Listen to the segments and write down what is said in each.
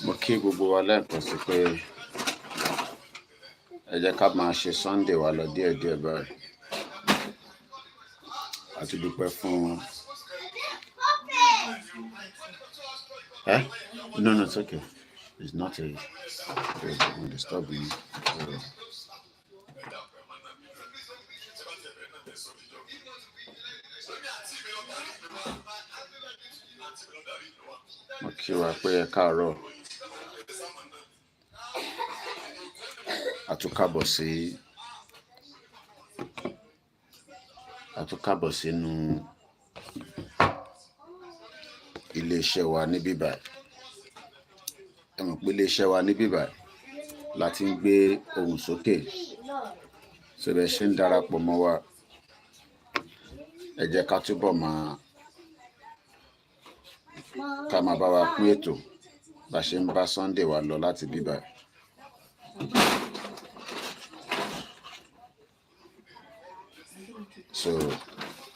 mo kí gbogbo wa lẹ́ẹ̀kan sí pé ẹ jẹ́ ká máa ṣe Sunday wa lọ díẹ̀díẹ̀ báyìí. A ti dúpẹ́ fún no, it's okay. It's not a disturbing. Mo kí wa pé ẹ káàárọ̀. A tún káàbọ̀ sínú ilé-iṣẹ́ wa níbí báyìí. Ẹ mọ̀ pé ilé-iṣẹ́ wa níbí báyìí láti ń gbé ohùn sókè. Ṣé bẹ́ẹ̀ ṣe ń darapọ̀ mọ́ wa? Ẹ jẹ́ ká túbọ̀ ká máa bá wa pín ètò bá ṣe ń bá Sunday wa lọ láti bí báyìí. So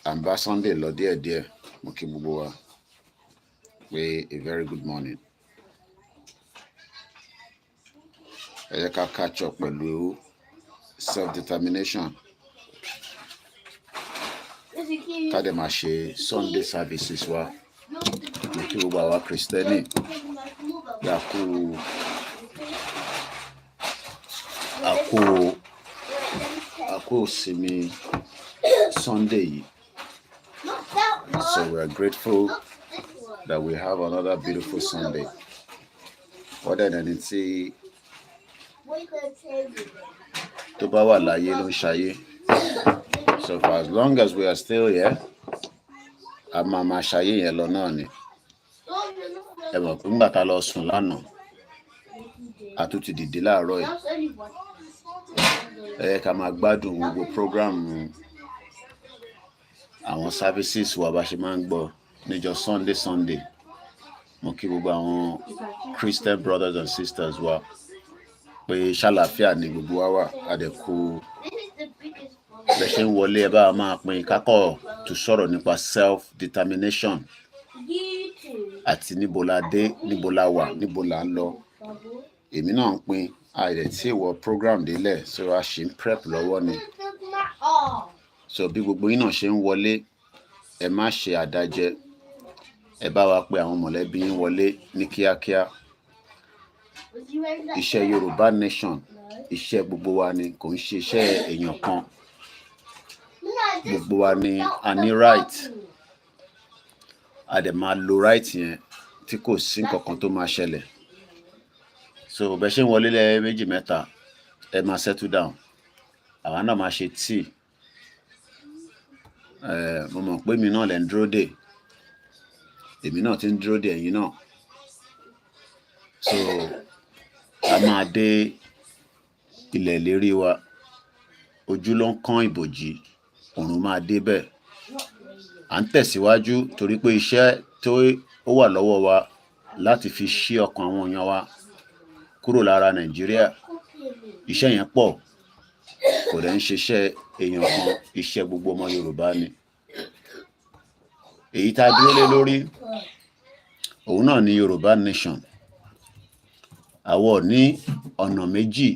à ń bá Sunday lọ díẹ̀díẹ̀. Mo kí gbogbo wa pé a very good morning. Ẹ jẹ́ ká catch up pẹ̀lú self-determination. Ká dẹ̀ máa ṣe Sunday services wa. Mo kí gbogbo àwa Kristẹni àkó ìsinmi Sunday yìí. So we are grateful that we have another beautiful Sunday. Wọ́n dẹ̀ ẹni tí tó bá wà láyé ló ń ṣayé. So for as long as we are still here, a máa ṣayé yẹn lọ náà ni. Ẹ mọ̀ pé nígbà tá a lọ sùn lánàá, a tún ti dìde láàárọ̀ yìí. Ẹ yẹ ká máa gbádùn gbogbo program àwọn services wa bá ṣe máa ń gbọ́ níjọ́ Sunday. Mo kí gbogbo àwọn Christian brothers and sisters wa pé ṣàlàáfíà ni gbogbo wa wà. Àdẹ̀kù bẹ́ẹ̀ ṣe ń wọlé ẹ bá máa pín kákọ̀ tó sọ̀rọ̀ nípa self-determination àti níbo la dé, níbo la wà, níbo la ń lọ. Èmi náà ń pín àìrẹ̀ tí ìwọ program délẹ̀, so a ṣì ń prep lọ́wọ́ ni. So bí gbogbo yín náà ṣe ń wọlé, ẹ má ṣe àdájẹ. Ẹ bá wa pé àwọn mọ̀lẹ́bí yín wọlé ní kíákíá. Iṣẹ́ Yoruba Nation, iṣẹ́ gbogbo wa ni, kò ń ṣe iṣẹ́ èèyàn kan. Gbogbo wa ni a ní right. A dẹ̀ máa lo right yẹn tí kò sí nǹkan tó máa ṣẹlẹ̀. So bẹ́ẹ̀ ṣe ń wọlé lẹ́ méjì mẹ́ta, ẹ máa settle down. Àwa náà máa ṣe tea. Mo mọ̀ pé mi náà lẹ́ ń dúró dè. Èmi náà ti ń dúró dè ẹ̀yin náà. So a máa dé ilẹ̀ lérí wa. Ojú ló ń kán ìbòjì. Òrùn máa dé bẹ́ẹ̀. À ń tẹ̀síwájú torí pé iṣẹ́ tó wà lọ́wọ́ wa láti fi ṣí ọkàn àwọn èèyàn wa kúrò lára Nàìjíríà. Iṣẹ́ yẹn pọ̀. Kò dẹ̀ ń ṣiṣẹ́ èèyàn kan, iṣẹ́ gbogbo ọmọ Yorùbá ni. Èyí tá a dúró lé lórí, òun náà ni Yoruba Nation. Àwọ̀ ní ọ̀nà méjì,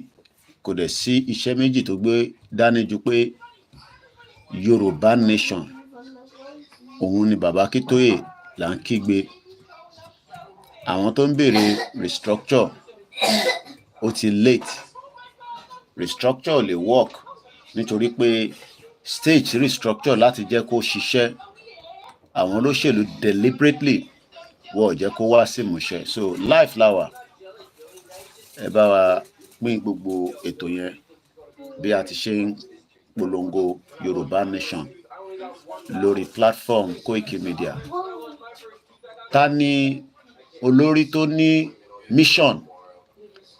kò dẹ̀ sí iṣẹ́ méjì tó gbé dání ju pé Yoruba Nation. Òun ni bàbá Akintoye là ń kígbe. Àwọn tó ń béèrè restructure, ó ti late. Restructure lè work nítorí pé stage restructure láti jẹ́ kó ṣiṣẹ́. Àwọn olóṣèlú deliberately wọ́n jẹ́ kó wá sí ìmúṣẹ. So life lawa. Ẹ bá wa pín gbogbo ètò yẹn bí a ti ṣe ń polongo Yoruba Nation lórí platform KOIKIMEDIA. Ta ni olórí tó ní mission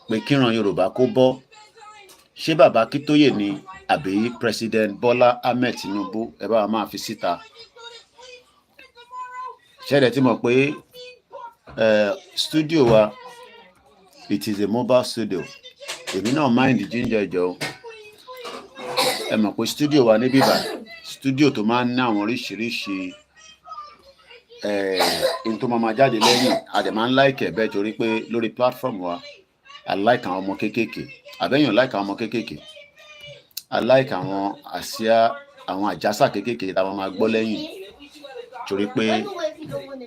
pé kíran Yorùbá kó bọ́? Ṣé bàbá Akintoye ni àbí President Bola Ahmed Tinubu? Ẹ bá wa máa fi síta. Ṣẹ́dẹ̀ tí mọ̀ pé studio wa, it is a mobile studio. Èmi náà mind ginger jọ. Ẹ mọ̀ pé studio wa níbí báyìí, studio tó máa ń ní àwọn oríṣiríṣi in tó máa jáde lẹ́yìn, a dẹ̀ máa ń like ẹ̀ bẹ́ẹ̀ torí pé lórí platform wa I like àwọn ọmọ kéékèèké, àbẹ́yàn like àwọn ọmọ kéékèèké, I like àwọn àsíá àwọn àjàsà kéékèèké tá a máa gbọ́ lẹ́yìn torí pé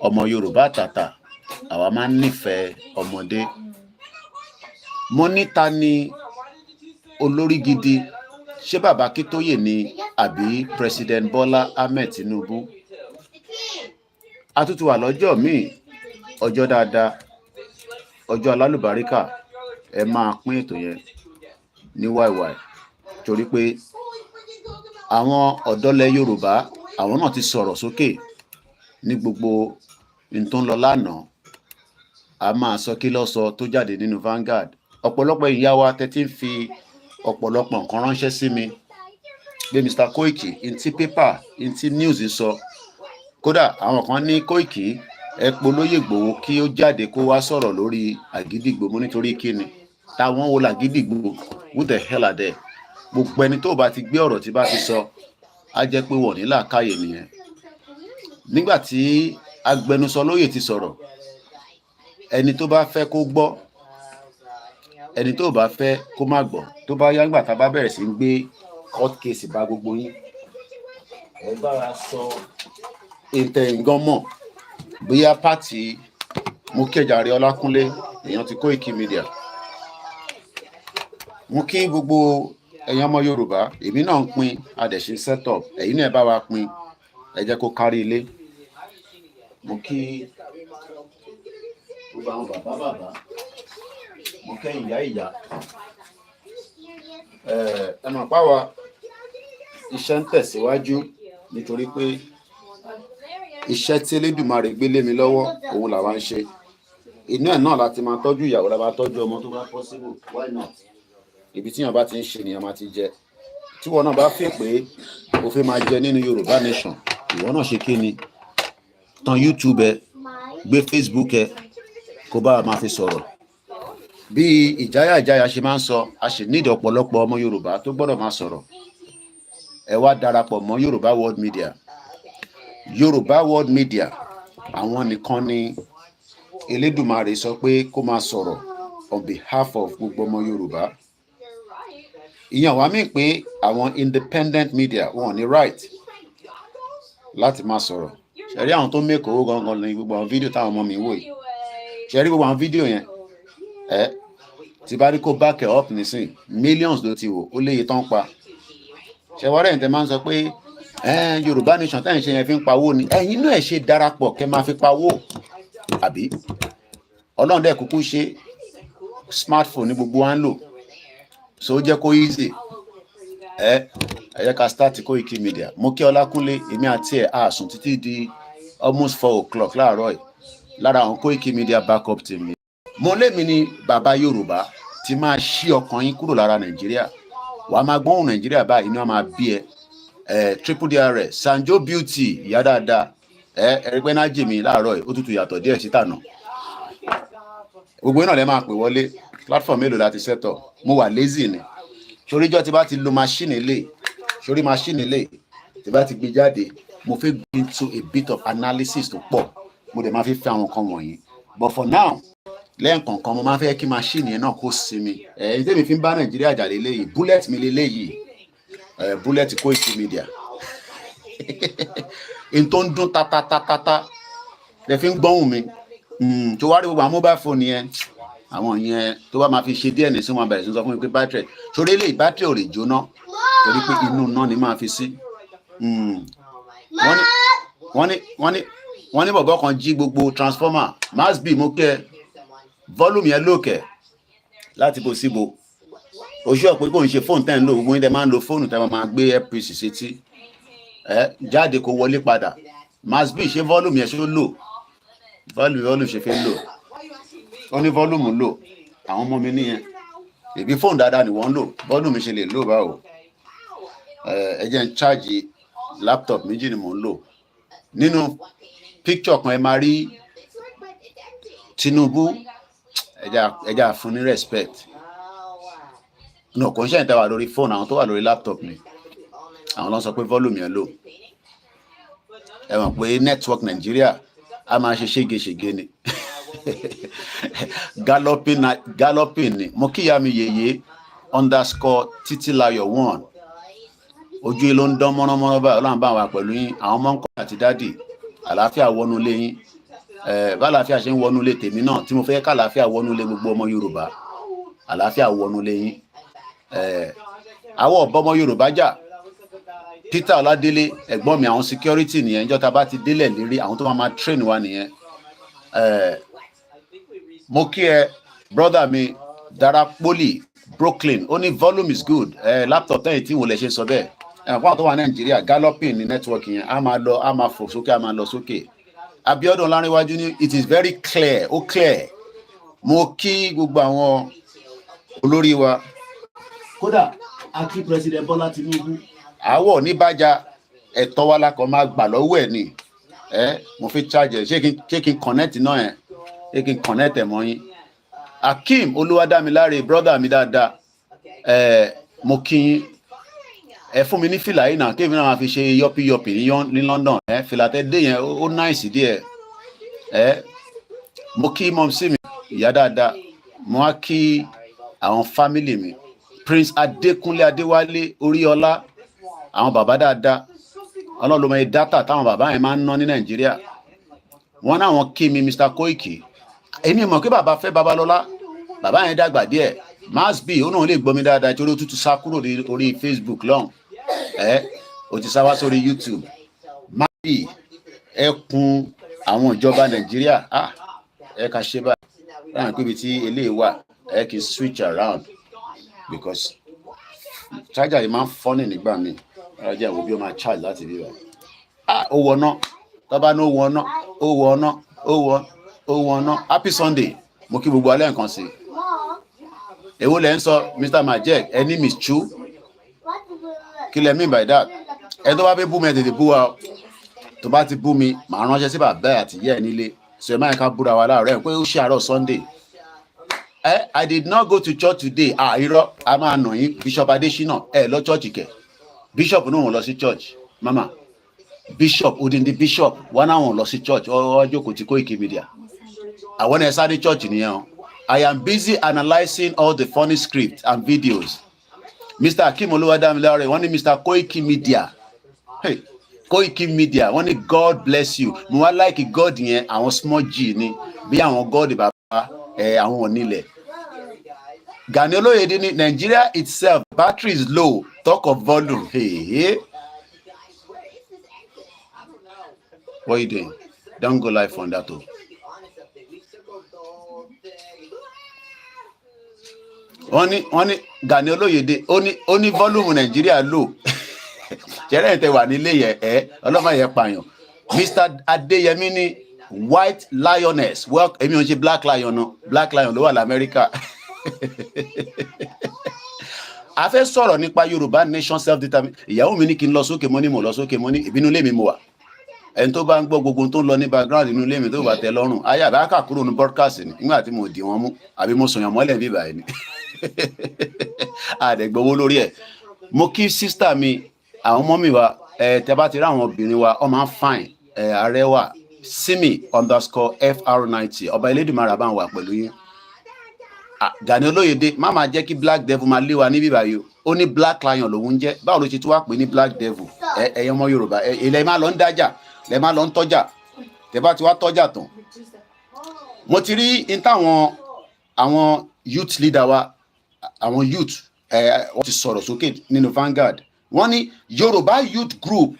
ọmọ Yorùbá àtàtà àwa máa ń nífẹ̀ẹ́ ọmọdé. Mo ní ta ni olórí gidi, ṣé bàbá Akintoye ni àbí President Bola Ahmed Tinubu? A tún ti wà lọ́jọ́ míì, ọjọ́ dáadáa, ọjọ́ alálùbáríkà, ẹ máa pín ètò yẹn ní wáìwáì torí pé àwọn ọ̀dọ́lẹ̀ Yorùbá àwọn náà ti sọ̀rọ̀ sókè ní gbogbo n tó ń lọ lánàá. A máa sọ kí ló sọ tó jáde nínú Vanguard. Ọ̀pọ̀lọpọ̀ ìyá wa tẹ́tí ń fi ọ̀pọ̀lọpọ̀ nǹkan ránṣẹ́ sí mi pé Mr. Koiki ntí pépà ntí news sọ, kódà àwọn kan ní Koiki ẹ polóyè Ìgbòho kí ó jáde kó wá sọ̀rọ̀ lórí Àgídìgbò. Mo nítorí kíni, táwọn wo l'Àgídìgbò, who the hell are they? Gbogbo ẹni tó bá ti gbé ọ̀rọ̀ tí bá ti sọ á jẹ́ pé wọ́n ní làákàyè nìyẹn. Nígbà tí agbẹnusọ lóyè ti sọ̀rọ̀, ẹni tó bá fẹ́ kó gbọ́, ẹni tó bá fẹ́ kó má gbọ́. Tó bá yá nígbà tá a bá bẹ̀rẹ̀ sí ń gbé court case bá gbogbo yín, ẹ bára sọ ìtẹ̀yìngàn mọ̀ bóyá pàtì mo kẹjàre Ọlákúnlé èèyàn ti Koiki Media. Mo kí gbogbo ẹ̀yin ọmọ Yorùbá, èmi náà ń pín adẹ̀ṣin set up, ẹ̀yin náà bá wa pín, ẹ jẹ́ kó kárí ilé. Mo kí gbogbo àwọn bàbá, mo kẹ́ ìyá, ẹ mọ̀ páwa iṣẹ́ ń tẹ̀síwájú nítorí pé iṣẹ́ tí Elédùmarè gbé lé mi lọ́wọ́ òun làwa ń ṣe. Inú ẹ̀ náà láti máa tọ́jú ìyàwó, la máa tọ́jú ọmọ tó bá possible, why not? Ibi tí yàn bá ti ń ṣe nìyàn máa ti jẹ. Tí wọn náà bá fẹ́ pé o fẹ́ máa jẹ nínú Yorùbá Nation, ìwọ náà ṣe kí ni, tan YouTube ẹ, gbé Facebook ẹ, kó bá máa fi sọ̀rọ̀. Bí ìjáyà ṣe máa ń sọ, a sì nídìí ọ̀pọ̀lọpọ̀ ọmọ Yorùbá tó gbọ́dọ̀ máa sọ̀rọ̀. Ẹ wá darapọ̀ mọ́ Yorùbá World Media. Yorùbá World Media àwọn nìkan ni Elédùmarè sọ pé kó máa sọ̀rọ̀ on behalf of gbogbo ọmọ Yorùbá. Ìyẹn wá mí pé àwọn independent media wọn ní right láti máa sọ̀rọ̀. Ṣé rí àwọn tó make owó gangan ní gbogbo àwọn fídíò táwọn ọmọ mi wò yìí? Ṣé rí gbogbo àwọn fídíò yẹn? Tí bá rí kó back up nísìn, millions ló ti wò, ó léye tán pa. Ṣé wá rẹ̀ ń tẹ́ máa ń sọ pé Yorùbá Nation tẹ́ ń ṣe yẹn fi ń pawó ni? Ẹ̀yin náà ṣe darapọ̀ kẹ́ máa fi pawó, àbí? Ọlọ́run dẹ̀ kúkú ṣe smartphone ní gbogbo wa ń lò, so ó jẹ́ kó easy. Ẹ jẹ́ ká start Koiki Media. Mo kí Ọlákúnlé, èmi àti ẹ̀ àsùn títí di almost 4 o'clock láàárọ̀ yìí lára àwọn Koiki Media backup team mi. Mo lémi ni bàbá Yorùbá ti máa ṣí ọkàn yín kúrò lára Nàìjíríà. Wàá máa gbóhùn Nàìjíríà báyìí, inú wa máa bí ẹ. Triple DRS, Sanjo Beauty, ìyá dáadáa. Ẹ̀rígbẹ́ náà jì mí láàárọ̀ yìí, ó tútù yàtọ̀ díẹ̀ sí tànà. Gbogbo náà lẹ máa pè wọlé. Platform mélòó láti set up? Mo wà lazy ni. Sórí ìjọ́ tí bá ti lo machine ilé, sórí machine ilé, tí bá ti gbé jáde, mo fẹ́ go into a bit of analysis tó pọ̀. Mo dẹ̀ máa fi fẹ́ àwọn nǹkan wọ̀nyí. But for now, lẹ́ẹ̀kọ̀ọ̀kan mo máa fẹ́ kí machine yẹn náà kó sinmi. Ẹ̀yin tẹ́mi fi ń bá Nàìjíríà jà lélẹ́yìí, bullet mi lélẹ́yìí, bullet Koiki Media. In tó ń dún tatatata, lẹ fi ń gbọ́hùn mi. Tó wá rí gbogbo àwọn mobile phone yẹn, àwọn yẹn tó bá máa fi ṣe díẹ̀ ní sí wọn bẹ̀rẹ̀ sí sọ fún mi pé battery, sórí eléyìí battery ò lè jóná torí pé inú náà ni máa fi sí. Wọ́n ní bọ̀bọ̀ kan jí gbogbo transformer, mass b mo kẹ́ volume yẹn lókè láti bò síbo. Oṣù ọ̀pẹ kò ń ṣe fóònù tẹ́ ń lò, gbogbo yín tẹ́ máa ń lo fóònù tẹ́ máa gbé airpiece sétí. Jáde kó wọlé padà. Mass b ṣe volume yẹn ṣe ó lò. Volume ṣe fi ń lò. Ó ní volume lò. Àwọn ọmọ mi nìyẹn. Èbí fóònù dáadáa ni wọ́n ń lò. Volume ṣe lè lò báwo. Ẹ jẹ́ ń charge laptop méjì ni mò ń lò. Nínú picture kan ẹ máa rí Tinubu, ẹ já fún ní respect. No, kò ń ṣe ìtawà lórí fóònù, àwọn tó wà lórí laptop ni. àwọn ló sọ pé volume yẹn low. Ẹ mọ̀ pé network Nigeria a máa ṣe ṣégeṣége ni. Galloping ni. Mo kíyà mi yèyé _Titilayo1. Ojú ló ń dán mọ́nàmọ́ná báyìí. Ọlọ́run bá wa pẹ̀lú yín. Àwọn ọmọ ńkọ́ àti dádì. Àlàáfíà wọnú ilé yín. Bá àlàáfíà ṣe ń wọnú ilé tèmi náà tí mo fẹ́ ká àlàáfíà wọnú ilé gbogbo ọmọ Yorùbá. Àlàáfíà wọnú ilé yín. Àwọn ọ̀bọ̀mọ Yorùbá jà. Peter Ọládélé ẹ̀gbọ́n mi àwọn security nìyẹn. Ìjọ́ ta bá ti délẹ̀ lérí àwọn tó máa train wa nìyẹn. Mo kí ẹ brother mi Darapoli Brooklyn ó ní volume is good. Laptop tẹ́yìn tí wò lè ṣe sọ bẹ́ẹ̀. Àwọn tó wà Nàìjíríà galloping ní network yẹn a máa lọ a máa fò sókè a máa lọ sókè. Abiodun Láríwájú ní it is very clear ó clear. Mo kí gbogbo àwọn olórí wa kódà a kí President Bola Tinubu àwọ̀ níbàjá ẹ̀tọ́ wa la kàn máa gbà lọ́wọ́ ẹ̀ ni. Mo fi charge ṣé kí n connect náà yẹn ṣé kí n connect ẹ̀ mọ́ yín. Akeem Olúwadámiláre brother mi dáadáa mo kí yín ẹ fún mi ní fìlà yìí náà kébì náà máa fi ṣe yọpíyọpì ní London fìlà tẹ dé yẹn ó nice díẹ̀ mo kí mọ́mísí mi ìyá dáadáa mo wá kí àwọn family mi Prince Adékúnlé Adéwálé Oríọlá àwọn bàbá dáadáa Ọlọ́run ló mọ data táwọn bàbá yẹn máa ń ná ní Nàìjíríà wọn náà wọn kí mi Mr. Koiki èmi mọ̀ pé bàbá fẹ́ Babalọ́lá bàbá yẹn dàgbà díẹ̀ mass b ó náà lè gbọ́ mi dáadáa torí ó tútù sá kúrò orí Facebook lọ́hùn ó ti sá wá sórí YouTube mass b ẹkùn àwọn ìjọba Nàìjíríà ẹ ká ṣe báyìí láwọn pé ibi tí eléyìí wà ẹ kì í switch around because charger yìí máa ń fọ́nì nígbà míì ẹ jẹ́ ìwò bí ó máa charge láti bí wa ó wọná tọ́ba ní ó wọná ó wọná ó wọná happy Sunday mo kí gbogbo alẹ́ nǹkan sí èwo lẹ́ ń sọ Mr. Majek ẹni miss chu kí lẹ mean by that ẹ tó bá fẹ́ bú mi ẹ tètè bú wa tó bá ti bú mi màá ránṣẹ́ sí bàbá ẹ̀ àti ìyá ẹ̀ nílé sọ ẹ máa ká búra wa láàárọ̀ ẹ̀ pé ó ṣe àárọ̀ Sunday I did not go to church today irọ́ a máa nà yín Bishop Adesina lọ church kẹ̀ Bishop náà wọ́n lọ sí church mama Bishop odindi Bishop wọn náà wọ́n lọ sí church ọjọ́ kò ti Koiki Media àwọn ẹ̀ sáré church nìyẹn o I am busy analysing all the funny scripts and videos Mr. Akeem Olúwadámiláre wọ́n ní Mr. Koiki Media Koiki Media wọ́n ní God bless you mo wá like God yẹn àwọn small g ni bí àwọn God bàbá àwọn onílẹ̀ Gani Olóyèdè ní Nigeria itself battery is low talk of volume what are you doing don't go live on that o. wọ́n ní Gani Olóyèdè ó ní volume Nigeria low jẹ́rẹ́ ìtẹ̀ wà nílé yẹn ọlọ́mọ yẹn pààyàn Mr. Adéyẹmí ní white lioness well èmi ò ń ṣe black lion no black lion ló wà l'Amẹ́ríkà a fẹ́ sọ̀rọ̀ nípa Yorùbá nation self determination ìyàwó mi ní kí n lọ sókè mọ́ ní mo lọ sókè mọ́ ní ìbínú ilé mi mo wà ẹni tó bá ń gbọ́ gbogbo tó ń lọ ní background inú ilé mi tó bá tẹ́ lọ́rùn ayé àbá kà kúrò ní broadcast ni nígbà tí mo dì wọ́n mú àbí mo sọ̀yàn mọ́lẹ̀ bí báyìí ni àdẹ̀gbowó lórí ẹ̀ mo kí sísítà mi àwọn ọmọ mi wa tẹ́ bá ti rí àwọn obìnrin wa ọ máa ń fine arẹwà Simi _FR90 ọba Elédùmarè bá ń wà pẹ̀lú yín Gani Olóyèdè má máa jẹ́ kí black devil máa lé wa níbí báyìí ó ní black lion lòun jẹ́ báwo ló ṣe tún wá pè ní black devil ẹ̀yẹ ọmọ Yorùbá ilẹ̀ máa lọ ń dájà lẹ̀ máa lọ ń tọ́jà tẹ́ bá ti wá tọ́jà tán mo ti rí in táwọn àwọn youth leader wa àwọn youth wọ́n ti sọ̀rọ̀ sókè nínú Vanguard wọ́n ní Yorùbá youth group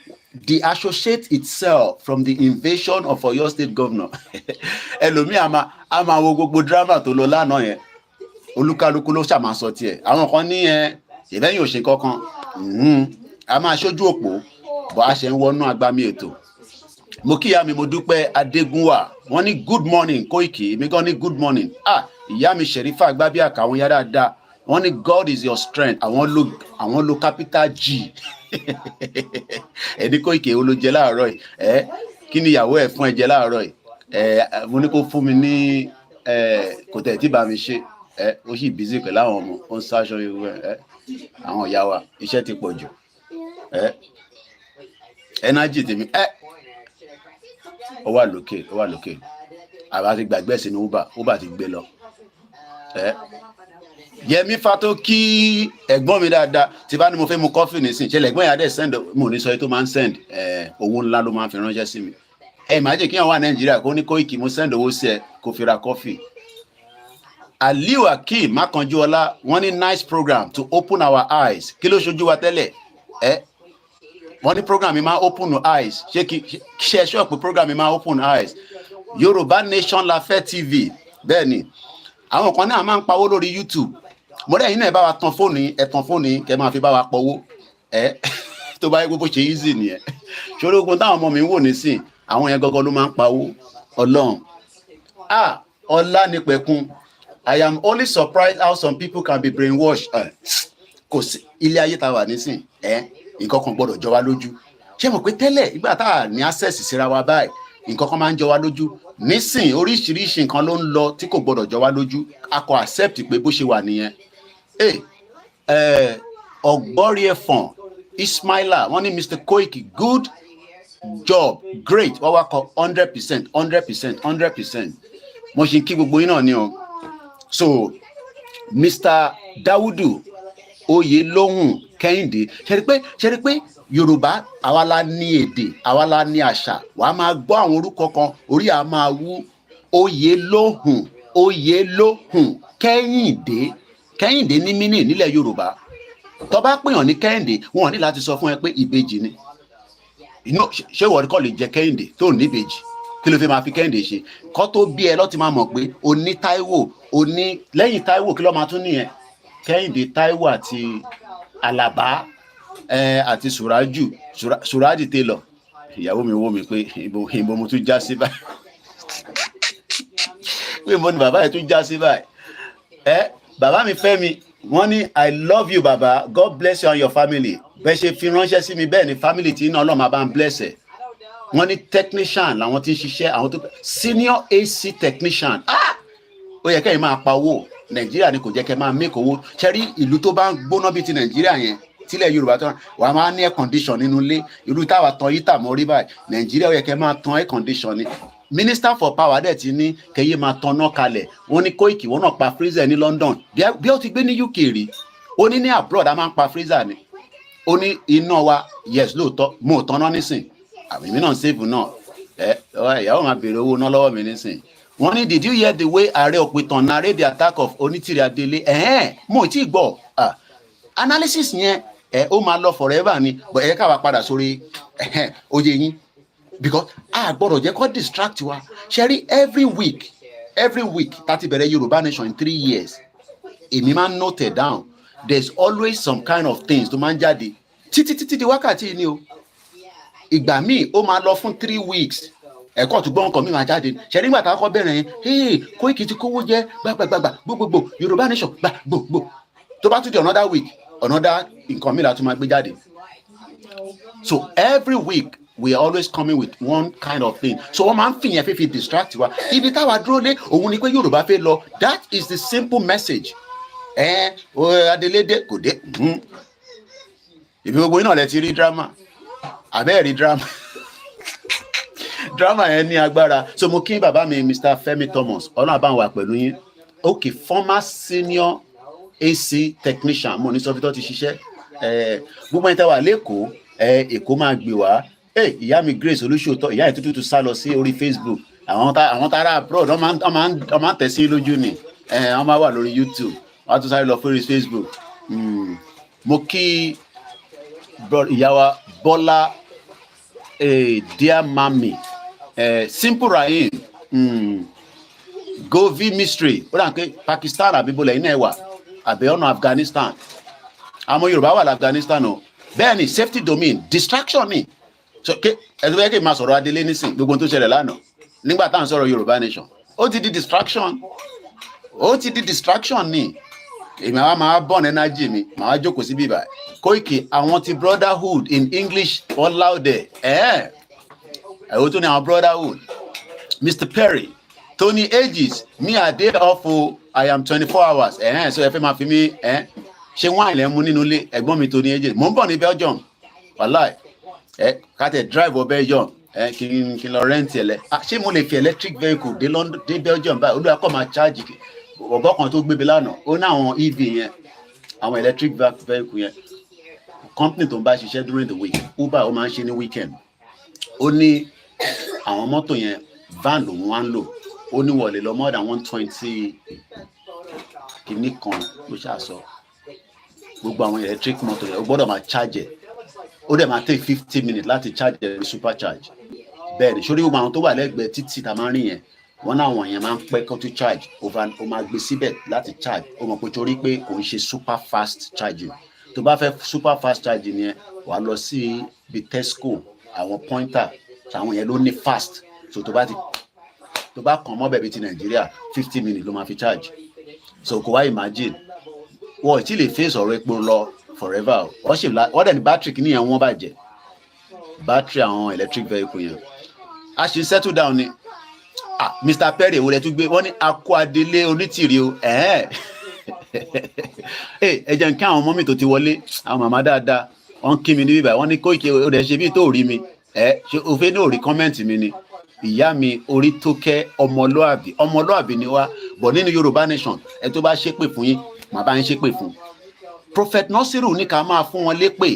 deassociate itself from the invasion of Oyo state governor ẹlòmíì a máa wo gbogbo drama tó lọ lánàá yẹn olúkálukú ló ṣàmà sọ tiẹ̀ àwọn kan ní ìbẹ́yìn òṣè kankan a máa ṣojú òpó bọ́ a ṣe ń wọnú agbami ètò mo kíyà mi mo dúpẹ́ Adégúnwà wọ́n ní good morning Koiki èmi gan ní good morning ìyá mi Sherifa Gbábíàká àwọn yàrá dáa wọ́n ní God is your strength àwọn lo capital G ẹni Koiki ó ló jẹ láàárọ̀ yìí kí ni ìyàwó ẹ̀ fún ẹ jẹ láàárọ̀ yìí mo ní kó fún mi ní kò tẹ̀ tí bá mi ṣe ó sì busy pẹ̀lú àwọn ọmọ ó ń sáṣọ ewu àwọn ìyá wa iṣẹ́ ti pọ̀ jù Energy tèmi ó wà lókè àwa ti gbàgbé sínú Uber ti gbé lọ. Yẹmi Fato kí ẹ̀gbọ́n mi dáadáa tí bá ní mo fẹ́ mu coffee nísìn ṣe lẹ́gbọ́n yà dé send mo ní sọ tó máa ń send owó ńlá ló máa ń fi ránṣẹ́ sí mi. Má jẹ́ kí wọ́n wà Nàìjíríà kó ní Koiki mo send owó sí ẹ kó fi ra coffee. Aliu Akeem Makanjuola wọ́n ní nice program to open our eyes. Kí ló ṣojú wa tẹ́lẹ̀? Wọ́n ní program mi máa open eyes. Ṣé ẹ sọ pé program mi máa open eyes? Yoruba Nation La Fẹ́ TV. Bẹ́ẹ̀ ni àwọn kan náà máa ń pawó lórí YouTube. Mo rẹ̀ yín náà bá wa tan fóònù yín kẹ́ máa fi bá wa pọ̀wó. Tó bá yẹ kó ṣe easy nìyẹn. Ṣòro ogun táwọn ọmọ mi ń wò nísìn àwọn yẹn gọ́gọ́ ló máa ń pawó. Ọlọ́run. Ọlá ní pẹ̀kun. I am only surprised how some people can be brainwashed. Kò sí ilé ayé tá wà nísìn. Nǹkan kan gbọ́dọ̀ jọ wá lójú. Ṣé mọ̀ pé tẹ́lẹ̀ ìgbà tá a ní access síra wa báyìí nǹkan kan máa ń jọ wá lójú. Nísìn oríṣiríṣi nǹkan ló ń lọ tí kò gbọ́dọ̀ jọ wá lójú. A kò accept pé bó ṣe wà nìyẹn. Ọ̀gbọ́rí ẹ̀fọ̀n Ismaila wọ́n ní Mr. Koiki good job great wọ́n wá kọ 100%. Mo ṣe kí gbogbo yín náà ni o. So Mr. Dawudu Oyelohun Kẹ́hìndé ṣe rí pé Yorùbá àwa la ní èdè àwa la ní àṣà wà á máa gbọ́ àwọn orúkọ kan orí à máa wú Oyelohun Kẹ́hìndé ní mínì nílẹ̀ Yorùbá tó bá pèèyàn ní Kẹ́hìndé wọn ní láti sọ fún ẹ pé ìbejì ni ṣé wọ́n kọ́ lè jẹ Kẹ́hìndé tó ní ìbejì kí ló fẹ́ máa fi Kẹ́hìndé ṣe kọ́ tó bí ẹ lọ́ọ́ ti máa mọ̀ pé o ní Táíwò o ní lẹ́yìn Táíwò kí ló máa tún nìyẹn Kẹ́hìndé Táíwò àti Àlàbá àti Sùrájì Taylor ìyàwó mi wò mí pé ìbò mo tún já sí báyìí pé mo ní bàbá yẹn tún já sí báyìí bàbá mi fẹ́ mi wọ́n ní I love you bàbá God bless you and your family bẹ́ẹ̀ ṣe fi ránṣẹ́ sí mi bẹ́ẹ̀ ni family tí iná ọlọ́mọ bá ń bless ẹ̀ wọ́n ní technician làwọn tí ń ṣiṣẹ́ àwọn tó senior AC technician ó yẹ kẹ́yìn máa pa owó Nàìjíríà ni kò jẹ́ kẹ́ máa make owó ṣẹ́rí ìlú tó bá ń gbóná bíi ti Nàìjíríà yẹn tílẹ̀ Yorùbá tó wà á máa ní air condition nínú ilé irú táwa tan yìí tà mọ́ rí báyìí Nàìjíríà ó yẹ kẹ́ máa tan air condition ni Minister for Power dẹ̀ ti ní kẹ́yẹ́ máa tanná kalẹ̀ wọ́n ní Koiki wọ́n náà pa freezer ní London bí ó ti gbé ní UK rí ó ní abroad a máa ń pa freezer ni ó ní iná wa yes lóòótọ́ mo ò tanná nísìn àmì mi náà save náà ìyàwó máa béèrè owó náà lọ́wọ́ mi nísìn wọ́n ní did you hear the way Ààrẹ Òpìtàn narrate the attack of Onítìrí Adélé mo ti gbọ́ analysis yẹn ó máa lọ forever ni but ẹ ká wa padà sórí oyè yín because a gbọ́dọ̀ jẹ́ kó distract wa ṣe rí every week láti bẹ̀rẹ̀ Yorùbá Nation in 3 years èmi máa ń note it down there's always some kind of things tó máa ń jáde títí di wákàtí ni o ìgbà míì ó máa lọ fún 3 weeks ẹ̀kọ́ tó gbọ́ nǹkan mi máa jáde ṣe nígbà tá a kọ́ bẹ̀rẹ̀ yẹn Koiki ti kówó jẹ́ gbàgbàgbà gbogbogbò Yorùbá Nation gbogbo tó bá tún di another week another nǹkan mi la tún máa gbé jáde so every week we are always coming with one kind of thing so wọ́n máa ń fìyẹn fífi distract wa ibi táwa dúró lé òun ni pé Yorùbá fẹ́ lọ that is the simple message Adelede kò dé ibi gbogbo iná lẹ ti rí drama abẹ́ẹ̀ rí drama yẹn ní agbára so mo kí bàbá mi Mr. Femi Thomas ọlọ́run àbá wà pẹ̀lú yín okay former senior AC technician mo ní sọfítọ́ ti ṣiṣẹ́ gbogbo ẹni tá wà lẹ́kọ̀ọ́ Èkó máa gbé wá ìyá mi Grace Olúṣòótọ́ ìyá yẹn tuntun sá lọ sí orí Facebook àwọn tára abroad wọ́n máa ń tẹ̀ sí lójú ni wọ́n máa wà lórí YouTube wọ́n á tún sáré lọ fórí Facebook mo kí ìyá wa Bọ́lá dear mami Simple Rahim Govi Mystery ó dà pé Pakistan àbíbọ̀lẹ̀ iná ẹ̀ wà àbẹ̀ ọ̀nà Afghanistan àwọn Yorùbá wà ní Afghanistan o bẹ́ẹ̀ ni safety domain distraction ni so ẹ̀sùn bẹ́ẹ̀ kí n máa sọ̀rọ̀ Adélé nísìn gbogbo tó ṣẹlẹ̀ lánàá nígbà tá à ń sọ̀rọ̀ Yorùbá Nation ó ti di distraction ni èmi àwa máa bọ́ọ̀n energy mi máa jókòó sí bíbá Koiki àwọn ti brotherhood in English for louder ẹ̀wọ́ tó ní àwọn brotherhood Mr. Perry Tony Ages me a day off I am 24 hours so ẹ fẹ́ máa fi mí ṣé wọ́n àìlẹ́ mú nínú ilé ẹ̀gbọ́n mi Tony Ages mò ń bọ̀ ní Belgium wàláì ká tẹ̀ drive wọ Belgium kí n lọ rent ṣé mo lè fi electric vehicle dé London dé Belgium báyìí olúwa kọ́ máa charge ọ̀bọ kan tó gbé mi lánàá ó ní àwọn EV yẹn àwọn electric vehicle yẹn company tó ń bá ṣiṣẹ́ during the week Uber ó máa ń ṣe ní weekend ó ní àwọn mọ́tò yẹn van lòun wá ń lò ó ní wọlé lọ more than 120 kìíní kan ló ṣàṣọ gbogbo àwọn electric mọ́tò yẹn ó gbọ́dọ̀ máa charge ó dẹ̀ máa take 50 minutes láti charge ẹ̀ super charge bẹ́ẹ̀ ni sórí gbogbo àwọn tó wà lẹ́gbẹ̀ẹ́ títì tá a máa ń rìn yẹn wọ́n náà wọ̀n yẹn máa ń pẹ́ kó tó charge ó máa gbé síbẹ̀ láti charge ó mọ̀ pé torí pé kò ń ṣe super fast charging tó bá fẹ́ super fast charging yẹn wà á lọ sí bíi Tesco àwọn pointer àwọn yẹn ló ní fast so tó bá kàn mọ́ bẹ̀bí ti Nàìjíríà 50 minutes ló máa fi charge so kò wá imagine wọ́n ti lè face ọ̀rọ̀ epo lọ forever wọ́n dẹ̀ ní battery kìíní yẹn wọ́n bàjẹ́ battery àwọn electric vehicle yẹn a ṣe settle down ni Mr. Perry èwo lẹ tún gbé wọ́n ní akó adélé onítìrí o ẹ jẹ́ n kí àwọn ọmọ mi tó ti wọlé àwọn màmá dáadáa wọ́n kí mi níbí báyìí wọ́n ní Koiki ó dẹ̀ ṣe bí tó rí mi ṣe o fẹ́ ní orí kọ́mẹ́ǹtì mi ni ìyá mi orí tó kẹ́ ọmọlúàbí ni wá bọ̀ nínú Yorùbá nation ẹ tó bá ṣépè fún yín màá bá yín ṣépè fún Prophet Nasiru ní ká máa fún wọn lépè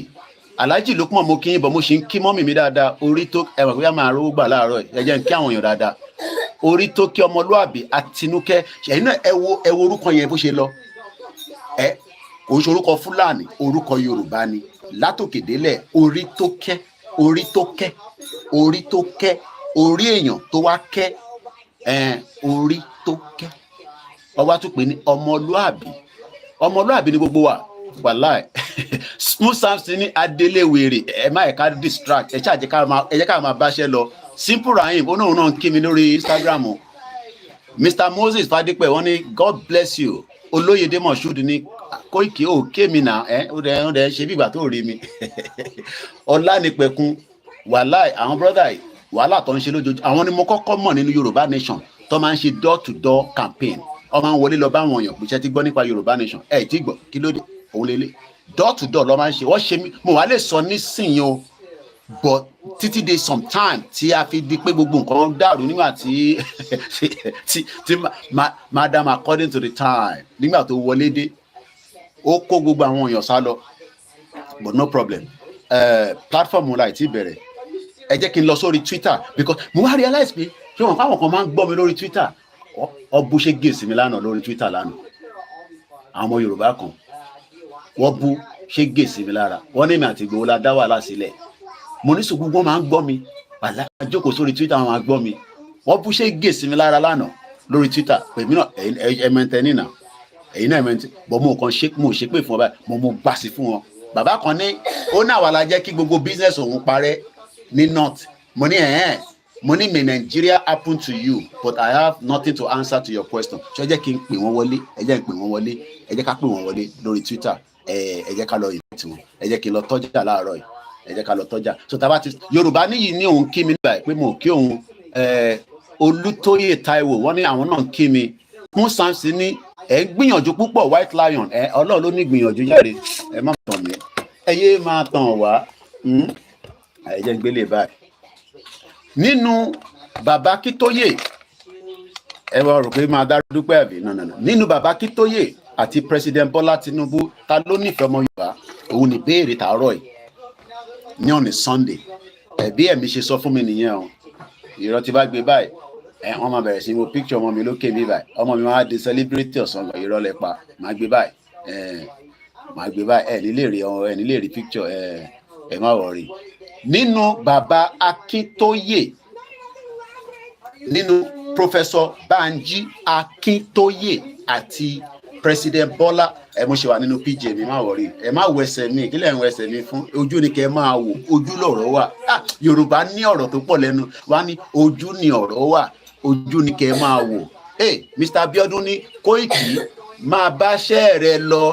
Alhaji Lukman mo kí yín bọ̀ mo ṣì ń kí mọ́mì mi dáadáa orí tó ẹ̀wọ̀n bóyá máa rówó gbà láàárọ̀ ẹ jẹ́ n kí àwọn èèyàn dáadáa orí tó kẹ́ ọmọlúàbí Àtinúkẹ́ ẹ̀yin náà ẹ wo orúkọ yẹn bó ṣe lọ kò ṣe orúkọ Fúlàní orúkọ Yorùbá ni látòkè délẹ̀ orí tó kẹ́ orí èèyàn tó wá kẹ́ orí tó kẹ́ ọba tó pè ní ọmọlúàbí ni gbogbo wa wàláì smooth samson ní adélèwèrè ẹ má ẹ̀ka distract ẹ jẹ́ ká máa báṣẹ́ lọ simple rahim oníhùn náà ń kí mi lórí Instagram Mr. Moses Fadípẹ̀ wọ́n ní God bless you Olóyèdè Moshood ní Koiki ó kémi náà ó dẹ̀ ṣe bí ìgbà tó rí mi Ọlánìpẹ̀kun wàláì àwọn brother yìí wàhálà tó ń ṣe lójoojúmọ́ àwọn ni mo kọ́kọ́ mọ̀ nínú Yorùbá nation tó máa ń ṣe door to door campaign ó máa ń wọlé lọ bá àwọn èèyàn pèsè ti gbọ́ nípa Yorùbá nation tí gbọ́ kí ló dé òun lélẹ̀ door to door ló máa ń ṣe wọ́n ṣe mí mo wá lè sọ nísìnyí o but títí de sometime tí a fi di pé gbogbo nǹkan dàrú nígbà tí madam according to the time nígbà tó wọlé dé ó kó gbogbo àwọn èèyàn sá lọ but no problem platform la ti bẹ̀rẹ̀ ẹ jẹ́ kí n lọ sórí Twitter because mo wá realize pé ṣé wọn káwọn kan máa ń gbọ́ mi lórí Twitter ọbú ṣe gèsì mi lánàá lórí Twitter lánàá àwọn ọmọ Yorùbá kan wọ́n bú ṣe gèsì mi lára wọ́n ní mi àti Ìgbòho la dá wàhálà sílẹ̀ mo ní sùn gbogbo máa ń gbọ́ mi wàhálà jókòó sórí Twitter wọn máa gbọ́ mi wọ́n bú ṣe gèsì mi lára lánàá lórí Twitter pèmí náà ẹ̀mẹ̀ntẹ́ nínà ẹ̀yin náà ẹ̀mẹ̀ntẹ́ bọ́ mo ṣe pé fún ọ báyìí mo gbà sí fún wọn bàbá kan ní ó náà wà la jẹ́ kí gbogbo business òun parẹ́ ní north mo ní may Nigeria happen to you but I have nothing to answer to your question ṣé ẹ jẹ́ kí n pè wọ́n wọlé ẹ jẹ́ ká pè wọ́n wọlé lórí Twitter ẹ jẹ́ ká lọ ìrètí wọn ẹ jẹ́ kí n lọ tọ́jà láàárọ̀ yìí ẹ jẹ́ ká lọ tọ́jà so tá a bá ti Yorùbá níyì ní òun kí mi nígbà pé mo kí òun Olútóyè Táíwò wọ́n ní àwọn náà kí mi kún Samson ní ẹ gbìyànjú púpọ̀ White Lion Ọlọ́run ló ní gbìyànjú yáre ẹ má tàn mí ẹ yé máa tàn wá ẹ jẹ́ gbélé báyìí nínú bàbá Akíntóyè ẹ wá rò pé máa dá dúpẹ́ àbí nínú bàbá Akíntóyè àti President Bọ́lá Tinubu ta ló nífẹ̀ẹ́ ọmọ Yorùbá òun ní béèrè tàárọ̀ yìí ní ọ̀nì Sunday ẹ̀bí ẹ̀mí ṣe sọ fún mi nìyẹn o ìrọ̀ tí bá gbé báyìí wọ́n máa bẹ̀rẹ̀ sí wo picture ọmọ mi lókè mi báyìí ọmọ mi máa di celebrity ọ̀sán lọ ìrọ̀ lẹ́pa máa gbé báyìí ẹ̀ nílé rí picture ẹ̀ má wọ̀rí nínú bàbá Akíntóyè nínú Professor Banji Akintoye àti President Bọ́lá mo ṣe wà nínú PJ mi má wọrí ẹ má wẹsẹ̀ mi kílẹ̀ ń wẹsẹ̀ mi fún ojú ni kẹ́ máa wò ojú lọ̀rọ̀ wà Yorùbá ní ọ̀rọ̀ tó pọ̀ lẹ́nu wá ní ojú ni ọ̀rọ̀ wà ojú ni kẹ́ máa wò Mr. Abiodun ní Koiki máa báṣẹ́ rẹ lọ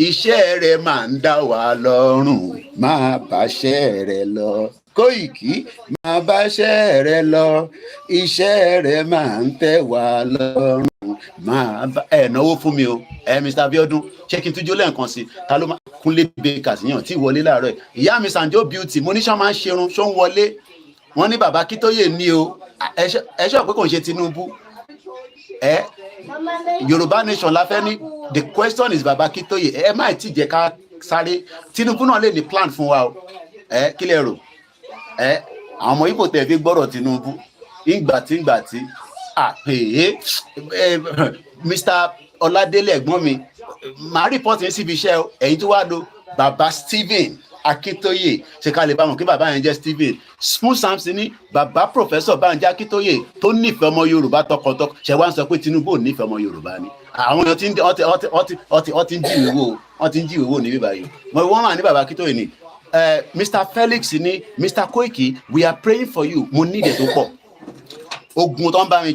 iṣẹ́ rẹ máa ń dá wa lọ́rùn máa báṣẹ́ rẹ lọ Koiki máa báṣẹ́ rẹ lọ iṣẹ́ rẹ máa ń tẹ́ wa lọ́rùn ẹ náwó fún mi o Mr. Abiodun ṣé kí n tún jó lẹ́ẹ̀kan sí ta ló máa Kúnlé Bakers yàn tí wọlé láàárọ̀ ìyá mi Sanjo Beauty mo ní sọ máa ń ṣerun ṣó ń wọlé wọ́n ní bàbá Akíntóyè ní o ẹ ṣọ́ pé kò ń ṣe Tinubu Yorùbá nation la fẹ́ ní the question is bàbá Akíntóyè ẹ má tí jẹ́ ká sáré Tinubu náà lè ní plan fún wa o kí lẹ rò àwọn ọmọ Ìgbò tẹ̀ fi gbọ́rọ̀ Tinubu ìgbà tí Mr. Ọládélé ẹ̀gbọ́n mi màá rìpọ́tì ní síbi iṣẹ́ ẹ̀yin tó wá lo bàbá Stephen Akintoye ṣe ká lè bá wọn kí bàbá yẹn jẹ́ Stephen Smooth Samson ní bàbá Professor Banji Akintoye tó nífẹ̀ẹ́ ọmọ Yorùbá tọkàntọkàn ṣe wá ń sọ pé Tinubu ò nífẹ̀ẹ́ ọmọ Yorùbá ni àwọn èèyàn ti ń jí ìwé wò ní bíbá yìí wọ́n máa ní bàbá Akintoye ni Mr. Felix ní Mr. Koiki we are praying for you mo ní ìdè tó pọ̀ ogun tó ń bá mi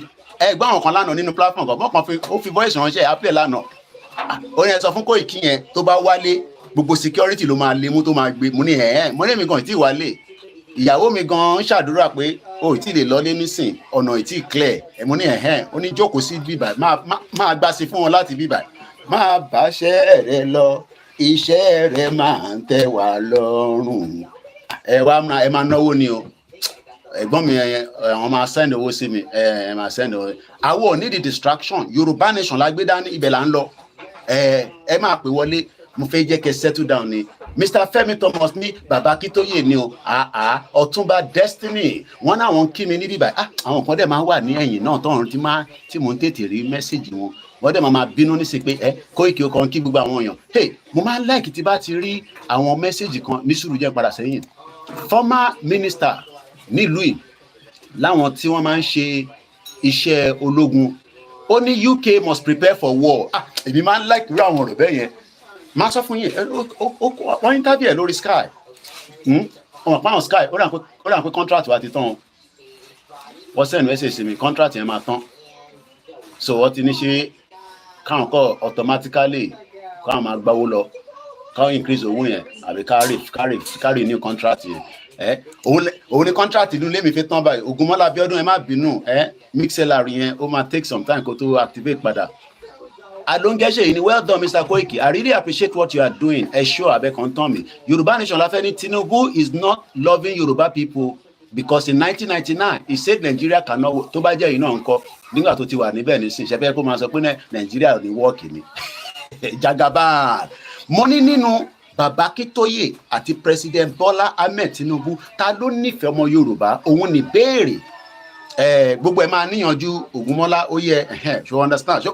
ẹgbẹ́ àwọn kan lánàá nínú platform kan ó fi voice ránṣẹ́ apẹ̀ lánàá ó yẹn sọ fún Koiki yẹn tó bá wálé gbogbo security ló máa lé mú tó máa gbé mo ní mo ní mi gan ìtì wálé ìyàwó mi gan ń ṣàdúrà pé o ì tí lè lọlé nísìn ọ̀nà ìtì clear mo ní ó ní jókòó sí bíbà máa gbá sí fún wọn láti bíbà máa báṣẹ́ rẹ lọ iṣẹ́ rẹ máa ń tẹ́ wá lọ́rùn ẹ máa náwó ni o ẹ̀gbọ́n mi àwọn máa send owó sí mi máa send owó àwọn ò ní the distraction Yorùbá nation la gbé dání ibẹ̀ là ń lọ ẹ máa pè wọlé mo fẹ́ jẹ́ kẹ́ settle down ni Mr. Femi Thomas ní bàbá Akíntóyè ni o Ọ̀túnba Destiny wọ́n náà wọ́n kí mi ní bíbá àwọn kan dẹ̀ máa wà ní ẹ̀yìn náà tọ́run tí mò ń tètè rí mẹ́sẹ̀gì wọn wọ́n dẹ̀ máa bínú ní sí pé Koiki ó kàn kí gbogbo àwọn èèyàn mo máa ń like tí bá ti rí àwọn mẹ́sẹ̀gì kan ní sùúrù jẹ́ padà sẹ́yìn former minister nílùú yìí láwọn tí wọ́n máa ń ṣe iṣẹ́ ológun ó ní UK must prepare for war èmi máa ń like irú àwọn ọ̀rọ̀ bẹ́ẹ̀ yẹn máa sọ fún yín wọ́n interview ẹ̀ lórí Sky ọmọ pàwọn Sky ó rà pé contract wa ti tán wọ́n send message sí mi contract yẹn máa tán so wọ́n ti ní ṣe káwọn kọ́ automatically káwọn máa gbáwó lọ káwọn increase owó yẹn àbí carry new contract yẹn òun ni contract ìlú lémi fi tán báyìí Ògúnmọ́lá Abíọ́dún ẹ má bínú mixlr yẹn ó máa take some time kó tó activate padà Alongese yìí ni well done Mr. Koiki I really appreciate what you are doing ẹ ṣọ́ abẹ́kan tán mi Yorùbá nation la fẹ́ ní Tinubu is not loving Yoruba people because in 1999 he said Nigeria cannot tó bá jẹ́ yìí náà ńkọ́ nígbà tó ti wà níbẹ̀ nísìnyí ṣẹ́fẹ́ kó máa sọ pé Nigeria ò ní wọ́ọ̀kì ni Jagaban mo ní nínú bàbá Akíntóyè àti President Bola Ahmed Tinubu ta ló nífẹ̀ẹ́ ọmọ Yorùbá òun ní béèrè gbogbo ẹ̀ máa níyànjú Ògúnmọ́lá ó yẹ ṣó understand ṣó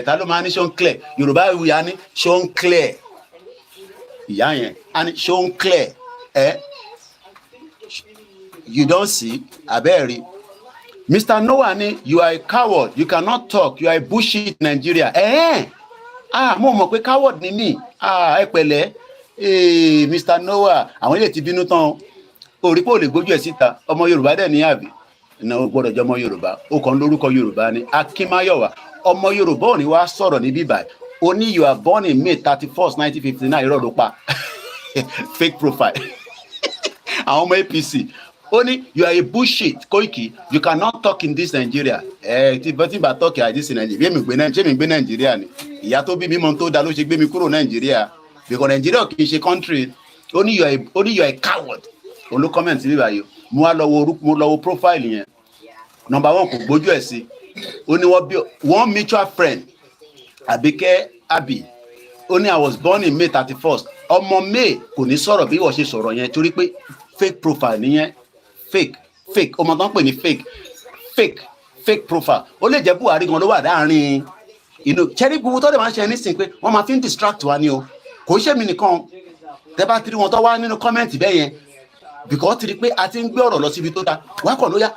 ta ló máa ní ṣó ń clear Yorùbá ìwúyà ní ṣó ń clear ìyá yẹn á ní ṣó ń clear you don see abẹ́ẹ̀rí Mr. Noah ní you are a coward you cannot talk you are a bullshit Nigeria mo mọ̀ pé coward ni mí ẹ pẹ̀lẹ́ Mr. Noah àwọn ilé ti bínú tán orí pé ò lè gbójú ẹ̀ síta ọmọ Yorùbá dẹ̀ ní àbí ìnáwó gbọ́dọ̀ jẹ́ ọmọ Yorùbá ó kàn lórúkọ Yorùbá ni Akínmáyọ̀wá ọmọ Yorùbá ò ní wá sọ̀rọ̀ ní bíbá ó ní you are born in May 31st 1959 irọ́ ló pa fake profile àwọn ọmọ APC ó ní you are a bullshit Koiki you cannot talk in this Nigeria tí bá talk like this in Nigeria ṣé mi gbé Nigeria ni ìyá tó bí mi mọ tó da ló ṣe gbé mi kúrò Nigeria because Nigeria kì í ṣe country ó ní you are a coward olú comment níbà yìí mo wá lọ wo profile yẹn number 1 kò gbójú ẹ̀ sí ó ní one mutual friend Àbíkẹ́ Abi ó ní I was born in May 31st ọmọ May kò ní sọ̀rọ̀ bí wọ́n ṣe sọ̀rọ̀ yẹn torí pé fake profile nìyẹn fake ọmọ tó ń pè ní fake profile ó lè jẹ́ Buhari gan ló wà láàrin inú cherry gbogbo tó dẹ̀ máa ń ṣe nísìnyí pé wọ́n máa fi ń distract wa ni o kò ṣe mí nìkan tẹ́ bá tiri wọn tó wá nínú kọ́mẹ́ǹtì bẹ́ẹ̀ yẹn because tiri pé a ti ń gbé ọ̀rọ̀ lọ síbi tó dáa wá kàn ló yá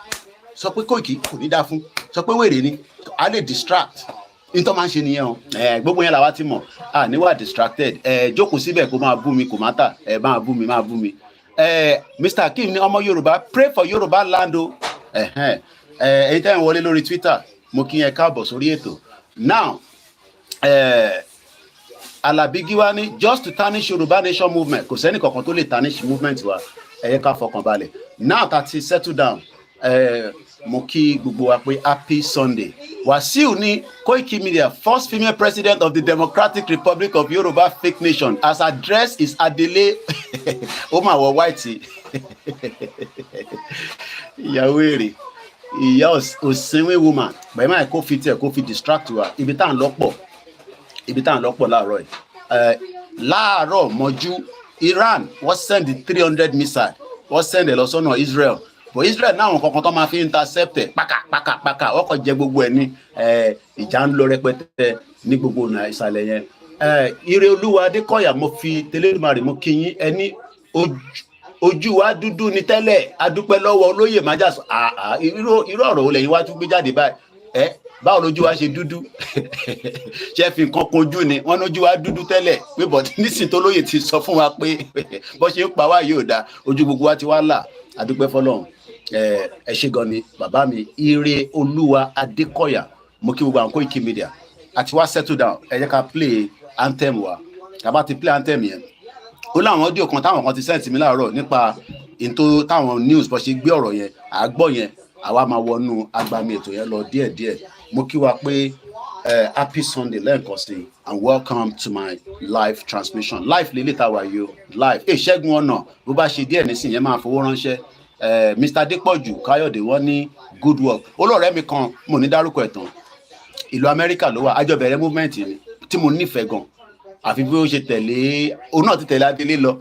sọ pé Koiki kò ní dáa fún sọ pé wèrè ni a lè distract nítorí máa ń ṣe nìyẹn o gbogbo yẹn làwa ti mọ̀ níwà distracted jókòó síbẹ̀ kó máa bú mi kò má tà máa bú mi Mr. Akeem ní ọmọ Yorùbá pray for Yorùbá land o èyí tẹ́ ń wọlé lórí Twitter mo kí yẹn káàbọ̀ sórí ètò now Alabigiwa ní just to tarnish Yorùbá nation movement kò sẹ́ni kankan tó lè tarnish movement wa ẹ yẹ ká fọkàn balẹ̀ now tá ti settle down mo kí gbogbo wa pé happy Sunday. Wasiu ni Koiki Media, first female president of the Democratic Republic of Yoruba fake nation, has addressed his Adele Oma wọ white ìyàwó èrè ìyá òsínwé woman bẹ́ẹ̀ máa kó fi tiẹ̀ kó fi distract wa ibi tá à ń lọ́pọ̀ láàárọ̀ yìí láàárọ̀ mọ́jú Iran wọ́n send 300 missile wọ́n send ẹ̀ lọ sọ́nà Israel but Israel náà àwọn kankan tó máa fi intercept ẹ̀ pákà wọ́n kàn jẹ gbogbo ẹ̀ ní ìjà ń lọ rẹpẹtẹ ní gbogbo ìsàlẹ̀ yẹn ire olúwa Adékọ̀yà mo fi tẹlẹ́dùmarè mo kí yín ẹni ojú wa dúdú ni tẹ́lẹ̀ adúpẹ́ lọ́wọ́ olóyè májàsọ irú ọ̀rọ̀ olè yín wá tún gbé jáde báyìí báwo lójú wa ṣe dúdú ṣe fi nǹkan kojú ni wọ́n lójú wa dúdú tẹ́lẹ̀ pé bọ̀ nísìnyí tó lóye ti sọ fún wa pé bó ṣe ń pa wá yóò dá ojú gbogbo wa ti wá là adúpẹ́ fọlọ́run ẹ ṣé gan ni bàbá mi ire olúwa Adékọ̀yà mo kí gbogbo àwọn Koiki Media àti wá settle down ẹ jẹ́ ká play anthem wa tàbá ti play anthem yẹn ó láwọn audio kan táwọn kan ti send mi láàárọ̀ nípa into táwọn news bó ṣe gbé ọ̀rọ̀ yẹn àgbọ̀ yẹn àwa máa wọnú agbami ètò yẹn lọ díẹ̀díẹ̀ mo kí wa pé happy Sunday lẹ́ẹ̀kan sí and welcome to my live transmission live lélẹ̀ tá a wà yìí o live Ṣẹ́gun ọ̀nà bó bá ṣe díẹ̀ nísìnyẹn máa fowó ránṣẹ́ Mr. Adépọ̀jù Káyọ̀dé wọ́n ní good work olóòrẹ́ mi kan mo ní dárúkọ ẹ̀ tán ìlú Amẹ́ríkà ló wà àjọ bẹ̀rẹ̀ movement ni tí mo nífẹ̀ẹ́ gan àfi bí ó ṣe tẹ̀lé òun náà ti tẹ̀lé Adélé lọ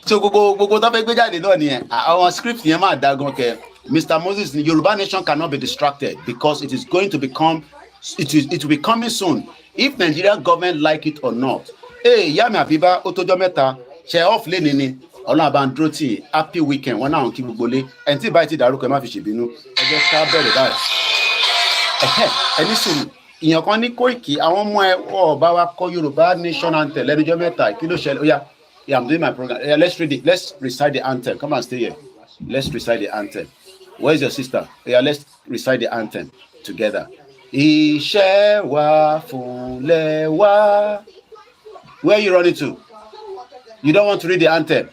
so gbogbo tó fẹ́ gbé jáde náà nìyẹn àwọn script yẹn máa dá gan kẹ Mr. Moses ni Yoruba nation cannot be distracted because it is going to become it will be coming soon if Nigerian government like it or not. Ìyá mi àbíbá ó tójọ́ mẹ́ta ṣe off lẹ́ni ni ọlọ́run àbá ń dúró tì happy weekend wọn náà kí gbogbo lé ẹni tí báyìí ti dárúkọ ẹ má fi ṣèbínú ẹ jẹ́ ká bẹ̀rẹ̀ báyìí ẹni sùúrù ìyàn kan ní Koiki àwọn ọmọ ẹ ọba wa kọ Yorùbá nation anthem lẹ́nujọ́ mẹ́ta kí ló ṣẹlẹ̀ ó yá I'm doing my program. Let's read it. Let's recite the anthem. Come and stay here. Let's recite the anthem. Where's your sister? Let's recite the anthem together. Iṣẹ́ wa fúnlẹ̀ wa. Where are you running to? You don't want to read the anthem?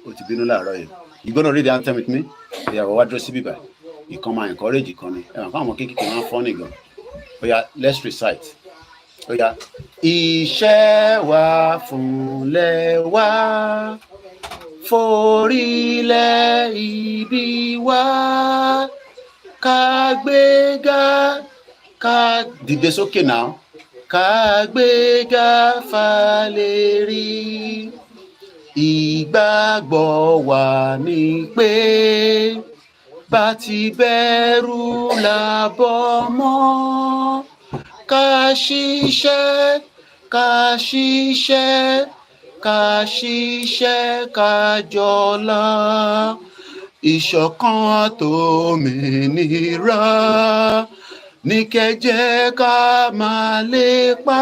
O ti bínú láàárọ̀ yìí. You gonna read the anthem with me? Ìyàwó wa dúró síbí báyìí. Ìkan máa encourage ìkan ni. Ẹ̀wọ̀n fún àwọn kékeré máa ń fọ́ nìgan. Let's recite. Iṣẹ́ wa fúnlẹ̀ wa forílẹ̀ ìbí wa ká gbéga ká dìde sókè náà ká gbéga fàlérí ìgbàgbọ́ wa ni pé bá ti bẹ̀rù làbọ̀ mọ́. Ká ṣiṣẹ́ ká jọlá ìṣọ̀kan àtòmìnira ní kẹ́jẹ́ ká máa lépa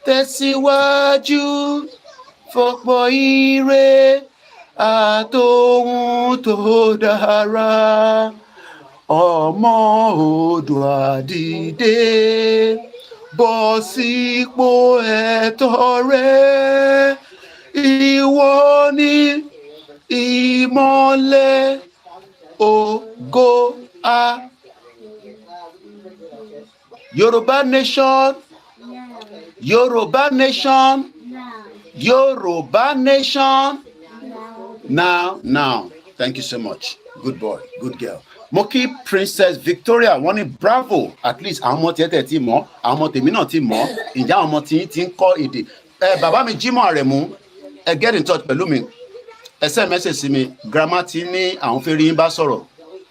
tẹ̀síwájú fọ̀pọ̀ ire àtòhun tó dára. Ọmọ Oòduà dìde bọ́ sípò ẹ̀tọ́ rẹ ìwọ ni ìmọ́lẹ̀ ògo Yoruba nation Yoruba nation Yoruba nation now thank you so much good boy good girl. Mo kí Princess Victoria wọ́n ní bravo at least àwọn ọmọ tiẹ̀ ti mọ̀ àwọn ọmọ tèmi náà ti mọ̀ ìjà àwọn ọmọ tí ti ń kọ́ èdè bàbá mi Jimoh Aremu get in touch pẹ̀lú mi ẹ send message sí mi grandma ti ní àwọn fẹ́ rí yín bá sọ̀rọ̀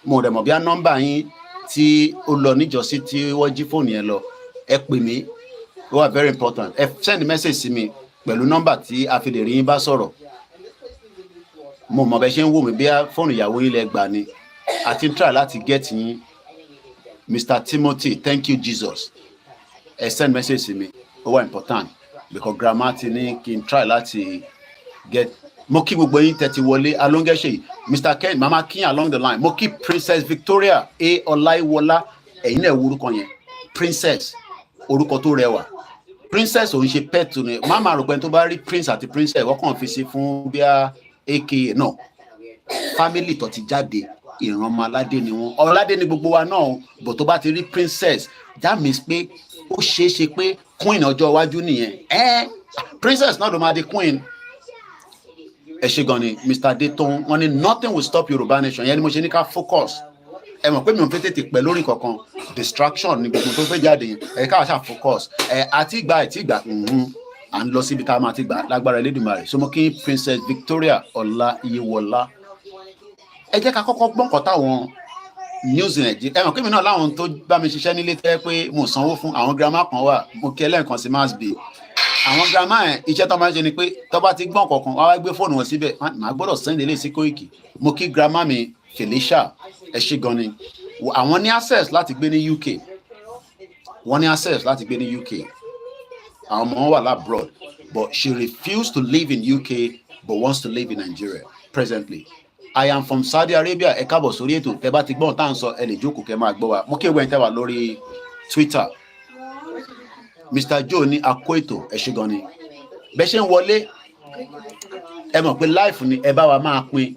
mo dẹ̀ mọ̀ bí a nọ́mbà yín tí ó lọ níjọ́sí tí wọ́n jí fóònù yẹn lọ ẹ pè mí ó wà very important ẹ send message sí mi pẹ̀lú nọ́mbà tí a fi lè rí yín bá sọ̀rọ̀ mo mọ̀ bẹ́ ṣe ń wò mí bí fóònù ìyàwó yín lẹ gbà ni àti try láti get yín Mr. Timothy thank you Jesus ẹ send message sí mi ó wà important because grandma ti ní kí n try láti get mo kí gbogbo yín tẹ́tí wọlé alóńgẹ́ṣe Mr. Ken mama kin along the line mo kí Princess Victoria Ọláìwọlá ẹ̀yin náà orúkọ yẹn princess orúkọ tó rẹwà princess òun ṣe pet ni mama rò pé tó bá rí prince àti princess wọ́n kàn fi sí fún bí aka náà family tó ti jáde ìran ọmọ aládé ni wọn. Ọládé ni gbogbo wa náà, but tó bá ti rí princess, that means pé ó ṣeé ṣe pé queen ọjọ́ iwájú nìyẹn. Princess náà ló máa di queen. Ẹ ṣé gan ni Mr. Dayton, wọ́n ní nothing will stop Yorùbá nation. Yẹn ni mo ṣe ní ká focus. Ẹ mọ̀ pé mi ò fẹ́ tètè pẹ́ lórí kankan, distraction ni gbogbo tó fẹ́ jáde, ẹ ká ṣá focus. Àti ìgbà à ń lọ síbi tá a máa ti gbà lágbára Elédùmarè. So mo kí Princess Victoria Ọláyíwọlá. Ẹ jẹ́ ká kọ́kọ́ gbọ́n nǹkan táwọn news Nàìjíríà. Ẹ mọ̀ pé mi náà láwọn tó bá mi ṣiṣẹ́ nílé tẹ́ pé mo sanwó fún àwọn girama kan wà, mo kí ẹlẹ́ǹkan sí mass bay. Àwọn girama ẹ̀ iṣẹ́ tó máa ń ṣe ni pé tó bá ti gbọ́n kankan wá gbé fóònù wọn síbẹ̀, màá gbọ́dọ̀ send ilé sí Koiki. Mo kí girama mi Felicia, ẹ ṣé gan ni. Àwọn ní access láti gbé ní UK. Wọ́n ní access láti gbé ní UK. Àwọn ọmọ wọn wà labroad, but she refused to live in UK but wants to live in Nigeria presently. I am from Saudi Arabia. Ẹ káàbọ̀ sórí ètò. Tẹ́ bá ti gbọ́n tá à ń sọ, ẹ lè jókòó kẹ́ máa gbọ́ wa. Mo kí ẹgbẹ́ tẹ́ wà lórí Twitter. Mr. Joe ní akó ètò, ẹ ṣé gan ni. Bẹ́ ṣe ń wọlé, ẹ mọ̀ pé life ni ẹ bá wa máa pín.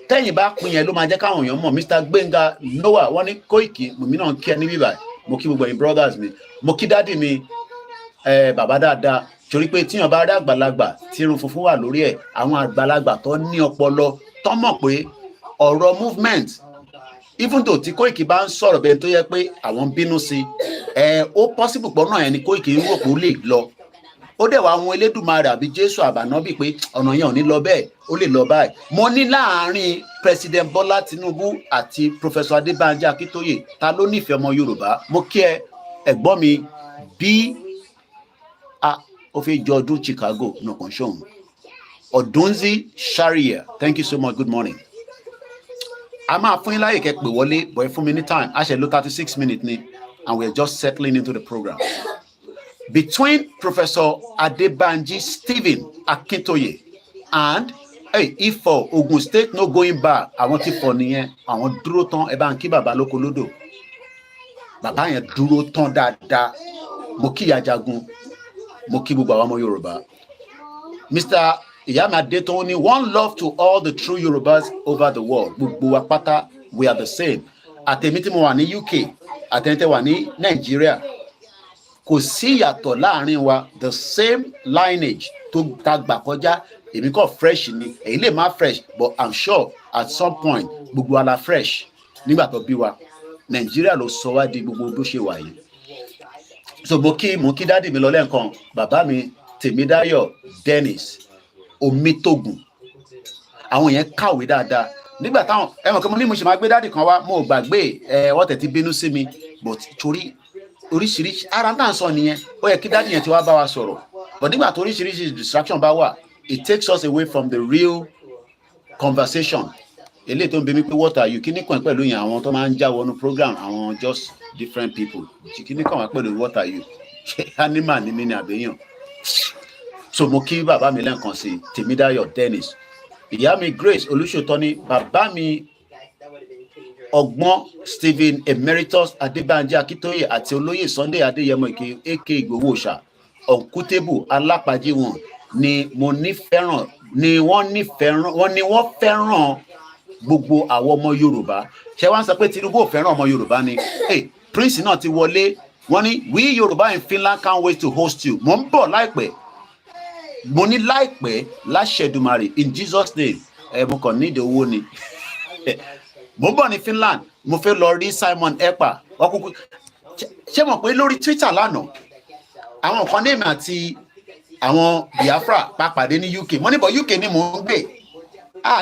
Tẹ́yìn bá pín yẹn ló máa jẹ́ káwọn èèyàn mọ̀. Mr. Gbenga Noah, wọ́n ní Koiki, mi náà kí ẹ ní bíbá. Mo kí gbogbo ẹ̀yin brothers mi. Mo kí dádì mi, bàbá dáadáa. Torí pé tíyàn bá rí àgbàlagbà tí irun funfun wà lórí ẹ̀, àwọn àgbàlagbà tó ní ọpọlọ tó mọ̀ pé ọ̀rọ̀ movement, even though tí Koiki bá ń sọ̀rọ̀ bẹ́ẹ̀ tó yẹ pé àwọn bínú sí, ó possible pọ̀ náà ẹni Koiki ń rò pé ó lè lọ. Ó dẹ̀ wá àwọn Elédùmarè àbí Jésù àbànábì pé ọ̀nà yẹn ò ní lọ bẹ́ẹ̀, ó lè lọ báyìí. Mo ní láàárín President Bọ́lá Tinubu àti Professor Banji Akintoye, ta ló nífẹ̀ẹ́ ọmọ Yorùbá? Mo kí ẹ ẹ̀gbọ́n mi bí ó fi jọ ọdún Chicago nìkan ṣóhun. Odunzi Sharia, thank you so much, good morning. A máa fún yín láyè kẹ́ pè wọlé, but ẹ fún mi ní time. A ṣe lò 36 minutes ni, and we are just settling into the program. Between Professor Adebanji Stephen Akintoye and Ifo Ogun State no going back. Àwọn tí fọ nìyẹn, àwọn dúró tán. Ẹ bá ń kí bàbá lóko lódò. Bàbá yẹn dúró tán dáadáa. Mo kí Ajagun, mo kí gbogbo àwọn ọmọ Yorùbá. Mr. Iyamade Tony, one love to all the true Yorubas over the world. Gbogbo wa pátá, we are the same. Àtẹ̀mí tí mo wà ní UK, àtẹ̀mí tí wà ní Nigeria, kò sí ìyàtọ̀ láàrin wa, the same lineage tó ta gbà kọjá. Èmi kò fresh ni, èyí lè má fresh, but I'm sure at some point gbogbo wa la fresh nígbà tó bí wa. Nigeria ló sọ wá di gbogbo bó ṣe wà yìí. So mo kí dádì mi lọ lẹ́ǹkan, bàbá mi Tèmídáyọ̀ Dennis Omitogun. Àwọn yẹn kàwé dáadáa. Nígbà táwọn ẹ mọ̀ pé mo ní mo ṣe máa gbé dádì kan wá, mo gbàgbé wọ́n tẹ̀ ti bínú sí mi, but torí oríṣiríṣi ara ń tà ń sọ nìyẹn. Ó yẹ kí dádì yẹn ti wá bá wa sọ̀rọ̀. But nígbà tó oríṣiríṣi distraction bá wà, it takes us away from the real conversation. Eléyìí tó ń bi mí pé what are you? Kí ni kàn pẹ̀lú yẹn àwọn tó máa ń já wọnú program, àwọn just different people. Kí ni kàn wá pẹ̀lú what are you? Animal ni mí ni àbẹ̀yàn. So mo kí bàbá mi lẹ́ǹkan sí Tèmídáyọ̀ Dennis. Ìyá mi Grace Olúṣòtọ́ni, bàbá mi Ọgbọ́n Stephen Emeritus Adébánjí Akíntóyè àti olóyè Sunday Adéyẹmọ Ìkè AK Ìgbòho-òòṣà Ọ̀nkútébù Alápàjì wọn ni wọ́n fẹ́ràn gbogbo àwọn ọmọ Yorùbá. Ṣé wọ́n sọ pé Tinubu ò fẹ́ràn ọmọ Yorùbá ni? Prince náà ti wọlé, wọ́n ní we Yorùbá in Finland can't wait to host you. Mo ń bọ̀ láìpẹ́. Mo ní láìpẹ́ láṣẹ Èdùmàrè in Jesus name. Mo kàn ní ìdè owó ni. Mo ń bọ̀ ní Finland, mo fẹ́ lọ rí Simon Ekpa. Ṣé mọ̀ pé lórí Twitter lánàá àwọn kan ní èmi àti àwọn Biafra pàdé ní UK. Mo ní bọ̀ UK ni mò ń gbé.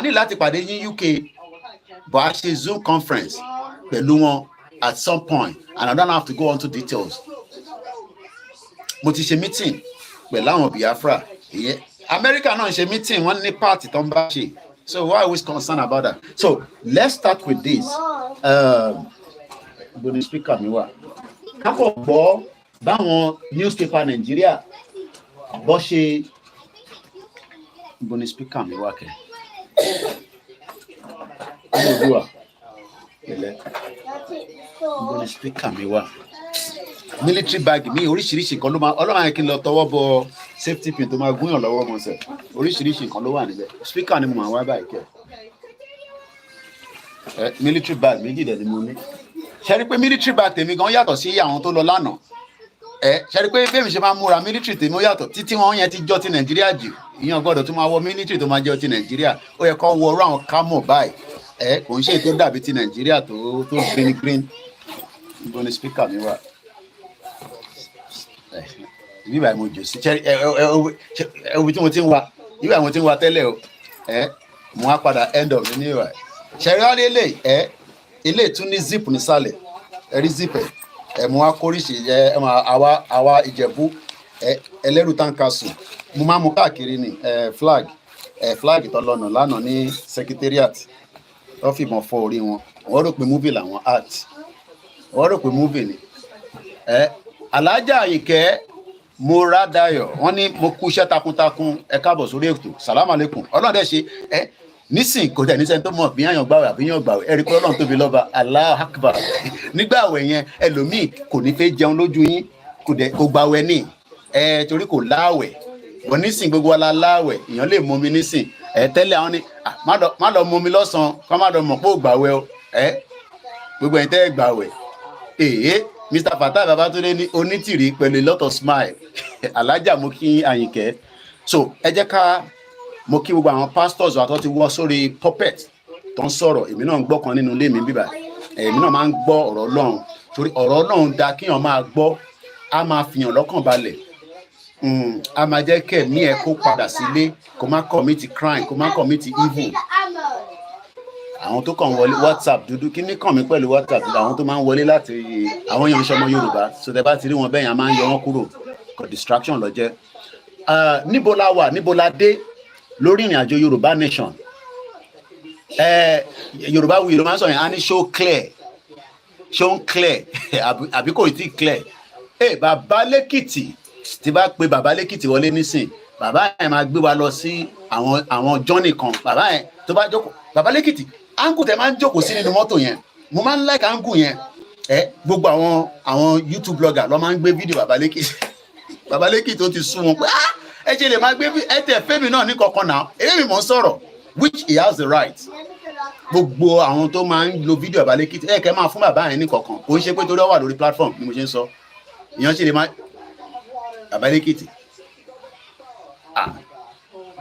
Ní láti pàdé ní UK, but a ṣe Zoom conference pẹ̀lú wọn at some point, and I don't have to go on to details. Mo ti ṣe meeting pẹ̀lú àwọn Biafra. America náà ṣe meeting, wọ́n ní party tó ń bá ṣe. So why are we concerned about that? So let's start with this. Boni speaker mi wà. Kápọ̀ gbọ́ báwọn newspaper Nigeria bọ́ ṣe boni speaker mi wà kẹ́. Boni speaker mi wà. Military bag mi oríṣiríṣi nǹkan ló máa Ọlọ́run yẹn kí n lọ tọwọ́ bọ safety pin tó máa gúnyàn lọ́wọ́ mọ́ sẹ̀. Oríṣiríṣi nǹkan ló wà níbẹ̀. Speaker ni mo máa wá báyìí kẹ́. military bag méjì dẹ̀ ni mo ní. Ṣé rí pé military bag tèmi gan yàtọ̀ sí àwọn tó lọ lánàá. Ṣé rí pé bẹ́ẹ̀ mi ṣe máa ń múra military tèmi ó yàtọ̀ títí wọn yẹn ti jọ ti Nàìjíríà jù. Ìyẹn gbọ́dọ̀ tún máa wọ military tó máa jẹ́ ti Nàìjíríà. Ó yẹ kó wọ ọ̀rọ̀ àwọn camo báyìí. Kò ń ṣe tó dàbí ti Nàìjíríà tó green. Ibo ni speaker mi wà. Ibi báyìí mo jò sí. Ẹ̀wù tí mo ti ń wa. Ibi báyìí mo ti ń wa tẹ́lẹ̀ o. Mo wá padà end of ní ìwà. Ṣé rí wá lélẹ̀ ilé tún ní zip nísàlẹ̀. Rí zip mo wá kórìṣì àwa Ìjẹ̀bú ẹlẹ́rù táǹkàsù mo máa mú káàkiri ní flag tó lọ́nà lánàá ní secretariat tó fìbọn fọ́ orí wọn wọ́n rò pé movie làwọn art wọ́n rò pé movie ni Alájà Àyìnkẹ́ Múradayọ̀ wọ́n ní mo kú iṣẹ́ takuntakun ẹ káàbọ̀ sórí ètò salamu alaikum ọlọ́dẹ ṣe nísìn kò tẹ̀ níṣẹ́ tó mọ̀ bí yàn gbàwẹ̀ àbí yàn gbàwẹ̀ ẹ̀rí pé Ọlọ́run tóbi lọ́ba Allahu Akbar nígbà àwẹ̀ yẹn ẹlòmíì kò ní fẹ́ jẹun lójú yín kò gbàwẹ̀ ní torí kò láwẹ̀ wọ́n nísìn gbogbo wa la láwẹ̀ èèyàn lè mú mi nísìn tẹ́lẹ̀ àwọn ni má lọ mú mi lọ́sàn-án kọ́ má lọ mọ̀ pé ò gbàwẹ̀ o gbogbo ẹ̀ tẹ́ gbàwẹ̀ Mr. Fatai Babatunde ní onítìrí pẹ̀lú a lot of smile Alájà mo kí Àyìnkẹ́ so ẹ jẹ́ ká mo kí gbogbo àwọn pastors àtọ́ ti wọ́ sórí puppet tó ń sọ̀rọ̀ èmi náà ń gbọ́ kan nínú ilé mi bíbá èmi náà máa ń gbọ́ ọ̀rọ̀ Ọlọ́run torí ọ̀rọ̀ Ọlọ́run da kíyàn máa gbọ́ á máa fìyàn lọ́kàn balẹ̀ á máa jẹ́ kẹ̀mí ẹ̀ kó padà sílé kó má commit crime kó má commit evil àwọn tó kàn wọlé WhatsApp dúdú kí ní kàn mí pẹ̀lú WhatsApp dúdú àwọn tó máa ń wọlé láti àwọn èèyàn ṣọmọ Yorùbá so tẹ bá ti rí wọn bẹ́ẹ̀ yẹn a máa ń yọ wọn kúrò kò distraction lọ jẹ́ níbo la wà níbo la dé lórí ìrìn àjò Yorùbá nation Yorùbá wuyi ló máa ń sọ yẹn á ní show clear àbí kò tí clear bàbá lẹ́kìtì tí bá pe bàbá lẹ́kìtì wọlé nísìn bàbá yẹn máa gbé wa lọ sí àwọn journey kan bàbá yẹn tó bá jókòó bàbá lẹ́kìtì áńgù tẹ máa ń jókòó sí nínú mọ́tò yẹn mo máa ń like áńgù yẹn gbogbo àwọn YouTube blogger ló máa ń gbé fídíò bàbá lẹ́kìtì ó ti sún wọn pé ẹ ṣe lè máa gbé ẹtẹ fẹmi náà ní kankan náà èmi mò ń sọ̀rọ̀ which he has the right gbogbo àwọn tó máa ń lo fídíò bàbá lẹ́kìtì kẹ́ máa fún bàbá yẹn ní kankan kò ń ṣe pé torí ó wà lórí platform ni mo ṣe ń sọ ìyẹn ṣe lè máa bàbá lẹ́kìtì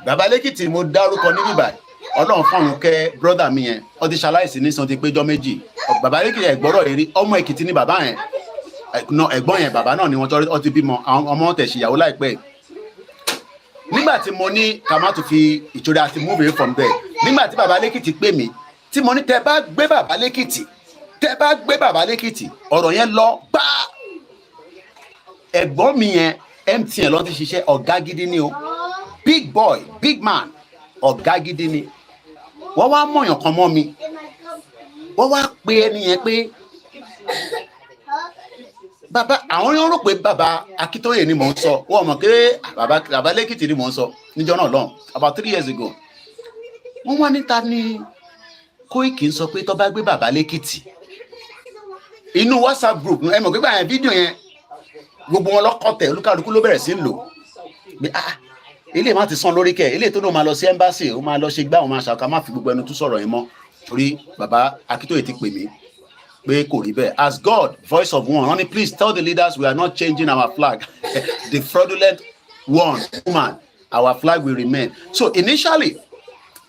bàbá lẹ́kìtì mo dárúkọ níbí báyìí Ọlọ́run fọ̀run kẹ́ brother mi yẹn ó ti ṣaláìsí nísan ti péjọ méjì bàbá lẹ́kìtì ẹ̀gbọ́rọ̀ èrí ọmọ Èkìtì ni bàbá yẹn ẹ̀gbọ́n yẹn bàbá náà ni wọ́n tọ́ ti bímọ ọmọ tẹ̀síyàwó láìpẹ́ nígbà tí mo ní ká má tún fi ìṣòro àti move away from there nígbà tí bàbá lẹ́kìtì pè mí tí mo ní tẹ bá gbé bàbá lẹ́kìtì ọ̀rọ̀ yẹn lọ bá ẹ̀gbọ́n mi yẹn MTN ló ti ṣiṣẹ́ ọ̀gá gidi ni o big boy big man ọ̀gá gidi ni wọ́n wá mọ̀yàn kan mọ́ mi wọ́n wá pe ẹni yẹn pé bàbá àwọn yóò rò pé bàbá Akintoye ni mò ń sọ wọ́n mọ̀ pé bàbá lẹ́kìtì ni mò ń sọ níjọ́ náà lọ́hùn about 3 years ago wọ́n wá níta ní Koiki ń sọ pé tó bá gbé bàbá lẹ́kìtì inú WhatsApp group ẹ mọ̀ pé báyẹn fídíò yẹn gbogbo wọn lọ́kọ̀tẹ̀ olúkálukú ló bẹ̀rẹ̀ sí ń lò pé ilé má ti sàn lórí kẹ ilé tó náà máa lọ sí embassy ó máa lọ ṣe gbá àwọn máa ṣàkà má fi gbogbo ẹnu tún sọ̀rọ̀ yẹn mọ́ torí bàbá Akintoye ti pè mí pé kò rí bẹ́ẹ̀ as God voice of one honey please tell the leaders we are not changing our flag the fraudulent woman our flag will remain so initially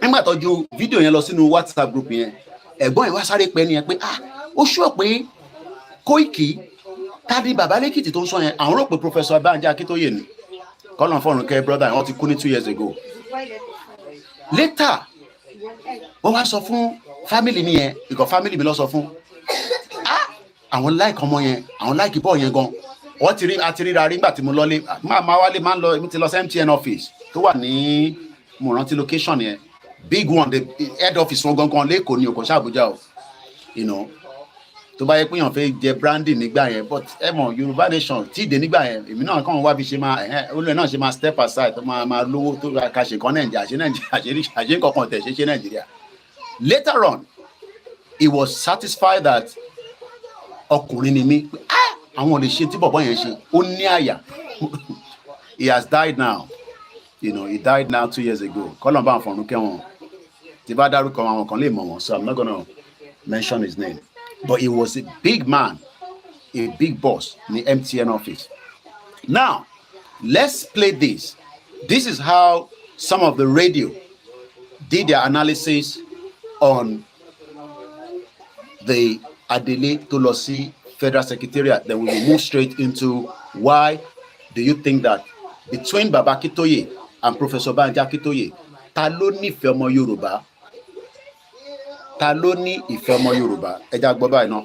nígbà tó ju fídíò yẹn lọ sínú WhatsApp group yẹn ẹ̀gbọ́n yẹn wá sáré pẹ́ nìyẹn pé ó ṣọ́ pé Koiki tàbí bàbá lẹ́kìtì tó ń sọ yẹn àwọn rò pé Professor Banji Akintoye ni kọ́lọ̀ fọ́run kẹ́ brother wọ́n ti kú ní 2 years ago later wọ́n wá sọ fún family mi yẹn ìkọ̀ family mi lọ sọ fún àwọn like ọmọ yẹn àwọn like bọ́ọ̀ yẹn gan wọ́n ti rí àti ríra rí nígbà tí mo lọlé máa wálé máa ń lọ èmi ti lọ sí MTN office tó wà ní mo rántí location yẹn big one the head office wọn gangan lẹ́kọ̀ọ́ ní òkò ṣàbújá o you know tó bá yẹ pé èèyàn fẹ́ jẹ branding nígbà yẹn but ẹ mọ̀ Yorùbá nation tí ìdè nígbà yẹn èmi náà kàn wá bí ṣe máa olùyẹn náà ṣe máa step aside tó máa lówó tó ka ṣe kan Nàìjíríà àṣẹ kankan tẹ̀ ṣe Nàìjíríà later on he was satisfied that ọkùnrin ni mí àwọn ò lè ṣe tí bọ̀bọ̀ yẹn ṣe ó ní àyà he has died now you know he died now 2 years ago kọ́lọ̀ bá àwọn fọ̀run kẹ́wọ̀n tí bá dárúkọ àwọn kan lè mọ̀ wọ́n so I'm not gonna mention his name, but he was a big man, a big boss in the MTN office. Now, let's play this. This is how some of the radio did their analysis on the Adele Tolosi Federal Secretariat. Then we will move straight into why do you think that between Baba Akintoye and Professor Banji Akintoye, ta ló nífẹ̀ẹ́ ọmọ Yorùbá? Ta ló ní ìfẹ́ ọmọ Yorùbá? Ẹ já gbọ́ báyìí náà.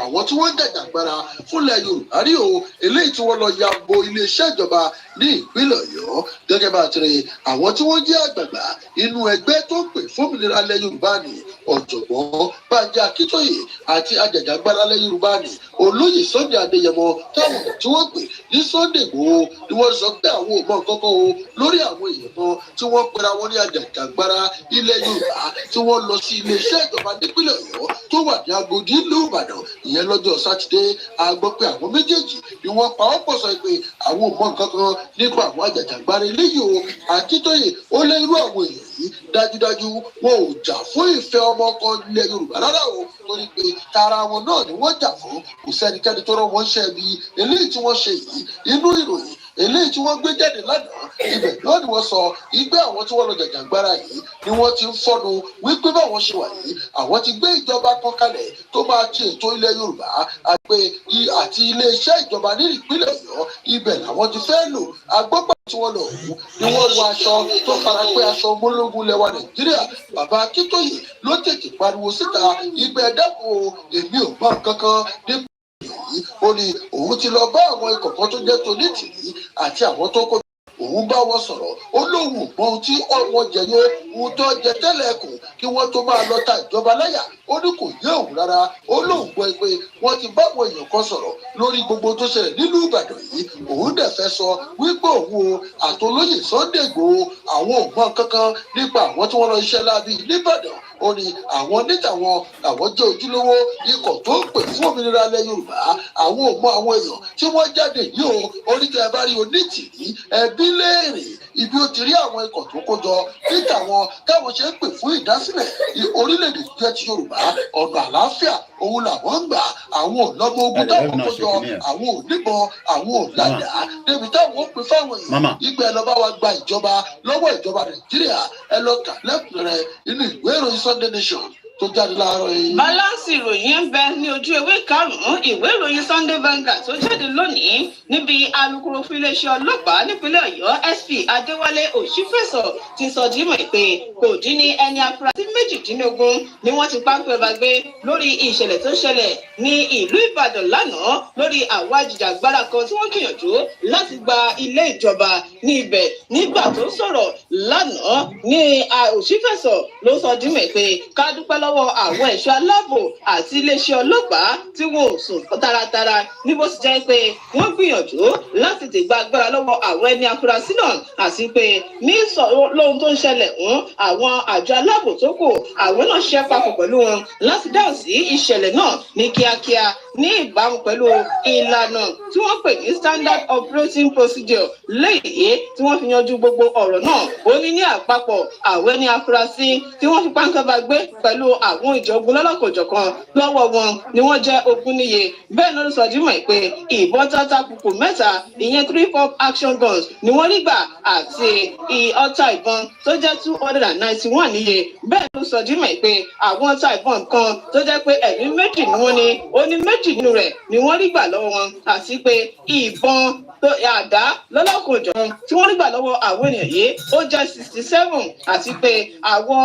Àwọn tí wọ́n jàjàgbara fúnlẹ̀ Yorùbá rí o eléyìí tí wọ́n lọ ya bo iléeṣẹ́ ìjọba ní ìpínlẹ̀ Ọ̀yọ́ gẹ́gẹ́ bá ti rí àwọn tí wọ́n jẹ́ àgbààgbà inú ẹgbẹ́ tó pè fómìnira ilẹ̀ Yorùbá ní ọ̀jọ̀gbọ́n Banji Akintoye àti ajàjàgbara ilẹ̀ Yorùbá ní olóyè Sunday Adéyẹmọ táwọn tí wọ́n pè ní Sunday Igboho ni wọ́n sọ pé àwọn ò mọ kankan o lórí àwọn èèyàn kan tí wọ́n pera wọn ní ajàjàgbara ilẹ̀ Yorùbá tí wọ́n lọ sí iléeṣẹ́ ìjọba nípínlẹ̀ Ọ̀yọ́ tó wà ní Agodi ìlú Ìbàdàn ìyẹn lọ́jọ́ Sátidé. A gbọ́ pé àwọn méjèèjì ni wọ́n pa ọ́ pọ̀ sọ pé àwọn ò mọ nǹkan kan nípa àwọn ajàjàgbara eléyìí o. Akintoye ó lé irú àwọn èèyàn yìí dájúdájú wọn ò jà fún ìfẹ́ ọmọ kan ilẹ̀ Yorùbá rárá o, torí pé tara wọn náà ni wọ́n jà fún. Kò sẹ́nikẹ́ni tó rán wọn ṣẹ́ bí eléyìí tí wọ́n ṣe yìí inú ìròyìn eléyìí tí wọ́n gbé jáde lánàá ibẹ̀ náà ni wọ́n sọ ìgbé àwọn tí wọ́n lọ jàjàgbara yìí ni wọ́n ti ń fọ́nu wípé báwọn ṣe wà yìí àwọn ti gbé ìjọba kan kalẹ̀ tó máa ti ètò ilẹ̀ Yorùbá àti iléeṣẹ́ ìjọba ní ìpínlẹ̀ Ọ̀yọ́ ibẹ̀ làwọn ti fẹ́ lò. Agbọ́pọ̀ tí wọ́n lọ ọ̀hún ni wọ́n wọ aṣọ tó fara pé aṣọ ọmọlógún lẹwa Nàìjíríà. Bàbá Akintoye ló tètè pariwo síta ibẹ̀ dákun èmi ò gbọ́ kankan nípa yìí. Ó ní òun ti lọ bá àwọn ikọ̀ kan tó jẹ́ tonítìrí àti àwọn tó kó òun bá wọn sọ̀rọ̀ ó lóun ò mọ ohun tí ọ̀wọ́n jẹyọ ohun tó jẹ tẹ́lẹ̀ kù kí wọ́n tó máa lọ ta ìjọba láyà. Ó ní kò yé òun rárá. Ó lóun gbọ́ pé wọ́n ti bá àwọn èèyàn kan sọ̀rọ̀ lórí gbogbo tó ṣẹlẹ̀ nílùú Ìbàdàn yìí. Òun dẹ̀ fẹ́ sọ wípé òun o àtolóyè Sunday Igboho àwọn ò mọ kankan nípa àwọn tí wọ́n lọ iṣẹ́ láabi níbàdàn. Ó ní àwọn nítàwọn àwọn jẹ́ ojúlówó ikọ̀ tó ń pè fún òmìnira ilẹ̀ Yorùbá. Àwọn ò mọ àwọn èèyàn tí wọ́n jáde yìí o. Oníkẹ́ bá rí onítìrí ẹbí léèrè ibi ó ti rí àwọn ikọ̀ tó kó jọ níta wọn káwọn ṣe ń pè fún ìdásílẹ̀ orílẹ̀-èdè jẹ́ ti Yorùbá ọ̀nà àlàáfíà òun làwọn ń gbà. Àwọn ò lọ́mọ ogun táwọn kó jọ àwọn ò níbọn àwọn ò ládàá débi táwọn ó pè fáwọn èèyàn ìgbà ẹ lọ bá wa gba ìjọba lọ́wọ́ ìjọba Nàìjíríà. Ẹ lọ kà lẹ́kùnrẹ́rẹ́ inú ìwé ìròyìn Sunday Nation tó jáde láàárọ̀ yìí. Báláǹsì ìròyìn ń bẹ ní ojú ewé karùn-ún ìwé ìròyìn Sunday Vanguard tó jáde lónìí níbi alukoro fún iléeṣẹ́ ọlọ́pàá nípínlẹ̀ Ọ̀yọ́ SP Adéwálé Òṣìfẹ̀sọ ti sọ dímọ̀ pé kò dín ní ẹni afurasí 18 ni wọ́n ti pápẹ́ gbàgbé lórí ìṣẹ̀lẹ̀ tó ṣẹlẹ̀ ní ìlú Ìbàdàn lánàá lórí àwọn ajìjàgbara kan tí wọ́n gbìyànjú láti gba ilé ìjọba ní ibẹ̀. Nígbà tó sọ̀rọ̀ lánàá ní Òṣìfẹ̀sọ ló sọ dímọ̀ pé ká dúpẹ́ lọ́wọ́ àwọn ẹ̀ṣọ́ aláàbò àti iléeṣẹ́ ọlọ́pàá tí wọn ò sùn taratara ní bó ti jẹ́ pé wọ́n gbìyànjú láti tègbà agbára lọ́wọ́ àwọn ẹni afurasí náà àti pé ní lóhun tó ń ṣẹlẹ̀ àwọn àjọ aláàbò tó kù àwọn náà ṣiṣẹ́ papọ̀ pẹ̀lú wọn láti dáhùn sí ìṣẹ̀lẹ̀ náà ní kíákíá ní ìbámu pẹ̀lú ìlànà tí wọ́n pè ní standard operating procedure léyìí tí wọ́n fi yanjú gbogbo ọ̀rọ̀ náà. Ó ní ní àpapọ̀ àwọn ẹni afurasí tí wọ́n fi páńkẹ́bà gbé pẹ̀lú àwọn ìjọ̀gbọ́n lọ́lọ́kọ̀jọ̀kan lọ́wọ́ wọn ni wọ́n jẹ́ 20 níye. Bẹ́ẹ̀ ló sọ dímọ̀ pé ìbọn tátákùkù 3 ìyẹn 3 pop action guns ni wọ́n rí gbà àti ọta ìbọn tó jẹ́ 291 níye. Bẹ́ẹ̀ ló sọ dímọ̀ pé àwọn ọta ìbọn kan tó jẹ́ pé ẹ̀mí 2 ni wọ́n ní ó ní 2 nínú rẹ̀ ni wọ́n rí gbà lọ́wọ́ wọn àti pé ìbọn àdá lọ́lọ́kọ̀jọ̀kan tí wọ́n rí gbà lọ́wọ́ àwọn ènìyàn yìí ó jẹ́ 67 àti pé àwọn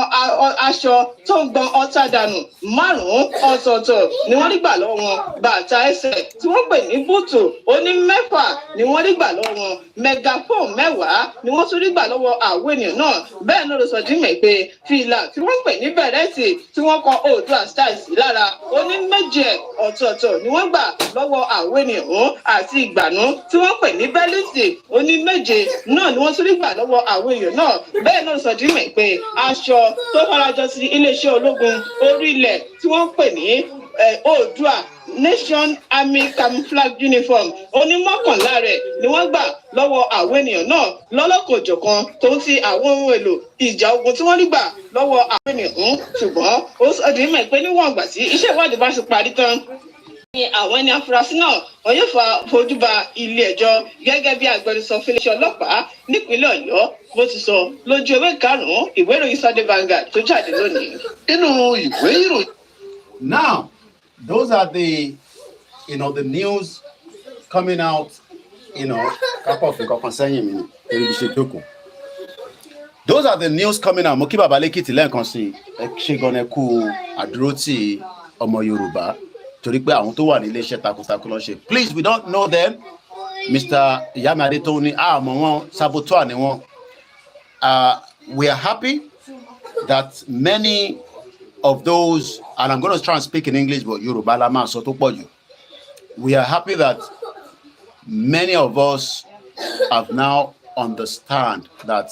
aṣọ tó ń gbọn ọta dànù 5 ọ̀tọ̀ọ̀tọ̀ ni wọ́n rí gbà lọ́wọ́ wọn. Bàtà ẹsẹ̀ tí wọ́n pè ní búùtù ó ní 6 ni wọ́n rí gbà lọ́wọ́ wọn. Megaphone 10 ni wọ́n tún rí gbà lọ́wọ́ àwọn ènìyàn náà. Bẹ́ẹ̀ ló sọ dímẹ̀ pé fìlà tí wọ́n pè ní bẹ̀rẹ̀tì tí wọ́n kọ Oòduà style sí lára ó ní 7 ọ̀tọ̀ọ̀tọ̀ ni wọ́n gbà lọ́wọ́ àwọn ènìyàn àti ìgbànú tí wọ́n pè ní bẹ́líìtì ó ní 7 náà ni wọ́n tún rí gbà lọ́wọ́ àwọn èèyàn náà. Bẹ́ẹ̀ ló sọ dímẹ̀ pé aṣọ tó farajọ sí iléeṣẹ́ ológun orí ilẹ̀ tí wọ́n pè ní Oòduà Nation Army camouflage uniform onímọ̀kànlá rẹ̀ ni wọ́n gbà lọ́wọ́ àwọn ènìyàn náà lọ́lọ́kọ̀jọ̀kan tó ń ti àwọn ohun èlò ìjà ogun tí wọ́n rí gbà lọ́wọ́ àwọn ènìyàn ṣùgbọ́n ó sọ di mímọ̀ pé níwọ̀n ìgbà tí iṣẹ́ ìwádìí bá ti parí tán ni àwọn ẹni afurasí náà wọn yóò fojú ba ilé ẹjọ́ gẹ́gẹ́ bí agbẹnusọ fúnléeṣẹ́ ọlọ́pàá nípínlẹ̀ Ọ̀yọ́ bó ti sọ lójú ewé karùn-ún ìwé ìròyìn Sunday Vanguard tó jáde lónìí. nínú ìwé ìròyìn. Now, those are the news coming out, those are the news coming out. Mo kí bàbá lẹ́kìtì lẹ́ẹ̀kan sí ẹ ṣe gan ẹ kú àdúrótì ọmọ Yorùbá torí pé àwọn tó wà ní iléeṣẹ́ takuntakun ló ṣe. Please, we don't know them. Mr. Yamade tó ní àmọ́ wọn saboteur ni wọn. We are happy that many of those, and I'm going to try and speak in English, but Yoruba la máa sọ tó pọ̀ jù. We are happy that many of us have now understand that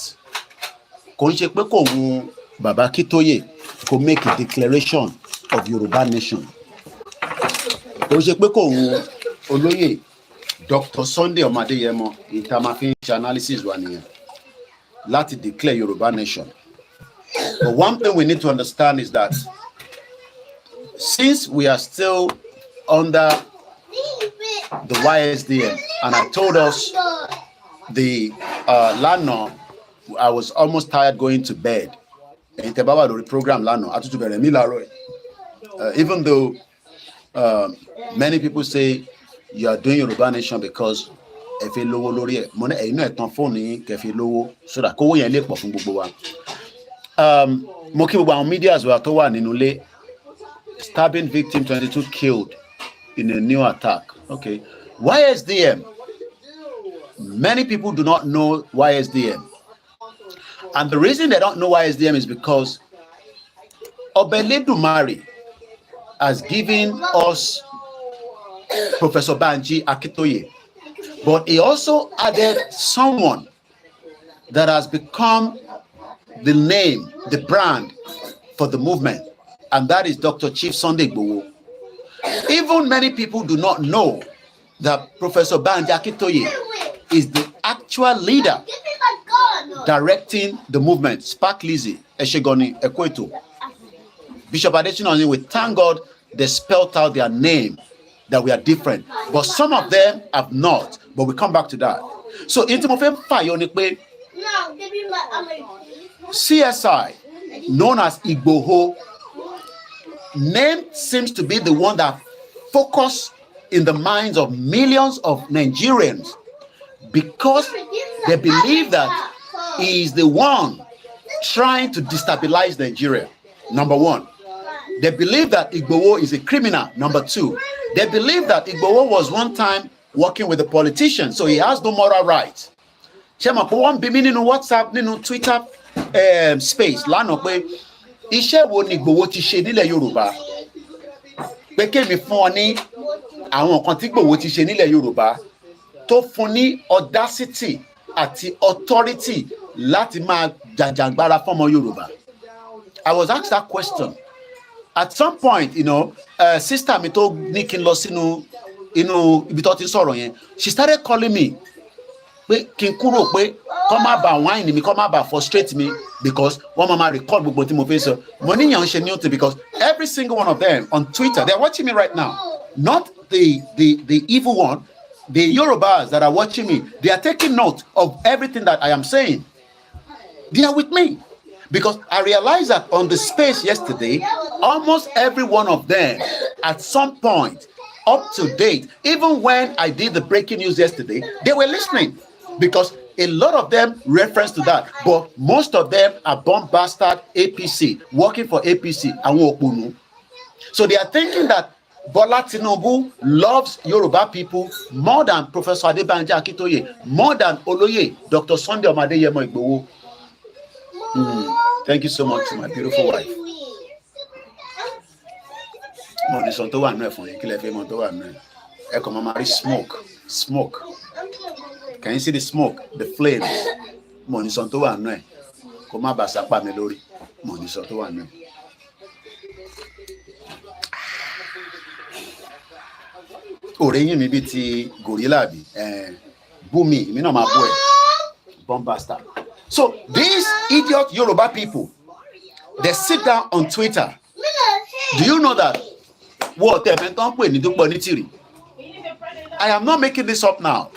kò ń ṣe pé kò wù Baba Akintoye kò make a declaration of Yoruba nation. Kò ń ṣe pé kò wù olóyè Dr. Sunday Adeyemo ìtàmáfin analysis wà nìyẹn láti declare Yoruba nation. But one thing we need to understand is that since we are still under the YSDM, and I told us the Lano, I was almost tired going to bed. And the program Lano, even though many people say you are doing Yoruba nation because if you lowo lori money e ina etan phone yin ke fi lowo so that kowo yen le po fun gbogbo wa. Mo kí gbogbo àwọn media as well tó wà nínú ilé. Stabbing victim 22 killed in a new attack. Okay. YSDM. Many people do not know YSDM. And the reason they don't know YSDM is because Obeledumari has given us Professor Banji Akintoye. But he also added someone that has become the name, the brand for the movement, and that is Dr. Chief Sunday Igboho. Even many people do not know that Professor Banji Akintoye is the actual leader directing the movement. Spark Lizzie, Eshegoni, Ekweto. Bishop Adesina, we thank God they spelled out their name, that we are different. But some of them have not. But we come back to that. So, CSI, known as Igboho, name seems to be the one that focus in the minds of millions of Nigerians because they believe that he is the one trying to destabilize Nigeria. Number one. They believe that Igboho is a criminal. Number two. They believe that Igboho was one time working with a politician, so he has no moral rights. Shema po won bi mi nínú WhatsApp, nínú Twitter space lánàá pé iṣẹ́ wo ni Igboho ti ṣe nílẹ̀ Yorùbá. Pé kémi fún ọ ní àwọn nǹkan tí Igboho ti ṣe nílẹ̀ Yorùbá tó fún ní audacity àti authority láti máa jàjàgbara fọ́mọ Yorùbá. I was asked that question. At some point, sister mi tó ní kí n lọ sínú ibi tó ti sọ̀rọ̀ yẹn, she started calling me pé kí n kúrò pé kó má bá wine mi, kó má bá frustrate me because wọ́n máa record gbogbo tí mo fẹ́ sọ. Mo ní yàn ṣe new thing because every single one of them on Twitter, they're watching me right now. Not the evil one, the Yorubas that are watching me, they are taking note of everything that I am saying. They are with me. Because I realized that on the space yesterday, almost every one of them, at some point, up to date, even when I did the breaking news yesterday, they were listening. Because a lot of them reference to that. But most of them are bomb bastard APC, working for APC. So they are thinking that Bola Tinubu loves Yoruba people more than Professor Banji Akintoye, more than Oloye, Dr. Sunday Adeyemo Igboho. Thank you so much to my beautiful wife. Smoke. Can you see the smoke? The flames. Òrèyìn mi bí ti gorilla bí bú mi, èmi náà máa bú ẹ. Bombastic. So these idiot Yoruba people, they sit down on Twitter. Do you know that? What I am not making this up now.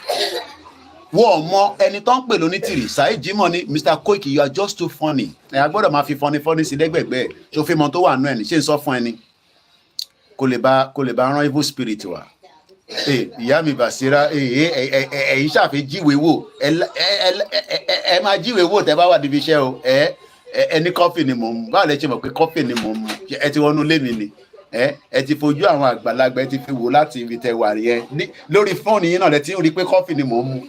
What more? Ẹni tó ń pè lónítìrì, Saheed Jimoni, Mr. Koiki, you are just too funny. I gbọ́dọ̀ máa fi funny sí lẹ́gbẹ̀gbẹ́. Ṣó fi mọ tó wà nú ẹni, ṣé n sọ fún ẹni? Kò lè bá rán evil spirit wá. Ìyá mi Basira, ẹ̀yin ṣàfẹ́ jíwèé wò. Ẹ máa jíwèé wò tẹ́ bá wà níbi iṣẹ́ o. Ẹni coffee ni mò ń mu. Báwo lẹ ṣe mọ̀ pé coffee ni mò ń mu? Ẹ ti wọnú lé mi ni. Ẹ ti fojú àwọn àgbàlagbà ẹ ti fi wò láti ibi tẹ wà rí ẹ lórí fóònù yín náà lẹ ti ń rí pé kọfì ni mò ń mu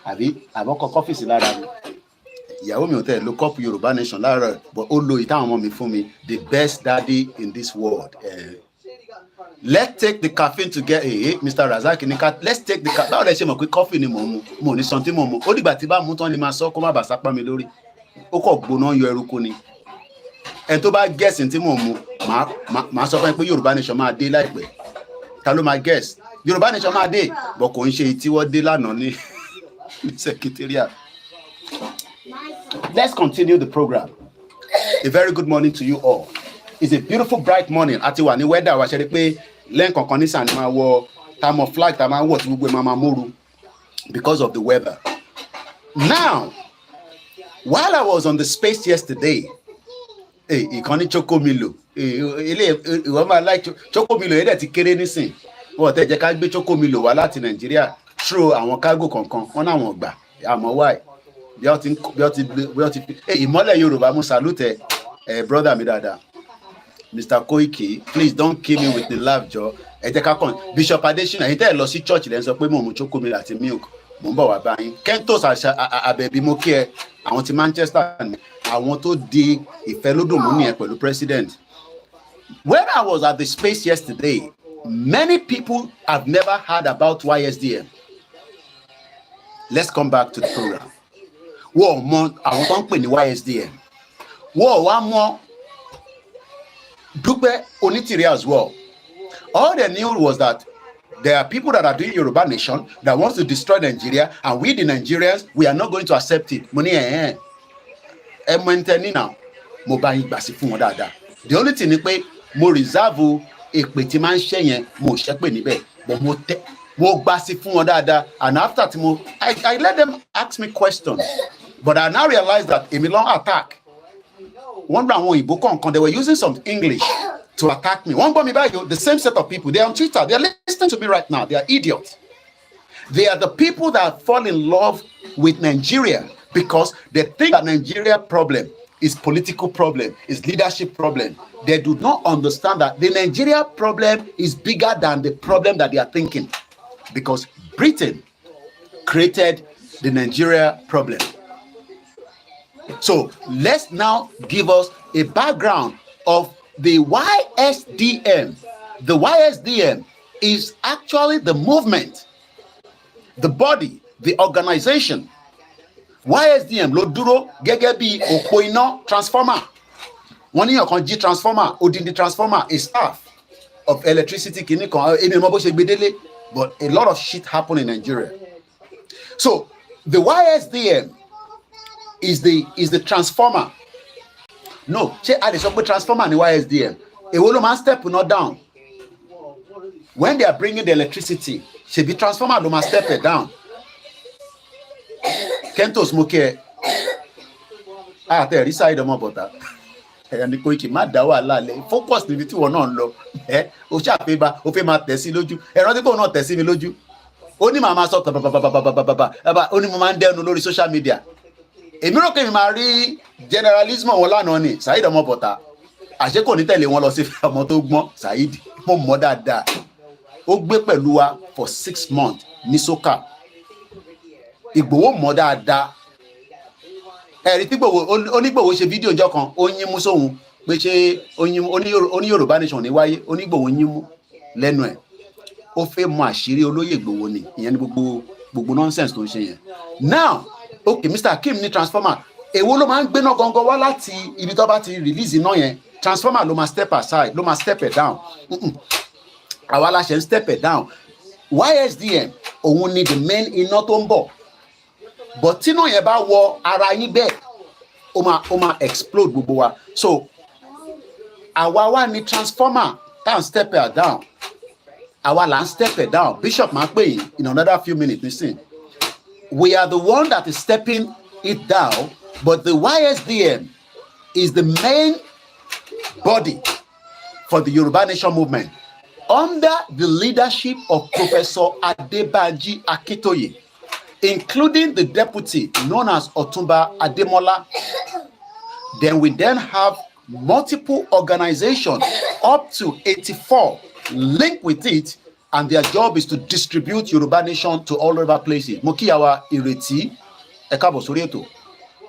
àbí àbọkọ kọfì sí lára mi. Ìyàwó mi ò tẹ̀ lo kọ́pù Yorùbá Nation láàárọ̀ but ó lo ìtàwọn ọmọ mi fún mi, the best daddy in this world. Let's take the caffeine together. Mr. Razak ní ká let's take the caffeine. Báwo lẹ ṣe mọ̀ pé kọfì ni mò ń mu? Mo ní sọ tí mò ń mu. Ó dìgbà tí bá mú tán ni máa sọ kó má bàa sápá mi lórí. Ó kọ̀ gbóná yọ eruku ni. Ẹni tó bá gẹ̀ẹ́sì tí mò ń mu màá sọ fún ẹ pé Yorùbá Nation máa dé láìpẹ́. Ta ló máa gẹ̀ẹ́sì? Yorùbá Nation máa dé bọ̀ kò ń ṣe tí wọ́n dé lánàá ní secretariat. Let's continue the program. A very good morning to you all. It's a beautiful bright morning. Àti wà ní weather wa ṣe rí pé lẹ́ǹkankan ní sàn máa wọ táwọn flag tá máa wọ̀ tí gbogbo ẹ̀ máa móru because of the weather. Now, while I was on the space yesterday, ìkànnì Chocomilo ilé ìwọ máa like Chocomilo yẹn dẹ̀ ti kéré nísìn wọ́n tẹ̀ jẹ́ ká gbé Chocomilo wá láti Nàìjíríà through àwọn cargo kankan wọ́n náà wọ́n gbà àmọ́ why bí ó ti ìmọ́lẹ̀ Yorùbá mú salute brother mi dáadáa Mr. Koiki, please don't kill me with the laugh jọ ẹ jẹ́ ká kàn Bishop Adesina ẹ̀yin tẹ́ ẹ lọ sí church lẹ́yìn sọ pé mo mú Chocomilo àti milk mo ń bọ̀ wá báyìí Kentos Abẹ́bí mo kí ẹ àwọn ti Manchester ni àwọn tó di ìfẹ́lódùnmú nìyẹn pẹ̀lú president. When I was at the space yesterday, many people have never heard about YSDM. Let's come back to the program. Wọ́n mọ àwọn tó ń pè ní YSDM. Wọ́n wá mọ Dúpẹ́ Onítìrí as well. All they knew was that there are people that are doing Yoruba Nation that wants to destroy Nigeria, and we the Nigerians, we are not going to accept it. Money now. Mo bá yín gbà sí fún wọn dáadáa. The only thing ni pé mo reserve èpè tí máa ń ṣe yẹn mo ṣépè níbẹ̀ but mo gbà sí fún wọn dáadáa and after tí mo I let them ask me questions but I now realize that èmi ló ń attack. Wọ́n gba àwọn òyìnbó kọ̀ọ̀kan they were using some English to attack me. Wọ́n gbọ́ mi báyìí the same set of people they are on Twitter they are listening to me right now they are idiots. They are the people that fall in love with Nigeria because they think that Nigeria problem is political problem, is leadership problem. They do not understand that the Nigeria problem is bigger than the problem that they are thinking because Britain created the Nigeria problem. So let's now give us a background of the YSDM. The YSDM is actually the movement, the body, the organization. YSDM ló dúró gẹ́gẹ́ bí òpó iná transformer. Wọ́n ní ọ̀kan jí transformer, odindi transformer, a staff of electricity kìíní kan, èmi mọ̀ bó ṣe gbé délé, but a lot of shit happen in Nigeria. So the YSDM is the transformer. No, ṣé a lè sọ pé transformer ni YSDM? Èwo ló máa ń step not down? When they are bringing the electricity, ṣebí transformer ló máa step it down. Kentos mo kí ẹ àtẹ rí Saheed ọmọ bọ̀tà ẹ̀yà ní Koiki má dá wàhálà lẹ̀ focus níbi tí wọ́n náà ń lọ ó ṣàfihàn ó fẹ́ máa tẹ̀ sí lójú ẹ̀rọ tí kò náà tẹ̀ sí mi lójú ó ní màá máa sọ bàbàbàbàbàbà ó ní mo máa ń dẹnu lórí social media èmi rò pé mi máa rí generalism wọn lánàá ni Saheed ọmọ bọ̀tà àṣé kò ní tẹ̀lé wọn lọ sí ọmọ tó gbọ́n Saheed mo mọ̀ dáadáa ó gbé pẹ̀lú wa for 6 months ní Soka Ìgbòho mọ̀ dáadáa ẹ̀rí tí onígbòho ṣe fídíò ọjọ́ kan ó yín mú sóhun pé ṣé oní Yorùbá Nation ní wáyé onígbòho yín mú lẹ́nu ẹ̀ ó fẹ́ mọ àṣírí olóyè Ìgbòho ni ìyẹn ní gbogbo nonsense tó ń ṣe yẹn. Now okay Mr. Akim ní transformer èwo ló máa ń gbéná gangan wá láti ibi tó bá ti release iná yẹn transformer ló máa step aside ló máa step it down àwa la ṣe ń step it down. YSDM òun ni the main iná tó ń bọ̀, but tínú yẹn bá wọ ara yín bẹ́ẹ̀ ó máa explode gbogbo wa. So àwa wá ní transformer tá à ń step it down, àwa là ń step it down. Bishop máa pè yín in another few minutes nísìn. We are the one that is stepping it down, but the YSDM is the main body for the Yoruba Nation movement under the leadership of Professor Banji Akintoye, including the deputy known as Otumba Ademola. Then we have multiple organizations, up to 84, linked with it, and their job is to distribute Yoruba Nation to all over places. Mokiyawa Ireti, Ekabo Surieto,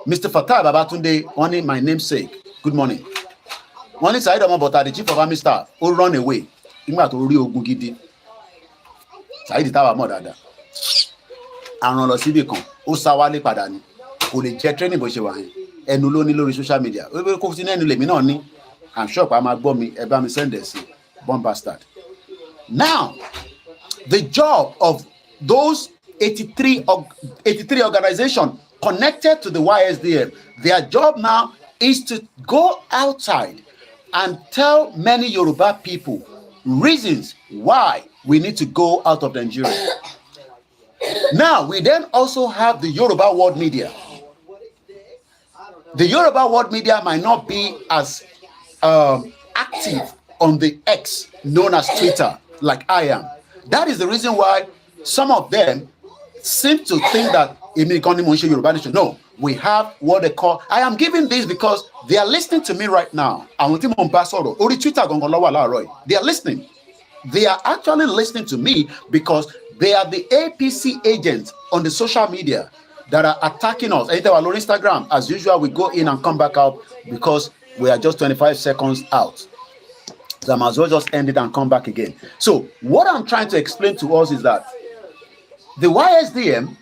Mr. Fatai Babatunde, only my namesake. Good morning. One is Said Omobota, the chief of army staff, who run away. Nígbà tó rí ogun gidi. Said táwa mọ̀ dáadáa. Àrùn lọ síbì kan, ó sá wálé padà ni. Kò lè jẹ́ training bó ṣe wà yẹn. Ẹnu ló ní lórí social media. Ó bẹ́ẹ̀ kó sí ẹnu lèmi náà ní. I'm sure pa máa gbọ́ mi, ẹ bá mi send ẹ̀ sí. Bomb bastard. Now, the job of those 83 organizations connected to the YSDM, their job now is to go outside and tell many Yoruba people reasons why we need to go out of Nigeria. Now, we then also have the Yoruba world media. The Yoruba world media might not be as active on the X known as Twitter like I am. That is the reason why some of them seem to think that Yoruba Nation. No, we have what they call, I am giving this because they are listening to me right now. They are listening. They are actually listening to me because they are the APC agents on the social media that are attacking us. Anytime on Instagram, as usual, we go in and come back out because we are just 25 seconds out. So I might as well just end it and come back again. So what I'm trying to explain to us is that the YSDM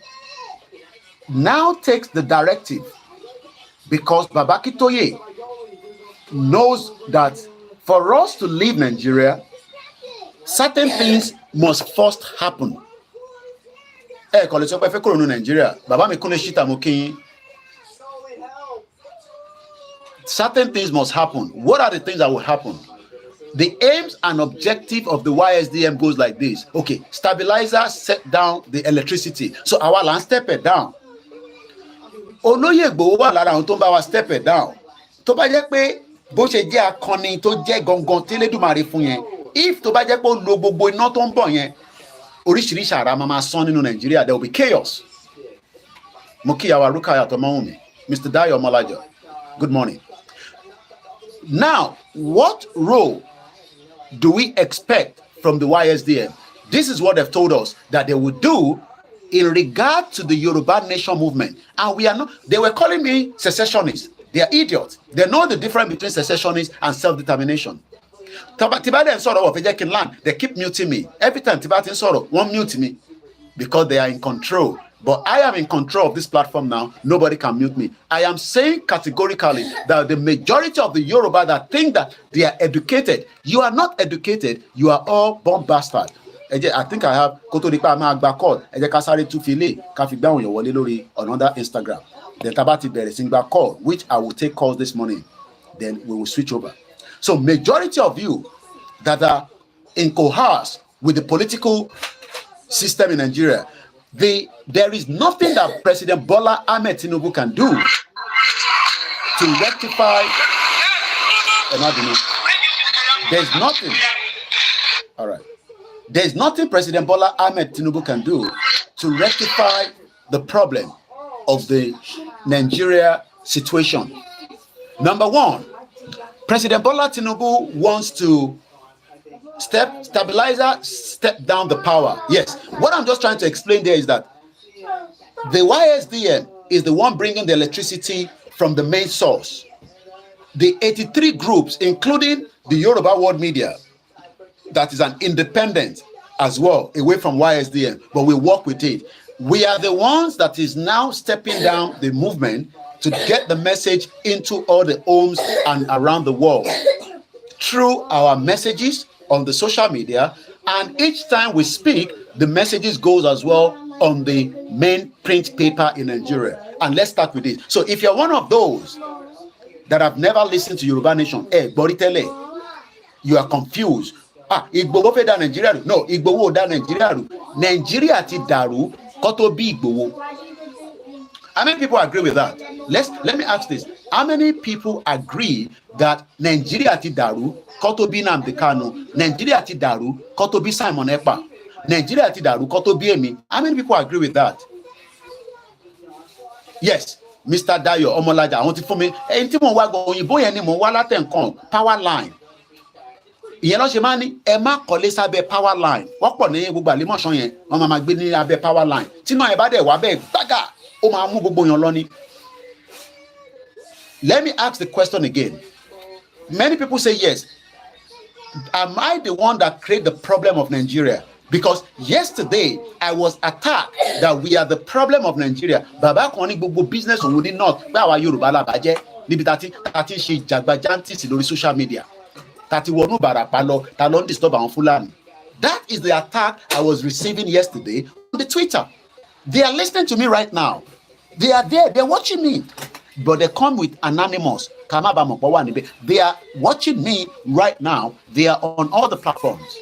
now takes the directive because Baba Akintoye knows that for us to leave Nigeria, certain things must first happen. Nigeria, certain things must happen. What are the things that will happen? The aims and objective of the YSDM goes like this. Okay, stabilizer set down the electricity. So our land step it down. Olóyè Igboho wà lára àwọn tó ń bá wa step it down. Tó bá jẹ́ pé bó ṣe jẹ́ akọni tó jẹ́ gangan tí Elédùmarè fún yẹn. If tó bá jẹ́ pé ó lo gbogbo iná tó ń bọ̀ yẹn, oríṣiríṣi àrà máa sán nínú Nàìjíríà, there will be chaos. Mo kí àwa Rukayat Ọmọwùnmí, Mr. Dayo Ọmọlájọ, good morning. Now, what role do we expect from the YSDM? This is what they've told us that they will do in regard to the Yoruba Nation movement. And we are not, they were calling me secessionist. They are idiots. They know the difference between secessionist and self-determination. Tibade and Soro of Ejekin land, they keep muting me. Every time Tibade and Soro won't mute me because they are in control. But I am in control of this platform now. Nobody can mute me. I am saying categorically that the majority of the Yoruba that think that they are educated, you are not educated. You are all bomb bastards. I think I have Kotodipa Magba call. Kasari Tufile, Kafiba Wale Lori on another Instagram. Then Tabati Bere Singba call, which I will take calls this morning. Then we will switch over. So majority of you that are in coherence with the political system in Nigeria, there is nothing that President Bola Ahmed Tinubu can do to rectify. There's nothing. All right. There's nothing President Bola Ahmed Tinubu can do to rectify the problem of the Nigeria situation. Number one, President Bola Tinubu wants to step down the power. Yes. What I'm just trying to explain there is that the YSDM is the one bringing the electricity from the main source. The 83 groups, including the Yoruba World Media, that is an independent as well, away from YSDM, but we work with it. We are the ones that is now stepping down the movement to get the message into all the homes and around the world through our messages on the social media And each time we speak, the messages goes as well on the main print paper in Nigeria. And let's start with this. So if you're one of those that have never listened to Yoruba Nation, Boritele, you are confused. Igbowo fẹ́ dá Nigeria rú. No, Igbowo dá Nigeria rú. Nigeria ti dàrú kó tó bí Igbowo. How many people agree with that? Let me ask this. How many people agree that Nigeria ti dàrú kó tó bí Nnamdi Kanu? Nigeria ti dàrú kó tó bí Simon Ekpa? Nigeria ti dàrú kó tó bí èmi? How many people agree with that? Yes, Mr. Dayo Omolaja, àwọn ti fún mi. Ẹyin tí mo wá gan òyìnbó yẹn ni mo wá látẹ̀ǹkan power line. Ìyẹn ló ṣe máa ní ẹ má kọ́lé sábẹ́ power line. Wọ́n pọ̀ ní gbogbo àlímọ̀ṣán yẹn, wọ́n máa gbé ní abẹ́ power line. Tí náà ẹ bá dẹ̀ wá bẹ́ẹ̀ gbága, ó máa mú gbogbo yàn lọ ní. Let me ask the question again. Many people say yes. Am I the one that created the problem of Nigeria? Because yesterday I was attacked that we are the problem of Nigeria. Bàbá kan ní gbogbo business òun ní north pé àwa Yorùbá la bàjẹ́ níbi tá ti ṣe jàgbàjántìsì lórí social media. Tá ti wọnú Ìbàràpá lọ, tá lọ ń disturb àwọn Fúlàní. That is the attack I was receiving yesterday on the Twitter. They are listening to me right now. They are there. They're watching me. But they come with anonymous. They are watching me right now. They are on all the platforms.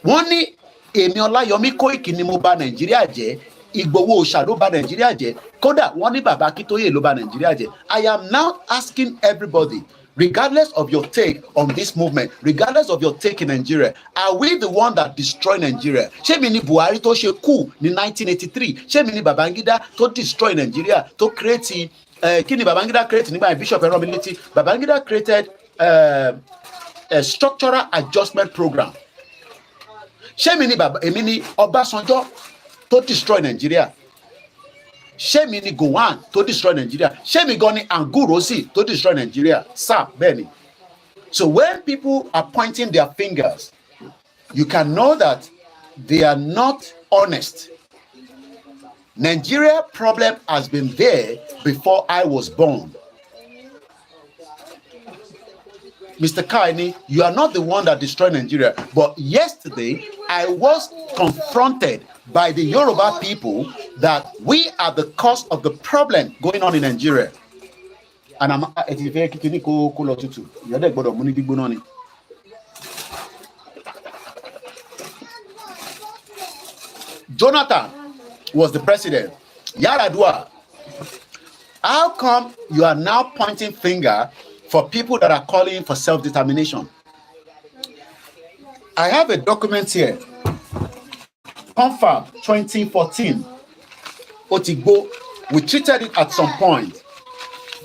Wọ́n ní èmi Ọláyọmí Kóìkì ni mo bà Nàìjíríà jẹ́, Ìgbòho Òòṣà ló bà Nàìjíríà jẹ́, kódà wọ́n ní bàbá Akintoye ló bà Nàìjíríà jẹ́. I am now asking everybody, regardless of your take on this movement, regardless of your take in Nigeria, are we the one that destroy Nigeria? Ṣé mi ni Buhari tó ṣe kú ní 1983? Ṣé mi ni Babangida tó destroy Nigeria tó create kí ni Babangida create nígbà Bishop Eromileti? Babangida created a structural adjustment program. Ṣé mi ni èmi ni Ọbásanjọ́ tó destroy Nigeria? Ṣé mi ni Gowon tó destroy Nigeria? Ṣé mi gan ni Angurosi tó destroy Nigeria? Sir, Benny. So when people are pointing their fingers, you can know that they are not honest. Nigeria problem has been there before I was born. Mr. Kaini, you are not the one that destroyed Nigeria. But yesterday, I was confronted by the Yoruba people that we are the cause of the problem going on in Nigeria. And I'm Jonathan was the president. Yaradua, how come you are now pointing finger for people that are calling for self-determination? I have a document here. Confab 2014. Otigbo, we treated it at some point.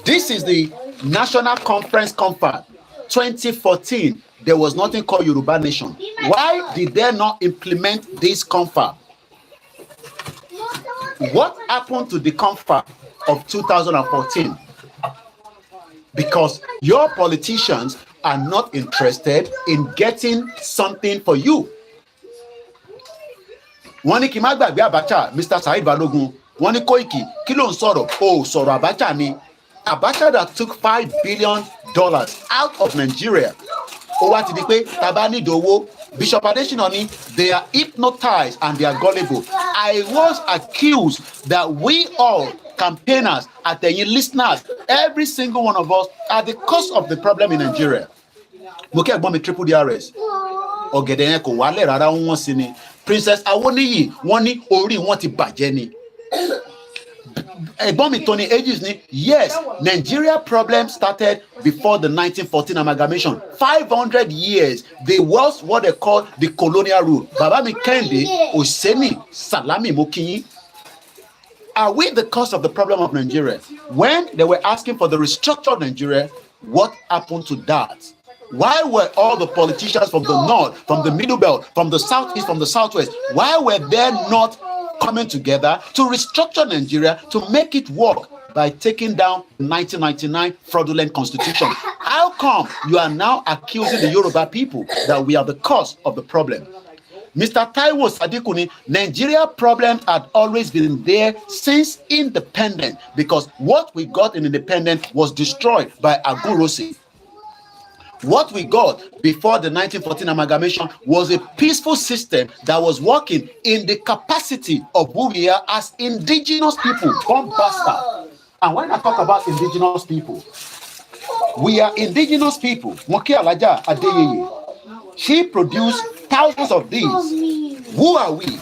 This is the National Conference Confab 2014. There was nothing called Yoruba Nation. Why did they not implement this confab? What happened to the confab of 2014? Because your politicians are not interested in getting something for you. Wọ́n ní kí má gbàgbé Abacha, Mr. Saheed Balogun, wọ́n ní Koiki, kí ló ń sọ̀rọ̀? Oh, sọ̀rọ̀ Abacha ni. Abacha that took $5 billion out of Nigeria. Ó wá ti di pé tá bá need owó. Bishop Adesina ni, they are hypnotized and they are gullible. I was accused that we all campaigners, atẹ̀yin listeners, every single one of us are the cause of the problem in Nigeria. Mo kí ẹ̀gbọ́n mi triple DRS. Ọ̀gẹ̀dẹ̀ yẹn kò wálẹ̀ rárá wọ́n sí ni. Princess Awoniyi, wọ́n ní orí wọn ti bàjẹ́ ni. Ẹ̀gbọ́n mi Tony Aegis ni, yes, Nigeria problem started before the 1914 amalgamation. 500 years, they was what they call the colonial rule. Baba mi Kẹ́hìndé, Oseni, Salami Mokinyi. Are we the cause of the problem of Nigeria? When they were asking for the restructured Nigeria, what happened to that? Why were all the politicians from the north, from the middle belt, from the southeast, from the southwest, why were they not coming together to restructure Nigeria to make it work by taking down the 1999 fraudulent constitution? How come you are now accusing the Yoruba people that we are the cause of the problem? Mr. Taiwo Sadikuni, Nigeria problem had always been there since independence, because what we got in independence was destroyed by Agurosi. What we got before the 1914 amalgamation was a peaceful system that was working in the capacity of who we are as indigenous people, born bastard. And when I talk about indigenous people, we are indigenous people. Moki Alaja Adeyeye. She produced thousands of these. Who are we?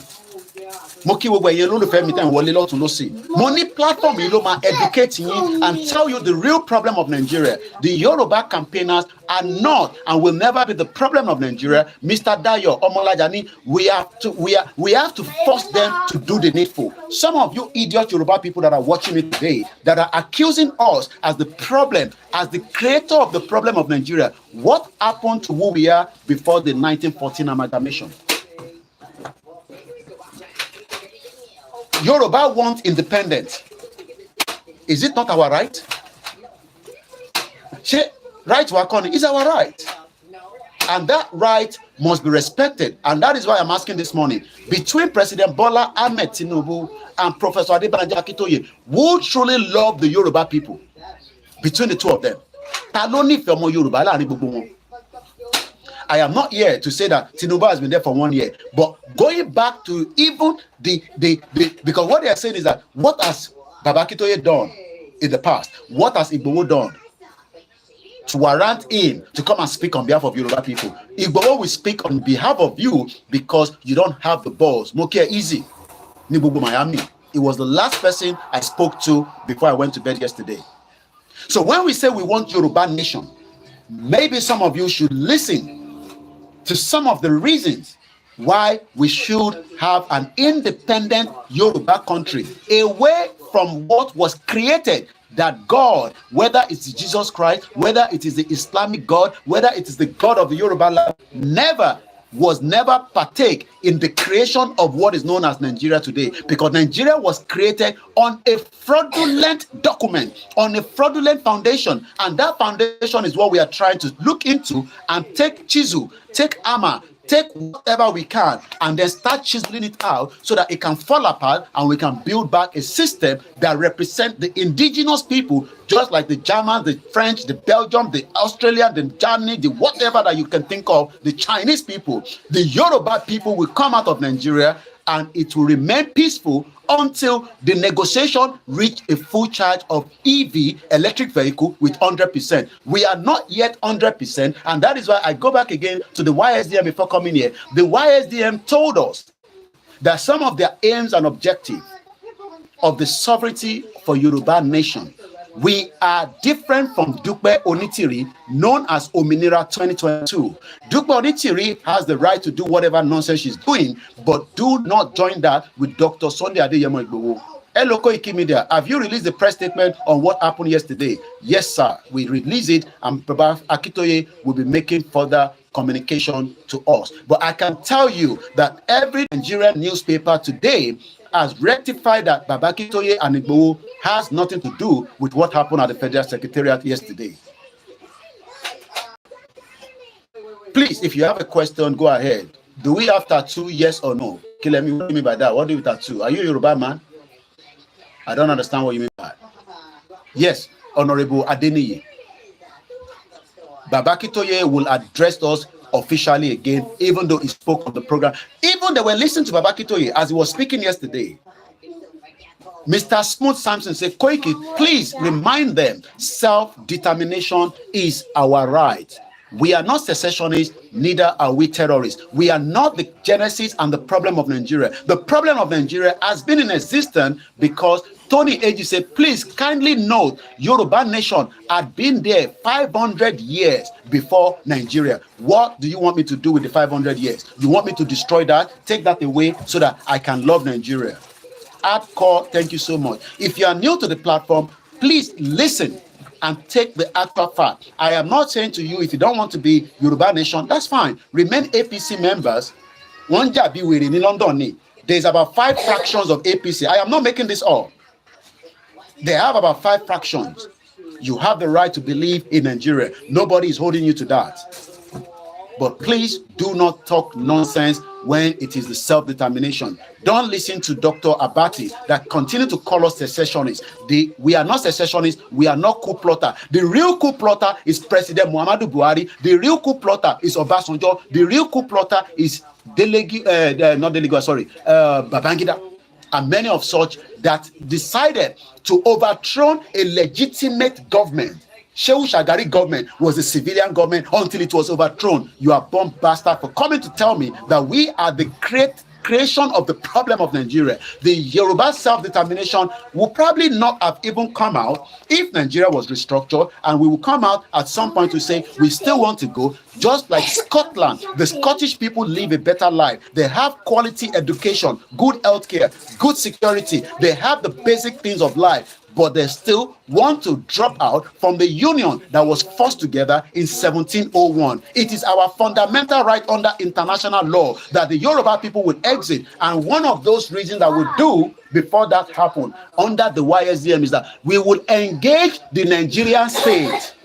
Moki Wogwe Lolufẹ́ mi tẹ́ ń wọlé lọ́tùn lósì. Mo ní platform yìí ló máa educate yín and tell you the real problem of Nigeria. The Yoruba campaigners are not and will never be the problem of Nigeria. Mr. Dayo Omolajani, we have to force them to do the needful. Some of you idiot Yoruba people that are watching me today that are accusing us as the problem, as the creator of the problem of Nigeria. What happened to who we are before the 1914 amalgamation? Yoruba wants independence. Is it not our right? Right to Akoni is our right. And that right must be respected. And that is why I'm asking this morning, between President Bola Ahmed Tinubu and Professor Banji Akintoye, who truly love the Yoruba people? Between the two of them. I am not here to say that Tinubu has been there for 1 year, but going back to even because what they are saying is that what has Baba Akintoye done in the past? What has Igboho done to warrant him to come and speak on behalf of Yoruba people? Igboho will speak on behalf of you because you don't have the balls. Mokia easy. Nibubu Miami. It was the last person I spoke to before I went to bed yesterday. So when we say we want Yoruba nation, maybe some of you should listen to some of the reasons why we should have an independent Yoruba country, away from what was created, that God, whether it's Jesus Christ, whether it is the Islamic God, whether it is the God of the Yoruba land, never partake in the creation of what is known as Nigeria today, because Nigeria was created on a fraudulent document, on a fraudulent foundation, and that foundation is what we are trying to look into and take chisel, take hammer, take whatever we can, and then start chiseling it out so that it can fall apart and we can build back a system that represents the indigenous people, just like the Germans, the French, the Belgium, the Australian, the Germany, the whatever that you can think of, the Chinese people. The Yoruba people will come out of Nigeria and it will remain peaceful until the negotiation reach a full charge of EV, electric vehicle, with 100%. We are not yet 100%, and that is why I go back again to the YSDM before coming here. The YSDM told us that some of their aims and objectives of the sovereignty for Yoruba nation, we are different from Dupe Onitiri, known as Ominira 2022. Dupe Onitiri has the right to do whatever nonsense she's doing, but do not join that with Dr. Sunday Adeyemo Igboho. Hello, KOIKIMEDIA. Have you released the press statement on what happened yesterday? Yes, sir. We released it, and Prof. Akintoye will be making further communication to us. But I can tell you that every Nigerian newspaper today has rectified that Baba Akintoye and Igboho has nothing to do with what happened at the Federal Secretariat yesterday. Please, if you have a question, go ahead. Do we have tattoo, yes or no? Okay, let me, what do you mean by that? What do you tattoo? Are you a Yoruba man? I don't understand what you mean by that. Yes, Honorable Adeniyi. Baba Akintoye will address us officially again, even though he spoke on the program. Even they were listening to Baba Akintoye as he was speaking yesterday. Mr. Smooth Samson said, Koiki, please remind them self-determination is our right. We are not secessionists, neither are we terrorists. We are not the genesis and the problem of Nigeria. The problem of Nigeria has been in existence because Tony Eji said, please kindly note, Yoruba nation had been there 500 years before Nigeria. What do you want me to do with the 500 years? You want me to destroy that, take that away so that I can love Nigeria? Hardcore, thank you so much. If you are new to the platform, please listen and take the actual fact. I am not saying to you, if you don't want to be Yoruba nation, that's fine. Remain APC members. In London, there's about 5 fractions of APC. I am not making this up. They have about 5 fractions. You have the right to believe in Nigeria. Nobody is holding you to that. But please do not talk nonsense when it is the self-determination. Don't listen to Dr. Abati that continue to call us secessionists. We are not secessionists. We are not coup plotter. The real coup plotter is President Muhammadu Buhari. The real coup plotter is Obasanjo. The real coup plotter is Babangida, and many of such that decided to overthrow a legitimate government. Shehu Shagari government was a civilian government until it was overthrown. You are bomb bastard for coming to tell me that we are the creation of the problem of Nigeria. The Yoruba self-determination will probably not have even come out if Nigeria was restructured, and we will come out at some point to say we still want to go. Just like Scotland, the Scottish people live a better life. They have quality education, good healthcare, good security. They have the basic things of life, but they still want to drop out from the union that was forced together in 1701. It is our fundamental right under international law that the Yoruba people would exit. And one of those reasons that we do before that happened under the YSDM is that we will engage the Nigerian state.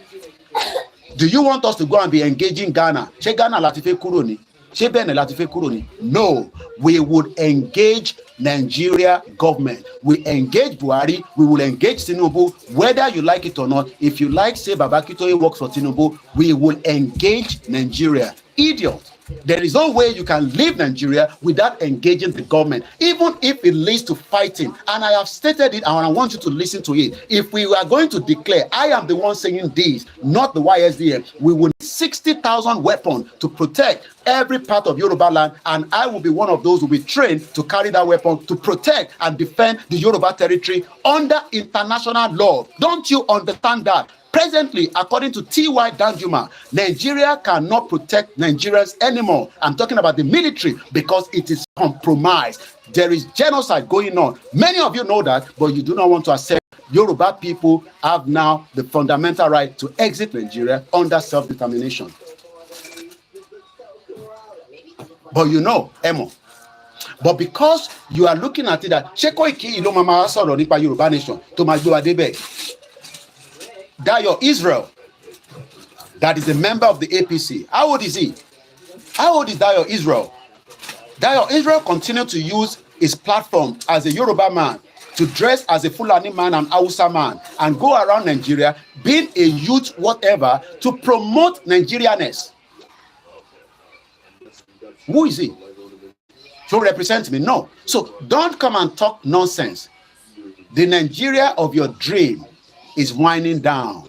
Do you want us to go and be engaging Ghana? Che Ghana latife kuro ni? Che Benin latife kuro ni? No, we would engage Nigeria government. We engage Buhari. We will engage Tinubu, whether you like it or not. If you like, say Baba Akintoye works for Tinubu, we will engage Nigeria. Idiot. There is no way you can leave Nigeria without engaging the government, even if it leads to fighting. And I have stated it, and I want you to listen to it. If we are going to declare, I am the one saying this, not the YSDM, we will need 60,000 weapons to protect every part of Yoruba land, and I will be one of those who will be trained to carry that weapon to protect and defend the Yoruba territory under international law. Don't you understand that? Presently, according to T.Y. Danjuma, Nigeria cannot protect Nigerians anymore. I'm talking about the military, because it is compromised. There is genocide going on. Many of you know that, but you do not want to accept. Yoruba people have now the fundamental right to exit Nigeria under self-determination. But you know, Emo. But because you are looking at it that KOIKI ilo mama sọ̀rọ̀ nípa Yoruba nation tó máa gbé wa débẹ̀. Dayo Israel, that is a member of the APC. How old is he? How old is Dayo Israel? Dayo Israel continued to use his platform as a Yoruba man to dress as a Fulani man and Hausa man and go around Nigeria being a youth whatever to promote Nigerianness. Who is he? To represent me? No. So don't come and talk nonsense. The Nigeria of your dream is winding down.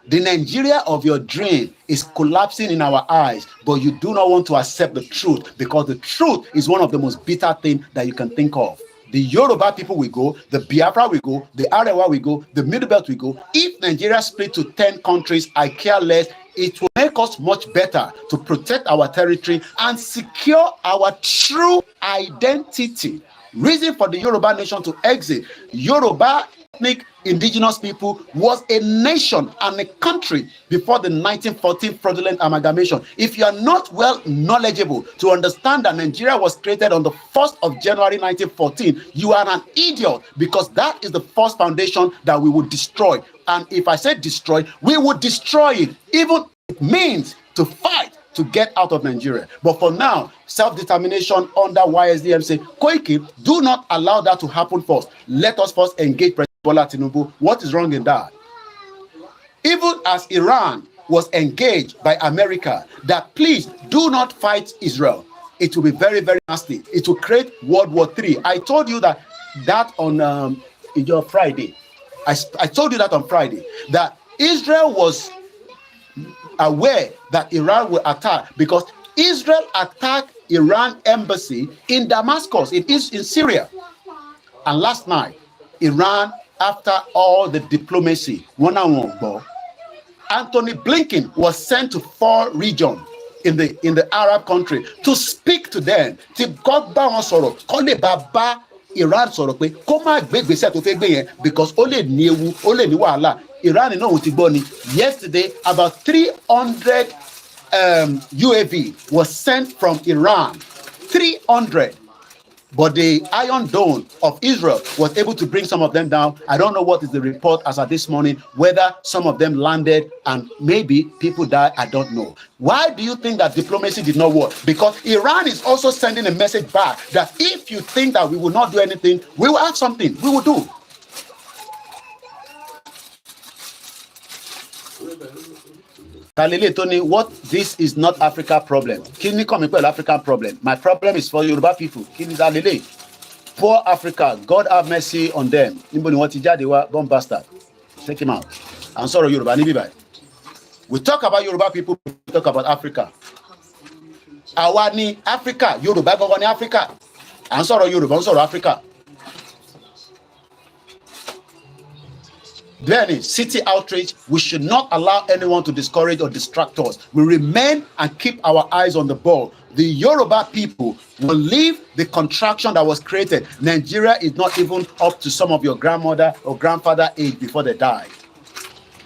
The Nigeria of your dream is collapsing in our eyes, but you do not want to accept the truth, because the truth is one of the most bitter things that you can think of. The Yoruba people will go, the Biafra will go, the Arewa will go, the Middle Belt will go. If Nigeria split to 10 countries, I care less. It will make us much better to protect our territory and secure our true identity. Reason for the Yoruba nation to exit. Yoruba ethnic indigenous people was a nation and a country before the 1914 fraudulent amalgamation. If you are not well knowledgeable to understand that Nigeria was created on the 1st of January 1914, you are an idiot, because that is the first foundation that we would destroy. And if I say destroy, we would destroy it, even if it means to fight to get out of Nigeria. But for now, self-determination under YSDM say, Koiki, do not allow that to happen first. Let us first engage President Bola Tinubu. What is wrong in that? Even as Iran was engaged by America, that please do not fight Israel. It will be very, very nasty. It will create World War III. I told you that on your Friday. I told you that on Friday, that Israel was aware that Iran will attack, because Israel attacked Iran embassy in Damascus, in Syria. And last night, Iran, after all the diplomacy, Anthony Blinken was sent to 4 regions in the Arab country to speak to them. Iran sọ̀rọ̀ pé kó má gbé gbèsè tó fẹ́ gbé yẹn, because ó lè ní ewu, ó lè ní wàhálà. Iran náà ò ti gbọ́ ni. Yesterday, about 300 UAV was sent from Iran. 300. But the Iron Dome of Israel was able to bring some of them down. I don't know what is the report as of this morning, whether some of them landed and maybe people died. I don't know. Why do you think that diplomacy did not work? Because Iran is also sending a message back that if you think that we will not do anything, we will have something we will do. Tony, what this is not Africa problem. Kini come with African problem. My problem is for Yoruba people. Kini Talile. Poor Africa. God have mercy on them. Anybody want to judge? They were bomb bastard. Take him out. I'm sorry, Yoruba. We talk about Yoruba people. We talk about Africa. Awani Africa. Yoruba govern Africa. I'm sorry, Yoruba. I'm sorry, Africa. Then city outreach, we should not allow anyone to discourage or distract us. We remain and keep our eyes on the ball. The Yoruba people will leave the contraction that was created. Nigeria is not even up to some of your grandmother or grandfather age before they died.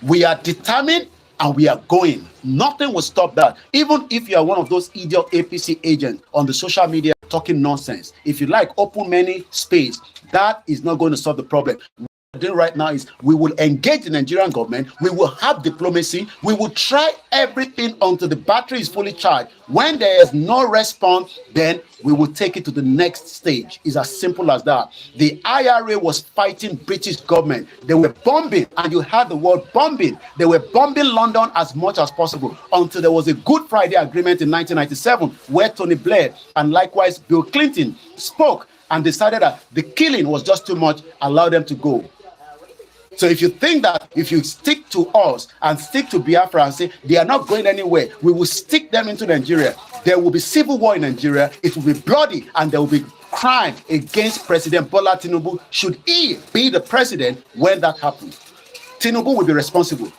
We are determined and we are going. Nothing will stop that. Even if you are one of those idiot APC agents on the social media talking nonsense, if you like open many space, that is not going to solve the problem. Doing right now is we will engage the Nigerian government, we will have diplomacy, we will try everything until the battery is fully charged. When there is no response, then we will take it to the next stage. It's as simple as that. The IRA was fighting British government. They were bombing, and you heard the word bombing. They were bombing London as much as possible until there was a Good Friday Agreement in 1997 where Tony Blair and likewise Bill Clinton spoke and decided that the killing was just too much, allow them to go. So if you think that if you stick to us and stick to Biafra and say they are not going anywhere, we will stick them into Nigeria, there will be civil war in Nigeria, it will be bloody, and there will be crime against President Bola Tinubu should he be the president when that happens. Tinubu will be responsible.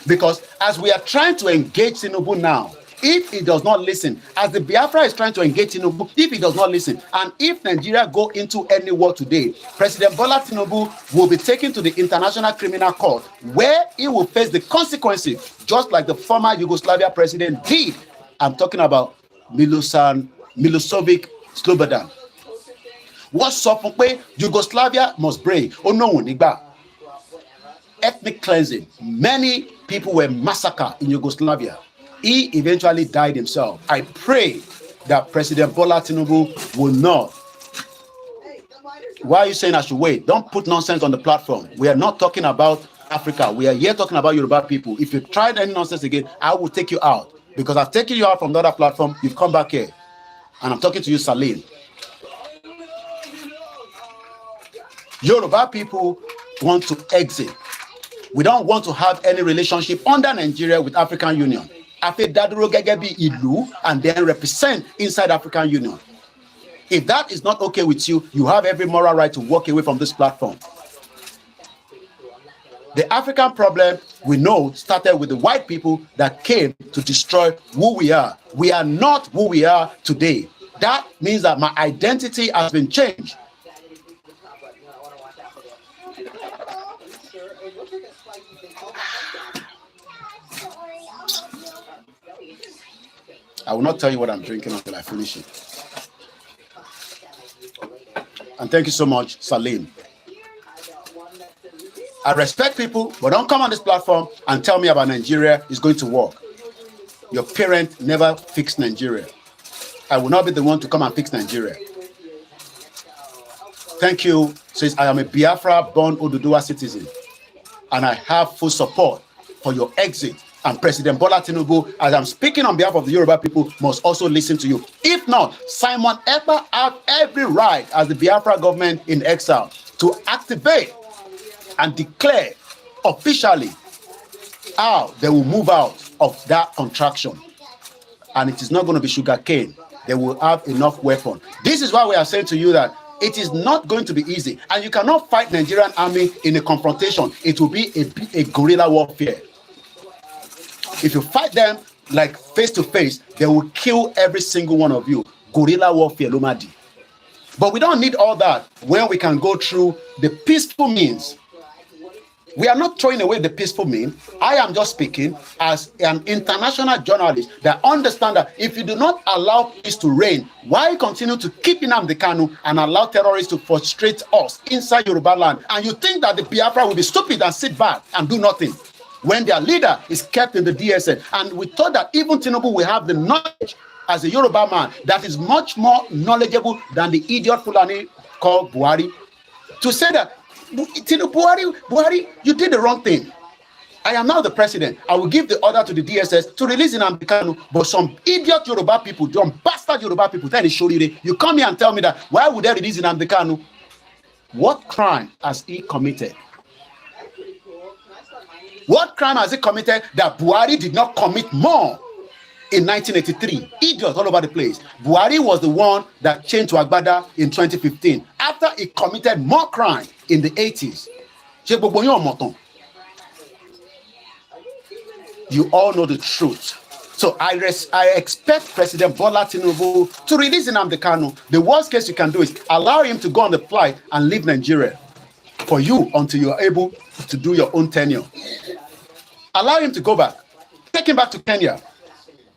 Because as we are trying to engage Tinubu now, if he does not listen, as the Biafra is trying to engage Tinubu, if he does not listen, and if Nigeria go into any war today, President Bola Tinubu will be taken to the International Criminal Court, where he will face the consequences, just like the former Yugoslavia president did. I'm talking about Milosevic Slobodan. What's up? Yugoslavia must break. Oh no, Nigba. Ethnic cleansing. Many people were massacred in Yugoslavia. He eventually died himself. I pray that President Bola Tinubu will not. Why are you saying I should wait? Don't put nonsense on the platform. We are not talking about Africa. We are here talking about Yoruba people. If you tried any nonsense again, I will take you out. Because I've taken you out from the other platform. You've come back here. And I'm talking to you, Salim. Yoruba people want to exit. We don't want to have any relationship under Nigeria with African Union. And then represent inside African Union. If that is not okay with you, you have every moral right to walk away from this platform. The African problem, we know, started with the white people that came to destroy who we are. We are not who we are today. That means that my identity has been changed. I will not tell you what I'm drinking until I finish it. And thank you so much, Salim. I respect people, but don't come on this platform and tell me about Nigeria is going to work. Your parent never fixed Nigeria. I will not be the one to come and fix Nigeria. Thank you. Says I am a Biafra-born Oduduwa citizen, and I have full support for your exit. And President Bola Tinubu, as I'm speaking on behalf of the Yoruba people, must also listen to you. If not, Simon Ekpa has every right as the Biafra government in exile to activate and declare officially how they will move out of that contraction. And it is not going to be sugarcane. They will have enough weapon. This is why we are saying to you that it is not going to be easy. And you cannot fight Nigerian army in a confrontation. It will be a guerrilla warfare. If you fight them like face to face, they will kill every single one of you. Guerrilla warfare, Lomadi. But we don't need all that when we can go through the peaceful means. We are not throwing away the peaceful mean. I am just speaking as an international journalist that understand that if you do not allow peace to reign, why continue to keep Nnamdi Kanu and allow terrorists to frustrate us inside Yoruba land? And you think that the Biafra will be stupid and sit back and do nothing when their leader is kept in the DSN? And we thought that even Tinubu will have the knowledge as a Yoruba man that is much more knowledgeable than the idiot Fulani called Buhari to say that Buhari, you did the wrong thing. I am now the president. I will give the order to the DSS to release Nnamdi Kanu. But some idiot Yoruba people, some bastard Yoruba people, you come here and tell me that why would they release Nnamdi Kanu? What crime has he committed? What crime has he committed that Buhari did not commit more in 1983? Idiots all over the place. Buhari was the one that changed to Agbada in 2015 after he committed more crime in the 80s. You all know the truth. So I expect President Bola Tinubu to release Nnamdi Kanu. The worst case you can do is allow him to go on the flight and leave Nigeria for you until you are able to do your own tenure. Allow him to go back. Take him back to Kenya.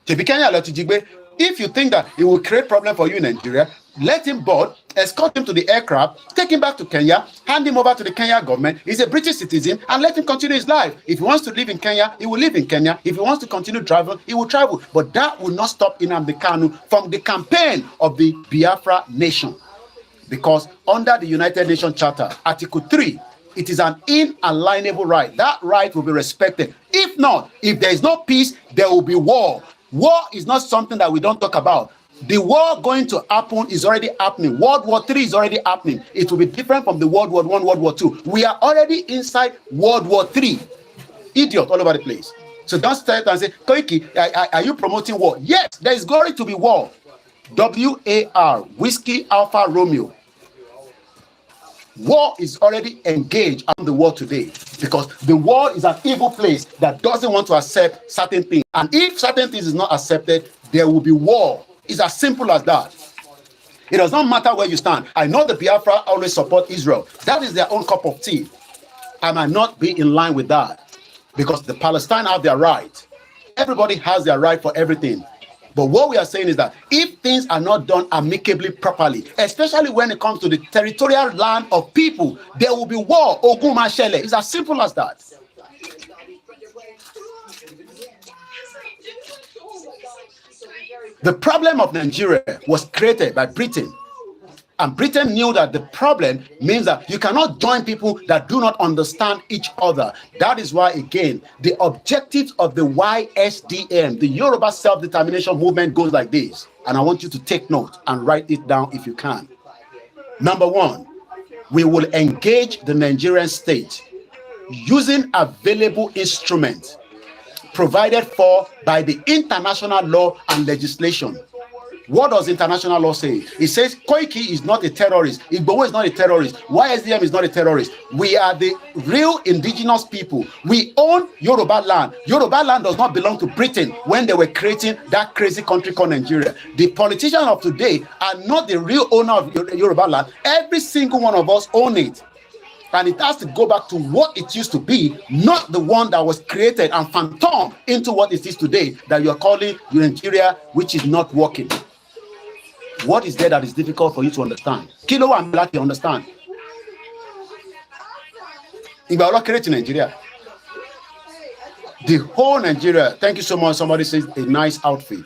If you think that it will create problem for you in Nigeria, let him board, escort him to the aircraft, take him back to Kenya, hand him over to the Kenya government. He's a British citizen, and let him continue his life. If he wants to live in Kenya, he will live in Kenya. If he wants to continue traveling, he will travel. But that will not stop Nnamdi Kanu from the campaign of the Biafra nation. Because under the United Nations Charter, Article 3, it is an inalienable right. That right will be respected. If not, if there is no peace, there will be war. War is not something that we don't talk about. The war going to happen is already happening. World War III is already happening. It will be different from the World War I, World War II. We are already inside World War III. Idiot all over the place. So don't start and say, Koiki, are you promoting war? Yes, there is going to be war. WAR, Whiskey Alpha Romeo. War is already engaged on the world today because the world is an evil place that doesn't want to accept certain things. And if certain things is not accepted, there will be war. It's as simple as that. It does not matter where you stand. I know the Biafra always support Israel. That is their own cup of tea. I might not be in line with that because the Palestine have their right. Everybody has their right for everything. But what we are saying is that if things are not done amicably, properly, especially when it comes to the territorial land of people, there will be war. Ogun Mashele. It's as simple as that. The problem of Nigeria was created by Britain. And Britain knew that the problem means that you cannot join people that do not understand each other. That is why, again, the objectives of the YSDM, the Yoruba Self-Determination Movement, goes like this. And I want you to take note and write it down if you can. Number one, we will engage the Nigerian state using available instruments provided for by the international law and legislation. What does international law say? It says Koiki is not a terrorist. Igboho is not a terrorist. YSDM is not a terrorist. We are the real indigenous people. We own Yoruba land. Yoruba land does not belong to Britain when they were creating that crazy country called Nigeria. The politicians of today are not the real owner of Yoruba land. Every single one of us own it. And it has to go back to what it used to be, not the one that was created and phantom into what it is today that you are calling Nigeria, which is not working. What is there that is difficult for you to understand? Kilo and Black, you understand. In Nigeria, the whole Nigeria, thank you so much. Somebody says a nice outfit.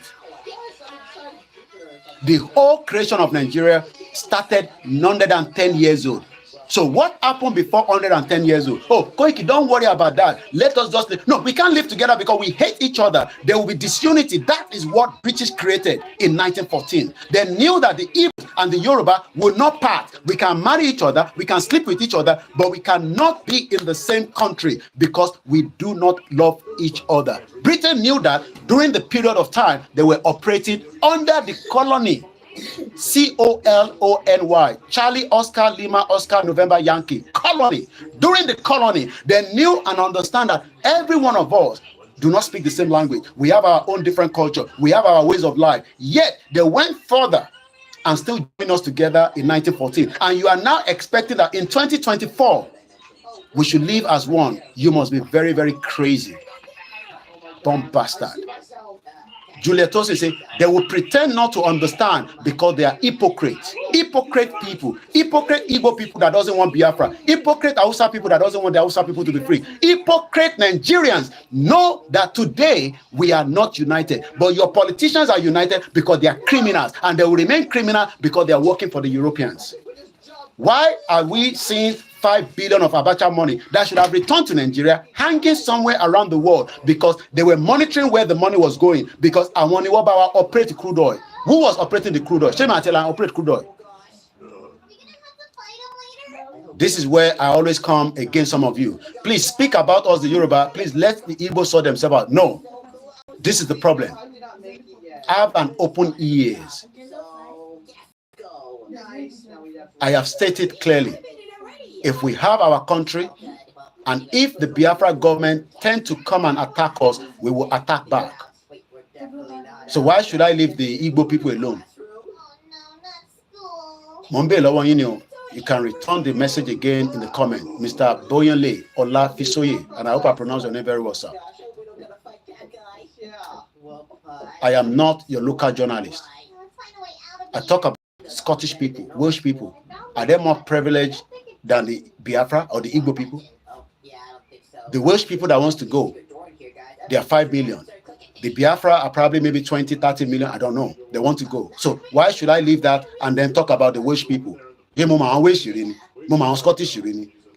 The whole creation of Nigeria started 110 years old. So what happened before 110 years old? Oh, Koiki, don't worry about that. Let us just live. No, we can't live together because we hate each other. There will be disunity. That is what British created in 1914. They knew that the Igbo and the Yoruba will not part. We can marry each other, we can sleep with each other, but we cannot be in the same country because we do not love each other. Britain knew that during the period of time they were operating under the colony. COLONY, Charlie Oscar Lima Oscar November Yankee colony. During the colony, they knew and understand that every one of us do not speak the same language. We have our own different culture. We have our ways of life. Yet they went further and still joined us together in 1914. And you are now expecting that in 2024, we should live as one. You must be very, very crazy. Bomb bastard. Juliet Tosin say they will pretend not to understand because they are hypocrites. Hypocrite people. Hypocrite Igbo people that doesn't want Biafra. Hypocrite Hausa people that doesn't want the Hausa people to be free. Hypocrite Nigerians know that today we are not united. But your politicians are united because they are criminals. And they will remain criminal because they are working for the Europeans. Why are we seeing 5 billion of Abacha money that should have returned to Nigeria hanging somewhere around the world because they were monitoring where the money was going? Because Awoni Wabawa operated crude oil. Who was operating the crude oil? Shema Atela operate crude oil. This is where I always come against some of you. Please speak about us, the Yoruba. Please let the Igbo sort themselves out. No, this is the problem. Have an open ears. I have stated clearly, if we have our country, and if the Biafra government tend to come and attack us, we will attack back. So why should I leave the Igbo people alone? You can return the message again in the comment. Mr. Boyanle Olafisoye, and I hope I pronounce your name very well, sir. I am not your local journalist. I talk about Scottish people, Welsh people. Are they more privileged than the Biafra or the Igbo people? The Welsh people that wants to go, they are 5 million. The Biafra are probably maybe 20, 30 million. I don't know. They want to go. So why should I leave that and then talk about the Welsh people?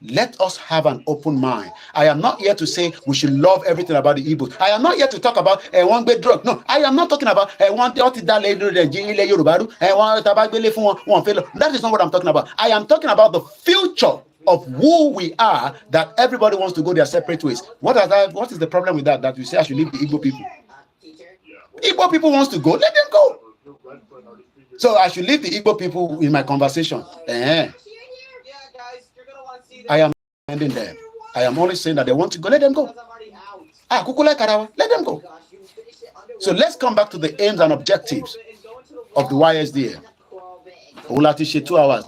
Let us have an open mind. I am not here to say we should love everything about the Igbos. I am not here to talk about one bed drug. No, I am not talking about one. That is not what I'm talking about. I am talking about the future of who we are, that everybody wants to go their separate ways. What is the problem with that? That you say I should leave the Igbo people. Igbo people wants to go, let them go. So I should leave the Igbo people in my conversation. I am ending them. I am only saying that they want to go, let them go. Let them go. So let's come back to the aims and objectives of the YSDA. 2 hours.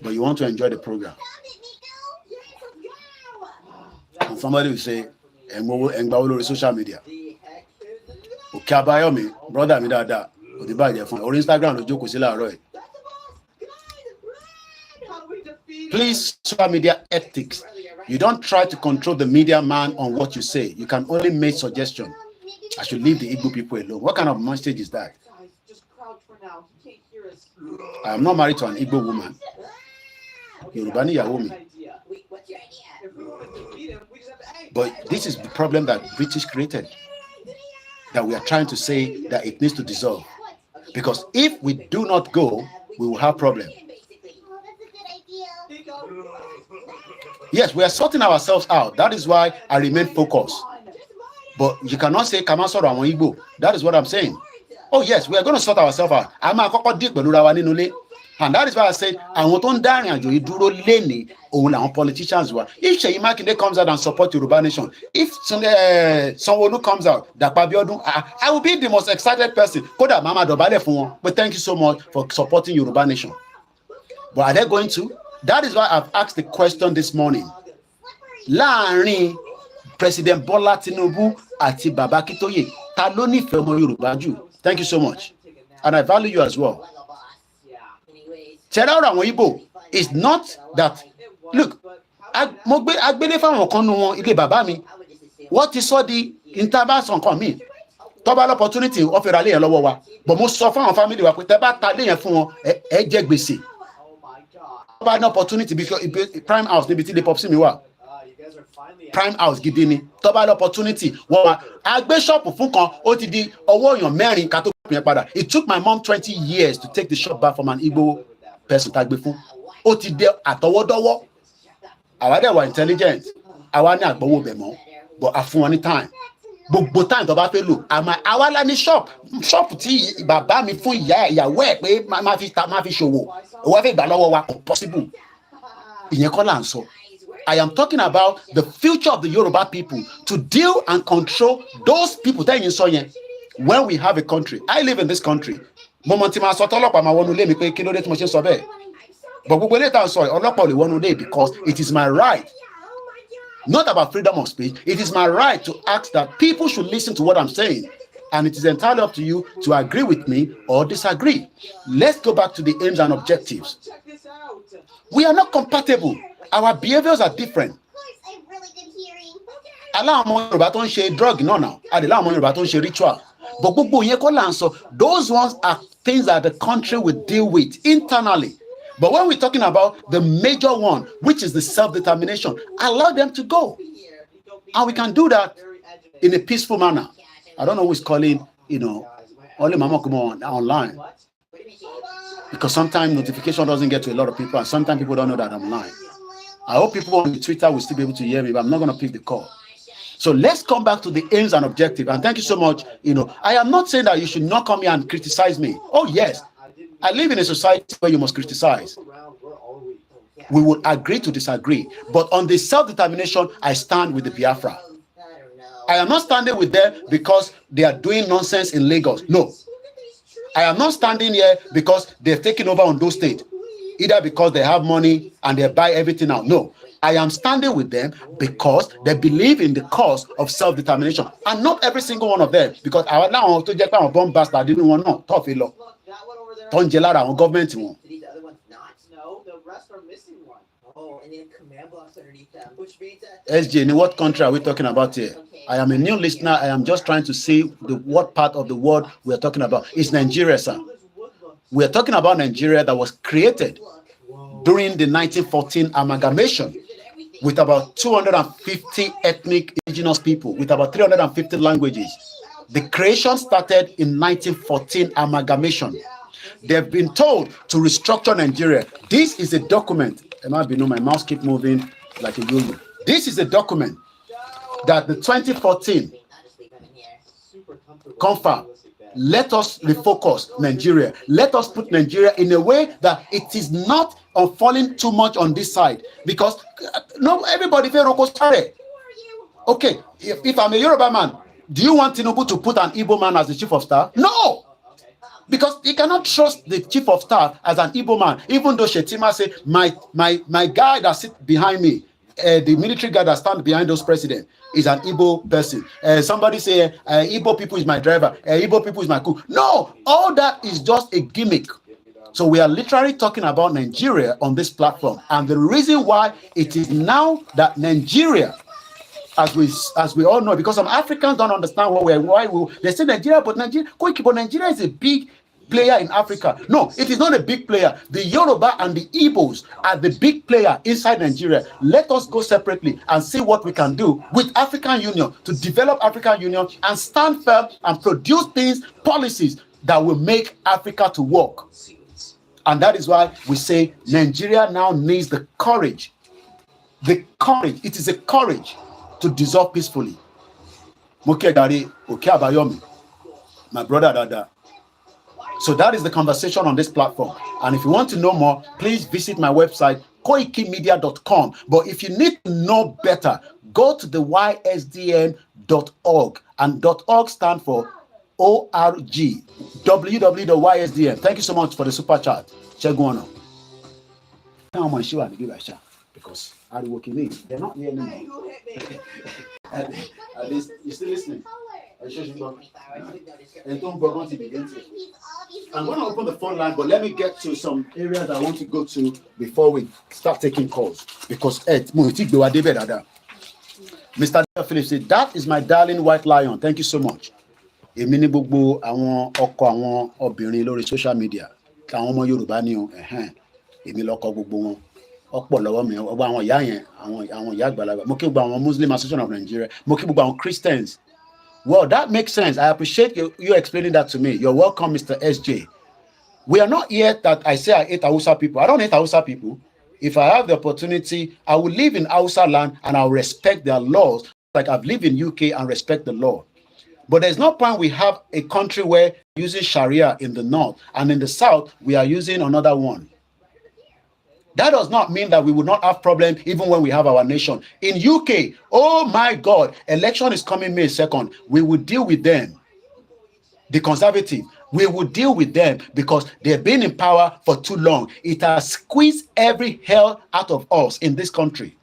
But you want to enjoy the program. And somebody will say, social media. Brother, or Instagram, please, social media ethics. You don't try to control the media man on what you say. You can only make suggestions. I should leave the Igbo people alone. What kind of message is that? I am not married to an Igbo woman. Yoruba ni yawo mi. But this is the problem that British created. That we are trying to say that it needs to dissolve. Because if we do not go, we will have problems. Yes, we are sorting ourselves out. That is why I remain focused. But you cannot say Kamasoro and Igbo. That is what I'm saying. Oh yes, we are going to sort ourselves out. And that is why I said I want on politicians were. If Sheyi Makinde comes out and support Yoruba Nation, if someone who comes out, I will be the most excited person. But thank you so much for supporting Yoruba Nation. But are they going to? That is why I've asked the question this morning. Láàrin President Bola Tinubu àti Baba Akintoye, ta ló nífẹ̀ẹ́ ọmọ Yorùbá jù? Thank you so much. And I value you as well. Tell àwọn Igbo, it's not that, look, agbélé fáwọn kan nu wọn ilé bàbá mi. What is all the intervals on kan mi? Tó bá l'opportunity ó fi ra lé yẹn lọ́wọ́ wa. But mo sọ fáwọn family wa pé tẹ́ bá ta lé yẹn fún wọn, ẹ jẹ gbèsè. An opportunity because prime house níbi tí lè pop sí mi wà. Prime house gidi ni. Tó bá l'opportunity wọ́n wá agbé shop fún kan ó ti di ọwọ́ èèyàn mẹ́rin ká tó pín padà. It took my mom 20 years to take the shop back from an Igbo person tá gbé fún. Ó ti dé àtọwọ́dọ́wọ́. Àwa dẹ̀ wà intelligent. Àwa ní àgbọ̀wọ́ bẹ̀ mọ́. But a fún wọn ní time. Gbogbo time tó bá fẹ́ lò. Àwa la ní shop tí bàbá mi fún ìyàwó ẹ̀ pé máa fi ṣòwò. Possible. I am talking about the future of the Yoruba people to deal and control those people. When we have a country, I live in this country. But gbogbo later sorry, ọlọ́pàá ò lè wọnú ilé because it is my right. Not about freedom of speech. It is my right to ask that people should listen to what I'm saying. And it is entirely up to you to agree with me or disagree. Let's go back to the aims and objectives. We are not compatible. Our behaviors are different. Allow àwọn Yorùbá tó ń ṣe drug now. Allow àwọn Yorùbá tó ń ṣe ritual. But gbogbo yẹn kọ́ là ń sọ. Those ones are things that the country will deal with internally. But when we're talking about the major one, which is the self-determination, allow them to go. And we can do that in a peaceful manner. I don't know who's calling, only Mama come on online. Because sometimes notification doesn't get to a lot of people, and sometimes people don't know that I'm online. I hope people on Twitter will still be able to hear me, but I'm not going to pick the call. So let's come back to the aims and objectives. And thank you so much. I am not saying that you should not come here and criticize me. Oh, yes. I live in a society where you must criticize. We will agree to disagree. But on the self-determination, I stand with the Biafra. I am not standing with them because they are doing nonsense in Lagos. No. I am not standing here because they've taken over Ondo State. Either because they have money and they buy everything out. No. I am standing with them because they believe in the cause of self-determination. And not every single one of them. Because I now to get a bomb bastard, I didn't want no tough law. Government one. SJ, in what country are we talking about here? I am a new listener. I am just trying to see what part of the world we are talking about. It's Nigeria, sir. We are talking about Nigeria that was created during the 1914 amalgamation with about 250 ethnic indigenous people, with about 350 languages. The creation started in 1914 amalgamation. They've been told to restructure Nigeria. This is a document. It might be my mouse keep moving like a yo-yo. This is a document that the 2014 confirm. Let us refocus Nigeria. Let us put Nigeria in a way that it is not falling too much on this side. Because everybody okay, if I'm a Yoruba man, do you want Tinubu to put an Igbo man as the chief of staff? No! Because he cannot trust the chief of staff as an Igbo man, even though Shetima say, my guy that sits behind me, the military guy that stands behind those presidents is an Igbo person. Somebody say, Igbo people is my driver, Igbo people is my cook. No, all that is just a gimmick. So we are literally talking about Nigeria on this platform. And the reason why it is now that Nigeria, as we all know, because some Africans don't understand they say Nigeria, but Nigeria is a big player in Africa. No, it is not a big player. The Yoruba and the Igbos are the big player inside Nigeria. Let us go separately and see what we can do with African Union to develop African Union and stand firm and produce things, policies that will make Africa to work. And that is why we say Nigeria now needs the courage. The courage. It is a courage to dissolve peacefully. My brother Dada. So that is the conversation on this platform. And if you want to know more, please visit my website, KOIKIMEDIA.com. But if you need to know better, go to the ysdn.org. And .org stands for ORG. www.ysdn. Thank you so much for the super chat. Check one out. Because I'm working in. They're not here anymore. At least you're still listening. I'm going to open the phone line, but let me get to some areas I want to go to before we start taking calls. Because Mr. Phillips said, that is my darling white lion. Thank you so much. Èmi ní gbogbo àwọn ọkọ àwọn obìnrin lórí social media táwọn ọmọ Yorùbá ní o èmi lọkọ gbogbo wọn ọ̀pọ̀ lọ́wọ́ mi ọgbà àwọn ìyá yẹn àwọn ìyá àgbàlagbà mo kí gbogbo àwọn Muslim Association of Nigeria mo kí gbogbo àwọn Christians. Well, that makes sense. I appreciate you explaining that to me. You're welcome, Mr. SJ. We are not here that I say I hate Hausa people. I don't hate Hausa people. If I have the opportunity, I will live in Hausa land and I'll respect their laws like I've lived in UK and respect the law. But there's no point we have a country where using Sharia in the north and in the south, we are using another one. That does not mean that we will not have problems even when we have our nation. In UK, oh my God, election is coming May 2nd. We will deal with them, the conservative. We will deal with them because they've been in power for too long. It has squeezed every hell out of us in this country.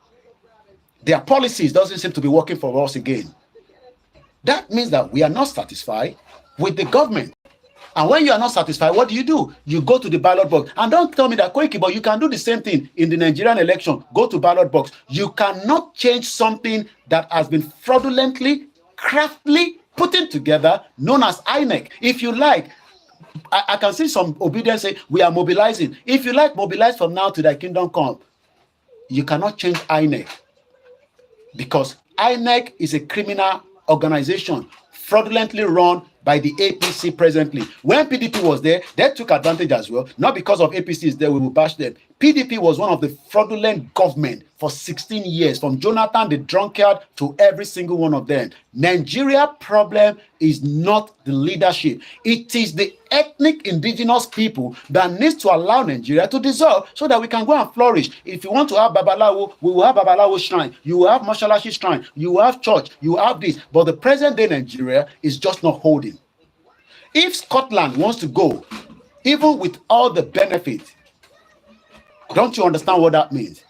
Their policies doesn't seem to be working for us again. That means that we are not satisfied with the government. And when you are not satisfied, what do? You go to the ballot box. And don't tell me that, Koiki, but you can do the same thing in the Nigerian election. Go to ballot box. You cannot change something that has been fraudulently, craftily put together, known as INEC. If you like, I can see some obedience say, we are mobilizing. If you like, mobilize from now to thy kingdom come. You cannot change INEC. Because INEC is a criminal organization fraudulently run by the APC presently. When PDP was there, they took advantage as well. Not because of APC is there, we will bash them. PDP was one of the fraudulent government for 16 years, from Jonathan the drunkard to every single one of them. Nigeria problem is not the leadership. It is the ethnic indigenous people that needs to allow Nigeria to dissolve so that we can go and flourish. If you want to have Babalawo, we will have Babalawo shrine. You will have Mashalashi shrine. You will have church. You will have this. But the present day Nigeria is just not holding. If Scotland wants to go, even with all the benefits, don't you understand what that means?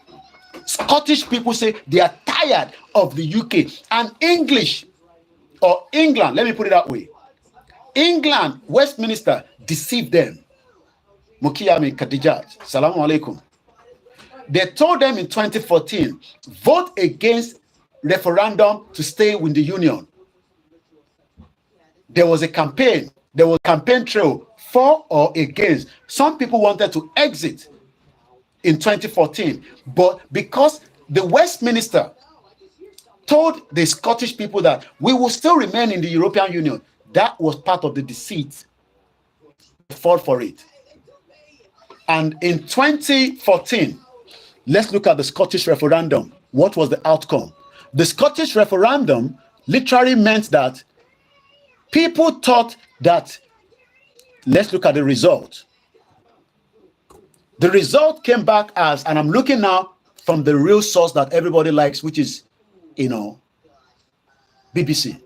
Scottish people say they are tired of the UK and English or England. Let me put it that way. England, Westminster deceived them. Mukiyami Kadijat, Salamu Alaikum. They told them in 2014, vote against referendum to stay with the union. There was a campaign. There was a campaign trail for or against. Some people wanted to exit in 2014, but because the Westminster told the Scottish people that we will still remain in the European Union, that was part of the deceit. They fought for it. And in 2014, let's look at the Scottish referendum. What was the outcome? The Scottish referendum literally meant that people thought that, let's look at the result. The result came back as, and I'm looking now from the real source that everybody likes, which is, BBC.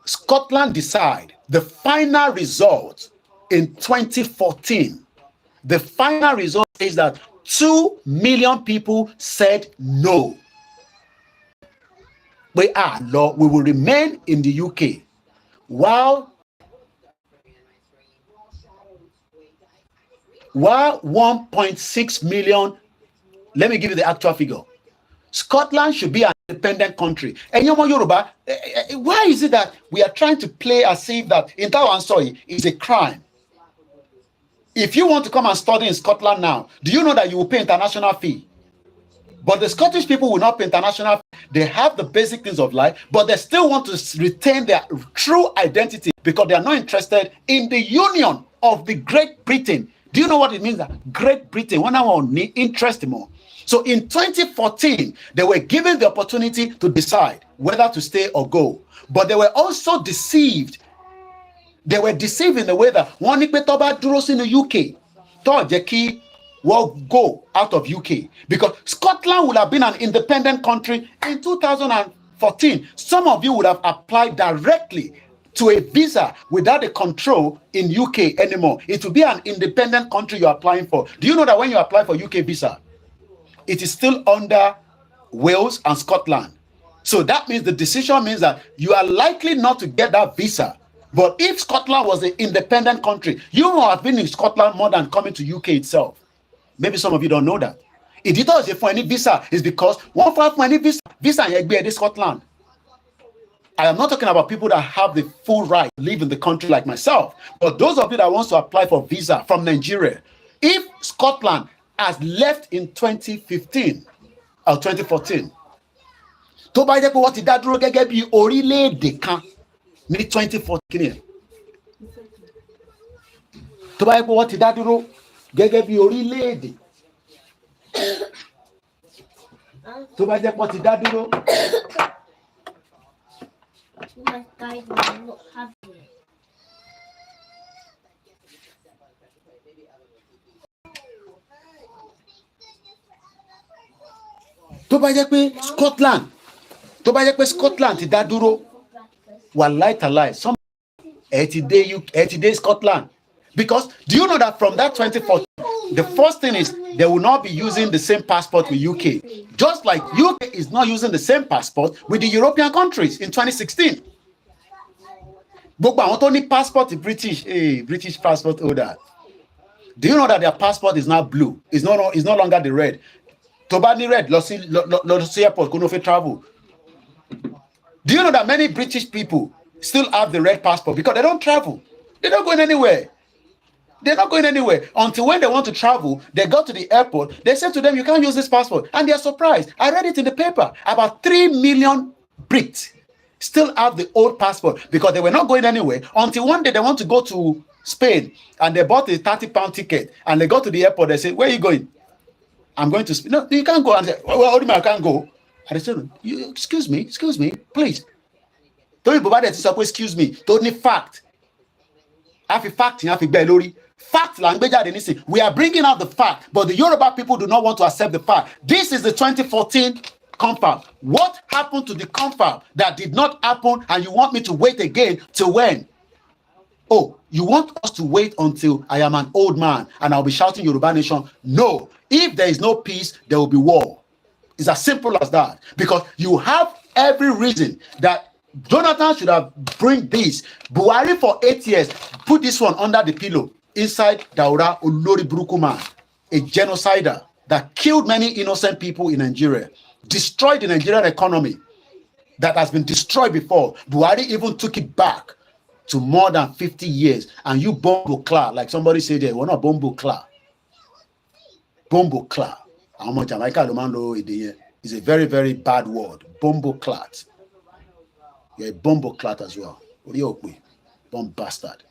Scotland decide the final result in 2014. The final result is that 2 million people said no. We will remain in the UK, while 1.6 million, let me give you the actual figure. Scotland should be an independent country. And Yoruba, why is it that we are trying to play as if that Intawansoy is a crime? If you want to come and study in Scotland now, do you know that you will pay international fee? But the Scottish people will not pay international fee. They have the basic things of life, but they still want to retain their true identity because they are not interested in the union of the Great Britain. Do you know what it means that Great Britain, when I want interest more? So in 2014, they were given the opportunity to decide whether to stay or go. But they were also deceived. They were deceived in the way that one duros in the UK, will go out of UK. Because Scotland would have been an independent country in 2014. Some of you would have applied directly to a visa without the control in UK anymore. It will be an independent country you're applying for. Do you know that when you apply for UK visa, it is still under Wales and Scotland? So that means the decision means that you are likely not to get that visa. But if Scotland was an independent country, you would have been in Scotland more than coming to UK itself. Maybe some of you don't know that. If you don't for any visa, it's because one for any visa in Scotland. I am not talking about people that have the full right to live in the country like myself, but those of you that wants to apply for visa from Nigeria, if Scotland has left in 2015 or 2014, tó bá jẹ́ pé wọ́n ti dá dúró gẹ́gẹ́ bí orílẹ̀-èdè kan ní 2014, tó bá jẹ́ pé wọ́n ti dá dúró gẹ́gẹ́ bí orílẹ̀-èdè, tó bá jẹ́ pé wọ́n ti dá dúró. Tó bá jẹ́ pé Scotland ti dá dúró, wà láìtàláì, today Scotland. Because do you know that from that 2014, the first thing is they will not be using the same passport with UK. Just like UK is not using the same passport with the European countries in 2016. But only passport is British, British passport holder. Do you know that their passport is now blue? It's no longer the red. Tobani red, lost airport, couldn't travel. Do you know that many British people still have the red passport because they don't travel? They're not going anywhere. They're not going anywhere until when they want to travel, they go to the airport, they say to them, you can't use this passport. And they're surprised. I read it in the paper. About 3 million Brits still have the old passport because they were not going anywhere until one day they want to go to Spain and they bought a £30 ticket and they go to the airport. They say, where are you going? I'm going to Spain. No, you can't go. And say, well, I can't go. And they said, excuse me, please. Don't you excuse me. Don't need fact. Have a fact, have a belori. Fact language. We are bringing out the fact, but the Yoruba people do not want to accept the fact. This is the 2014 confab. What happened to the confab that did not happen, and you want me to wait again till when? Oh, you want us to wait until I am an old man and I'll be shouting Yoruba Nation? No. If there is no peace, there will be war. It's as simple as that. Because you have every reason that Jonathan should have bring this. Buhari for 8 years, put this one under the pillow. Inside Daura Olori Brukuman, a genocider that killed many innocent people in Nigeria, destroyed the Nigerian economy that has been destroyed before. Buhari even took it back to more than 50 years. And you bombo cla, like somebody said there, we're not bombo cla. Bombo cla. How much Jamaica is a very, very bad word. Bombo clat. You're a bombo clat as well. What do you bomb bastard?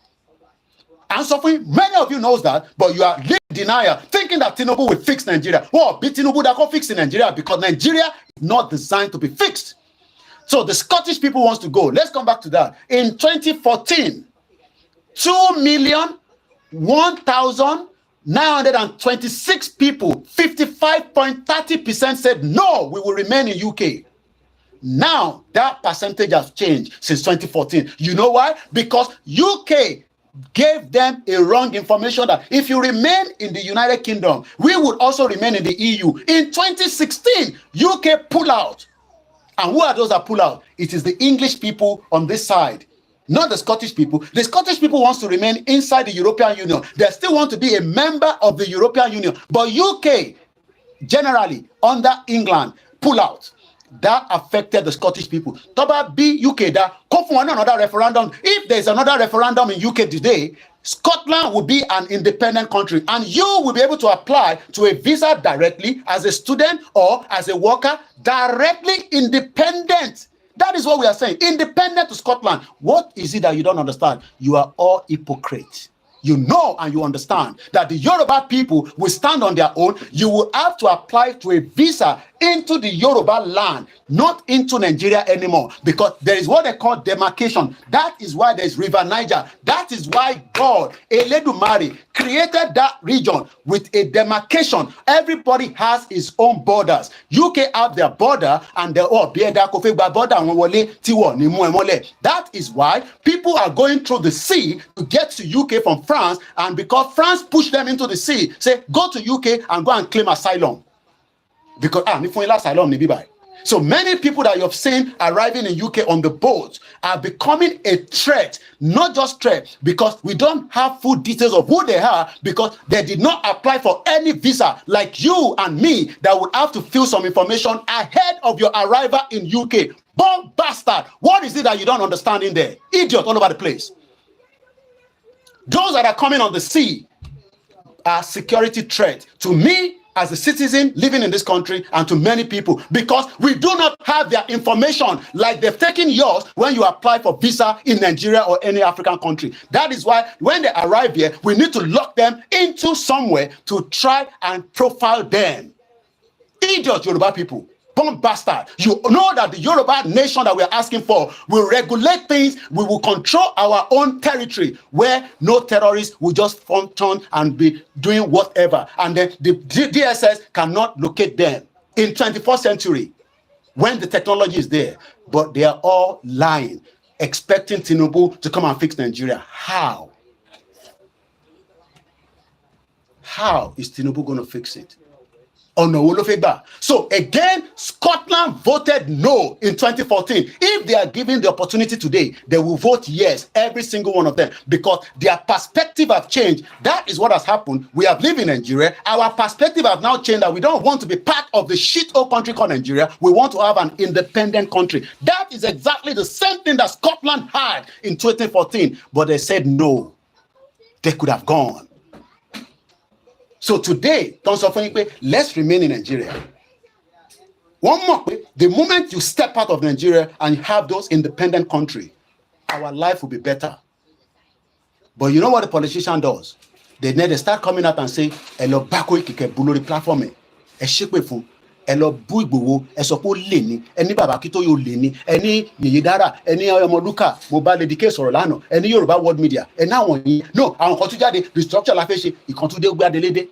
And suffering, many of you knows that, but you are living denier, thinking that Tinubu will fix Nigeria. Well, be Tinubu that can fix in Nigeria because Nigeria is not designed to be fixed. So the Scottish people wants to go. Let's come back to that. In 2014, 2,001,926 people, 55.30% said no, we will remain in UK. Now that percentage has changed since 2014. You know why? Because UK gave them a wrong information that if you remain in the United Kingdom, we would also remain in the EU. In 2016, UK pull out. And who are those that pull out? It is the English people on this side, not the Scottish people. The Scottish people wants to remain inside the European Union. They still want to be a member of the European Union. But UK, generally, under England, pull out. That affected the Scottish people. Toba B UK that come for another referendum. If there's another referendum in UK today, Scotland will be an independent country, and you will be able to apply to a visa directly as a student or as a worker, directly independent. That is what we are saying. Independent to Scotland. What is it that you don't understand? You are all hypocrites. You know and you understand that the Yoruba people will stand on their own. You will have to apply to a visa into the Yoruba land, not into Nigeria anymore, because there is what they call demarcation. That is why there is River Niger. That is why God, Eledumare, created that region with a demarcation. Everybody has his own borders. UK have their border, and they all be border. That is why people are going through the sea to get to UK from France, and because France pushed them into the sea, say go to UK and go and claim asylum. Because so many people that you have seen arriving in UK on the boat are becoming a threat, not just threat, because we don't have full details of who they are, because they did not apply for any visa like you and me that would have to fill some information ahead of your arrival in UK. Bomb bastard, what is it that you don't understand in there? Idiot all over the place. Those that are coming on the sea are security threat to me as a citizen living in this country and to many people, because we do not have their information like they've taken yours when you apply for visa in Nigeria or any African country. That is why when they arrive here, we need to lock them into somewhere to try and profile them. Idiot Yoruba people. Bomb bastard. You know that the Yoruba nation that we're asking for will regulate things. We will control our own territory where no terrorists will just function and be doing whatever. And then the DSS cannot locate them in 21st century when the technology is there. But they are all lying. expecting Tinubu to come and fix Nigeria. How? How is Tinubu going to fix it? So again, Scotland voted no in 2014. If they are given the opportunity today, they will vote yes, every single one of them, because their perspective have changed. That is what has happened. We have lived in Nigeria. Our perspective have now changed that we don't want to be part of the shit-hole country called Nigeria. We want to have an independent country. That is exactly the same thing that Scotland had in 2014, but they said no. They could have gone. So today, let's remain in Nigeria. One more way, the moment you step out of Nigeria and you have those independent country, our life will be better. But you know what the politician does? They start coming out and say, "Hello, KOIKI bulori platform, hello, bú Ìgbòho, ẹsọpọ leni, ẹni bàbá Akintoye leni, ẹni Yèyédára, ẹni Ọmọlúkà, Mohbad Lady K sọ̀rọ̀ lánàá, ẹni Yoruba World Media, ẹni àwọn yìí. No, àwọn kan tún jáde, restructure la fẹ́ ṣe, ìkan tún dé gbé Adelede.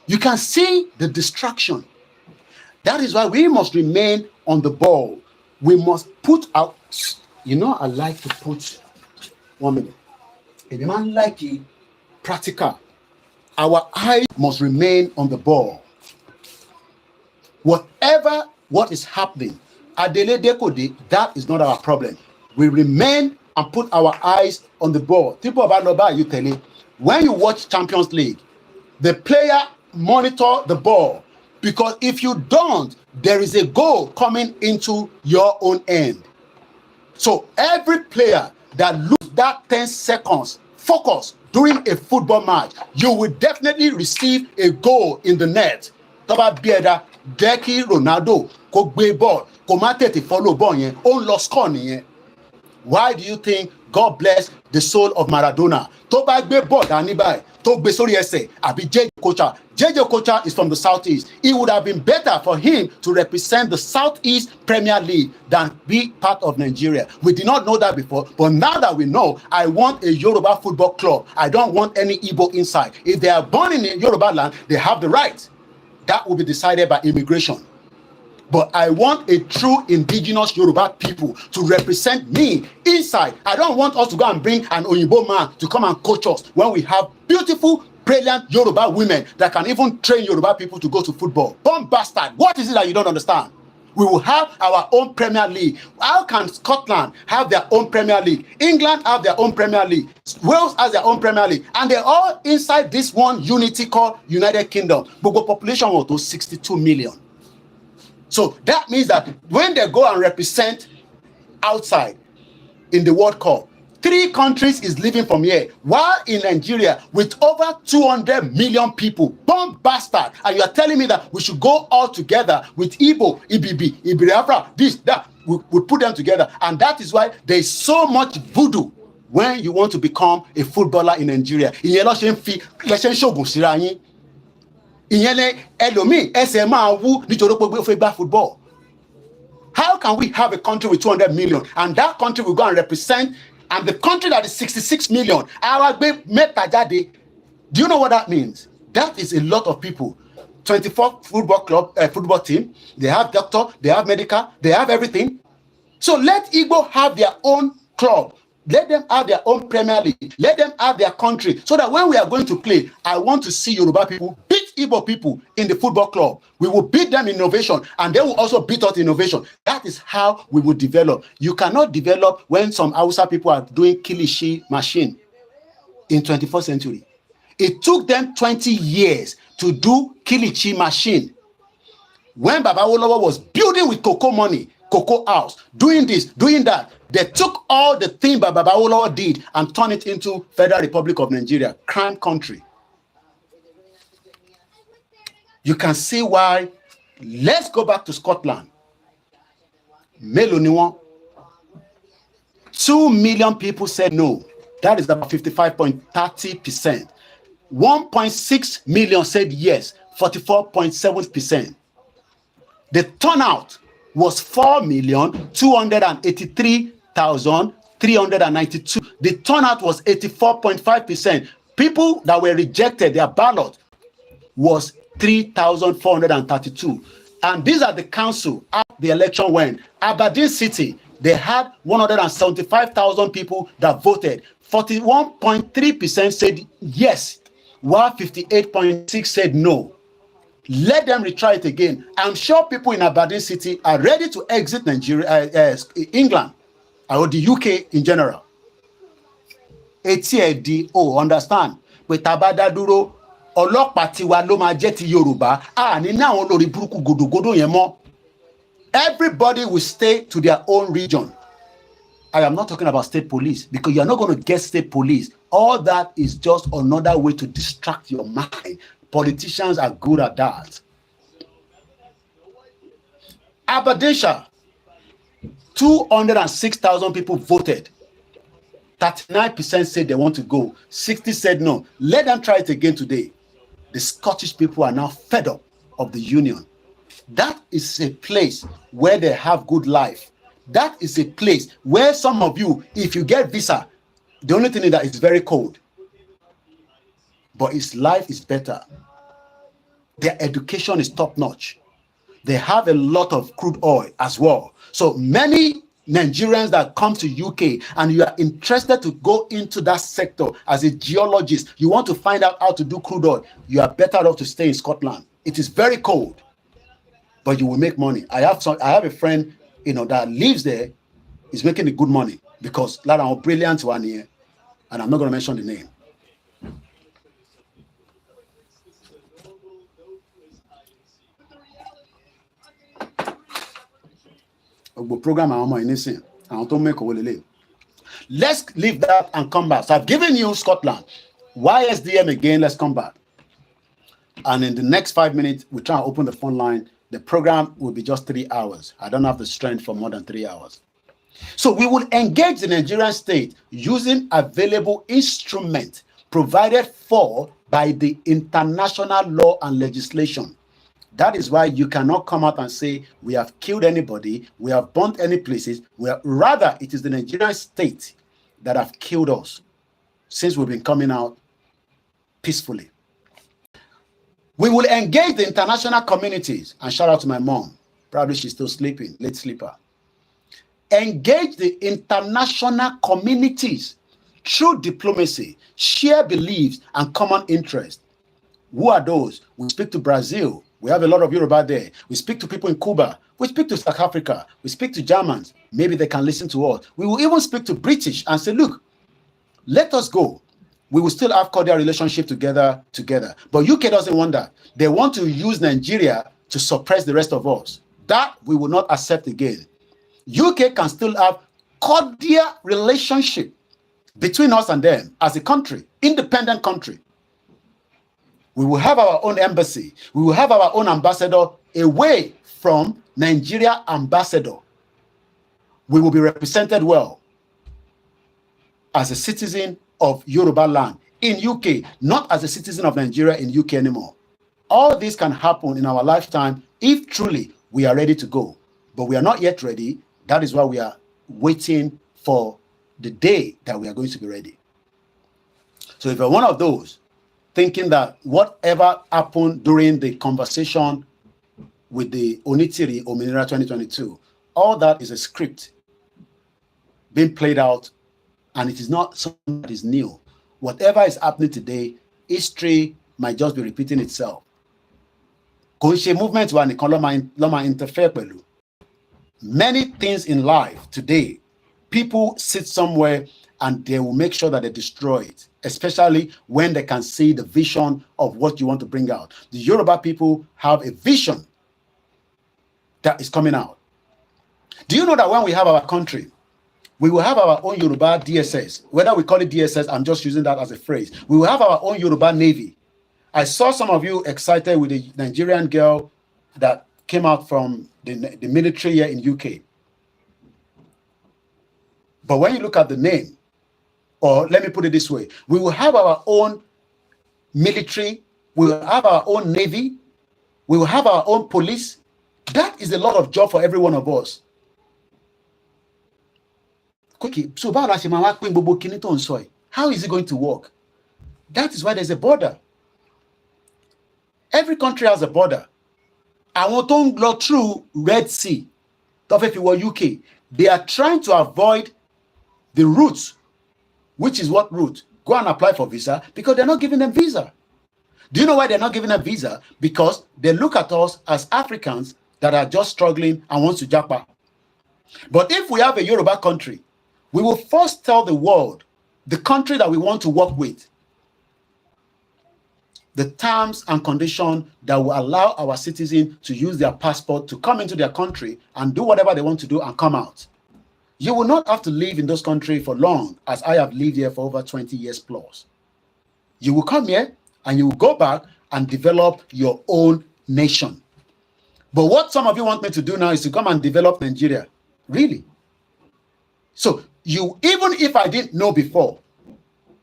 You can see the distraction. That is why we must remain on the ball. We must put out, you know, I like to put 1 minute. If a man like it, practical. Our eyes must remain on the ball. What is happening, Adelede Kode, that is not our problem. We remain and put our eyes on the ball. People about Noba, you tell me, when you watch Champions League, the player monitor the ball, because if you don't, there is a goal coming into your own end. So every player that loses that 10 seconds focus during a football match, you will definitely receive a goal in the net. Toba Bieda, Geki Ronaldo, ko gbe ball, ko ma tete follow ball yen, o lo score niyen. Why do you think God bless the soul of Maradona? Toba gbe ball dani bai, to gbe sori ese, abi JJ Okocha. JJ Okocha is from the Southeast. It would have been better for him to represent the Southeast Premier League than be part of Nigeria. We did not know that before, but now that we know, I want a Yoruba football club. I don't want any Igbo inside. If they are born in Yoruba land, they have the right. That will be decided by immigration. But I want a true indigenous Yoruba people to represent me inside. I don't want us to go and bring an Oyinbo man to come and coach us when we have beautiful, brilliant Yoruba women that can even train Yoruba people to go to football. Bomb bastard. What is it that you don't understand? We will have our own Premier League. How can Scotland have their own Premier League? England have their own Premier League. Wales has their own Premier League. And they're all inside this one unity called United Kingdom. But the population was to 62 million. So that means that when they go and represent outside in the World Cup, 3 countries is living from here. While in Nigeria, with over 200 million people, bomb bastard, and you are telling me that we should go all together with Igbo, Ibibi, Ibiafra, this, that, we put them together. And that is why there is so much voodoo when you want to become a footballer in Nigeria. Football. How can we have a country with 200 million and that country will go and represent, and the country that is 66 million, do you know what that means? That is a lot of people. 24 football team, they have doctor, they have medical, they have everything. So let Igbo have their own club. Let them have their own Premier League. Let them have their country. So that when we are going to play, I want to see Yoruba people beat Igbo people in the football club. We will beat them in innovation, and they will also beat us in innovation. That is how we will develop. You cannot develop when some Hausa people are doing kilishi machine in 21st century. It took them 20 years to do kilishi machine. When Baba Olowo was building with cocoa money, cocoa house, doing this, doing that, they took all the thing that Baba Olowo did and turned it into Federal Republic of Nigeria, crime country. You can see why. Let's go back to Scotland. 2 million people said no. That is about 55.30%. 1.6 million said yes, 44.7%. The turnout was 4,283,392. The turnout was 84.5%. People that were rejected, their ballot was 3,432. And these are the council after the election went. Aberdeen City, They had 175,000 people that voted. 41.3% said yes, while 58.6% said no. Let them retry it again. I'm sure people in Aberdeen City are ready to exit Nigeria, England, or the UK in general. Understand? But tabada duro ọlọ́pàá tiwa ló máa jẹ́ ti Yorùbá. Ní àwọn olórí burúkú gòdògòdò yẹn mọ́. Everybody will stay to their own region. I am not talking about state police, because you're not going to get state police. All that is just another way to distract your mind. Politicians are good at that. Aberdeenshire, 206,000 people voted. 39% said they want to go. 60% said no. Let them try it again today. The Scottish people are now fed up of the union. That is a place where they have good life. That is a place where some of you, if you get visa, the only thing is that it's very cold. But its life is better. Their education is top-notch. They have a lot of crude oil as well. So many Nigerians that come to UK and you are interested to go into that sector as a geologist, you want to find out how to do crude oil, you are better off to stay in Scotland. It is very cold, but you will make money. I have a friend, that lives there, is making a good money because a brilliant one here, and I'm not going to mention the name. Program let's leave that and come back. So I've given you Scotland. YSDM again, let's come back. And in the next 5 minutes, we try and open the phone line. The program will be just 3 hours. I don't have the strength for more than 3 hours. So we will engage the Nigerian state using available instruments provided for by the international law and legislation. That is why you cannot come out and say we have killed anybody, we have burnt any places. Rather, it is the Nigerian state that have killed us since we've been coming out peacefully. We will engage the international communities, and shout out to my mom. Probably she's still sleeping, late sleeper. Engage the international communities through diplomacy, share beliefs and common interests. Who are those? We speak to Brazil. We have a lot of Yoruba there. We speak to people in Cuba. We speak to South Africa. We speak to Germans. Maybe they can listen to us. We will even speak to British and say, look, let us go. We will still have cordial relationship together. But UK doesn't want that. They want to use Nigeria to suppress the rest of us. That we will not accept again. UK can still have cordial relationship between us and them as a country, independent country. We will have our own embassy. We will have our own ambassador away from Nigeria ambassador. We will be represented well as a citizen of Yoruba land in UK, not as a citizen of Nigeria in UK anymore. All this can happen in our lifetime if truly we are ready to go. But we are not yet ready. That is why we are waiting for the day that we are going to be ready. So if you're one of those thinking that whatever happened during the conversation with the Onitiri Ominira 2022, all that is a script being played out, and it is not something that is new. Whatever is happening today, history might just be repeating itself. Movement interfere. Many things in life today, people sit somewhere and they will make sure that they destroy it, especially when they can see the vision of what you want to bring out. The Yoruba people have a vision that is coming out. Do you know that when we have our country, we will have our own Yoruba DSS? Whether we call it DSS, I'm just using that as a phrase. We will have our own Yoruba Navy. I saw some of you excited with the Nigerian girl that came out from the military here in UK. But when you look at the name, or let me put it this way, we will have our own military, we will have our own navy, we will have our own police. That is a lot of job for every one of us. So how is it going to work? That is why there's a border. Every country has a border. I want to go through Red Sea. If you were UK, They are trying to avoid the route, which is what route? Go and apply for visa, because they're not giving them visa. Do you know why they're not giving them visa? Because they look at us as Africans that are just struggling and want to japa. But if we have a Yoruba country, we will first tell the world, the country that we want to work with, the terms and conditions that will allow our citizens to use their passport to come into their country and do whatever they want to do and come out. You will not have to live in those countries for long, as I have lived here for over 20 years plus. You will come here and you will go back and develop your own nation. But what some of you want me to do now is to come and develop Nigeria. Really? So you, even if I didn't know before,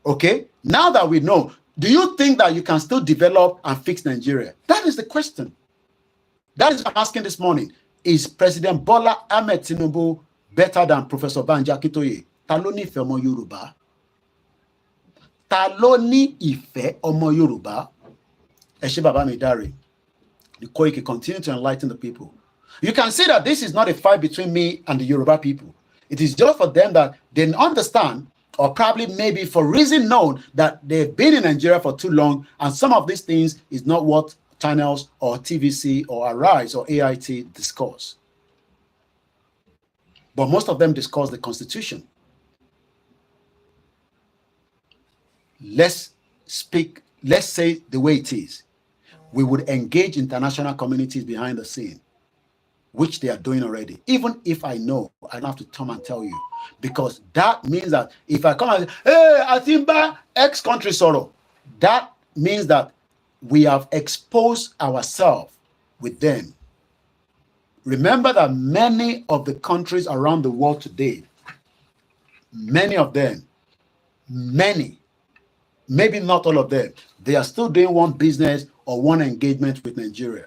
okay, now that we know, do you think that you can still develop and fix Nigeria? That is the question. That is what I'm asking this morning. Is President Bola Ahmed Tinubu better than Professor Banji Akintoye? Ta ló ní ìfẹ́ ọmọ Yorùbá? Ta ló ní ìfẹ́ ọmọ Yorùbá? Ẹ ṣé bàbá mi dáre. The Koiki continue to enlighten the people. You can see that this is not a fight between me and the Yoruba people. It is just for them that they understand, or probably maybe for reason known, that they've been in Nigeria for too long, and some of these things is not what channels or TVC or Arise or AIT discuss. But most of them discuss the Constitution. Let's speak, let's say the way it is. We would engage international communities behind the scene, which they are doing already. Even if I know, I don't have to come and tell you, because that means that if I come and say, hey, Atimba, ex-country sorrow, that means that we have exposed ourselves with them. Remember that many of the countries around the world today, many of them, maybe not all of them, they are still doing one business or one engagement with Nigeria.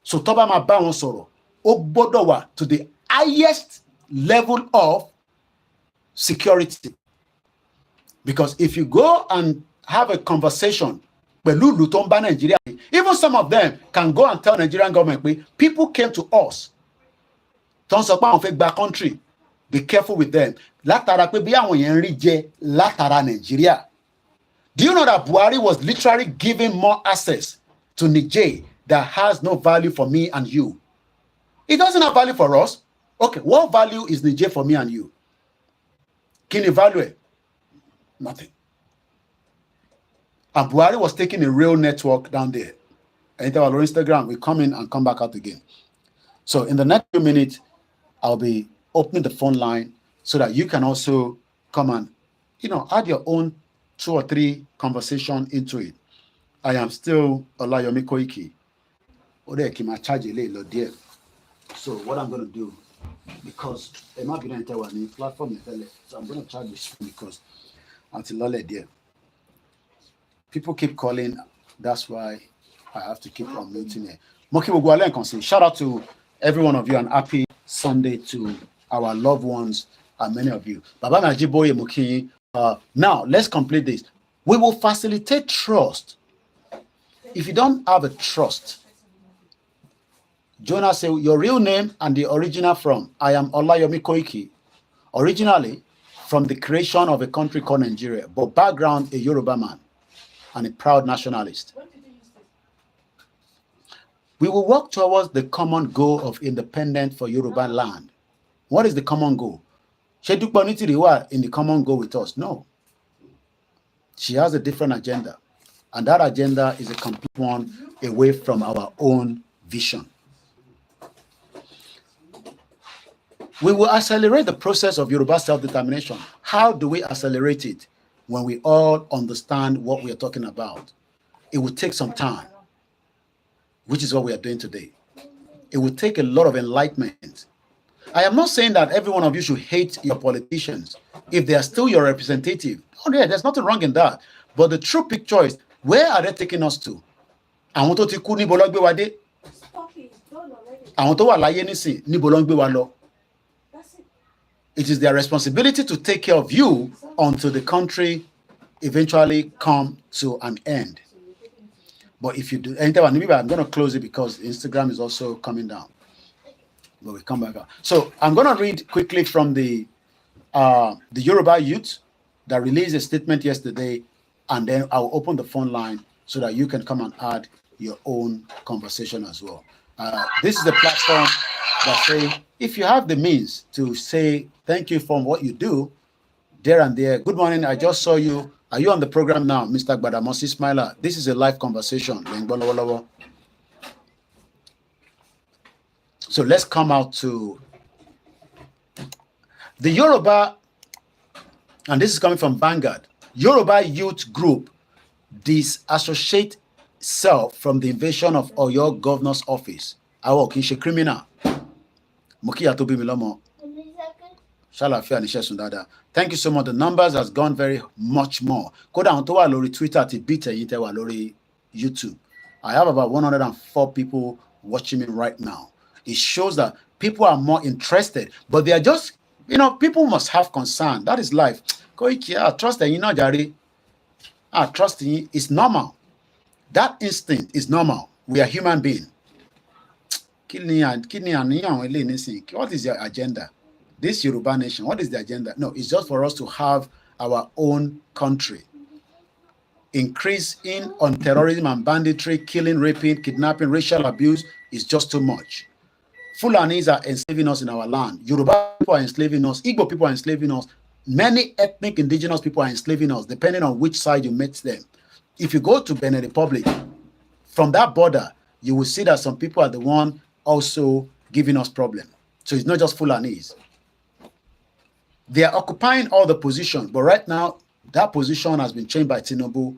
So Toba Mabawon Soro, Ogbodowa, to the highest level of security. Because if you go and have a conversation, even some of them can go and tell Nigerian government, people came to us. Country, be careful with them. Nigeria. Do you know that Buhari was literally giving more access to Niger that has no value for me and you? It doesn't have value for us. Okay, what value is Niger for me and you? Can you evaluate? Nothing. And Buhari was taking a real network down there. And on Instagram, we come in and come back out again. So in the next few minutes, I'll be opening the phone line so that you can also come and, add your own 2 or 3 conversation into it. I am still OLAYOMI KOIKI. So what I'm going to do, because I'm not going to enter one platform, so I'm going to charge this because until there. People keep calling, that's why I have to keep on muting it. Shout out to every one of you and happy Sunday to our loved ones and many of you. Baba Najiboye Muki. Now, let's complete this. We will facilitate trust. If you don't have a trust, Jonah say your real name and the original from. I am OLAYOMI KOIKI. Originally from the creation of a country called Nigeria, but background a Yoruba man and a proud nationalist. We will work towards the common goal of independence for Yoruba land. What is the common goal? Shedukbaniti in the common goal with us? No. She has a different agenda. And that agenda is a complete one away from our own vision. We will accelerate the process of Yoruba self-determination. How do we accelerate it? When we all understand what we are talking about. It will take some time, which is what we are doing today. It will take a lot of enlightenment. I am not saying that every one of you should hate your politicians if they are still your representative. Oh yeah, there's nothing wrong in that. But the true picture is, where are they taking us to? Àwọn tó ti kú níbo ló gbé wa dé? Àwọn tó wà láyé nísìn níbo ló gbé wa lọ? It is their responsibility to take care of you until the country eventually come to an end. But if you do, I'm going to close it because Instagram is also coming down. but we come back out. So I'm going to read quickly from the Yoruba youth that released a statement yesterday, and then I'll open the phone line so that you can come and add your own conversation as well. This is the platform that say, if you have the means to say thank you for what you do, there and there. Good morning, I just saw you. Are you on the program now, Mr. Gbadamosi Smiler? This is a live conversation. So let's come out to the Yoruba, and this is coming from Vanguard. Yoruba youth group disassociate self from the invasion of Oyo governor's office. Àwọn kì í ṣe criminal. Mo kí ìyá tó bí mi lọ́mọ. Ṣàlàáfíà níṣẹ́ sùn dáadáa. Thank you so much. The numbers has gone very much more. Kódà àwọn tó wà lórí Twitter ti beat ẹ̀yin tẹ́ wà lórí YouTube. I have about 104 people watching me right now. It shows that people are more interested, but they are just, people must have concern. That is life. Koiki, I trust that you know, Jari. I trust you. It's normal. That instinct is normal. We are human beings. What is your agenda? This Yoruba nation, what is the agenda? No, it's just for us to have our own country. Increase in on terrorism and banditry, killing, raping, kidnapping, racial abuse is just too much. Fulanis are enslaving us in our land. Yoruba people are enslaving us. Igbo people are enslaving us. Many ethnic indigenous people are enslaving us, depending on which side you meet them. If you go to Benin Republic, from that border, you will see that some people are the one also giving us problem. So it's not just Fulanis. They are occupying all the positions, but right now, that position has been changed by Tinubu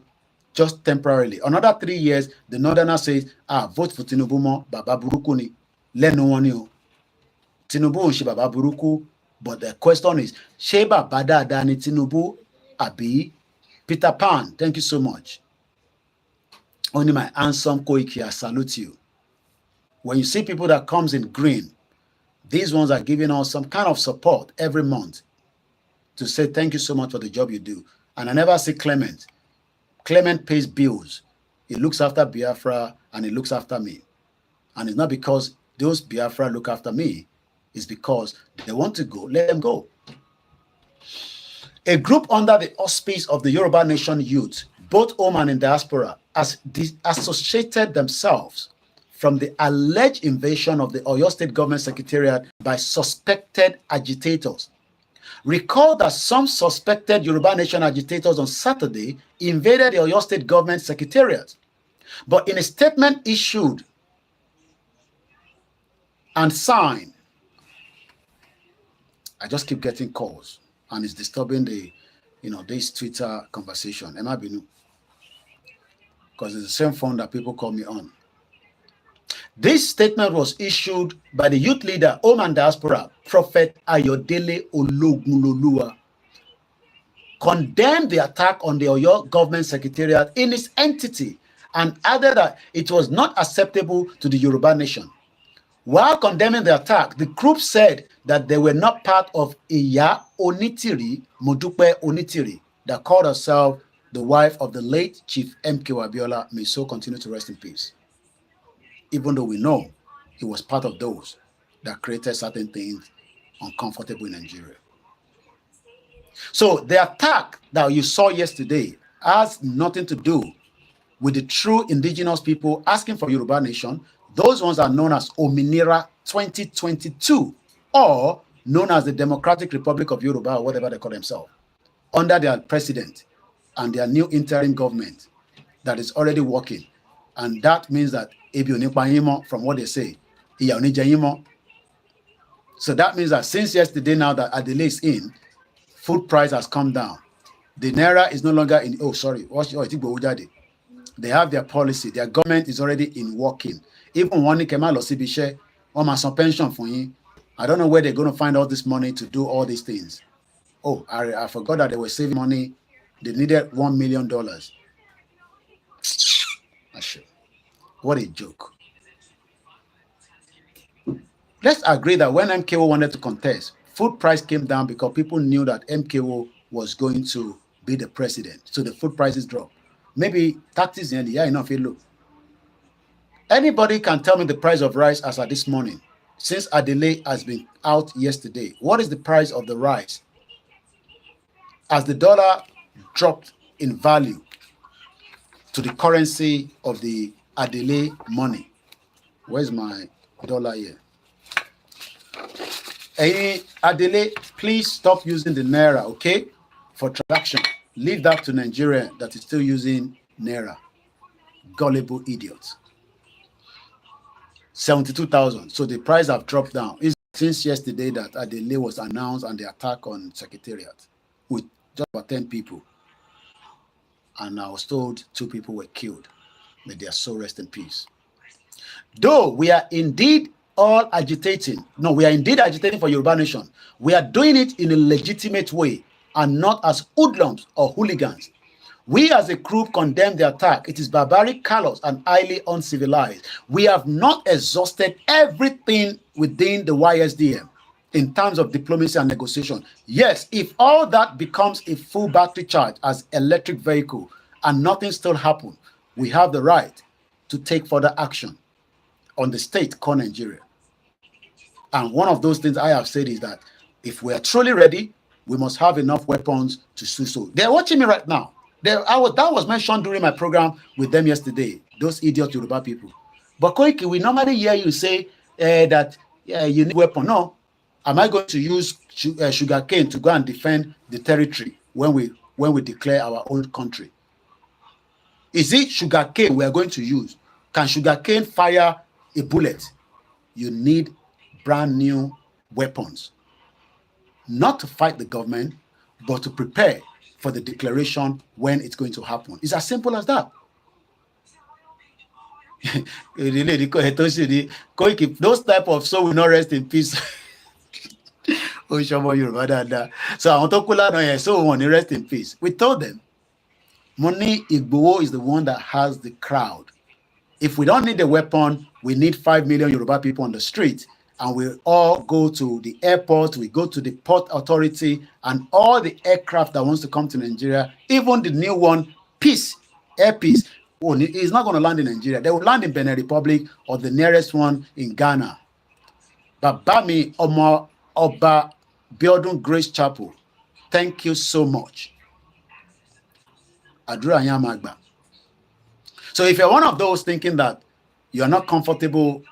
just temporarily. Another 3 years, the Northerner says, vote for Tinubu mo, Baba Buruku ni. Lẹ́nu wọn ni o. Tinubu ò ń ṣe Baba Buruku, but the question is, ṣé Baba dáadáa ni Tinubu àbí? Peter Pan, thank you so much. Only my handsome Koiki, I salute you. When you see people that comes in green, these ones are giving us some kind of support every month to say thank you so much for the job you do. And I never see Clement. Clement pays bills. He looks after Biafra and he looks after me. And it's not because those Biafra look after me. It's because they want to go, let them go. A group under the auspice of the Yoruba Nation youth, both home and in diaspora, has disassociated themselves from the alleged invasion of the Oyo State Government Secretariat by suspected agitators. Recall that some suspected Yoruba Nation agitators on Saturday invaded the Oyo State Government Secretariat. But in a statement issued and signed, I just keep getting calls and it's disturbing the, this Twitter conversation. Am I being? Because it's the same phone that people call me on. This statement was issued by the youth leader, home and diaspora, Prophet Ayodele Ologunloluwa, condemned the attack on the Oyo Government Secretariat in its entity and added that it was not acceptable to the Yoruba Nation. While condemning the attack, the group said that they were not part of Iya Onitiri, Modupe Onitiri, that called herself the wife of the late Chief M.K. Abiola. May so continue to rest in peace. Even though we know he was part of those that created certain things uncomfortable in Nigeria. So the attack that you saw yesterday has nothing to do with the true indigenous people asking for Yoruba Nation. Those ones are known as Ominira 2022, or known as the Democratic Republic of Yoruba, or whatever they call themselves, under their president and their new interim government that is already working. And that means that from what they say, so that means that since yesterday, now that Adele is in, food price has come down. The Naira is no longer in, they have their policy. Their government is already in working. Even one Kemal Osibishe, or my some pension for you. I don't know where they're going to find all this money to do all these things. Oh, I forgot that they were saving money. They needed $1 million. What a joke. Let's agree that when MKO wanted to contest, food price came down because people knew that MKO was going to be the president. So the food prices dropped. Maybe taxes in the year enough. Look. Anybody can tell me the price of rice as of this morning. since Adele has been out yesterday, what is the price of the rice? As the dollar dropped in value to the currency of the Adele money. Where's my dollar here? Hey, Adele, please stop using the Naira, okay? For transaction. Leave that to Nigeria that is still using Naira. Gullible idiots. 72,000. So the price have dropped down. It's since yesterday that Adele was announced and the attack on Secretariat with just about 10 people. And I was told 2 people were killed. May their soul rest in peace. Though we are indeed all agitating, no, we are indeed agitating for Yoruba Nation. We are doing it in a legitimate way and not as hoodlums or hooligans. We as a group condemn the attack. It is barbaric, callous, and highly uncivilized. We have not exhausted everything within the YSDM in terms of diplomacy and negotiation. Yes, if all that becomes a full battery charge as electric vehicle and nothing still happens, we have the right to take further action on the state called Nigeria. And one of those things I have said is that if we are truly ready, we must have enough weapons to do so. They're watching me right now. That was mentioned during my program with them yesterday, those idiot Yoruba people. But Koiki, we normally hear you say that you need weapon. No, am I going to use sugar cane to go and defend the territory when we declare our own country? Is it sugar cane we are going to use? Can sugar cane fire a bullet? You need brand new weapons, not to fight the government, but to prepare for the declaration when it's going to happen. It's as simple as that. Those type of soul will not rest in peace. So I want to so want to rest in peace. We told them, Money Igboho is the one that has the crowd. If we don't need the weapon, we need 5 million Yoruba people on the street, and we all go to the airport, we go to the port authority, and all the aircraft that wants to come to Nigeria, even the new one, Air Peace, is not going to land in Nigeria. They will land in Benin Republic or the nearest one in Ghana. But Bami Oba Biodun Grace Chapel, thank you so much. Adura Yamagba. So if you're one of those thinking that you're not comfortable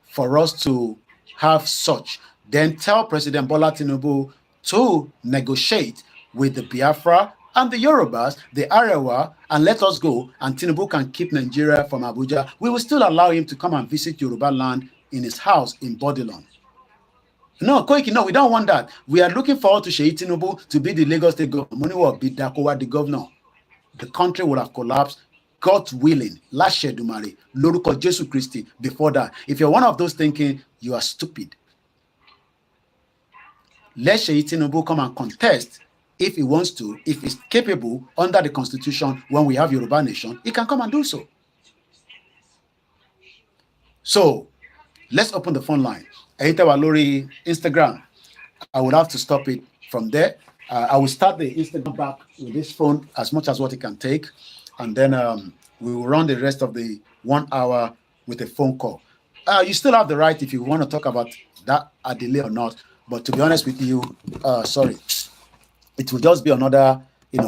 for us to have such, then tell President Bola Tinubu to negotiate with the Biafra and the Yorubas, the Arewa, and let us go, and Tinubu can keep Nigeria from Abuja. We will still allow him to come and visit Yoruba land in his house in Bodilon. No, Koiki, no, we don't want that. We are looking forward to Sheyi Tinubu to be the Lagos State governor. Money will be Dakowa, the governor. The country will have collapsed, God willing, last Shedumari, Loruko Jesu Christi, before that. If you're one of those thinking, you are stupid. Let Sheyi Tinubu come and contest if he wants to, if he's capable under the constitution when we have Yoruba Nation, he can come and do so. So, let's open the phone line. Ahita Walori, Instagram. I would have to stop it from there. I will start the Instagram back with this phone as much as what it can take. And then we will run the rest of the 1 hour with a phone call. You still have the right if you want to talk about that Adele or not. But to be honest with you, sorry, it will just be another,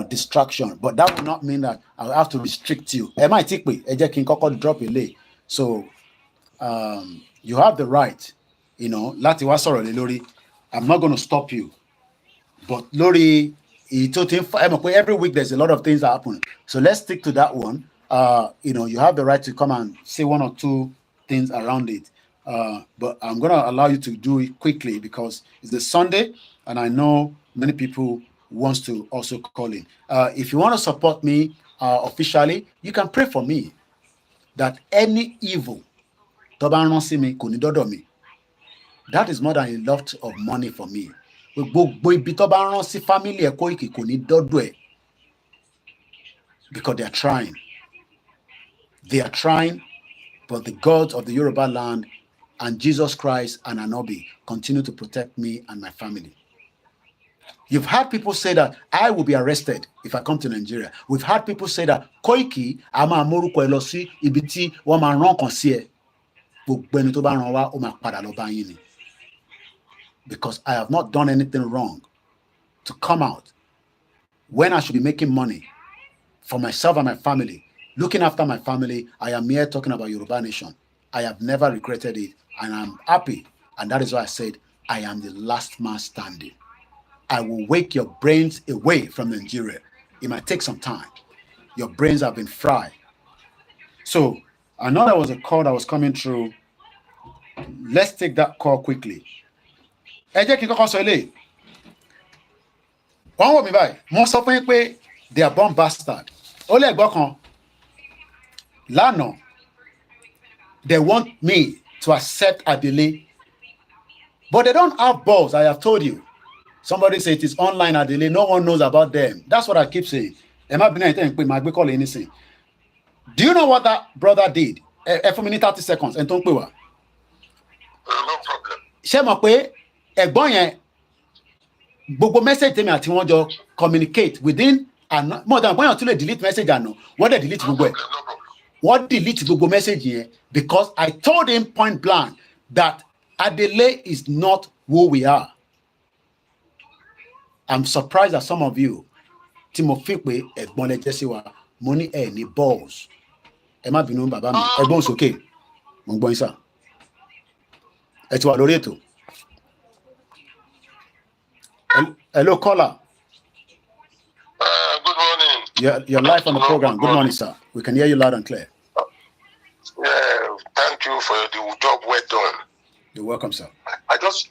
distraction. But that will not mean that I'll have to restrict you. Drop a lay. So you have the right, I'm not going to stop you. But Lori, every week there's a lot of things that happen. So let's stick to that one. You have the right to come and say 1 or 2 things around it. But I'm going to allow you to do it quickly because it's a Sunday and I know many people wants to also call in. If you want to support me officially, you can pray for me that any evil, that is more than a lot of money for me. Because they are trying. They are trying, but the gods of the Yoruba land and Jesus Christ and Anobi continue to protect me and my family. You've had people say that I will be arrested if I come to Nigeria. We've had people say that Koiki, ama amoruko elosi ibiti wa ma ran kan si e. because I have not done anything wrong to come out when I should be making money for myself and my family, looking after my family. I am here talking about Yoruba Nation. I have never regretted it, and I'm happy. And that is why I said I am the last man standing. I will wake your brains away from Nigeria. It might take some time. Your brains have been fried. So I know there was a call that was coming through. Let's take that call quickly. Ẹ jẹ́ kí n kọ́kọ́ sọ eléyìí. Wọ́n wò mí báyìí. Mo sọ fún yín pé they are born bastard. Ó lè gbọ́ kan. Lánàá, they want me to accept Adele. But they don't have balls, I have told you. Somebody say it is online Adele. No one knows about them. That's what I keep saying. Do you know what that brother did? For me 30 seconds. No problem. Ṣé mọ̀ pé ẹ̀gbọ́n yẹn gbogbo message tèmi àti wọ́n jọ communicate within more than one or two delete message àná. Wọ́n dẹ̀ delete gbogbo ẹ̀. Wọ́n delete gbogbo message yẹn because I told him point blank that Adele is not who we are. I'm surprised that some of you tí mo fi pé ẹ̀gbọ́n lẹ jẹ́ sí wa mo ní ẹ ní balls. Ẹ má bínú bàbá mi. Ẹ̀gbọ́n sókè. Mo gbọ́ yín sà. Ẹ ti wà lórí ètò. Hello caller. Good morning. You're live on the program. Good morning, sir. We can hear you loud and clear. Thank you for the job well done. You're welcome, sir. I just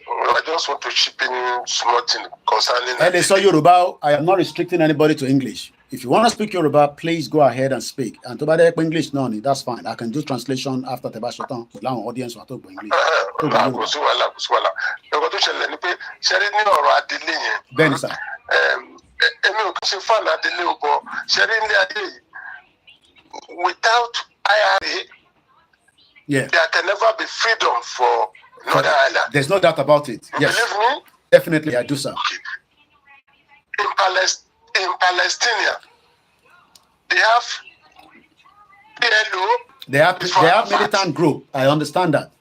want to chip in something concerning. And so Yoruba, I am not restricting anybody to English. If you want to speak Yoruba, please go ahead and speak. And to buy English, no, that's fine. I can do translation after the Bashotan. But now audience will talk English. Ben, sir. Without IRA, yeah, there can never be freedom for Northern Ireland. There's no doubt about it. You yes, believe me? Definitely, I do, sir. In Palestine, they have PLO. They have militant group. I understand that.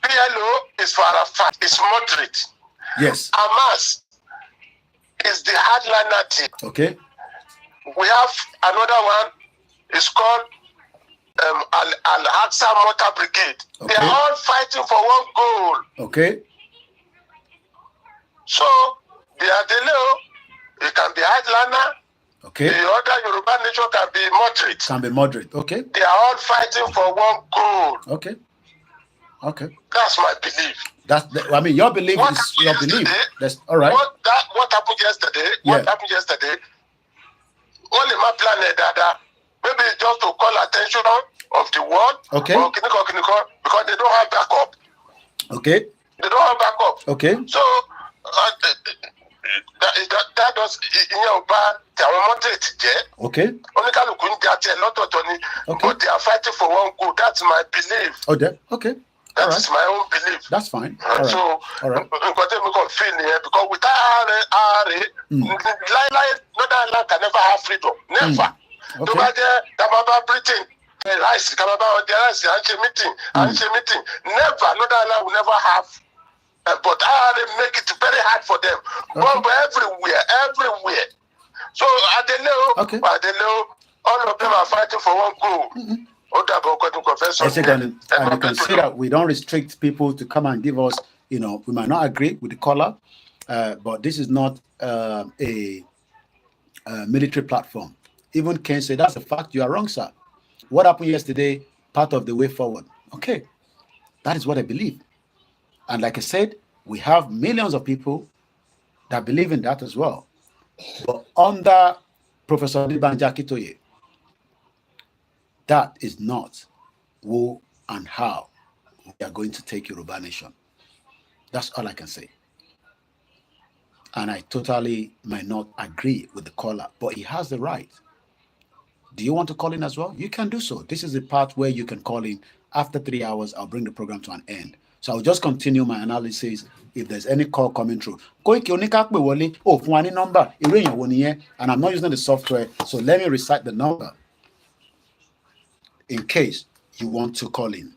PLO is for Arafat. It's moderate. Yes. Hamas is the hardliner team. Okay. We have another one. It's called Al-Aqsa Mortar Brigade. Okay. They are all fighting for one goal. Okay. So, the Adele, it can be hardliner. Okay. The other Yoruba nation can be moderate. Can be moderate. Okay. They are all fighting for one goal. Okay. Okay. That's my belief. I mean, your belief is your belief. That's all right. What happened yesterday? Yeah. What happened yesterday? Only my planet that maybe just to call attention of the world. Okay. Or because they don't have backup. Okay. They don't have backup. Okay. So that does okay. But they are fighting for one goal. That's my belief. Okay. Okay. That is my own belief. That's fine. All right. So, all right. Because without RA, Northern Ireland can never have freedom. Never. Okay. Britain, rice, meeting. Never. Northern Ireland will never have. But RA make it very hard for them. Okay. But everywhere. So Adele, all of them are fighting for one goal. And you can see that we don't restrict people to come and give us, we might not agree with the caller, but this is not a military platform. Even Ken said, that's a fact, you are wrong, sir. What happened yesterday, part of the way forward. Okay, that is what I believe. And like I said, we have millions of people that believe in that as well. But under Professor Banji Akintoye, that is not who and how we are going to take Yoruba Nation. That's all I can say. And I totally might not agree with the caller, but he has the right. Do you want to call in as well? You can do so. This is the part where you can call in. After 3 hours, I'll bring the program to an end. So I'll just continue my analysis if there's any call coming through. Number, and I'm not using the software, so let me recite the number in case you want to call in.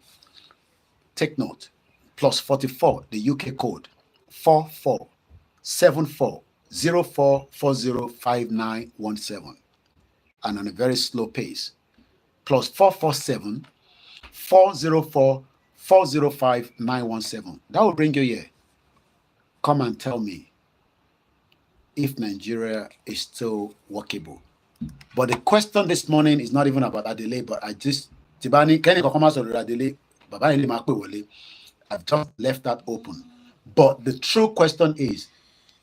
take note, +44, the UK code, 447404405917, and on a very slow pace, +447 404405917. That will bring you here. Come and tell me if Nigeria is still workable. But the question this morning is not even about Adele, but I just I've just left that open. But the true question is,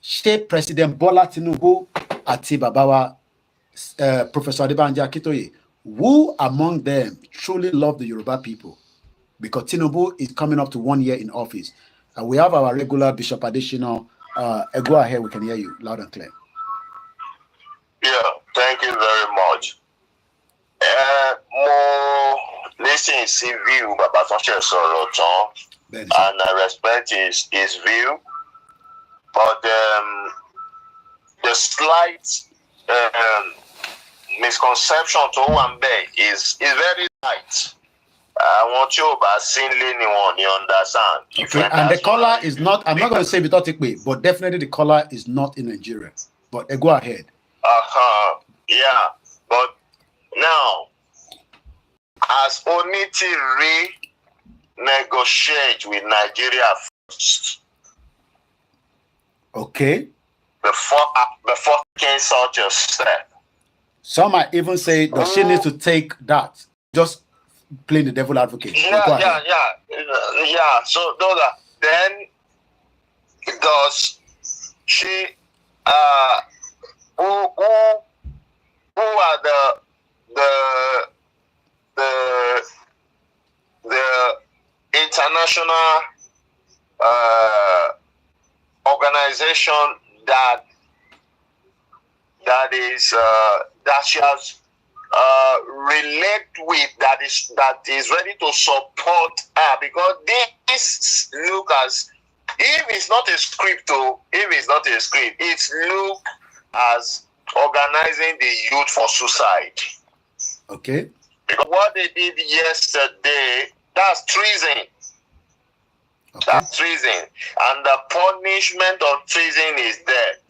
State President Bola Tinubu ati Babawa Professor Banji Akintoye, who among them truly love the Yoruba people? Because Tinubu is coming up to 1 year in office. And we have our regular Bishop Additional. Go ahead, we can hear you loud and clear. Yeah, thank you very much. More listening to view, Baba and I respect his view. But the slight misconception to Wambe is very light. I want you to see anyone, you understand? Okay, and the color is not, I'm not going to say Bitotikwe, but definitely the color is not in Nigeria. But go ahead. Yeah, but now, as Oniti renegotiate with Nigeria first. Okay. Before taking such a step. Some might even say that she needs to take that. Just playing the devil advocate. Yeah. So those are, then does she who are the international organization that she has relate with, that is ready to support her, because this look as if it's not a script, it's look as organizing the youth for suicide. Okay. Because what they did yesterday, that's treason. Okay. That's treason. And the punishment of treason is death.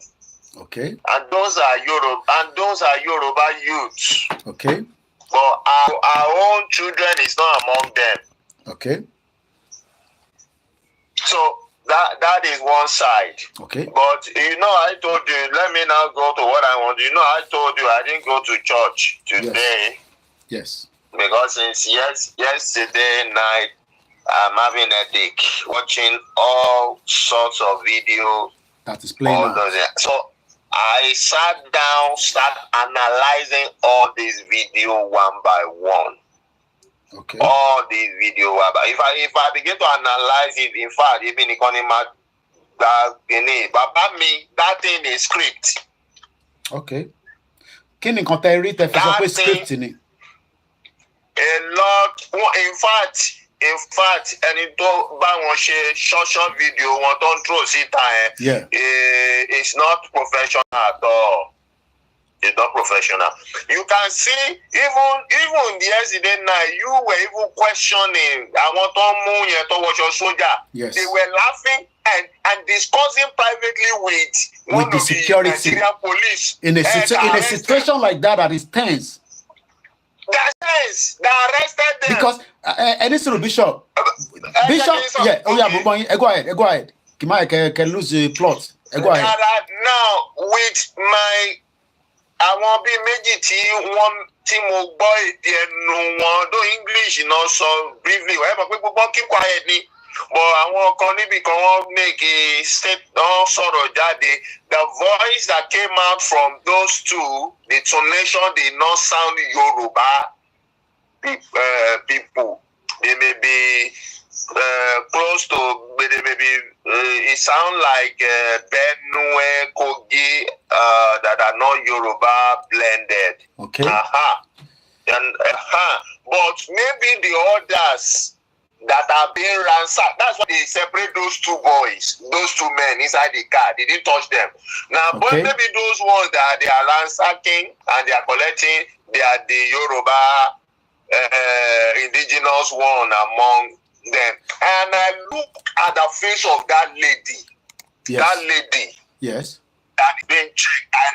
Okay. And those are Yoruba youths. Okay. But our own children is not among them. Okay. So that is one side. Okay. But I told you, let me now go to what I want. I told you I didn't go to church today. Yes. Because since yesterday night, I'm having a headache, watching all sorts of videos. That is playing. So I sat down, start analyzing all these videos one by one. Okay. All these videos one by. If I begin to analyze it, in fact, even that thing is script. Okay. Can you compare it if it's script in it? A lot. In fact, ẹni tó bá wọn ṣe short video wọn tó ń throw síta it's not professional at all. It's not professional. You can see even yesterday night, you were even questioning àwọn tó ń mú yẹn tó wọṣọ sójà. Yes. They were laughing and discussing privately with one the of security, the Nigerian police. In a situation like that is tense. That's tense. They arrested them. Because Bishop. Yeah. Oh yeah, go ahead. Can lose the plot. Go ahead. Now with my àwọn bíi méjì tí mo gbọ́ èdè ẹnu wọn, though English so briefly, ẹ mọ̀ pé gbogbo keep quiet ni, but àwọn kan níbi kan wọ́n make a statement sọ̀rọ̀ jáde. The voice that came out from those two, the tonation did not sound Yoruba people. They may be close to, they may be, it sound like Benue, Kogi, that are not Yoruba blended. Okay. But maybe the others that are being ransacked, that's why they separate those two boys, those two men inside the car. They didn't touch them. Now, but maybe those ones that they are ransacking and they are collecting, they are the Yoruba indigenous one among them, and I look at the face of that lady. Yes. That lady. Yes. That being checked. I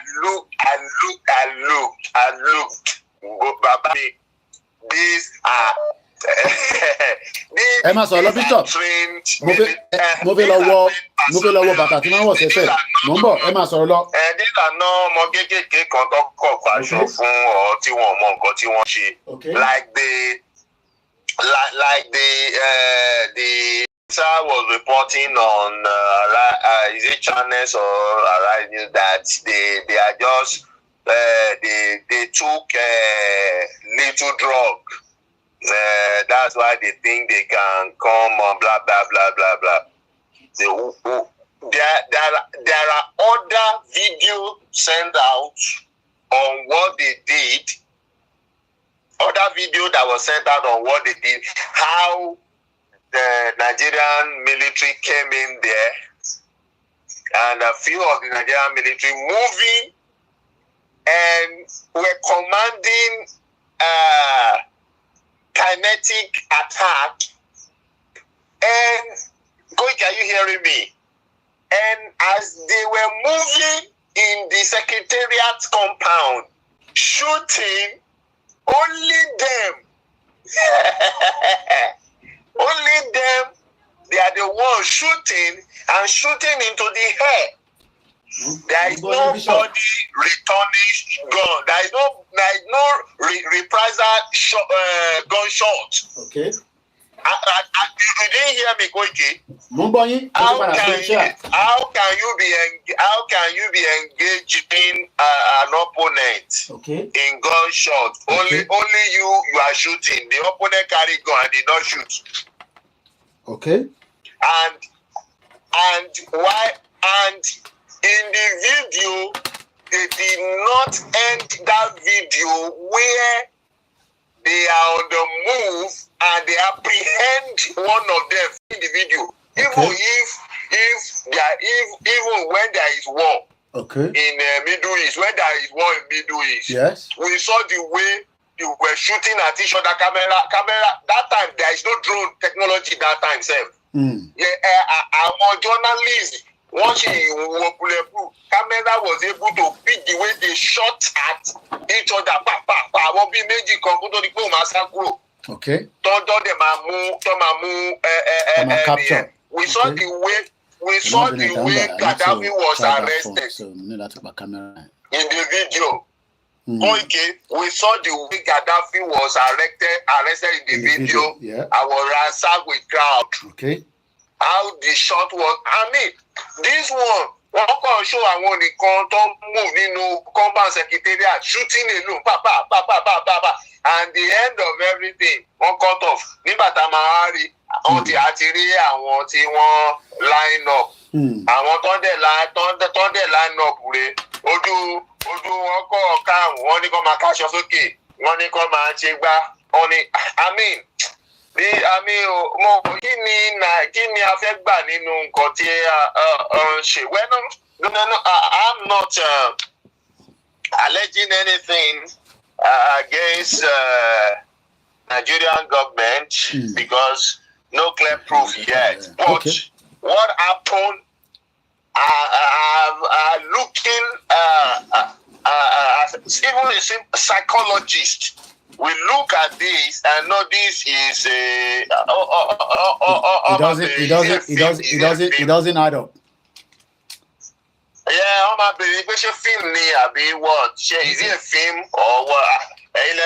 looked. Baba, these are Emma, so love Bishop. Move lọ́wọ́ bàtà tí wọ́n wọ̀ sẹ́sẹ̀. Mo ń bọ̀, Emma sọ̀rọ̀ lọ. These are no ọmọ kéékèèké kan tó kọ̀ pàṣọ fún ọ tí wọ́n mọ nǹkan tí wọ́n ṣe. Like the sir was reporting on is it channels or Arise that they are just they took little drug. That's why they think they can come on blah blah blah blah blah. There are other videos sent out on what they did. Other video that was sent out on what they did, how the Nigerian military came in there, and a few of the Nigerian military moving and were commanding kinetic attack. And Koiki, are you hearing me? And as they were moving in the secretariat compound, shooting, only them, they are the ones shooting and shooting into the head. There is nobody returning gun. There is no reprisal gunshot. Okay. You didn't hear me, Koiki. How can you be engaging an opponent in gunshot? Only you are shooting. The opponent carry gun and did not shoot. Okay. And why? And in the video, they did not end that video where they are on the move and they apprehend one of them in the video. Even when there is war in Middle East, when there is war in Middle East, yes, we saw the way you were shooting at each other. Camera. That time there is no drone technology. That time, same. Our journalists. Once camera was able to pick the way they shot at each other. Okay. We saw the way Gaddafi was arrested in the video. Okay, we saw the way Gaddafi was arrested in the video. Yeah. I was ransacked with crowd. Okay. How the shot was. I mean, this one show I want to move compound secretariat shooting alone, and the end of everything one cut off. Nígbàtà Mahari until àtìrí àwọn tí wọ́n line up. Àwọn tó dẹ̀ line up rẹ̀ ojú wọn kọ́ ọ̀ka wọ́n ní kó máa káṣọ sókè wọ́n ní kó máa ṣe gbá wọ́n ní kí ni a fẹ́ gbà nínú nǹkan tí ṣe. No, I'm not alleging anything against Nigerian government because no clear proof yet. But what happened? Looking even a psychologist. We look at this and know this is a. It doesn't add up. Yeah, I'm a film ni what? Is it a film or what? And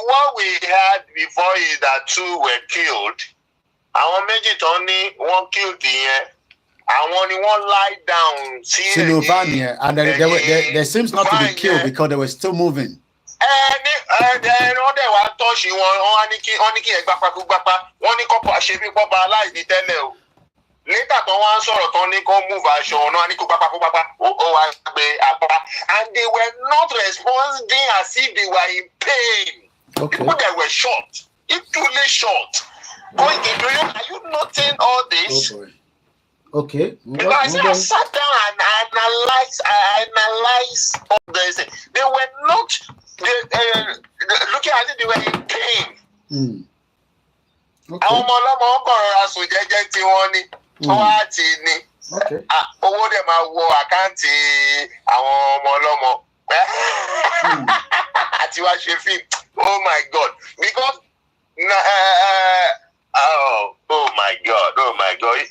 what we had before is that 2 were killed. Àwọn méjì tó ní wọ́n killed yẹn. Àwọn ni wọ́n lie down. And there seems not to be killed because they were still moving. Wọ́n dẹ̀ wá tọ́ṣì wọn, wọ́n ní kí ẹ gbapá, wọ́n ní kọ́pọ̀ àṣebí pọ́pọ̀ aláìní tẹ́lẹ̀ o. Later tó wá ń sọ̀rọ̀ tán ní kó move aṣọ ọ̀nà wọ́n ní kó gbapá, ó wá gbé apá. And they were not responding as if they were in pain. People that were shot, truly shot. Are you noting all this? Oh boy. Okay. Because I sat down and analyzed all this. They were not looking at it, they were in pain. Okay. Àwọn ọmọ ọlọ́mọ ń kọ̀ rọra sùn jẹ́jẹ́ tí wọ́n ní. Wọ́n á ti ní. Owó dẹ̀ máa wọ àkáǹtì àwọn ọmọ ọlọ́mọ. Àti wá ṣe fíìmù. Oh my God. Because oh my God.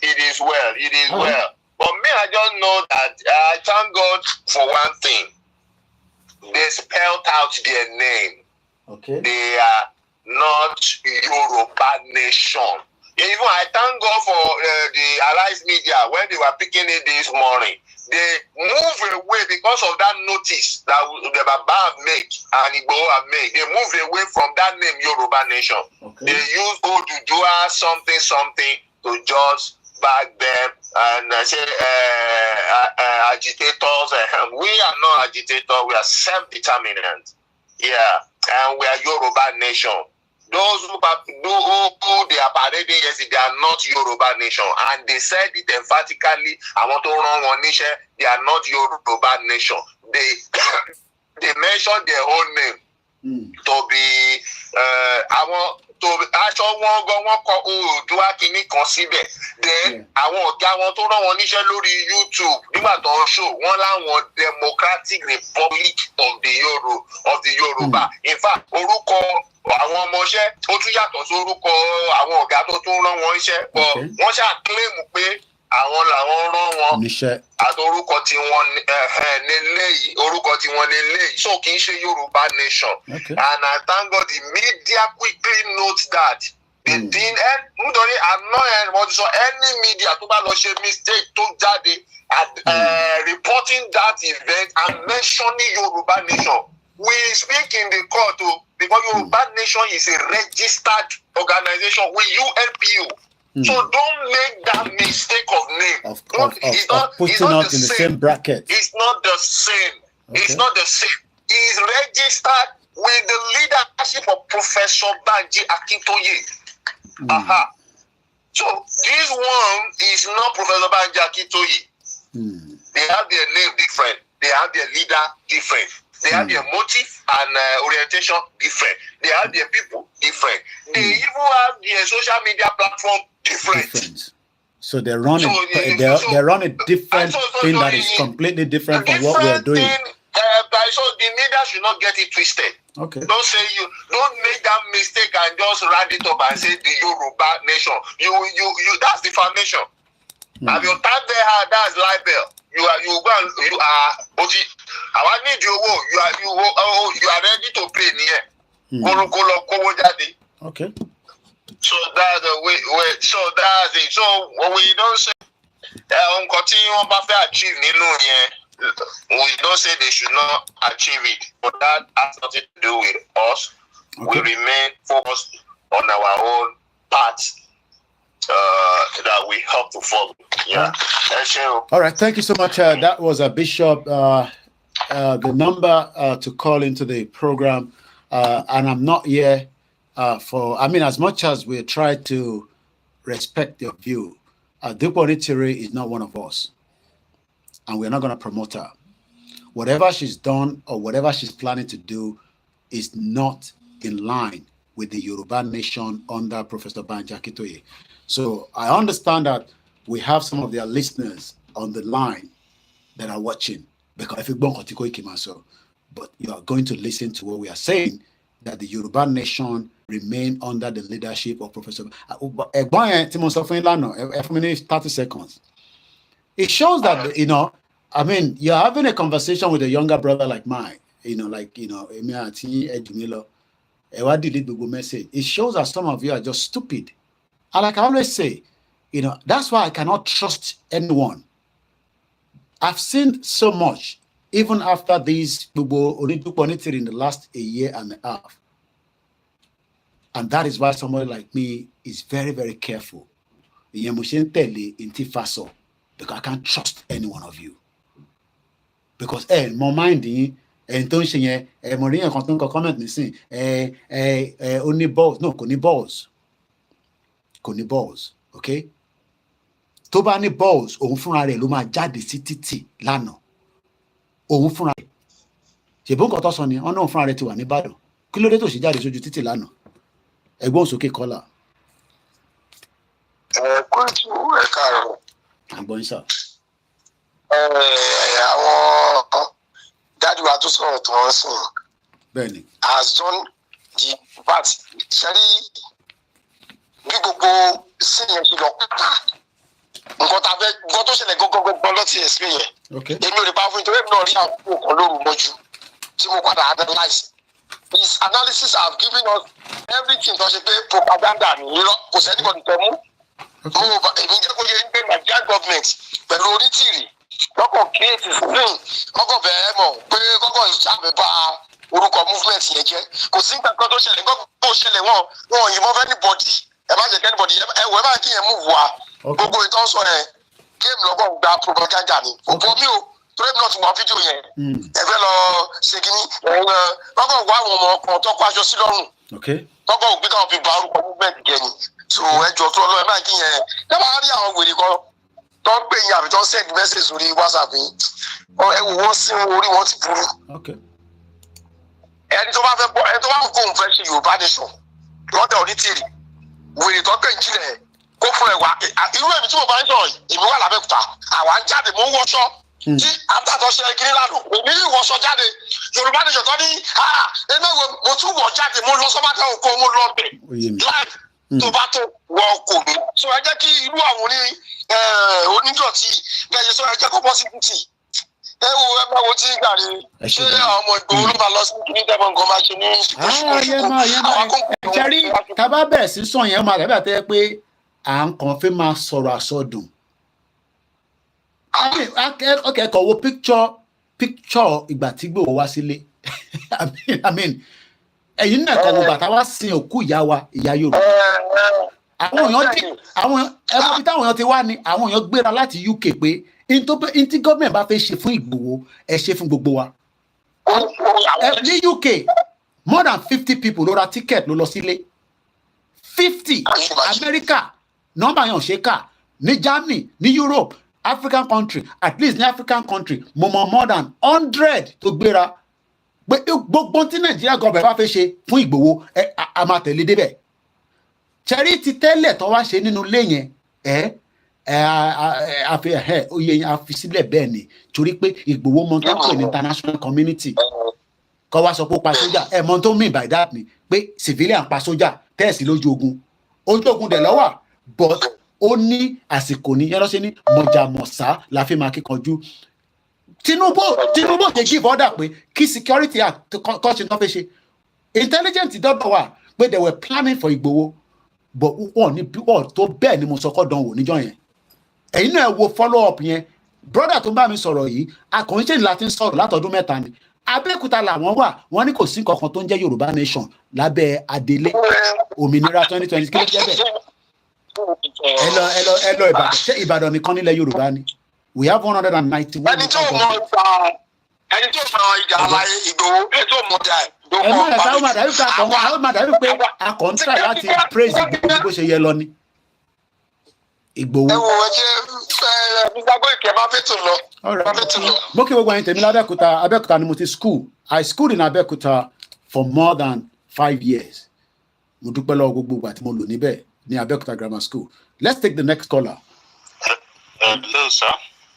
It is well. But me, I just know that I thank God for one thing. They spelled out their name. Okay. They are not Yoruba nation. Even I thank God for the Arise Media when they were picking it this morning. They move away because of that notice that the Baba made and Igbo have made. They move away from that name Yoruba nation. Okay. They use Odudua something to just back them and say agitators. We are not agitators. We are self-determinant. Yeah, and we are Yoruba nation. Those who they are parading yesterday, they are not Yoruba nation. And they said it emphatically. I want to run one nation. They are not Yoruba nation. They mentioned their own name to be aṣọ wọn gan wọn kọ Oòduà kìíní kan síbẹ̀. Then àwọn ọ̀gá wọn tó rán wọn níṣẹ́ lórí YouTube nígbà tó ń show wọn láwọn Democratic Republic of the Yoruba. In fact, orúkọ àwọn ọmọọṣẹ́ ó tún yàtọ̀ sí orúkọ àwọn ọ̀gá tó tún rán wọn iṣẹ́. Wọ́n ṣáà claim pé àwọn làwọn rán wọn àti orúkọ tí wọ́n lélẹ́yìí. So kì í ṣe Yorùbá nation. And I thank God the media quickly note that. They didn't nítorí any media tó bá lọ ṣe mistake tó jáde reporting that event and mentioning Yoruba nation. We speak in the court because Yoruba nation is a registered organization with UNPO. So don't make that mistake of name. Of putting us in the same bracket. It's not the same. Okay. It's not the same. It's registered with the leadership of Professor Banji Akintoye. So this one is not Professor Banji Akintoye. They have their name different. They have their leader different. They have their motive and orientation different. They have their people different. They even have their social media platform different. So they run a different thing that is completely different from what we are doing. So the media should not get it twisted. Okay. Don't make that mistake and just round it up and say the Yoruba nation. You that's defamation. Have you typed there? That's libel. You are ready to pay near. Okay. So that's the way. So that's it. So when we don't say continue on achieve we don't say they should not achieve it, but that has nothing to do with us. Okay. We remain focused on our own path that we have to follow. Yeah. All right. Thank you so much. That was a Bishop. The number to call into the program, and I'm not here as much as we try to respect your view, Duponitiri is not one of us, and we're not going to promote her. Whatever she's done or whatever she's planning to do is not in line with the Yoruba nation under Professor Banji Akintoye. So I understand that we have some of their listeners on the line that are watching, because if you don't but you are going to listen to what we are saying, that the Yoruba nation remain under the leadership of Professor. 30 seconds. It shows that, you're having a conversation with a younger brother like mine, message. It shows that some of you are just stupid. And like I always say, that's why I cannot trust anyone. I've seen so much, even after these people in the last a year and a half. And that is why somebody like me is very, very careful. Because I can't trust any one of you. Because more minding, and don't comment only balls. No, only balls. Okay? tó bá ní balls òun fúnra rẹ̀ ló máa jáde sí títì lánàá òun fúnra rẹ̀ ṣèbó nǹkan tó sọ ni ọ̀nà òun fúnra rẹ̀ ti wà ní Ìbàdàn kí ló dé tó sì jáde sójú títì lánàá ẹ̀gbọ́n sókè kọ́là. kóòtù ẹ káàárọ̀. àgbọ̀n sà. àwọn dáàdi wa tó sọ̀rọ̀ tó ń sìn. bẹ́ẹ̀ni. has done the part ṣẹ́rí bí gbogbo sí yẹn ṣe lọ pátá nǹkan tá a fẹ́ nǹkan tó ṣẹlẹ̀ gbọ́ngbọ́ngbọ́n lọ́tì ẹ̀sìn yẹn. èmi ò lè bá fún nítorí èmi náà rí àwọn kan lóru mọ́jú tí mo padà analyse. His analysis have given us everything tó ṣe pé propaganda ni irọ́ kò sẹ́ni kan tẹ̀ mú. èmi jẹ́ kó yẹ pé Nigerian government pẹ̀lú onítìrì kọ́kọ́ create screen kọ́kọ́ bẹ̀rẹ̀ mọ̀ pé kọ́kọ́ ìjábẹ̀ bá orúkọ movement yẹn jẹ́ kò sí nǹkan tó ṣẹlẹ̀ gbọ́dọ̀ ṣẹlẹ̀ wọn yìnbọn fẹ́ ní bọ́dì ẹ má jẹ́ kẹ́ ní bọ́dì ẹ wọ ẹ má kí yẹn mú wá gbogbo ìtàn sọ yẹn géèmù lọ́gbọ̀n gba propaganda ni kò bọ́ mí o torí mi náà ti mọ fídíò yẹn ẹ fẹ́ lọ ṣe kínní kọ́kọ́ wá àwọn ọmọ kan tó kó aṣọ sí lọ́rùn kọ́kọ́ òbí káwọn fi ba orúkọ movement jẹ́ ni so ẹjọ́ tó lọ ẹ má kí yẹn ẹ má rí àwọn wèrè kan tó ń pè yín àbí tó ń send message sórí WhatsApp yín ẹ wò wọ́n sí orí wọn ti burú. ẹni tó bá fẹ́ bọ́ ẹni tó bá kó òun fẹ́ ṣe Yorùbá nation lọ́dọ̀ onítìrì wèrè tó pè ń jílẹ̀ kó fún ẹ wá irú èmi tí mo bá ń sọ̀rọ̀ èmi wà lábẹ́kúta àwa ń jáde mo ń wọṣọ tí àtàtọ̀ ṣe kiri lánàá èmi ń wọṣọ jáde Yorùbá nation tó ní ẹgbẹ́ mo tún wọ̀ jáde mo lọ sọ́mọ́tà òkú mo lọ bẹ̀ láì tó bá tó wọ kò ní. sọ ẹ jẹ́ kí irú àwọn onídọ̀tí bẹ́ẹ̀ ṣe sọ ẹ jẹ́ kó bọ́ sí títì ẹ wo ẹ bá wo tí ń gbàre ṣé ọmọ Ìgbòho ló máa lọ sí kí ní dẹ́mọ̀ nǹkan máa ṣe ní ṣùkúṣùkú. ṣẹ́rí tábà bẹ̀rẹ̀ sí sàn yẹn máa dàbí àtẹ́ pé à ń kàn fẹ́ máa sọ̀rọ̀ àsọdùn. akẹ́kọ̀ọ́ wo picture ìgbà tí Ìgbòho wá sílé ẹ̀yin náà kọ̀ wò bàtà wá sin òkú ìyá wa ìyá Yorùbá. àwọn ẹ̀rọ bí táwọn èèyàn ti wá ni àwọn èèyàn gbéra láti UK pé ntí gọ́ọ̀mẹ̀ bá fẹ́ ṣe fún Ìgbòho ẹ ṣe fún gbogbo wa. ní UK more than 50 people ló ra ticket ló lọ sílé 50 America nọ́mbà yẹn ò ṣe kà ní Germany ní Europe African country at least ní African country mo mọ more than 100 tó gbéra pé gbogbo tí Nàìjíríà gọ́ọ̀mẹ̀ bá fẹ́ ṣe fún Ìgbòho a máa tẹ̀lé débẹ̀. Cherry ti tẹ́lẹ̀ tó wá ṣe nínú ilé yẹn oyè yẹn a fi sílẹ̀ bẹ́ẹ̀ ni torí pé Ìgbòho mọ tó ń pè ní international community kọ́ wá sọ pé ó pa sójà mọ tó mean by that ni pé civilian pa sójà tẹ́ẹ̀sì lójú ogun dẹ̀ lọ́wọ́ but ó ní àsìkò ní yẹn lọ́sẹ̀ ní mọ̀jàmọ̀sá la fi máa kíkanjú. Tinubu dey give order pé kí security act tó ṣe tó fẹ́ ṣe intelligence dọ́dọ̀ wà pé they were planning for Ìgbòho but wọ́n tó bẹ́ẹ̀ ni mo sọ kọ́ dán wò níjọ́ yẹn. ẹ̀yin náà wo follow up yẹn brother tó ń bá mi sọ̀rọ̀ yìí akọ̀ǹṣe láti ń sọ̀rọ̀ látọdún mẹ́ta ni Abẹ́òkúta làwọn wà wọ́n ní kò sí nǹkan kan tó ń jẹ́ Yorùbá nation lábẹ́ Adélé òmìnira 2020 kí ló jẹ́ bẹ́ẹ̀. ẹ lọ Ìbàdàn ṣé Ìbàdàn nìkan nílẹ̀ Yorùbá ni we have 191. ẹni tó mọ ìjà àlàyé Ìgbòho ẹni tó mọ ìjà àwọn màdàbí pé akọ̀ǹtà láti praise Ìgbòho bó ṣe yẹ lọ ni Ìgbòho. ẹ wo ẹjẹ gbàgbọ́ ìkẹ́ bá fẹ́ tó lọ. mo kí gbogbo ẹ̀yin tèmi Abẹ́òkúta ni mo ti school I schooled in Abẹ́òkúta for more than 5 years. mo dúpẹ́ lọ́wọ́ gbogbo ìgbà tí mo lò níbẹ̀ ní Abẹ́òkúta Grammar School. Let's take the next caller. Hello, sir.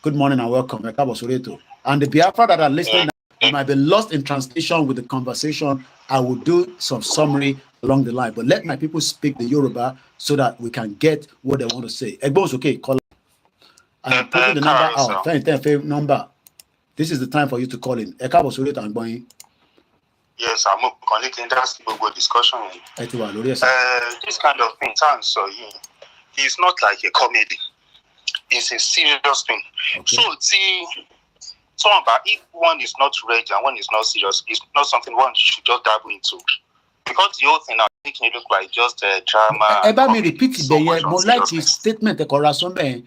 Good morning and welcome. And the Biafra that are listening, you might be lost in translation with the conversation. I will do some summary along the line, but let my people speak the Yoruba so that we can get what they want to say. Egbon's okay, call. I'm putting the number out. 10 number. This is the time for you to call in. Yes, I'm connecting that Google discussion. This kind of thing, it's not like a comedy. It's a serious thing. Okay. So if one is not ready and one is not serious, it's not something one should just dabble into. Because the whole thing now making it look like just a drama. Eba me repeat it beye, mo like his statement corazon be.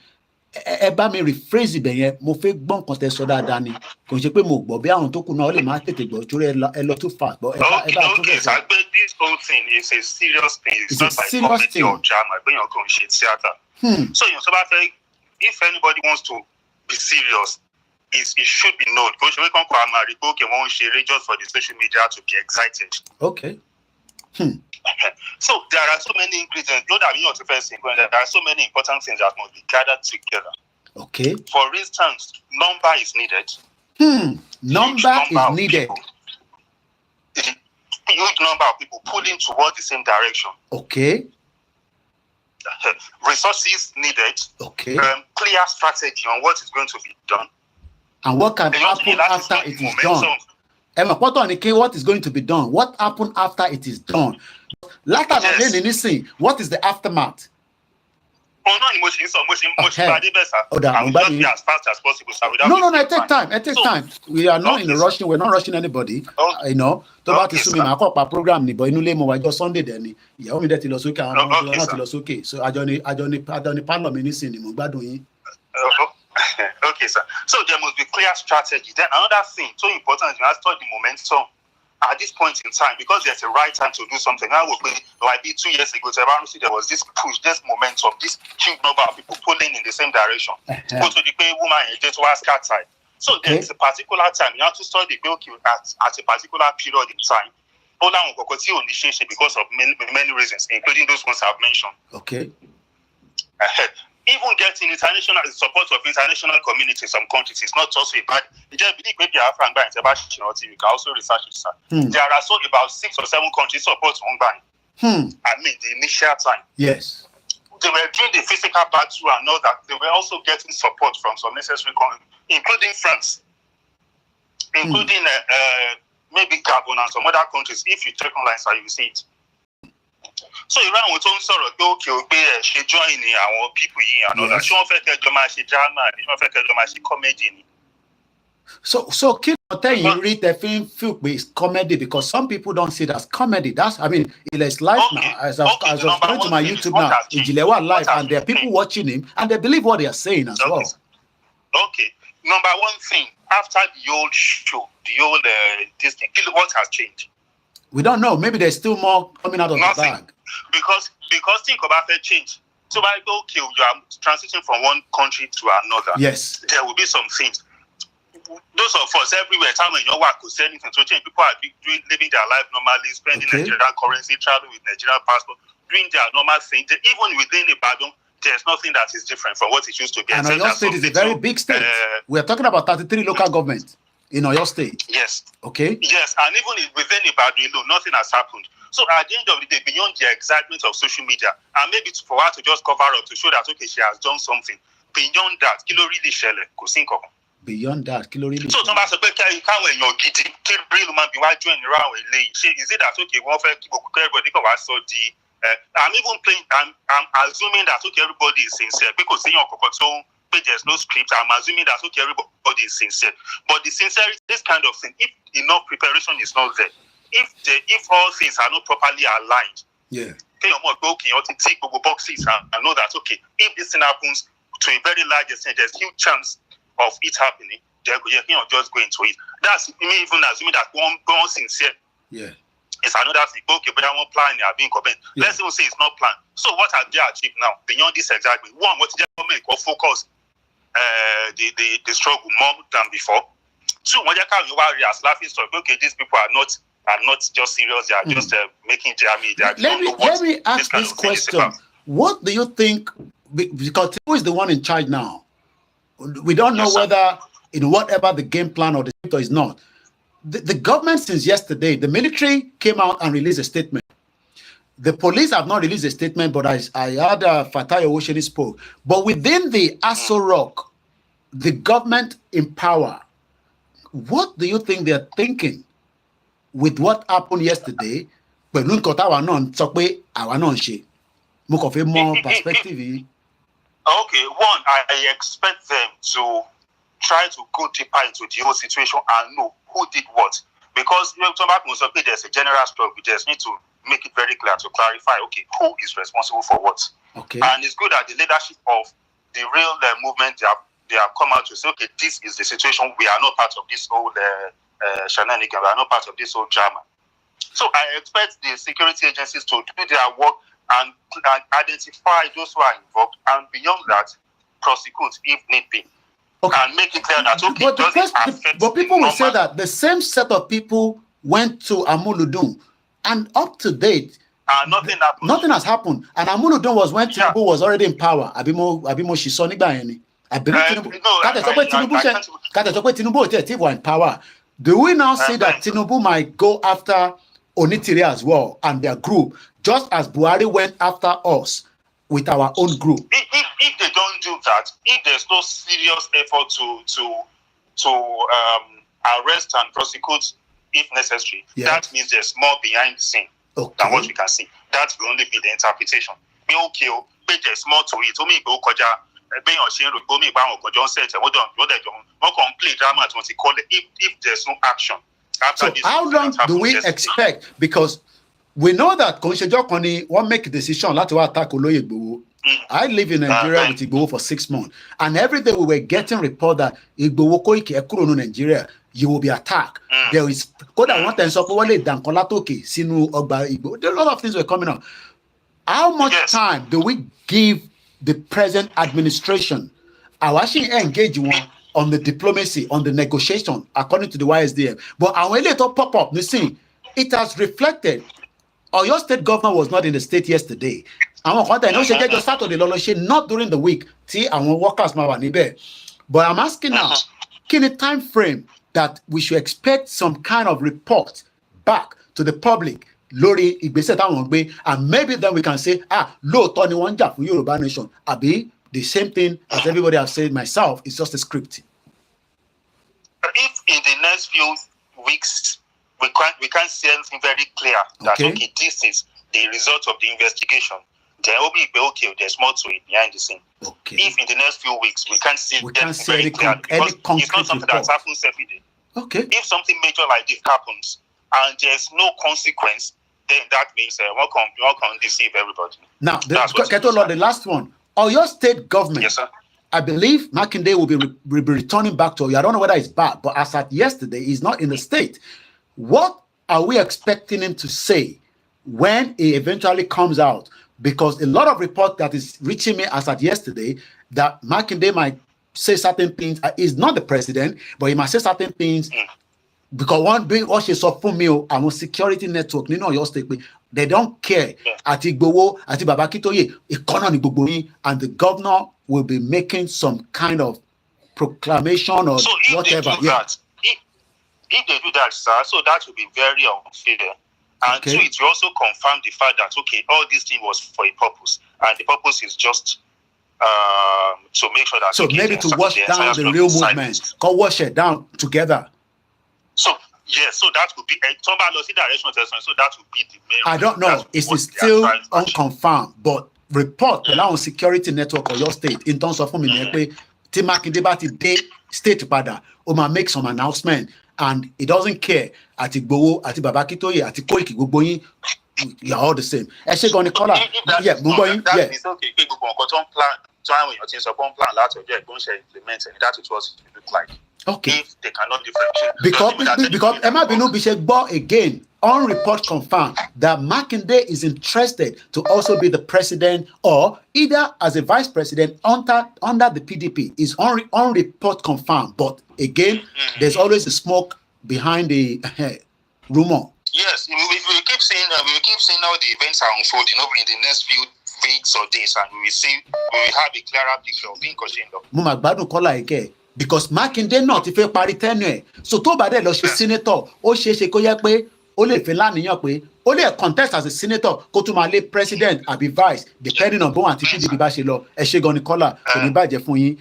Eba me rephrase it beye, mo fẹ́ gbọ́ nǹkan tẹ́ sọ dáadáa ni. Kò ṣe pé mo gbọ́ bí àwọn tó kù náà lè máa tètè gbọ́ torí ẹ lọ too fast. But okay, so this whole thing is a serious thing. It's not like comedy or drama. When you're going to shit theater. So you're so bad if anybody wants to be serious, it should be known. Because we can't come and report just for the social media to be excited. Okay. So there are so many ingredients. There are so many important things that must be gathered together. Okay. For instance, number is needed. Number is needed. Huge number of people pulling towards the same direction. Okay. Resources needed. Okay. Clear strategy on what is going to be done. And what can happen after it is done. What is going to be done? What happened after it is done? What is the aftermath? I will just be as fast as possible. No, it takes time. It takes time. We are not in a rushing. We're not rushing anybody. You know. Program Sunday then. So I okay, sir. So there must be clear strategy. Then another thing, so important, you have to study the momentum at this point in time, because there's a right time to do something. I would be like 2 years ago, there was this push, this momentum, this huge number of people pulling in the same direction. Go to the pay woman, just was cat side. So there's a particular time you have to study at a particular period in time. Because of many reasons, including those ones I've mentioned. Okay. Even getting international support of international community in some countries is not also a bad. You can also research it, sir. There are also about 6 or 7 countries support online. I mean, the initial time. Yes. They were doing the physical battle and all that. They were also getting support from some necessary countries, including France, including maybe Gabon and some other countries. If you check online, sir, you will see it. So Iran was also she join our people here and all that. She won't drama, comedy. So keep you read the film is comedy, because some people don't see it as comedy. It's live now. As I was going to my YouTube now, Ijilewa live, and there are people watching him and they believe what they are saying as well. Okay. Number one thing, after the old show, the old this thing, what has changed? We don't know. Maybe there's still more coming out of the bag. Because think about the change. So by you are transitioning from one country to another. Yes. There will be some things. Those of us everywhere, time when your work could say anything to change. People are living their life normally, spending Nigerian currency, traveling with Nigerian passport, doing their normal thing. Even within Ibadan, there's nothing that is different from what it used to be. And Oyo State is a very big state. We are talking about 33 local governments in Oyo State. Yes. Okay. Yes, and even within Ibadan alone, nothing has happened. So at the end of the day, beyond the excitement of social media, and maybe for her to just cover up to show that okay, she has done something. Beyond that, kilo really shele, beyond that, kilo really. So somebody say, "Can when you're giddy, can real man be why join around with lay." Is it that okay? One fair keep everybody because I saw the. I'm even playing. I'm assuming that okay, everybody is sincere because saying there's no script. I'm assuming that okay, everybody is sincere. But the sincerity, this kind of thing, if enough preparation is not there, if all things are not properly aligned, okay, you tick boxes and know that okay, if this thing happens to a very large extent, there's huge chance of it happening. You can just go into it. That's me even assuming that one sincere. Yeah. It's another thing. Okay, but I won't plan. Being comment. Let's even say it's not planned. So what have they achieved now beyond this exactly? One, what did they make or focus the struggle more than before? Two, when they come, you are laughing stock. Okay, these people are not just serious. They are just making jammy. Let me ask this question: what do you think? Because who is the one in charge now? We don't know whether whatever the game plan or the script is not. The government since yesterday, the military came out and released a statement. The police have not released a statement, but I heard Fatai Owosheni spoke. But within the Aso Rock, the government in power, what do you think they're thinking with what happened yesterday? But more perspective. Okay, one, I expect them to try to go deeper into the whole situation and know who did what. Because there's a general struggle, we just need to make it very clear to clarify, okay, who is responsible for what. Okay. And it's good that the leadership of the real movement, they have come out to say, okay, this is the situation. We are not part of this whole shenanigans. We are not part of this whole drama. So I expect the security agencies to do their work and identify those who are involved. And beyond that, prosecute if need be. Okay. And make it clear that but people will say that the same set of people went to Amuludun, and up to date, nothing happened. Nothing has happened. And Amuludun was when Tinubu was already in power. Abimo Shisonigba. I believe Tinubu were in power. Do we now see that Tinubu might go after Onitiri as well and their group, just as Buhari went after us with our own group? If they don't do that, if there's no serious effort to arrest and prosecute if necessary, that means there's more behind the scene than what we can see. That will only be the interpretation. There's more to it. If there's no action after so this, how long do we expect? Because we know that Konshejo Koni won't make a decision to attack Oloye Igboho. I live in Nigeria with Igboho for 6 months, and every day we were getting report that Igboho Koiki Ekuro Nigeria, you will be attacked. There is a lot of things were coming up. How much time do we give the present administration? I was actually engage on the diplomacy, on the negotiation, according to the YSDM. But our later pop up, you see, it has reflected. Your state governor was not in the state yesterday. Not during the week. See, our workers, but I'm asking now, can a time frame that we should expect some kind of report back to the public? Lori Igbesetawongbe, and maybe then we can say, Tony Wanja for Yoruba Nation. Abi, the same thing as everybody has said myself, it's just a script. If in the next few weeks we can't see anything very clear that this is the result of the investigation, then it will be okay. There's more to it behind the scene. Okay. If in the next few weeks we can't see anything very clear, because it's not something that happens every day. Okay. If something major like this happens and there's no consequence, then that means one can deceive everybody. Now, the last one. Your state government, yes, sir. I believe Makinde will be returning back to Oyo. I don't know whether it's back, but as at yesterday, he's not in the state. What are we expecting him to say when he eventually comes out? Because a lot of report that is reaching me as at yesterday that Makinde might say certain things. He's not the president, but he might say certain things. Because one being what she saw for me, our security network, your state, they don't care. At Igboho, at Babakitoye, economy, and the governor will be making some kind of proclamation or so if whatever. They do that, if they do that, sir, so that will be very unfair. And two, it will also confirm the fact that all this thing was for a purpose, and the purpose is just to make sure that. So maybe to wash down the real movement, go wash it down together. So yes, so that would be so that would be the main. I don't know. It's still unconfirmed, but report on security network of your state in terms of state pada make some announcement, and it doesn't care at Igboho, at Babakitoye, at Koiki, Gboyin, you're all the same. That is okay. That is what it look like. Okay. If they cannot differentiate. Because Emma Binu Bishegbo again, on report confirmed that Makinde is interested to also be the president or either as a vice president under the PDP. Is on report confirmed. But again, there's always a smoke behind the rumor. Yes, we will keep seeing how the events are unfolding over in the next few weeks or days, and we will have a clearer picture of being questioned. Because Makinde not if you party tenure. So to bade lo senator, o se ko ye pe o le fe laniyan pe o le contest as a senator ko tun ma le president abi vice depending on bon anti PDP ba se lo. Ẹ ṣé gan ni Kola ko ni baje fún yín.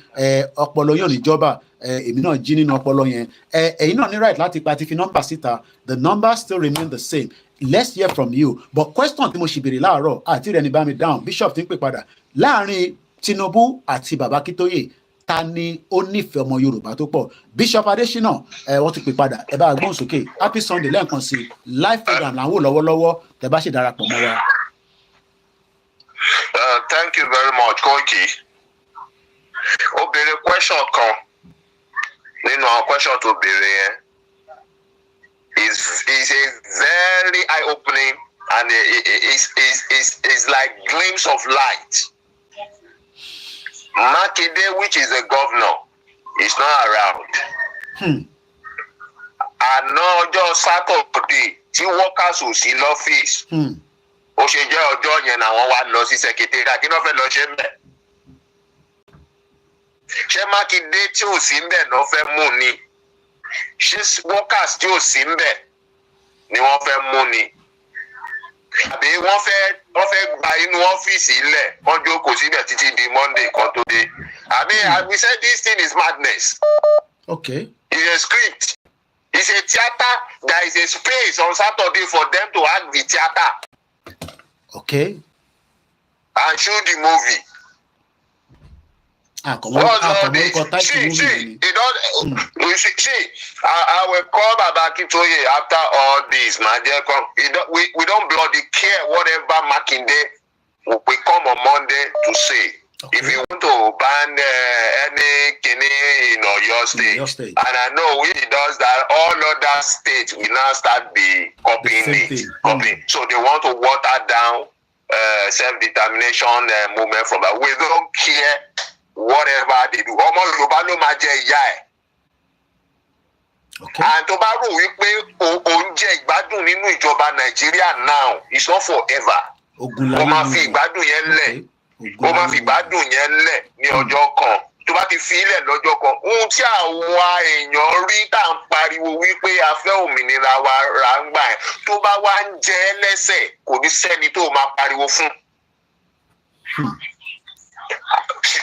Ọpọlọ yín ò ní jọba. Èmi náà jí nínú ọpọlọ yẹn. Ẹ̀yin náà ní right láti pa ti fi number síta. The number still remain the same. Let's hear from you. But question tí mo ṣì béèrè láàárọ̀ àti rẹ̀ ní bá mi down. Bishop ti ń pè padà. Láàrin Tinubu àti Babakitoye, ta ni ó nífẹ̀ẹ́ ọmọ Yorùbá tó pọ̀? Bishop Adesina wọ́n ti pè padà. Ẹ bá gbóhùn sókè. Happy Sunday lẹ́ẹ̀kan sí live program là ń wò lọ́wọ́lọ́wọ́ tẹ́ bá ṣe darapọ̀ mọ́ wa. Thank you very much, Koiki. Ó béèrè question kan nínú àwọn question tó béèrè yẹn is a very eye-opening and is like glimpse of light. Makinde, which is the governor, is not around. Àná ọjọ́ Saturday tí workers ò sí lọ́fíìsì. Ó ṣe jẹ́ ọjọ́ yẹn làwọn wá lọ sí secretariat kí wọ́n fẹ́ lọ ṣe ń bẹ̀. Ṣé Mákindé tí ò sí ń bẹ̀ náà fẹ́ mú ni? Ṣé workers tí ò sí ń bẹ̀ ni wọ́n fẹ́ mú ni? Àbí wọ́n fẹ́ gba inú ọ́fíìsì ilẹ̀ wọ́n jókòó síbẹ̀ títí di Monday kan tó dé. I mean, we said this thing is madness. Okay. It's a script. It's a theater. There is a space on Saturday for them to act the theater. Okay. And shoot the movie. I will call Baba Akintoye after all this. We don't bloody care whatever Makinde will come on Monday to say. Okay. If you want to ban any kini in your state, and I know when he does that, all other states will now start be copying it. So they want to water down self-determination movement from that. We don't care whatever they do. Ọmọ Yorùbá ló máa jẹ ìyá ẹ̀. And tó bá rò wípé òun jẹ ìgbádùn nínú ìjọba Nàìjíríà now, it's not forever. Ó máa fi ìgbádùn yẹn lẹ̀. Ó máa fi ìgbádùn yẹn lẹ̀ ní ọjọ́ kan. Tó bá ti fi ilẹ̀ lọ́jọ́ kan. Ohun tí àwa èèyàn rí tá à ń pariwo wípé a fẹ́ òmìnira wa ra ń gbà ẹ̀. Tó bá wá ń jẹ ẹ́ lẹ́sẹ̀, kò ní sẹ́ni tó máa pariwo fún.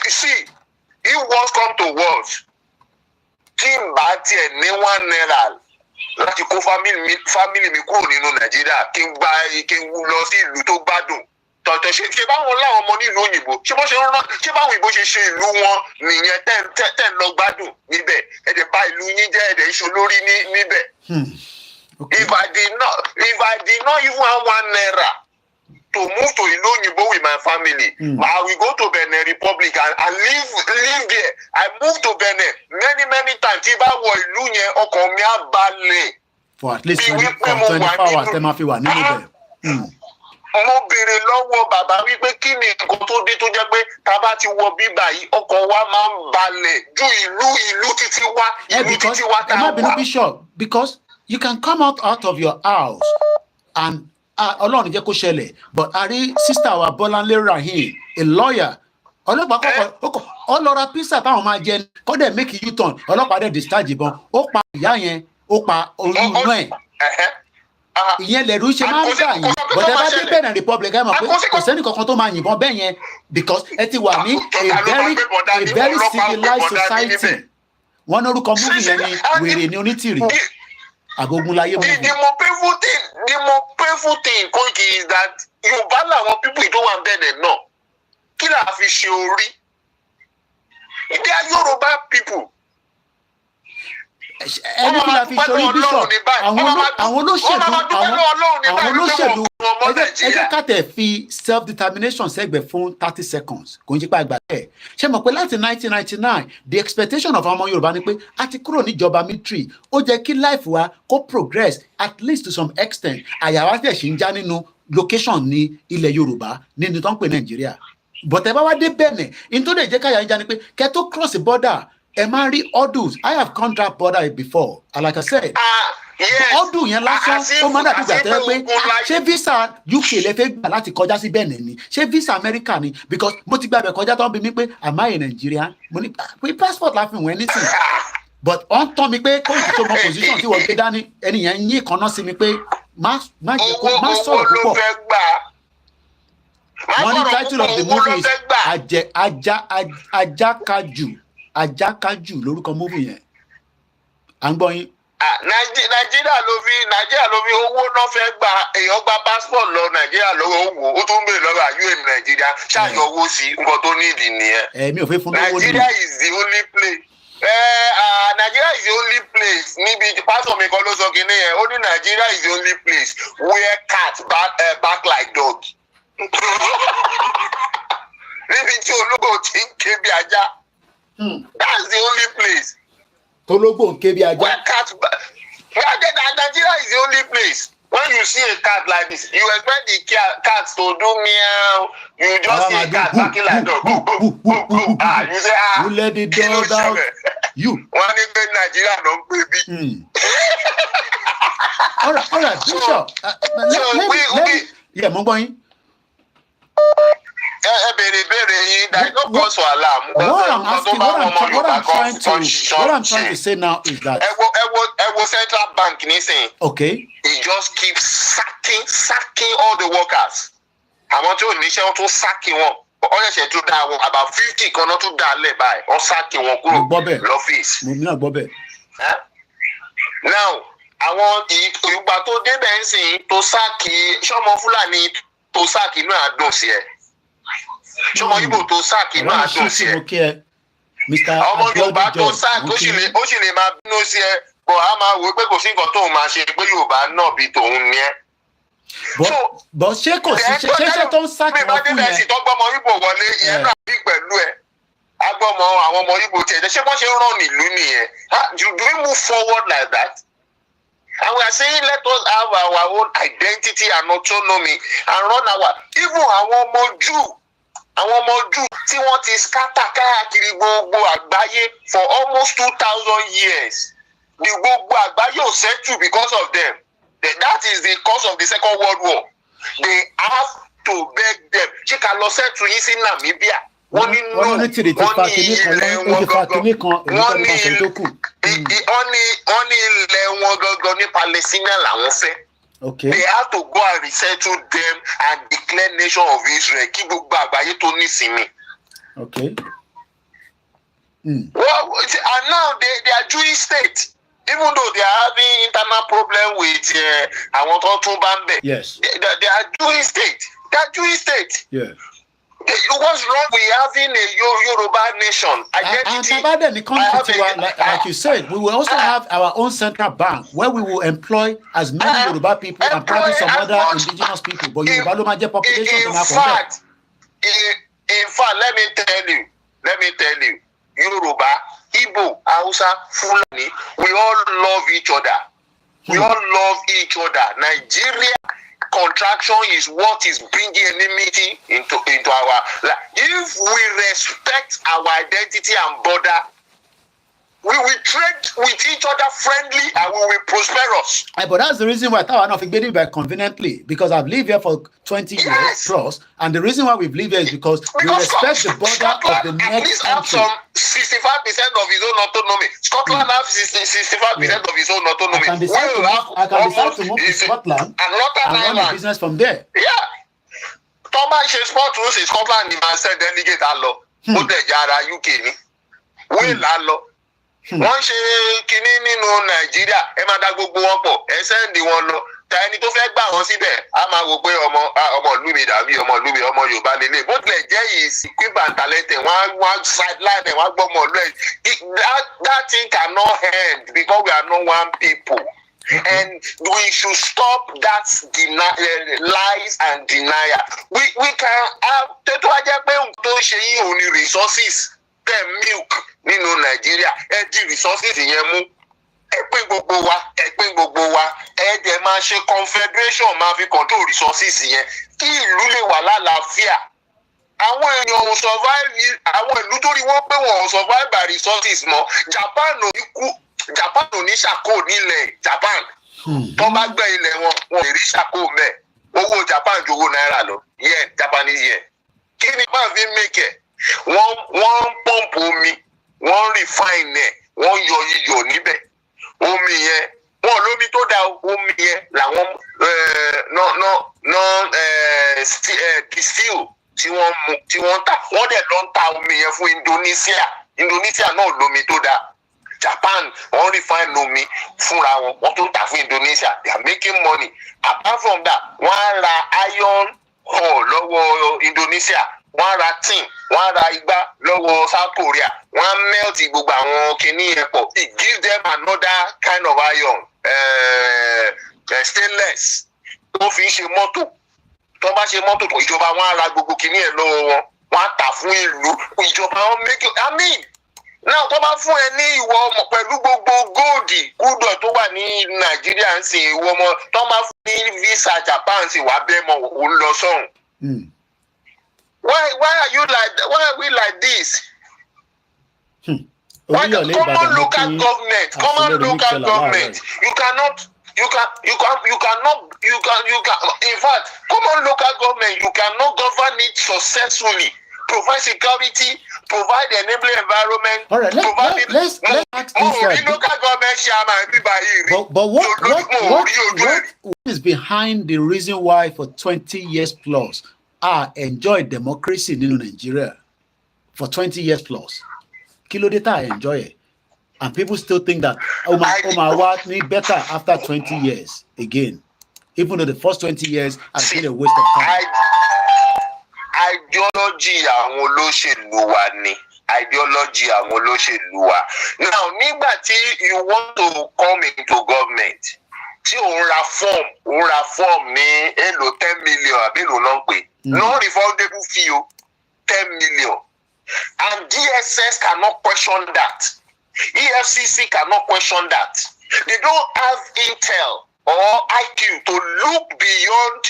See, if worse come to worse, tí n bá tiẹ̀ ní £1 láti kó family mi kúrò nínú Nàìjíríà kí n lọ sí ìlú tó gbádùn. Tọ̀tọ̀ ṣe báwọn láwọn ọmọ nílùú òyìnbó ṣé báwọn òyìnbó ṣe ṣe ìlú wọn nìyẹn tẹ́ ń lọ gbádùn níbẹ̀ ẹ̀dẹ̀ bá ìlú yín jẹ́ ẹ̀dẹ̀ iṣu lórí níbẹ̀. If I did not even have £1 to move to ìlú òyìnbó with my family, I will go to Benin Republic and live there. I moved to Benin many times. Tí bá wọ ìlú yẹn ọkàn mi á balẹ̀. For at least 24 hours tẹ́ máa fi wà nínú ibẹ̀. Mo béèrè lọ́wọ́ bàbá wípé kí ni nǹkan tó dé tó jẹ́ pé tá bá ti wọ bíbà yìí ọkàn wa máa ń balẹ̀ ju ìlú títí wá tá a wà. Bishop, because you can come out of your house and Ọlọ́run jẹ́ kó ṣẹlẹ̀, but a rí sister wa Bọ́láńlé Rahim, a lawyer, ọlọ́pàá kọ́kọ́ ọlọ́ra pizza táwọn máa jẹ kọ́ dẹ̀ make u-turn, ọlọ́pàá dẹ̀ discharge ìbọn, ó pa ìyá yẹn, ó pa oyún inú ẹ̀. Ìyẹn lẹ̀rú ṣe máa ń gbà yín, but ẹ bá dé Benin Republic ẹ mọ̀ pé kò sẹ́ni kankan tó máa yìnbọn bẹ́ẹ̀ yẹn, because ẹ ti wà ní a very civilized society. Wọ́n ní orúkọ múlù yẹn ni wèrè ní onítìrì. Agogunlaye movie. The more painful thing, Koiki, is that Yorùbá làwọn people tó wà bẹ́ẹ̀ náà. Kí la fi ṣe orí? They are Yoruba people. Ẹni kí la fi ṣe orí Bishop? Àwọn olóṣèlú ẹ jẹ́ ká tẹ̀ fi self-determination sẹ́gbẹ̀ẹ́ fún 30 seconds. Kò ń jí pa àgbà ẹ̀. Ṣé mọ̀ pé láti 1999 the expectation of ọmọ Yorùbá ni pé a ti kúrò níjọba military. Ó jẹ́ kí life wa kó progress at least to some extent. Àyàwá tẹ̀ ṣì ń já nínú location ní ilẹ̀ Yorùbá nínú tó ń pè Nàìjíríà. But ẹ bá wá dé Benin, in tó lè jẹ́ káyà ń já ni pé kẹ́ tó cross the border, ẹ máa rí hurdles. I have gone that border before, and like I said, hurdle yẹn lásán ó máa dàbí ìgbà tẹ́ pé ṣé visa UK lẹ fẹ́ gbà láti kọjá sí Benin ni, ṣé visa America ni, because mo ti gbàgbẹ́ kọjá tó ń bi mí pé am I in Nigeria? Mo ní pé passport la fi wọ́n anything, but on tán mi pé Koiki tó mọ position tí wọ́n gbé dání ẹni yẹn yín ìkànnà sí mi pé má sọ̀rọ̀ púpọ̀. Wọ́n ní title of the movie is Ajákajù lórúkọ movie yẹn. À ń gbọ́ yín. Nàìjíríà ló fi owó náà fẹ́ gba èèyàn gba passport lọ Nàìjíríà lọ́wọ́ owó ó tún bèèrè lọ́wọ́ àyùn Nàìjíríà ṣáàyàn owó sí nǹkan tó ní ìdí nìyẹn. Mi ò fẹ́ fún lówó ní. Nigeria is the only place. Nigeria is the only place níbi pásọ̀ mi kan ló sọ kínní yẹn ó ní Nigeria is the only place where cats bark like dog. Níbi tí ológbò ti ń ké bí ajá. That's the only place. Tológbò ń ké bí ajá. Where cats bark. Nigeria is the only place. when you see a cat like this, you expect the cat to do meow. You just see a cat barking like dog. You say, you let the dog out. You. One in Nigeria, no baby. All right, Bishop. Yeah, Mongboy. What I'm trying to say now is that Central Bank okay. He just keeps sacking all the workers. I want to initial to sacking one. About 50 cannot to that by or sacking one office. Now, I want you but to debensing to sack Shomo Fulani to sack in our dossier. Shomo Ibo to sack in our dossier. Mr. Yoruba to sack Oshile ma no see but I'm a work for to machine but Yoruba not be to near. But Sheko don't sack me. Talk about my Ibo wale yen big pẹ̀lú ẹ. Agbomo àwọn ọmọ Ibo te ṣé wọ́n ṣe run ìlú nìyẹn. Do we move forward like that? And we are saying let us have our own identity and autonomy and run our even àwọn ọmọ Jew tí wọ́n ti scatter káàkiri gbogbo àgbáyé for almost 2,000 years. The gbogbo àgbáyé ò settle because of them. That is the cause of the Second World War. They have to beg them. Ṣé ká lọ settle yín sí Namibia? Wọ́n ní no. Wọ́n ní ilẹ̀ wọn gangan ní Palestine làwọn fẹ́. Okay. They have to go and resettle them and declare nation of Israel. Kí gbogbo àgbáyé tó nísinmi. Okay. Well, and now they are Jewish state. Even though they are having internal problem with àwọn tó tún bá ń bẹ̀. Yes. They are Jewish state. They are Jewish state. Yeah. What's wrong with having a Yoruba nation identity? And about the country, like you said, we will also have our own central bank where we will employ as many Yoruba people and probably some other indigenous people. But Yoruba Lomaje population in fact, let me tell you, Yoruba, Igbo, Hausa, Fulani, we all love each other. We all love each other. Nigeria contraction is what is bringing enmity into our life. If we respect our identity and border, we will trade with each other friendly and we will prosperous. But that's the reason why I thought I'm getting very conveniently, because I've lived here for 20 years plus, and the reason why we've lived here is because we respect the border of the next country. Some 65% of his own autonomy. Scotland has 65% of his own autonomy. I can decide to move to Scotland and run a business from there. Yeah. Thomas Sport rules in Scotland, he must send delegate allo. But the Jara UK ni. Well allo. Wọ́n ṣe kinní nínú Nàìjíríà ẹ máa dá gbogbo wọn pọ̀ ẹ sẹ́ndì wọn lọ ta ẹni tó fẹ́ gbà wọ́n síbẹ̀ á máa wò pé ọmọ ìlú mi dàbí ọmọ ìlú mi ọmọ Yorùbá lélẹ̀ bó tilẹ̀ jẹ́ yìí equivalent talented wọ́n sideline wọ́n gbọ́ ọmọ ìlú ẹ̀ that thing cannot end because we are not one people. And we should stop that lies and denial. We can have tètè wá jẹ́ pé nǹkan tó ṣe yìí ò ní resources tẹ̀ milk nínú Nàìjíríà ẹ di resources yẹn mú ẹ pín gbogbo wa ẹ dẹ̀ máa ṣe confederation máa fi control resources yẹn kí ìlú lè wà lálàáfíà. Àwọn èèyàn ò survive àwọn ìlú tó rí wọ́n pé wọ́n ò survive by resources mọ́. Japan ò ní ṣàkó nílẹ̀ Japan tó bá gbẹ́ ilẹ̀ wọn lè rí ṣàkó mẹ́ owó Japan ju owó náírà lọ yen Japanese yen kí ni bá fi make ẹ̀ wọ́n pọ́ǹpù omi wọ́n refine ẹ̀ wọ́n yọ iyọ̀ níbẹ̀ omi yẹn wọ́n lómi tó da omi yẹn làwọn distill tí wọ́n mu tí wọ́n tà wọ́n dẹ̀ lọ ń ta omi yẹn fún Indonesia náà lómi tó da Japan wọ́n refine omi fúnra wọ́n tún tà fún Indonesia they are making money apart from that wọ́n á ra iron ore lọ́wọ́ Indonesia wọ́n á ra tin wọ́n á ra igbá lọ́wọ́ South Korea wọ́n á melt gbogbo àwọn kìíní yẹn pọ̀ it gives them another kind of iron stainless tó fi ń ṣe mọ́tò tó bá ṣe mọ́tò tó ìjọba wọ́n á ra gbogbo kìíní yẹn lọ́wọ́ wọn wọ́n á tà fún ìlú ìjọba wọn make I mean Now tó bá fún ẹ ní ìwọ ọmọ pẹ̀lú gbogbo góòdì kúdọ̀ tó wà ní Nàìjíríà ń sìn ìwọ ọmọ tó bá fún ní visa Japan sì wá bẹ́ẹ̀ mọ̀ òun lọ sọ́hùn. Why are you like that? Why are we like this? Why the common local government, you cannot, in fact, common local government, you cannot govern it successfully. Provide security, provide enabling environment. All right, let's ask this. But what is behind the reason why for 20 years plus I enjoyed democracy in Nigeria for 20 years plus? Kilo data I enjoy it. And people still think that what need better after 20 years again. Even though the first 20 years has been a waste of time. Ideology àwọn olóṣèlú wa ni. Ideology àwọn olóṣèlú wa. Now, nígbà tí you want to come into government, tí o ra form ní èlò 10 million àbí èlò ló ń pè. Non-refundable fee o 10 million. And DSS cannot question that. EFCC cannot question that. They don't have intel or IQ to look beyond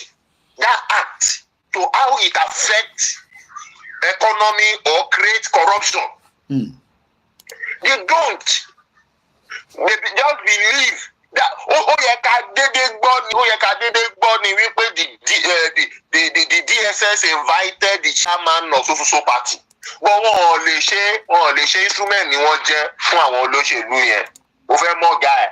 that act to how it affects economy or create corruption. They don't. They just believe that the DSS invited the chairman of so party. But wọ́n lè ṣe instrument ni wọ́n jẹ́ fún àwọn olóṣèlú yẹn. Ó fẹ́ mọ̀ guy.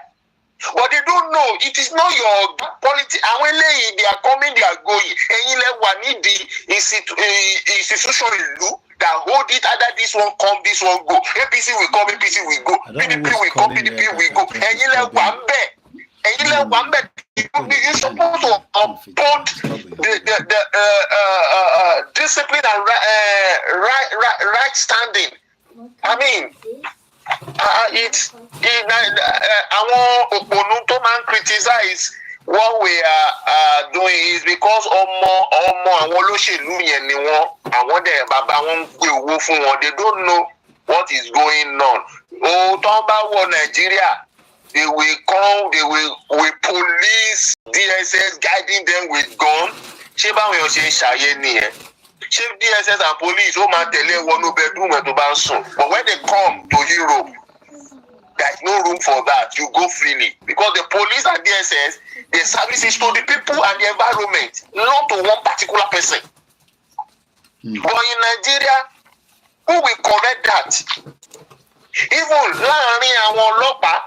But they don't know. It is not your politics. Àwọn eléyìí, they are coming, they are going. Ẹ̀yin lẹ wà ní the institution ìlú that hold it. Either this one come, this one go. APC will come, APC will go. PDP will come, PDP will go. Ẹ̀yin lẹ wà ń bẹ̀. Ẹ̀yin lẹ wà ń bẹ̀. You're supposed to uphold the discipline and right standing. I mean, àwọn òpònú tó máa ń criticize what we are doing is because ọmọ àwọn olóṣèlú yẹn ni wọ́n àwọn dẹ̀ bàbá wọn ń gbé owó fún wọn. They don't know what is going on. Tó bá wọ Nàìjíríà, they will come, they will police DSS guiding them with gun. Ṣé báwọn èèyàn ṣe ń ṣàyẹ nìyẹn? Ṣé DSS and police ó máa tẹ̀lé wọnú bedroom ẹ̀ tó bá ń sùn? But when they come to Europe, there is no room for that. You go freely because the police and DSS, the services to the people and the environment, not to one particular person. But in Nigeria, who will correct that? Even láàrin àwọn ọlọ́pàá,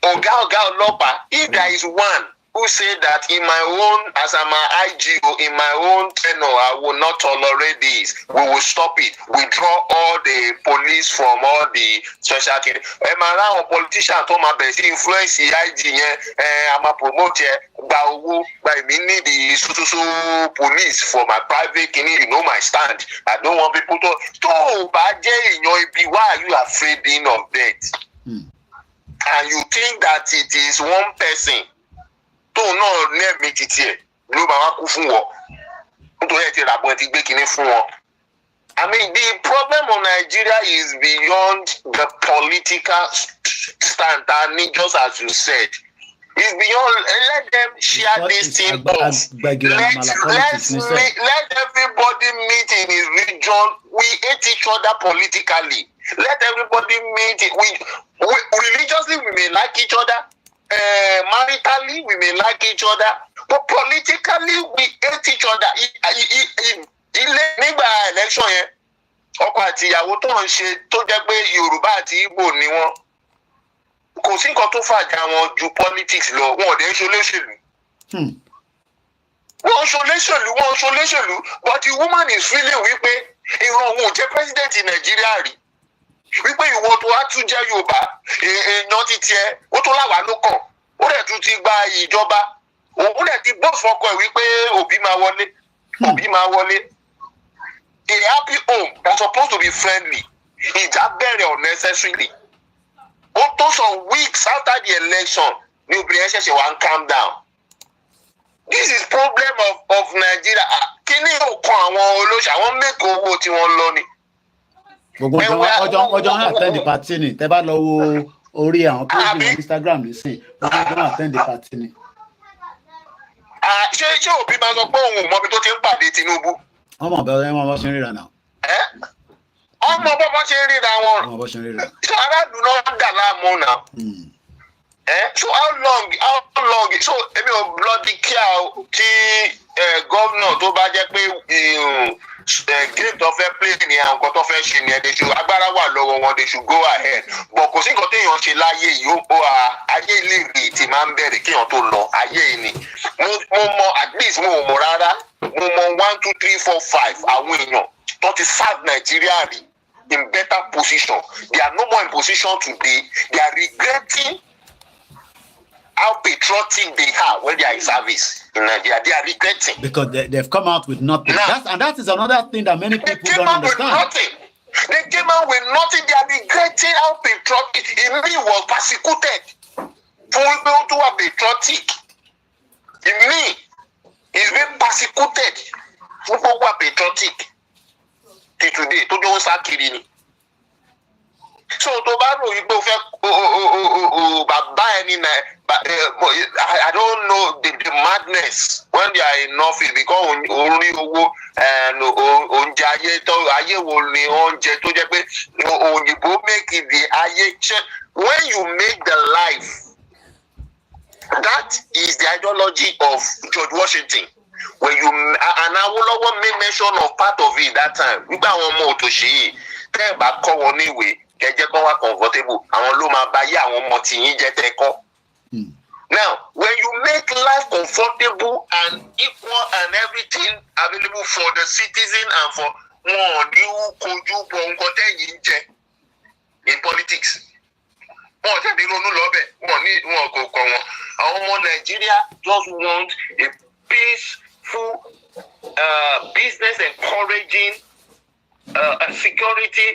ọ̀gá ọlọ́pàá, if there is one who say that in my own, as I'm an IGO, in my own tenure, I will not tolerate this. We will stop it. Withdraw all the police from all the special care. Around politician tó máa bẹ̀rẹ̀ sí influence IG yẹn, I'm a promoter, gba owó, gba èmi need the so police for my private kini, you know my stand. I don't want people to. Tó bá jẹ́ èèyàn ibi, why are you afraid of death? And you think that it is one person. Tóun náà ní ẹ̀mí títí ẹ̀ ló máa wá kú fún wọn nítorí ẹ̀ ti ràbọ̀ ẹ̀ ti gbé kinní fún wọn. I mean, the problem of Nigeria is beyond the political stand, just as you said. It's beyond. Let them share this thing off. Let everybody meet in his region. We hate each other politically. Let everybody meet. We religiously we may like each other. Maritally, we may like each other, but politically, we hate each other. Nígbà election yẹn, ọkọ àti ìyàwó tó ń ṣe tó jẹ́ pé Yorùbá àti Igbo ni wọ́n. Kò sí nǹkan tó fàjà wọn ju politics lọ. Wọn ò dé ṣolóṣèlú. Wọ́n ṣolóṣèlú, but the woman is feeling wípé ìran òun ò jẹ́ president Nàìjíríà rí. Wípé ìwọ tó wá tún jẹ́ Yorùbá, èèyàn ti tiẹ̀, ó tó láwàá ló kàn, ó dẹ̀ tún ti gba ìjọba, òun dẹ̀ ti bọ́ọ̀sì fọkọ ẹ̀ wípé òbí máa wọlé. A happy home that's supposed to be friendly, ìjà bẹ̀rẹ̀ unnecessarily. Ó tó some weeks after the election, ní obìnrin ṣẹ̀ṣẹ̀ wá ń calm down. This is problem of Nigeria. Kíní ò kan àwọn olóṣèlú, àwọn mẹ́kọ̀ọ́ owó tí wọ́n lọ ni. gbogbo ọjọ́ attend the party ni tẹ́ bá lọ wo orí àwọn page ní Instagram nísìn ọjọ́ attend the party ni. ṣé òbí máa sọ pé òun ò mọbi tó ti ń pàdé Tinubu. ọmọ bẹ́ẹ̀ ọmọ bọ́ ṣe ń ríra náà. ọmọ bọ́ ṣe ń ríra wọn. ọmọ bọ́ ṣe ń ríra. ṣé aráàlú náà dà láàmú náà. So how long so èmi ò bloody care tí gómìnà tó bá jẹ́ pé game tó fẹ́ play ni àwọn nǹkan tó fẹ́ ṣe ni they should agbára wà lọ́wọ́ wọn they should go ahead but kò sí nǹkan téèyàn ṣe láyé yìí ó ayé ilé ìrì tí máa ń bẹ̀rẹ̀ kéèyàn tó lọ ayé yìí ni mo mọ at least mo mọ rárá mo mọ 1 2 3 4 5 àwọn èèyàn tó ti serve Nigeria rí in better position they are no more in position today they are regretting how patriotic they are when they are in service in Nigeria. They are regretting. Because they've come out with nothing. That is another thing that many people don't understand. They came out with nothing. They are regretting how patriotic. He was persecuted. For people to are patriotic. Me, he's been persecuted. For people who are patriotic. Till today, to do Sakirini. So to borrow you go I don't know the madness when they are in office because only on aye wo ni oúnjẹ tó jẹ́ pé òyìnbó make it the aye when you make the life that is the ideology of George Washington when you and Awolowo made mention of part of it that time nígbà àwọn ọmọ òtòṣì yìí tẹ́ ẹ bá kọ́ wọn níwèé kẹjẹ kọ́ wá comfortable àwọn ló máa bá yé àwọn ọmọ tìyín jẹ́ tẹ́ kọ́. Now, when you make life comfortable and equal and everything available for the citizen and for wọn ní kojú bọ nǹkan tẹ́yìn jẹ in politics. Wọ́n tẹ̀lé ronú lọ́bẹ̀, wọn kò kọ̀ wọn. Àwọn ọmọ Nàìjíríà just want a peaceful business encouraging security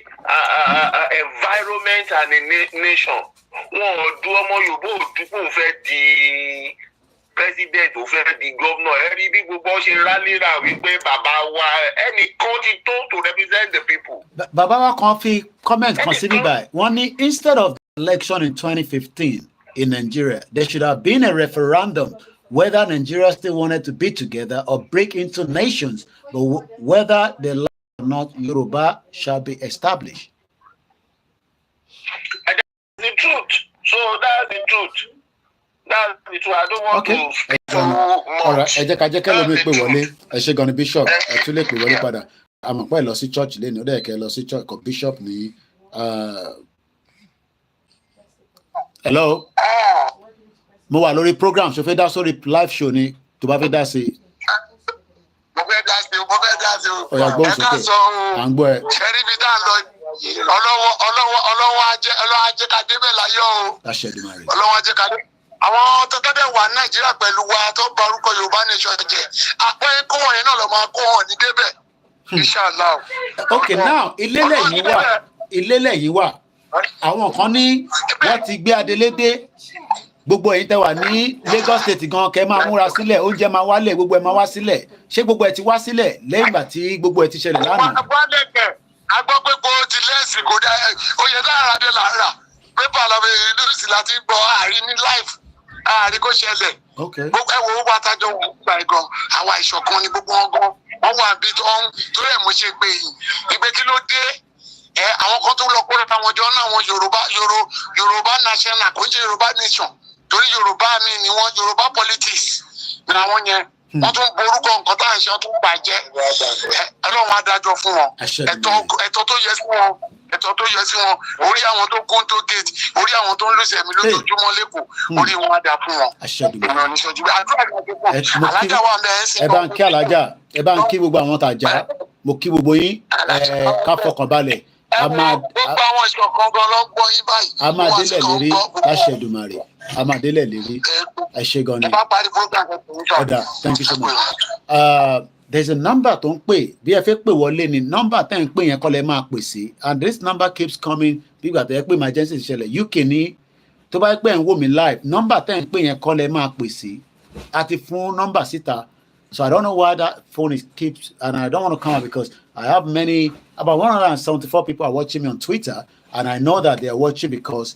environment and a nation. Wọn ò du ọmọ Yorùbá òdúkú fẹ́ di president ò fẹ́ di governor ẹ̀rí bí gbogbo ṣe rálẹ́ra wípé bàbá wa ẹnìkan ti tó to represent the people. Bàbá wa kan fi comment kan sí níbà wọ́n ní instead of the election in 2015 in Nigeria there should have been a referendum whether Nigeria still wanted to be together or break into nations but whether they like or not Yoruba shall be established. The truth. So that's the truth. That's the truth. I don't want to speak too much. All right. Ẹ jẹ́ ká lómi pé wọlé. Ẹ ṣé gan ni bishop. Ẹ tún lè pè wọlé padà. Àmọ́ pé lọ sí church lẹ́nu. Ó dẹ̀ kẹ́ lọ sí church kọ bishop ní. Hello. Mo wà lórí program. Ṣo fẹ́ dá sórí live show ni tó bá fẹ́ dá sí. Mo fẹ́ dá sí o. Ọ̀yà gbọ́n sókè. À ń gbọ́ ẹ. Ṣẹ́rí mi dá lọ. Ọlọ́wọ́ ajé ká débẹ̀ láyọ̀ o. Ọlọ́wọ́ ajé ká dé. Àwọn tọ́tọ́ dẹ̀ wà Nàìjíríà pẹ̀lú wa tó bá orúkọ Yorùbá nation jẹ́. Àpẹ́ kó wọ̀nyẹn náà lọ máa kó wọn ní débẹ̀. Inshallah. Okay, now ilé lẹ́yìn wà. Àwọn kan ní wọ́n ti gbé Adélé dé. Gbogbo ẹ̀yin tẹ́ wà ní Lagos State gan kẹ́ máa múra sílẹ̀, oúnjẹ máa wálẹ̀, gbogbo ẹ̀ máa wá sílẹ̀. Ṣé gbogbo ẹ̀ ti wá sílẹ̀ lẹ́yìn ìgbà tí gbogbo ẹ̀ ti ṣẹlẹ̀ lánàá? A gbọ́ pé kò ti lẹ́sìn kò dá oyè dára dé lára pépà lọ́wọ́ ìlúsì láti gbọ́ àárín ní life àárín kò ṣẹlẹ̀. Gbogbo ẹ̀wọ̀ owó àtàjọ wọn gbà gan àwa ìṣọ̀kan ni gbogbo wọn gan wọn wà bí torí ẹ̀ mo ṣe pé yìí ìgbé kí ló dé àwọn kan tó lọ kó lọ́ta wọn jọ náà wọn Yorùbá national kò ń ṣe Yorùbá nation torí Yorùbá mi ni wọn Yorùbá politics ni àwọn yẹn. Wọ́n tún borúkọ nǹkan tá à ń ṣe wọ́n tún bàjẹ́ Ọlọ́run adájọ́ fún wọn ẹ̀tọ́ tó yẹ sí wọn orí àwọn tó kún tó gate orí àwọn tó ń lùsẹ̀ mi lójoojúmọ́ lẹ́kọ̀ọ́ orí wọn á dà fún wọn. Ìrìn oníṣojú bí àdúrà ní ọjọ́ pọ̀ alájà wà bẹ́ẹ̀ sí. Ẹ bá ń kí alájà ẹ bá ń kí gbogbo àwọn tàjà mo kí gbogbo yín ká fọkàn balẹ̀. Gbogbo àwọn ìṣọ̀kan gan ló ń gbọ́ yín báyìí. A máa délẹ̀ lérí láṣẹ Èdùmàrè. A máa délẹ̀ lérí. Ẹ ṣé gan ni. Ọ̀dà, thank you so much. There's a number tó ń pè bí ẹ fẹ́ pè wọlé ni number tẹ́ ń pè yẹn kọ́ lẹ máa pè sí and this number keeps coming bí ìgbà tó yẹ pé emergency ṣẹlẹ̀ UK ní tó bá pẹ́ ń wò mí live number tẹ́ ń pè yẹn kọ́ lẹ máa pè sí a ti fún number síta So I don't know why that phone is keeps, and I don't want to come out because I have about 174 people are watching me on Twitter, and I know that they are watching because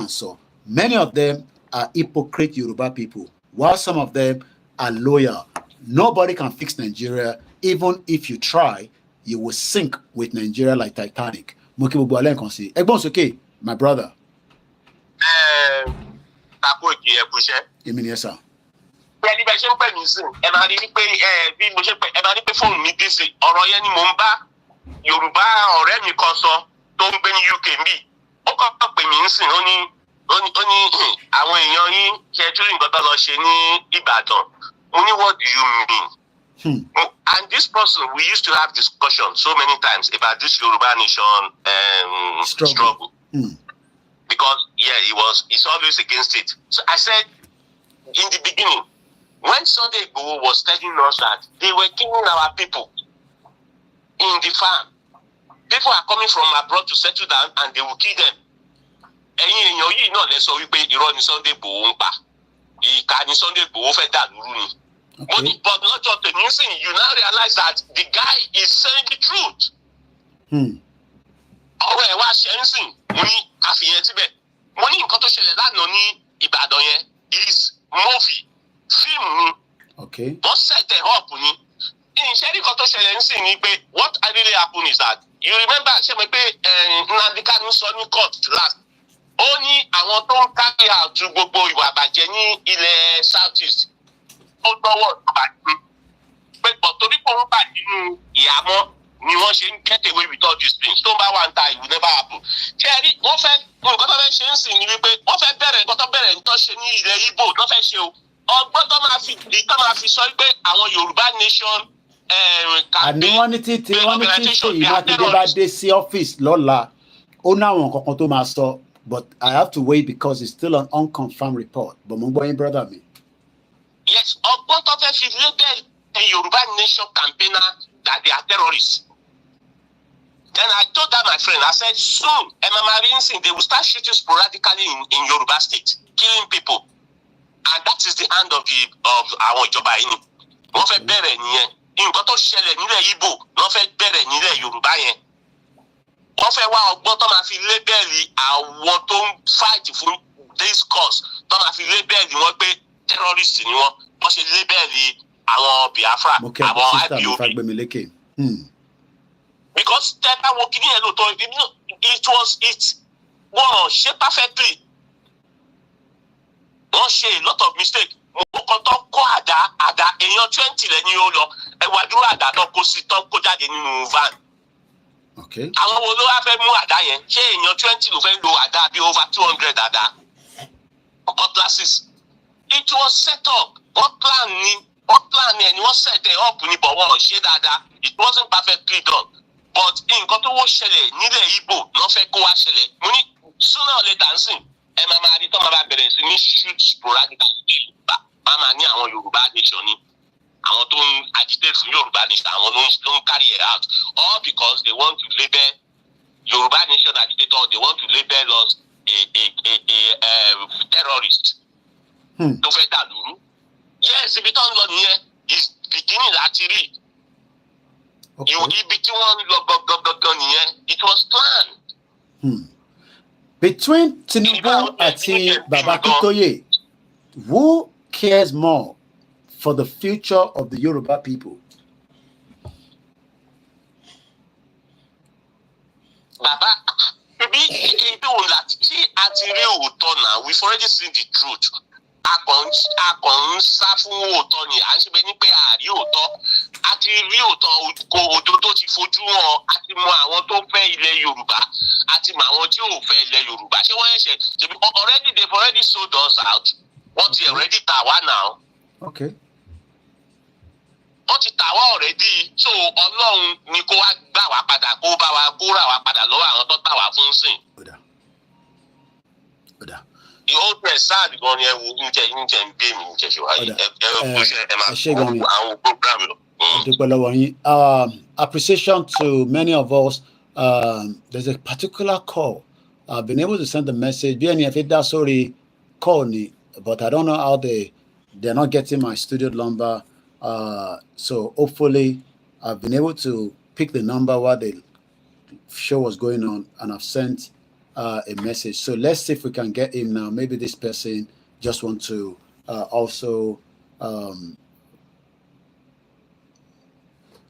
so many of them are hypocrite Yoruba people, while some of them are loyal. Nobody can fix Nigeria. Even if you try, you will sink with Nigeria like Titanic. Okay, my brother. Yes, sir. Ẹni bẹ ṣe ń pè mí sí ẹ máa rí wípé bí mo ṣe pè ẹ máa rí pé fóònù mi dé sí ọ̀rọ̀ yẹn ni mò ń bá Yorùbá ọ̀rẹ́ mi kan sọ tó ń gbé ní UK mbí ó kọ́kọ́ pè mí sí ó ní àwọn èèyàn yín ṣe tún nǹkan tó lọ ṣe ní Ìbàdàn mo ní what do you mean? And this person we used to have discussion so many times about this Yoruba nation struggle. Because he's always against it. So I said in the beginning, when Sunday Igboho was telling us that they were killing our people in the farm, people are coming from abroad to settle down and they will kill them. Ẹ̀yin èèyàn yìí náà lè sọ wípé irọ́ ni Sunday Igboho ń pa, ìkà ni Sunday Igboho fẹ́ dà lóru ni. But not just the new thing, you now realize that the guy is saying the truth. Ọ̀rọ̀ ẹ̀ wá ṣe ń sìn, mo ní àfihàn síbẹ̀. Mo ní nǹkan tó ṣẹlẹ̀ lánàá ní Ìbàdàn yẹn is movie. Film ni. Wọ́n set it up ni. Ìṣẹ́rí kan tó ṣẹlẹ̀ ń sìn ni pé what really happened is that you remember ṣé mo pé Nnamdi Kanu sọ ní court last. Ó ní àwọn tó ń carry out gbogbo ìwà àbàjẹ́ ní ilẹ̀ South East. Ó gbọ́wọ́ ìbàdí. Pé pọ̀ torí kò ń bà nínú ìyàmọ́ ni wọ́n ṣe ń get away with all these things. Tó ń bá wà ń ta it will never happen. Ṣé ẹ rí wọ́n fẹ́ nǹkan tó fẹ́ ṣe ń sìn ni wípé wọ́n fẹ́ bẹ̀rẹ̀ nǹkan tó bẹ̀rẹ̀ nǹkan ṣe ní ilẹ̀ Igbo tó fẹ́ ṣe o. Ọgbọ́n tó máa fi sọ pé àwọn Yorùbá nation àní wọ́n ní tí Ṣèyí Mákindé bá dé sí ọ́fíìsì lọ́la ó náwọn kankan tó máa sọ but I have to wait because it's still an unconfirmed report but mo ń gbọ́ yín brother mi. Yes, ọgbọ́n tó fẹ́ fi label a Yorùbá nation campaigner that they are terrorists. Then I told that my friend, I said soon they will start shooting sporadically in Yoruba state, killing people. And that is the hand of àwọn ìjọba yìí ni. Wọ́n fẹ́ bẹ̀rẹ̀ nìyẹn. Nǹkan tó ṣẹlẹ̀ nílẹ̀ Igbo wọ́n fẹ́ bẹ̀rẹ̀ nílẹ̀ Yorùbá yẹn. Wọ́n fẹ́ wá ọgbọ́n tó máa fi lébẹ̀lì àwọn tó ń fight fún this cause tó máa fi lébẹ̀lì wọn pé terrorist ni wọ́n. Wọ́n ṣe lébẹ̀lì àwọn Biafra, àwọn IPOB. Because tẹ́lá wo kí ni ẹ̀ lóòótọ́ wọ́n ṣe perfectly. Wọ́n ṣe a lot of mistake. Mo kàn tó kọ́ àdá èèyàn 20 lẹ́ni ó lọ ẹwà dúró àdá tó kó jáde nínú van. Àwọn wo ló wá fẹ́ mú àdá yẹn? Ṣé èèyàn 20 ló fẹ́ lo àdá bí over 200 àdá? Cutlasses. It was set up. Wọ́n plan ni wọ́n set it up ni but wọ́n ṣe dáadáa. It wasn't perfectly done. But nǹkan tó wọ́n ṣẹlẹ̀ nílẹ̀ Igbo ló fẹ́ kó wá ṣẹlẹ̀. Mo ní sooner or later nsìn ẹ máa rí tó máa bẹ̀rẹ̀ sí ní shoot sporadical Yorùbá. Máa ní àwọn Yorùbá nation ni. Àwọn tó ń agitate fún Yorùbá nation àwọn ló ń carry it out. All because they want to label Yorùbá nation agitator, they want to label us a terrorist. Tó fẹ́ dà lóru. Yes, ibi tó ń lọ nìyẹn is beginning láti rí. Ibi tí wọ́n ń lọ gangan nìyẹn. It was planned. Between Tinubu àti Baba Akintoye, who cares more for the future of the Yoruba people? Baba, ibi òun láti ṣé àti rí òótọ́ náà, we've already seen the truth. A kàn ń sá fún òótọ́ ni, à ń ṣe bẹ́ẹ̀ ní pé àárí òótọ́. A ti rí òótọ́ òdodo ti fojú hàn, a ti mọ àwọn tó fẹ́ ilẹ̀ Yorùbá, a ti mọ àwọn tí ò fẹ́ ilẹ̀ Yorùbá. Ṣé wọ́n ṣe they've already sold us out. Wọ́n ti already tà wá now. Wọ́n ti tà wá already. So Ọlọ́run ni kó wá gbà wá padà, kó bá wa kó rà wá padà lọ́wọ́ àwọn tó tà wá fún sìn. The old press sad gan ni ẹ wo ń gbé mi ń ṣe wáyé. Ẹ máa àwọn program lọ. Appreciation to many of us. There's a particular call. I've been able to send the message. Sorry, call me, but I don't know how they're not getting my studio number. So hopefully I've been able to pick the number while the show was going on, and I've sent a message. So let's see if we can get him now. Maybe this person just want to also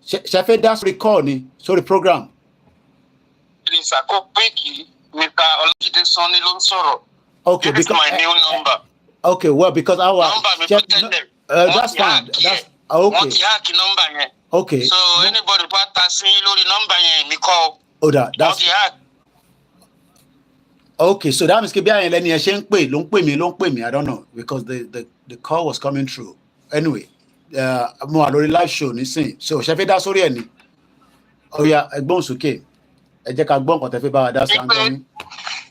Shefe, that's recording. So the program. Okay, this is my new number. Okay, well, because our that's fine. That's okay. Okay. So anybody passing the number me call. Oh, that's okay. So that means I don't know, because the call was coming through. Anyway, more live show nisin. So Shefe, that's sorry any. Oh yeah, egbon soke. Ẹ jẹ́ ká gbọ́ nǹkan tẹ́ fẹ́ bá wa dá sí àǹgọ́ni.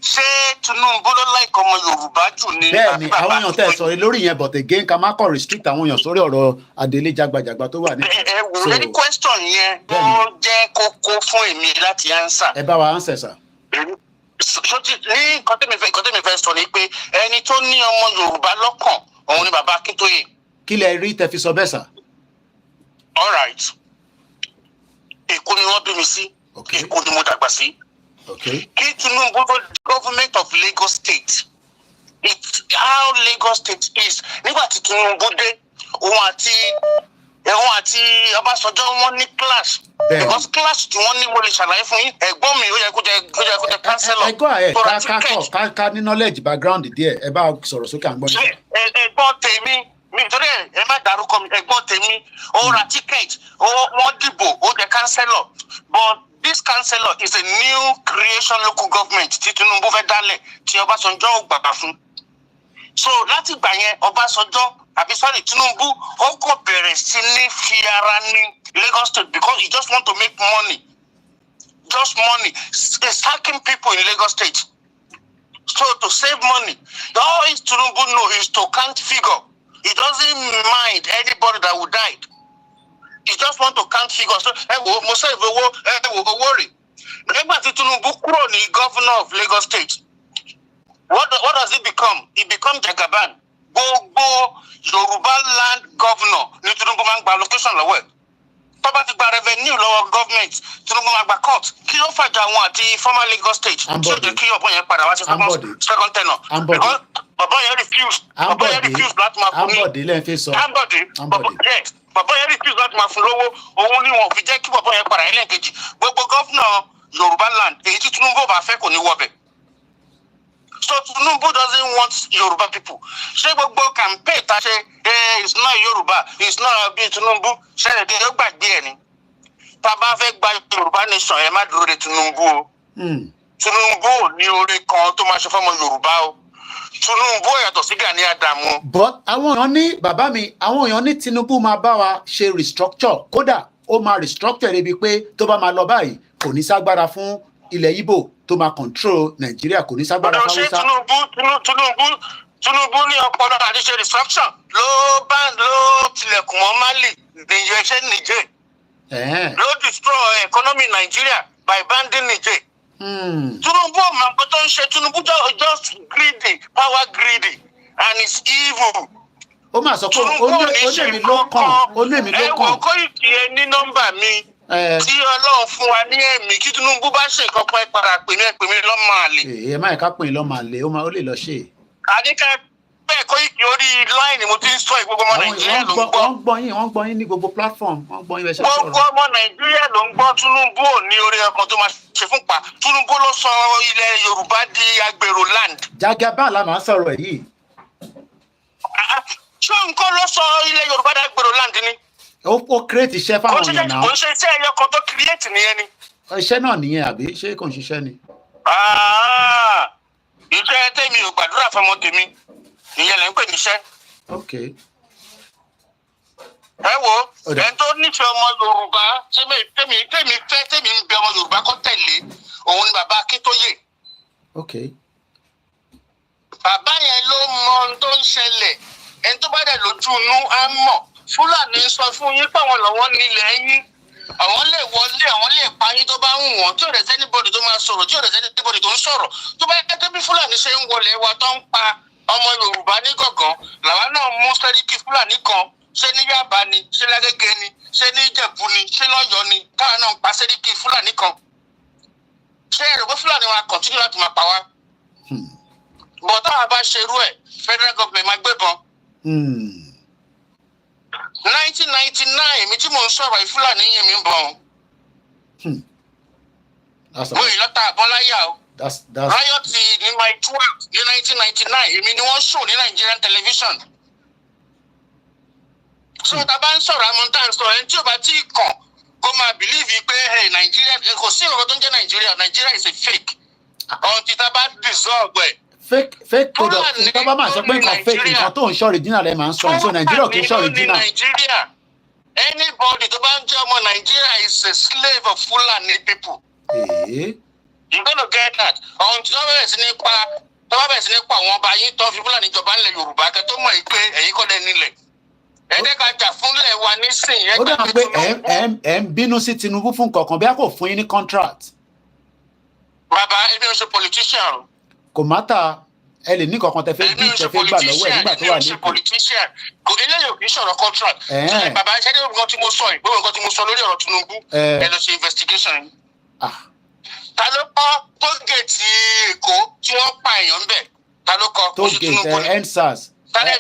Ṣé Tinubu ló like ọmọ Yorùbá jù ní? Bẹ́ẹ̀ni, àwọn èèyàn tẹ́ sọ lórí yẹn, but again ká má kàn restrict àwọn èèyàn sórí ọ̀rọ̀ Adélé Jagbajagba tó wà ní. Wò ní question yẹn ó jẹ́ kókó fún èmi láti answer. Ẹ bá wa answer sir. Ní nǹkan tẹ́mi fẹ́ sọ ni pé ẹni tó ní ọmọ Yorùbá lọ́kàn òun ni bàbá Akintoye. Kí lẹ rí tẹ́ fi sọ bẹ́ẹ̀ sà? All right. Èkó ni wọ́n bí mi sí. Okay. Èkó ni mo dàgbà sí. Okay. Kí Tinubu government of Lagos State, it's how Lagos State is. Nígbà tí Tinubu dé, òun àti Ọbásanjọ́ wọ́n ní clash. Because clash tí wọ́n ní mo lè ṣàlàyé fún yín. Ẹ̀gbọ́n mi ó yẹ kó jẹ councillor. Ẹ go ahead, ká ní knowledge background díẹ̀, ẹ bá sọ̀rọ̀ sókè à ń gbọ́ yín. Ẹ̀gbọ́n tèmi nítorí ẹ má dárúkọ mi, ẹ̀gbọ́n tèmi ó ra ticket, wọ́n dìbò, ó jẹ councillor. But this councillor is a new creation local government tí Tinubu fẹ́ dálẹ̀ tí Ọbásanjọ́ ò gbàgbà fún. So láti gbà yẹn Tinubu ó kò bẹ̀rẹ̀ sí ní fi ara ní Lagos State because he just want to make money. Just money. He's sacking people in Lagos State. So to save money, all Tinubu know is to count figure. He doesn't mind anybody that would die. He just want to count figures. So, mo save owó rẹ̀. Nígbà tí Tinubu kúrò ní governor of Lagos State, what does he become? He become Jagaban. Gbogbo Yoruba land governor ní Tinubu máa ń gba allocation lọ́wọ́ ẹ̀. Tó bá ti gba revenue lọ́wọ́ government, Tinubu máa gba court. Kí ló fàjà wọn àti former Lagos State? Tí ó jẹ́ kí ọ̀bọ̀n yẹn padà wá sí second tenure. Because ọ̀bọ̀n yẹn refused láti máa fún ní. Ambode lẹ́yìn fi sọ. Yes. Bàbá yẹn refuse láti máa fún lówó, òun ni wọn fi jẹ́ kí bàbá yẹn padà ẹlẹ́ẹ̀kejì. Gbogbo gọ́fúnà Yorùbá land èyí tí Tinubu bá fẹ́ kò ní wọbẹ̀. So Tinubu doesn't want Yoruba people. Ṣé gbogbo campaign ta ṣe it's not Yoruba, it's not bí Tinubu ṣẹlẹ̀ dé ó gbàgbé ẹ̀ ni. Tá a bá fẹ́ gba Yorùbá nation ẹ má dúró de Tinubu o. Tinubu ò ní oore kan tó máa ṣe fọ́mọ Yorùbá o. Tinubu yàtọ̀ sí Gani Adams. But àwọn èèyàn ní bàbá mi, àwọn èèyàn ní Tinubu máa bá wa ṣe restructure. Kódà ó máa restructure débi pé tó bá máa lọ báyìí kò ní ságbára fún ilẹ̀ Ìgbò tó máa control Nàìjíríà, kò ní ságbára fún Hausa. Tinubu ní ọpọlọ àti ṣe restructure ló tilẹ̀kùn mọ́ Mali nìyẹn ṣe Niger. Ló destroy economy Nigeria by banding Niger. Tinubu ọmọ nǹkan tó ń ṣe. Tinubu just greedy, power greedy, and it's evil. Ó máa sọ pé ó lè mi ló kàn. Ẹ̀wọ̀n Kóìkì ẹ ní nọ́mbà mi tí Ọlọ́run fún wa ní ẹ̀mí kí Tinubu bá ṣe nǹkan kan ẹ padà pè mí lọ́mọ àlè. Ẹ má ká pè lọ́mọ àlè, ó lè lọ ṣe. Àdékẹ́ bẹ́ẹ̀ Kóìkì orí láìní mo ti ń sọ ìgbogbo ọmọ Nàìjíríà ló ń gbọ́. Wọ́n gbọ́ yín ní gbogbo platform. Wọ́n gbọ́ yín bẹ́ẹ̀ ṣe sọ̀rọ̀. Gbogbo ọmọ Nàìjíríà ló ń gbọ́. Tinubu ò ní orí ọkàn tó máa ṣe fún pa. Tinubu ló sọ ilẹ̀ Yorùbá di agbèrò land. Jagaban la máa sọ̀rọ̀ yìí. Ṣé nǹkan ló sọ ilẹ̀ Yorùbá di agbèrò land ni? Ó create iṣẹ́ fáwọn èèyàn náà. Kò ń ṣe iṣẹ́ ẹyọ kan tó create nìyẹn ni. Iṣẹ́ náà nìyẹn àbí ṣé kò ń ṣiṣẹ́ ni? Iṣẹ́ tèmi ò gbàdúrà fọmọ tèmi ìyẹn lè ń pè níṣẹ́. Okay. Ẹ wo ẹni tó nífẹ̀ẹ́ ọmọ Yorùbá tèmi ń bẹ ọmọ Yorùbá kó tẹ̀lé òun ni bàbá Akintoye. Okay. Bàbá yẹn ló mọ ohun tó ń ṣẹlẹ̀, ẹni tó bá dẹ̀ lójú inú á mọ̀. Fúlàní sọ fún yín pé àwọn lọ́wọ́ nílẹ̀ yín, àwọn lè wọlé, àwọn lè pa yín tó bá ń wọ̀n, tí ò dẹ̀ sẹ́nibọ̀dì tó máa sọ̀rọ̀, tí ò dẹ̀ sẹ́nibọ̀dì tó ń sọ̀rọ̀. Tó bá yẹ kí bí Fúlàní ṣe ń wọlé wa tó ń pa ọmọ Yorùbá ní gọ̀gán, làwa náà mú sẹ́ríkì Fúlàní kan ṣé ní Yaba ni, ṣé lágége ni, ṣé ní Ìjẹ̀bú ni, ṣé lọ́yọ̀ọ́ ni, táwọn náà ń pa Sẹ́ríkì Fúlàní kan. Ṣé ẹ̀rọ pé Fúlàní wa continue láti máa pa wá? Bọ̀ táwọn bá ṣe irú ẹ̀, federal government máa gbébọn. 1999 èmi tí mò ń sọ̀rọ̀ Fúlàní yìí mi ń bọ̀. Mo yìí lọ́ta àbọ̀n láyà o. Riot ní my 12 ní 1999 èmi ni wọ́n show ní Nigerian television. So tá a bá ń sọ̀rọ̀ amọ̀ntàn sọ̀rọ̀ ẹni tí ò bá tí ì kàn kó máa believe pé Nigeria kò sí nǹkan tó ń jẹ́ Nigeria is a fake. Until tá a bá dissolve ẹ̀. Fake product ní bá máa sọ pé nǹkan fake nǹkan tó ń ṣe original ẹ̀ máa ń sọ so Nigeria kì í ṣe original. Anybody tó bá ń jẹ́ ọmọ Nigeria is a slave of Fulani people. You're gonna get that. Until tó bẹ̀rẹ̀ sí ní pa àwọn ọba yín tó fi Fulani jọba ńlẹ̀ Yorùbá kẹ́ tó mọ̀ pé ẹ̀yin kọ́ lẹ nílẹ̀. Ẹ̀dẹ́ ká jà fúnlẹ̀ wa nísìnyí. Ó dà pé ẹ̀ ń bínú sí Tinubu fún kankan bí a kò fún yín ní contract. Bàbá èmi ò ṣe politician. Kò mátà ẹ lè ní kankan tẹ fẹ́ gbà lọ́wọ́ ẹ̀ nígbà tó wà ní ipò. Kò eléyìí ò kì í sọ̀rọ̀ contract. Bàbá ṣẹ́ni nǹkan tí mo sọ yìí gbogbo nǹkan tí mo sọ lórí ọ̀rọ̀ Tinubu ẹ lọ ṣe investigation. Ta ló kọ́ tógèètì Èkó tí wọ́n pa èèyàn ń bẹ̀? Ta ló kọ́? Tógèètì EndSARS. Tàlẹ̀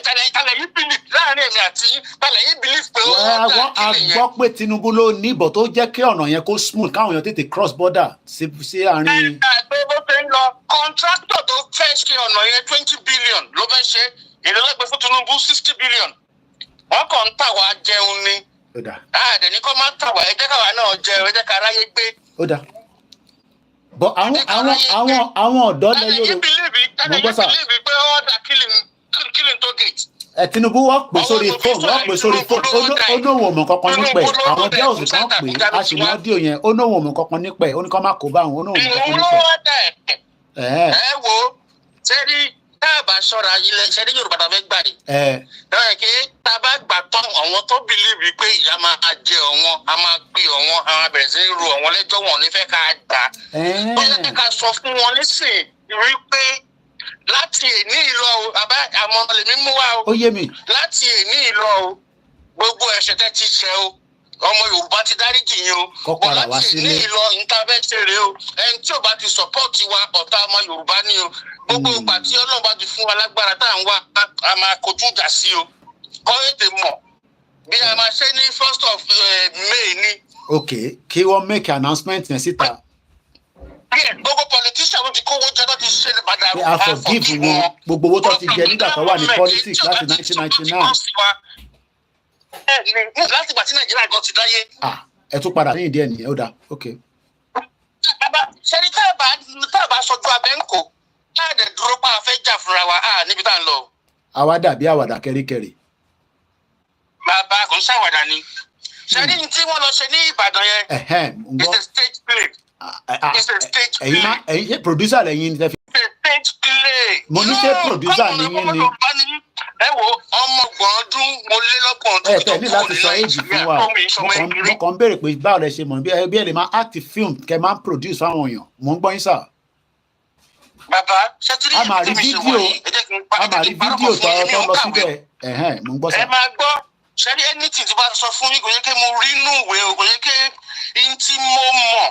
yìí believe láàrin èmi àti tàlẹ̀ yìí believe pé ó dá kílì yẹn. A gbọ́ pé Tinubu ló ní ìbò tó jẹ́ kí ọ̀nà yẹn kó smooth káwọn èèyàn tètè cross border sí àárín. Pé bó ṣe ń lọ contractor tó fẹ́ ṣe ọ̀nà yẹn 20 billion ló fẹ́ ṣe ìrẹ́lẹ́gbẹ́ fún Tinubu 60 billion. Wọ́n kàn ń tà wá jẹun ni. Àdẹ̀ni kọ́ máa ń tà wá ẹ̀jẹ̀ káwa náà jẹun ẹ̀jẹ̀ ká ráyé gbé. Ó dà. Bọ̀ àwọn ọ̀dọ́ lẹ Yorùbá. Mo gbọ́ sà. Pé ó dà killing tó gate. Tinubu wọ́n pè sórí fóònù ó lóun ò mọ̀ kankan nípa ẹ̀ àwọn girls kan pè é a sì mọ́ díò yẹn ó lóun ò mọ̀ kankan nípa ẹ̀ ó ní kó má kó bá òun ó lóun ò mọ̀ kankan nípa ẹ̀. Ẹ wo sẹ́ni tá a bá ṣọ́ra ilẹ̀ sẹ́ni Yorùbá tá a fẹ́ gbà ní. Kí tá a bá gbà tán àwọn tó believe pé ìyá máa jẹ ọ̀wọ́n a máa pè ọ̀wọ́n a máa bẹ̀rẹ̀ sí í ru ọ̀wọ́n lẹ́jọ́ wọn ní fẹ́ ká gbà. Ó yẹ ká sọ fún wọn nísìnyí rí pé láti èní ìlọ o àmọ́ lèmi mú wá o. Ó yé mi. Láti èní ìlọ o gbogbo ẹ̀ṣẹ̀ tẹ́ ti ṣẹ̀ o ọmọ Yorùbá ti dáríjì yín o. Kọ́ padà wá sílé. Láti èní ìlọ nǹkan fẹ́ ṣeré o ẹni tí ò bá ti support wa ọ̀tá ọmọ Yorùbá ni o gbogbo ìgbà tí Ọlọ́run bá ti fún wa lágbára tá à ń wá a máa kojú ìjà sí o kọ́ ètè mọ̀ bí a máa ṣe ní 1st of May ni. Ok kí wọ́n make announcement yẹn síta. Gbogbo politician ti kówó jẹ tó ti ṣe ní padà. I forgive wọn gbogbo owó tó ti jẹ nígbà tó wà ní politics láti 1999. Láti ìgbà tí Nàìjíríà gan ti dáyé. Ẹ tún padà ní ìdí ẹ̀ nìyẹn ó dáa ok. Ṣẹ́ni tá a bá sọjú abẹ́ ń kó tá a dẹ̀ dúró pa afẹ́ jà fúnra wa níbi tá à ń lọ. Àwa dàbí àwàdà kẹ́ríkẹ́rí. Bàbá kò ń ṣàwàdà ni. Ṣẹ́ni tí wọ́n lọ ṣe ní Ìbàdàn yẹn. It's a stage play. It's a stage play. Ẹ̀yin ṣe producer lẹ́yìn ní. It's a stage play. Mo ní ṣe producer nìyí ni. Ẹ wo ọmọ gbọ̀ọ́dún mo lé lọ́gbọ̀n ọdún. Ẹ tẹ̀ ní láti sọ èjì fún wa. Mo kàn ń béèrè pé báwo lẹ ṣe mọ̀ bí ẹ lè máa act film kẹ máa ń produce fáwọn èèyàn. Mo ń gbọ́ yín sà. Bàbá ṣé tí a máa rí fídíò tó lọ síbẹ̀. Mo ń gbọ́ sà. Ẹ máa gbọ́ ṣẹ́ni anything tí bá sọ fún yín kò yẹ kí mo rí inú ìwé o kò yẹ kí n tí mo mọ̀.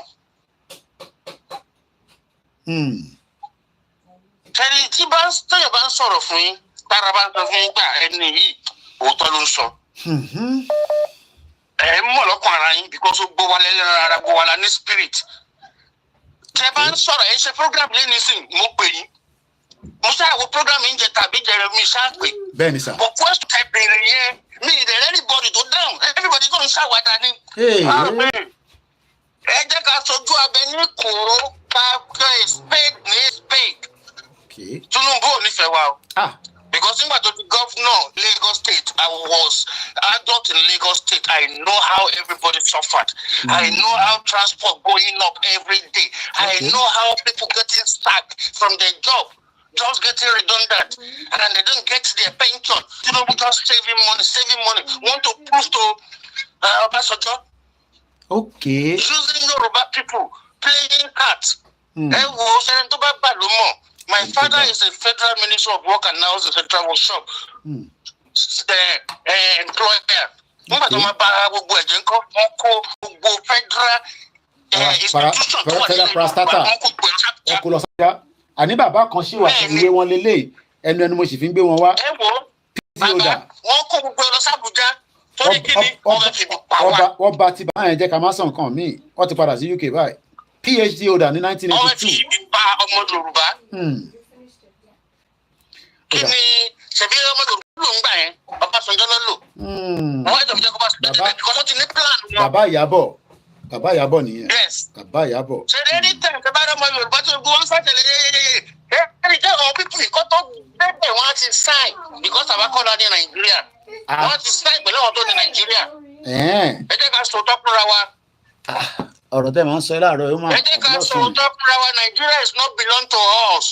Ṣẹ́ni tí tẹ́yọ̀ bá ń sọ̀rọ̀ fún yín tára bá ń sọ fún yín gbà ẹni yìí òótọ́ ló ń sọ. Ẹ mọ̀ lọ́kàn ara yín because ó gbọ́ wa lẹ́lẹ́rán ara gbọ́ wa la ní spirit. Tẹ́ bá ń sọ̀rọ̀ ẹ ṣe program lẹ́nu sìn mo pè yín. Mo ṣáà wo program yín jẹ tàbí jẹrẹ mi ṣáà pè. Bẹ́ẹ̀ni sà. But question tẹ bèrè yẹn mi ì dẹ̀ anybody to down everybody kò ń ṣàwádà ni. Ẹ jẹ́ ká sojú abẹ ní kòró ká pé spade ní spade. Tinubu ò nífẹ̀ẹ́ wa o. Because nígbà tó di governor Lagos State, I was adult in Lagos State. I know how everybody suffered. I know how transport going up every day. I know how people getting sacked from their job, just getting redundant, and they don't get their pension. Tinubu just saving money. Want to prove to Obasanjo. Okay. Using Yoruba people, playing cards. My father is a federal minister of work and now is a central workshop. employer. Nígbà tó máa bá gbogbo ẹ̀jẹ̀ ńkọ́, wọ́n kó gbogbo federal institution tó wà nílẹ̀ Yorùbá, wọ́n kò pè ọ́ kó lọ sọ́jà. Àní bàbá kan ṣì wà ìwé wọn lélẹ̀ ẹnu mo sì fi ń gbé wọn wá. Ẹ wo bàbá wọn kó gbogbo ẹ lọ s'Abuja torí kí ni wọ́n fi pa wá. Wọ́n bá ti bá yẹn jẹ́ ká má sàn nǹkan míì wọ́n ti padà sí UK báyìí. PhD holder ní 1982. Wọ́n fi pa ọmọ Yorùbá. Kí ni ṣèbí ọmọ Yorùbá ló ń gbà yẹn Ọbásanjọ́ ló lò. Wọ́n ẹ̀jọ̀ fi jẹ́ kó bá sọ pé because wọ́n ti ní plan wọn. Bàbá Ìyábọ̀ nìyẹn. Yes. Bàbá Ìyábọ̀. Ṣé any time tó bá rọ ọmọ Yorùbá tó gbọ́ wọn sátẹ̀lẹ̀ yeyeyeye ẹni jẹ́ àwọn pípù ìkọ́ tó bẹ́ẹ̀ wọ́n á ti sign because àwa kọ́ lọ ní Nàìjíríà. Wọ́n ti sign pẹ̀lú àwọn tó ní Nàìjíríà. Ẹ jẹ́ ká sọ̀tọ̀ fúnra wa. Ọ̀rọ̀ tẹ́ máa ń sọ láàárọ̀ yóò máa. Ẹ jẹ́ ká sọ̀tọ̀ fúnra wa. Nigeria is not belong to us.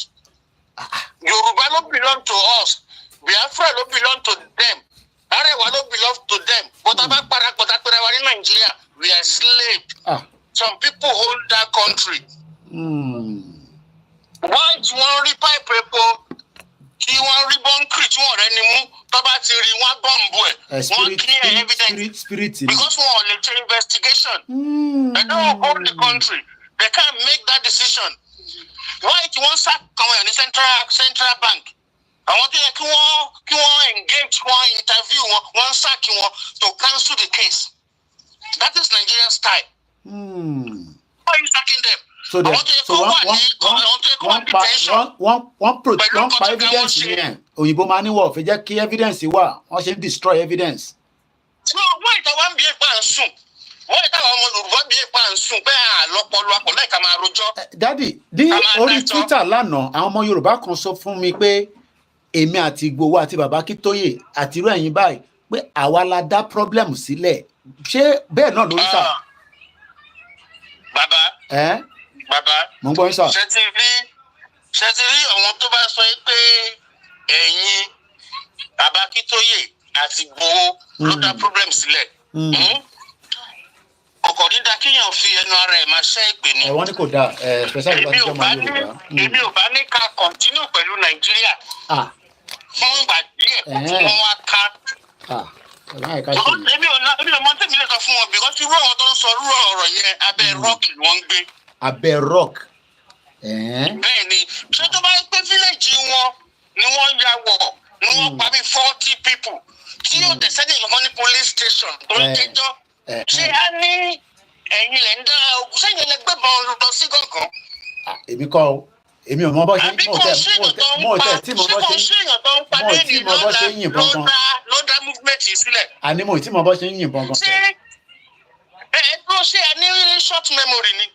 Yorùbá ló belong to us. Biafra ló belong to them. Arewa ló belong to them. Bọ́tà bá parapọ̀ tá pẹ̀rẹ̀ wa ní Nàìjíríà. We are enslaved. Some people hold that country. Why tí wọ́n rí pipe epo tí wọ́n rí bọ́ńkìrì tí wọ́n rẹ̀ ni mú tó bá ti rí wọ́n bọ́ǹbù ẹ̀ wọ́n clear evidence because wọn ò lè ṣe investigation. They don't hold the country. They can't make that decision. Why tí wọ́n sack àwọn èèyàn ní central bank? Àwọn tó yẹ kí wọ́n engage wọn interview wọn sack wọn to cancel the case. That is Nigerian style. Why are you sacking them? So wọ́n pa evidence yẹn òyìnbó máa ní wọ̀ fi jẹ́ kí evidence wà wọ́n ṣe ń destroy evidence. So wọ́n ìtawà ń bí ipa ń sùn wọ́n ìtawà ọmọ Yorùbá bí ipa ń sùn pé àlọ́pọ̀lọ́ àpọ̀ láì ká máa rojọ́. Dádì ní orí Twitter lánàá àwọn ọmọ Yorùbá kan sọ fún mi pé èmi àti Ìgbòho àti bàbá Akintoye àti irú ẹ̀yin báyìí pé àwa la dá problem sílẹ̀ ṣé bẹ́ẹ̀ náà lórí sà. Bàbá mo ń gbọ́ yín sà. Ṣé ti rí àwọn tó bá sọ pé ẹ̀yin bàbá Akintoye àti Ìgbòho ló dá problem sílẹ̀. Ọkọ̀ dídá kíyàn fi ẹnu ara ẹ̀ máa ṣẹ́ ìpè ni. Wọ́n ní kò dáa especially bá ti jẹ́ ọmọ Yorùbá. Èmi ò bá ní ká continue pẹ̀lú Nàìjíríà fún ìgbà díẹ̀ kó tí wọ́n wá ká. Èmi ò mọ tẹ́mi lè sọ fún wọn because irú àwọn tó ń sọ irú ọ̀rọ̀ yẹn abẹ́ rock ni wọ́n ń gbé. Abẹ́ rock. Bẹ́ẹ̀ ni ṣé tó bá pé fílẹ̀jì wọn ni wọ́n ya wọ̀ ni wọ́n pa bí 40 people tí yóò tẹ̀sẹ̀ ní ìlọ́kọ́ ní police station tó ń jẹ́jọ́ ṣé a ní ẹ̀yin lẹ̀ ń dá ogun sẹ́yìn ẹlẹgbẹ́bọn lọ sí gọ̀ọ̀kan. Èmi kọ́ o èmi ò mọ bọ́ ṣe mọ̀ tẹ́ tí mo bọ́ ṣe ń yìnbọn gan. Ló dá movement yìí sílẹ̀. Àní mo tí mo bọ́ ṣe ń yìnbọn gan. Ṣé ẹ ní short memory ni.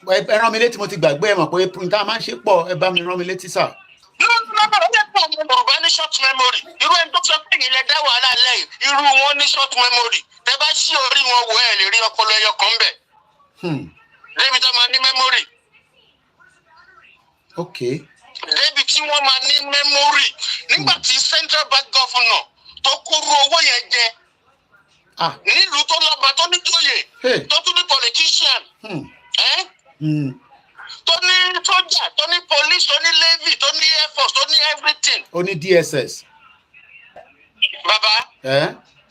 Ẹ rán mi létí mo ti gbàgbé ẹ mọ̀ pé printer máa ń ṣe pọ̀ ẹ bá mi rán mi létí sà. Lọ́bàrọ̀ ó yẹ kó ọmọ Yorùbá ní short memory irú ẹni tó sọ pé ìyẹn dá wàhálà lẹ́yìn irú wọn ní short memory tẹ bá ṣí orí wọn wò ẹ lè rí ọpọlọ ẹyọ kan bẹ̀. Débi tó máa ní memory. Débi tí wọ́n máa ní memory nígbà tí central bank governor tó kúrú owó yẹn jẹ nílùú tó lọ́ba tó ní tóyè tó tún ní politician. Tó ní sójà tó ní police tó ní navy tó ní air force tó ní everything. Ó ní DSS. Bàbá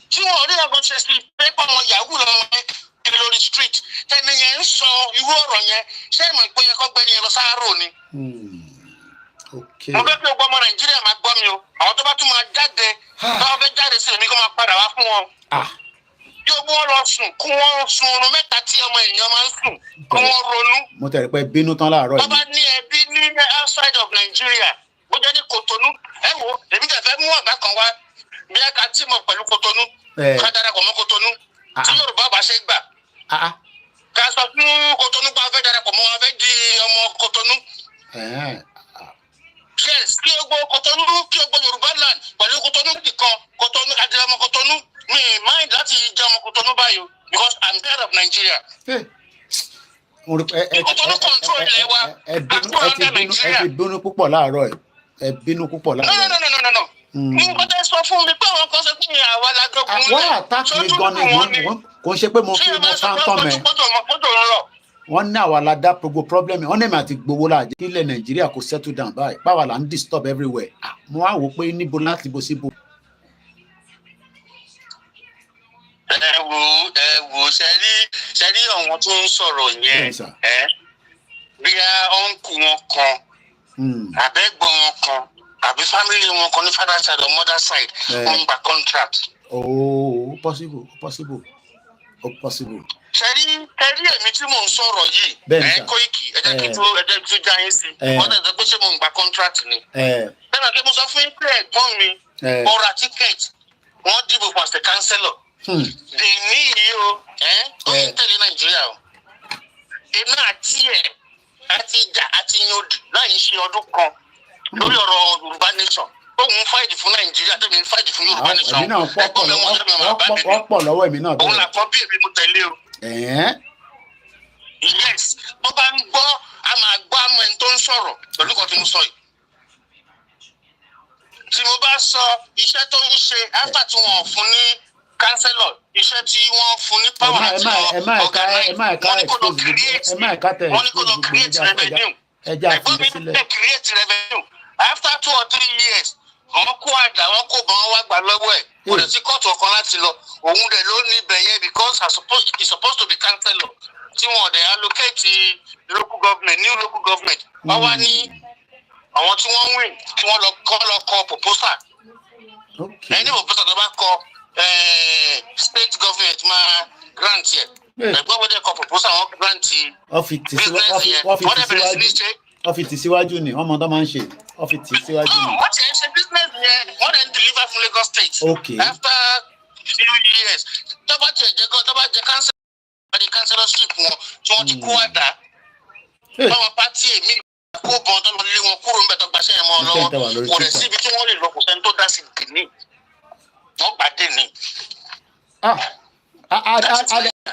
tí wọn rí ọgbọ́n ṣe sí pépà wọn yahoo lọ́wọ́ kiri lórí street tẹ́ni yẹn ń sọ irú ọ̀rọ̀ yẹn ṣé ìmọ̀ ìpè yẹn kọ́ gbẹ́ni yẹn lọ sáárò ni. Mo fẹ́ kí o gbọ́ ọmọ Nàìjíríà máa gbọ́ mi o àwọn tó bá tún máa jáde báwọn fẹ́ jáde sí èmi kó máa padà wá fún wọn. Yóò bí wọ́n lọ sùn kí wọ́n sun oorun mẹ́ta tí ọmọ èèyàn máa ń sùn kí wọ́n ronú. Mo tẹ̀lé pé bínú tán láàárọ̀ yìí. Bàbá ní ẹbí ní outside of Nigeria bó jẹ́ ní Kotonu ẹ wo èmi kẹ̀ fẹ́ mú ọ̀gá kan wá bí a ka tí mo pẹ̀lú Kotonu ká darapọ̀ mọ́ Kotonu tí Yorùbá bá ṣe gbà. Ká sọ fún Kotonu pé a fẹ́ darapọ̀ mọ́ a fẹ́ di ọmọ Kotonu. Yes kí o gbọ́ Kotonu kí o gbọ́ Yorùbá land pẹ̀lú Kotonu nìkan Kotonu ká di ọmọ Kotonu. Me mind láti jẹ́ ọmọ Kotonu báyìí because I'm tired of Nigeria. Kotonu control ilẹ̀ wa. Ẹ ti bínú púpọ̀ láàárọ̀ ẹ̀. Ẹ bínú púpọ̀ láàárọ̀. No. Nǹkan tẹ́ sọ fún mi pé àwọn kan sọ pé àwa la gbógun lẹ̀. Wọ́n attack mi gan ni wọ́n kò ń ṣe pé mo fi mo phantom ẹ̀. Wọ́n ní àwa la dá gbogbo problem wọ́n ní èmi àti Ìgbòho la jẹ́ kí ilẹ̀ Nàìjíríà kò settle down báyìí báwa là ń disturb everywhere. Mo wá wò pé níbo láti bo síbo. ṣe rí àwọn tó ń sọ̀rọ̀ yẹn bí ọ̀nkù wọn kan àbẹ́gbọ̀n wọn kan àbí family wọn kan ní father side or mother side wọ́n gba contract. Oh, possible. Ṣẹ́rí èmi tí mò ń sọ̀rọ̀ yìí Koiki ẹ̀jẹ̀ kí tó já yín sí wọ́n tẹ̀sán pé ṣé mò ń gba contract ni. Bẹ́ẹ̀ ni mo sọ fún yín pé ẹ̀gbọ́n mi ọ̀rọ̀ tíkẹ́ẹ̀tì wọ́n dìbò fún àṣẹ kánsẹ́lọ̀. Dèní yìí o tó ń tẹ̀lé Nàìjíríà o. Èmi àti ẹ̀ àti ìjà àti yòdì láyé ṣe ọdún kan lórí ọ̀rọ̀ Yorùbá nation. Òun fáìdì fún Nàìjíríà tẹ̀mí fáìdì fún Yorùbá nation. Èmi náà pọ̀ lọ́wọ́ èmi náà bẹ́ẹ̀. Òun làkọ́ bí èmi mo tẹ̀lé o. Yes, bó bá ń gbọ́ a máa gbọ́ àmọ́ ẹni tó ń sọ̀rọ̀ pẹ̀lú kan tí mo sọ yìí. Tí mo bá sọ iṣẹ́ tó ń ṣe after tí wọ́n fún ní kánsẹ́lọ̀, iṣẹ́ tí wọ́n fún ní power láti lọ organize, wọ́n ní kó lọ create revenue. Ẹ̀gbọ́n mi ní create revenue. After 2 or 3 years, wọ́n kó àdá, wọ́n kó bọ́n wá gbà lọ́wọ́ ẹ̀. Kò dẹ̀ sí kóòtù ọ̀kan láti lọ. Òun dẹ̀ ló ní ibẹ̀ yẹn because he's supposed to be councillor. Tí wọ́n dẹ̀ allocate local government, new local government. Wọ́n wá ní àwọn tí wọ́n win tí wọ́n lọ kọ proposal. Ẹni proposal tó bá kọ state government máa grant yẹ. Ẹ̀gbọ́n wọ́n dẹ̀ kọ proposal wọn grant business yẹn. Wọ́n dẹ̀ bẹ̀rẹ̀ sí ní ṣe. Ọ́fíìsì síwájú ni wọ́n mọ tó máa ń ṣe ọ́fíìsì síwájú ni. Wọ́n ti ń ṣe business yẹn wọ́n dẹ̀ ń deliver from Lagos State. After few years tó bá jẹ councillorship wọn tí wọ́n ti kó àdá báwọn pátí èmi kó bọ́n tó lé wọn kúrò níbẹ̀ tó gbaṣẹ́ yẹn mọ́ ọ lọ́wọ́ kò rẹ̀ síbi tí wọ́n lè lọ kò sẹ́ni tó dá sí kìíní wọ́n gbà dé ní.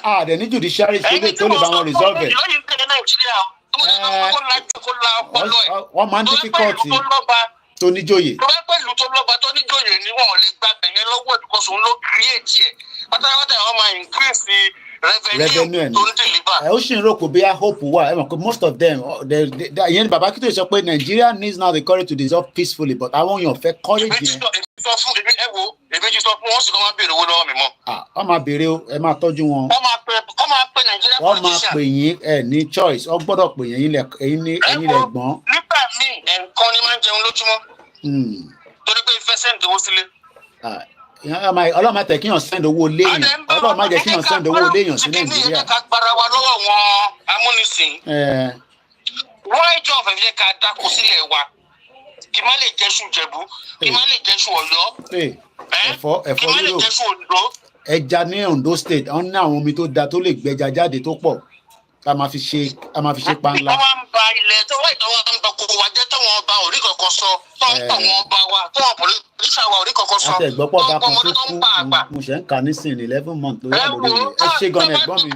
Àdẹ̀ ní judiciary tó lè bá wọn resolve ẹ̀. Wọ́n máa ń difficult tó níjòyè. Tó bá pẹ̀lú tó lọ́ba tó níjòyè ni wọ́n lè gba ẹ̀yẹn lọ́wọ́ because òun ló create ẹ̀ pátápátá wọ́n máa increase revenue tó ń deliver. Ó sì ń rò pé bí hope wà ẹ mọ̀ pé most of them ìyẹn ni bàbá Akintoye sọ pé Nigeria needs now the courage to dissolve peacefully but àwọn èèyàn fẹ́ courage yẹn. Èmi ti sọ fún wọn sì kọ́ máa béèrè owó lọ́wọ́ mi mọ́. Wọ́n máa béèrè o ẹ máa tọ́jú wọn. Wọ́n máa pe Nigeria politician. Wọ́n máa pè yín ẹ ní choice wọ́n gbọ́dọ̀ pè yín ẹ̀yin lẹ̀ gbọ́n. Nígbà míì ẹ̀ǹkan ni máa ń jẹun lójúmọ́. Torí pé ìfẹ́ sẹ́ǹdì owó sílé. Ọlọ́run máa tẹ̀ kí yàn send owó léèyàn Ọlọ́run máa jẹ́ kí yàn send owó léèyàn sí Nàìjíríà. Ẹ ká gbára wa lọ́wọ́ wọn amúnisìn. Wọ́n ìjọ ọ̀fẹ́ fi jẹ́ ká dákú sílẹ̀ wa kí má lè jẹ́sù Jẹ̀bú kí má lè jẹ́sù Ọ̀yọ́ kí má lè jẹ́sù Oǹdó. Ẹja ní Oǹdó state wọ́n ní àwọn omi tó da tó lè gbẹja jáde tó pọ̀ ká máa fi ṣe panla. Wọ́n máa ń ba ilẹ̀ tó wáyé tó wọ́n ń ba kókó wa jẹ́ tọ́wọ́n ọba orí kankan sọ tọ́wọ́n ọba wa tọ́wọ́n pòlíṣà wa orí kankan sọ. Àtẹ̀gbọ́pọ̀ bá kan tó kú mo ṣe ń kà nísìnyí 11 months lórí àlórí rẹ̀ ẹ ṣe gan ẹ̀gbọ́n mi.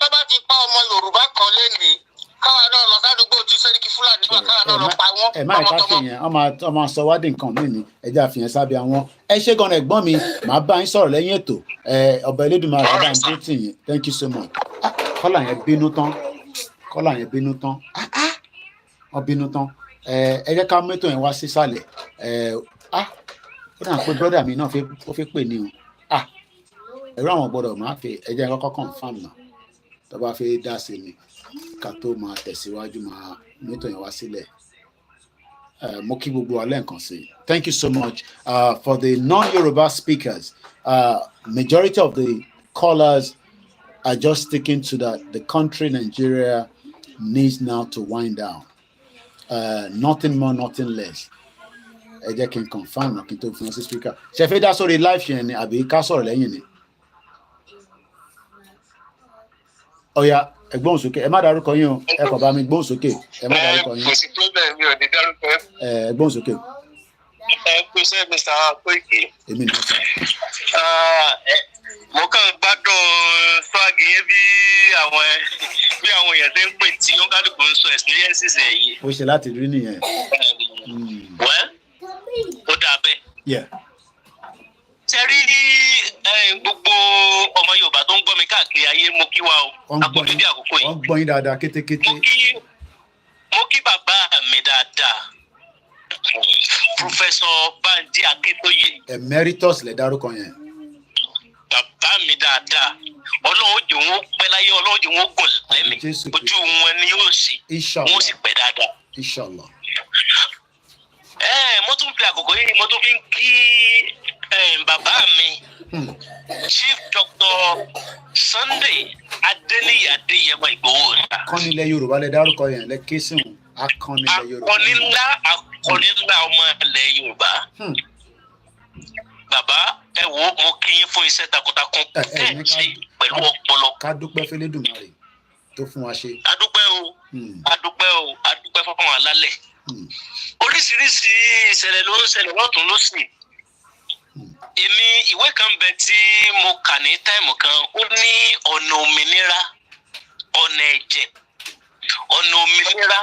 Tó bá ti pa ọmọ Yorùbá kan lẹ́nìí káwa náà lọ sádùúgbò tí Sẹ́ríkì Fúlàní wà káwa náà lọ pa wọ́n. Ẹ má ẹ̀ka fi yẹn ọmọ sọ wádìí nǹkan mí ni ẹjẹ́ àfihàn sábẹ́ àwọn ẹ ṣe gan ẹ̀gbọ́n mi màá bá yín sọ̀rọ̀ lẹ́yìn ètò ọba Elédùmarè bá ń dé tì yín thank you so much. Kọ́là yẹn bínú tán wọ́n bínú tán ẹ jẹ́ ká mẹ́tò yẹn wá sísàlẹ̀ ó dà pé brọ́dà mi náà ó fẹ́ pè ní o ẹ̀rọ àwọn gbọ́dọ̀ máa fi ẹ jẹ́ kọ́kọ́ confam náà tó bá fẹ́ dá sí mi ká tó máa tẹ̀síwájú máa mẹ́tò yẹn wá sílẹ̀ mo kí gbogbo wa lẹ́ẹ̀kan sí thank you so much for the non-Yoruba speakers majority of the callers are just sticking to that the country Nigeria needs now to wind down. Nothing more, nothing less. Ẹ jẹ́ kí n confirm kí n tó fún ọ sí speaker. Ṣé fẹ́ dá sórí live ṣe ni àbí ká sọ̀rọ̀ lẹ́yìn ni? Ọ̀ya ẹ gbóhùn sókè ẹ má dárúkọ yín o ẹ kàn bá mi gbóhùn sókè ẹ má dárúkọ yín. Kò sí problem mi ò ní dárúkọ ẹ. Ẹ gbóhùn sókè. Ẹ pèsè Mr. Koiki. Èmi nìkan sọ. Mo kàn gbádùn swag yẹn bí àwọn èèyàn ṣe ń pè tí ó ń kálukú ń sọ experiences ẹ̀ yìí. Ó ṣe láti rí nìyẹn. Ó dà bẹ́ẹ̀. Ṣé rí gbogbo ọmọ Yorùbá tó ń gbọ́ mi káàkiri ayé mo kí wa o àkójọdé àkókò yìí. Wọ́n gbọ́ yín dáadáa kétékété. Mo kí bàbá mi dáadáa Professor Banji Akintoye. Emeritus lẹ dárúkọ yẹn. bàbá mi dáadáa ọlọ́run jẹ́ wọn pẹ́ láyé ọlọ́run jẹ́ wọn gùn lẹ́mí ojú wọn ni yóò ṣe wọn sì pẹ́ dáadáa. Inshallah. Mo tún fi àkókò yìí mo tún fi ń kí bàbá mi Chief Dr. Sunday Adeniyi Adeyemo Igboho. Akọ́nilẹ̀ Yorùbá lẹ dárúkọ yẹn lẹ ké sí wọn. Akọ́nilẹ̀ Yorùbá. Akọ́ni ńlá ọmọ ilẹ̀ Yorùbá. Bàbá ẹ wo mo kí yín fún iṣẹ́ takuntakun tẹ́ ẹ ṣe pẹ̀lú ọpọlọ. Ká dúpẹ́ f'Elédùmarè tó fún wa ṣe. Adúpẹ́ fún àwọn alálẹ̀. Oríṣiríṣi ìṣẹ̀lẹ̀ ló ń ṣẹlẹ̀ lọ́tún lósì. Èmi ìwé kan bẹ tí mo kà ní táìmù kan ó ní ọ̀nà òmìnira ọ̀nà ẹ̀jẹ̀ ọ̀nà òmìnira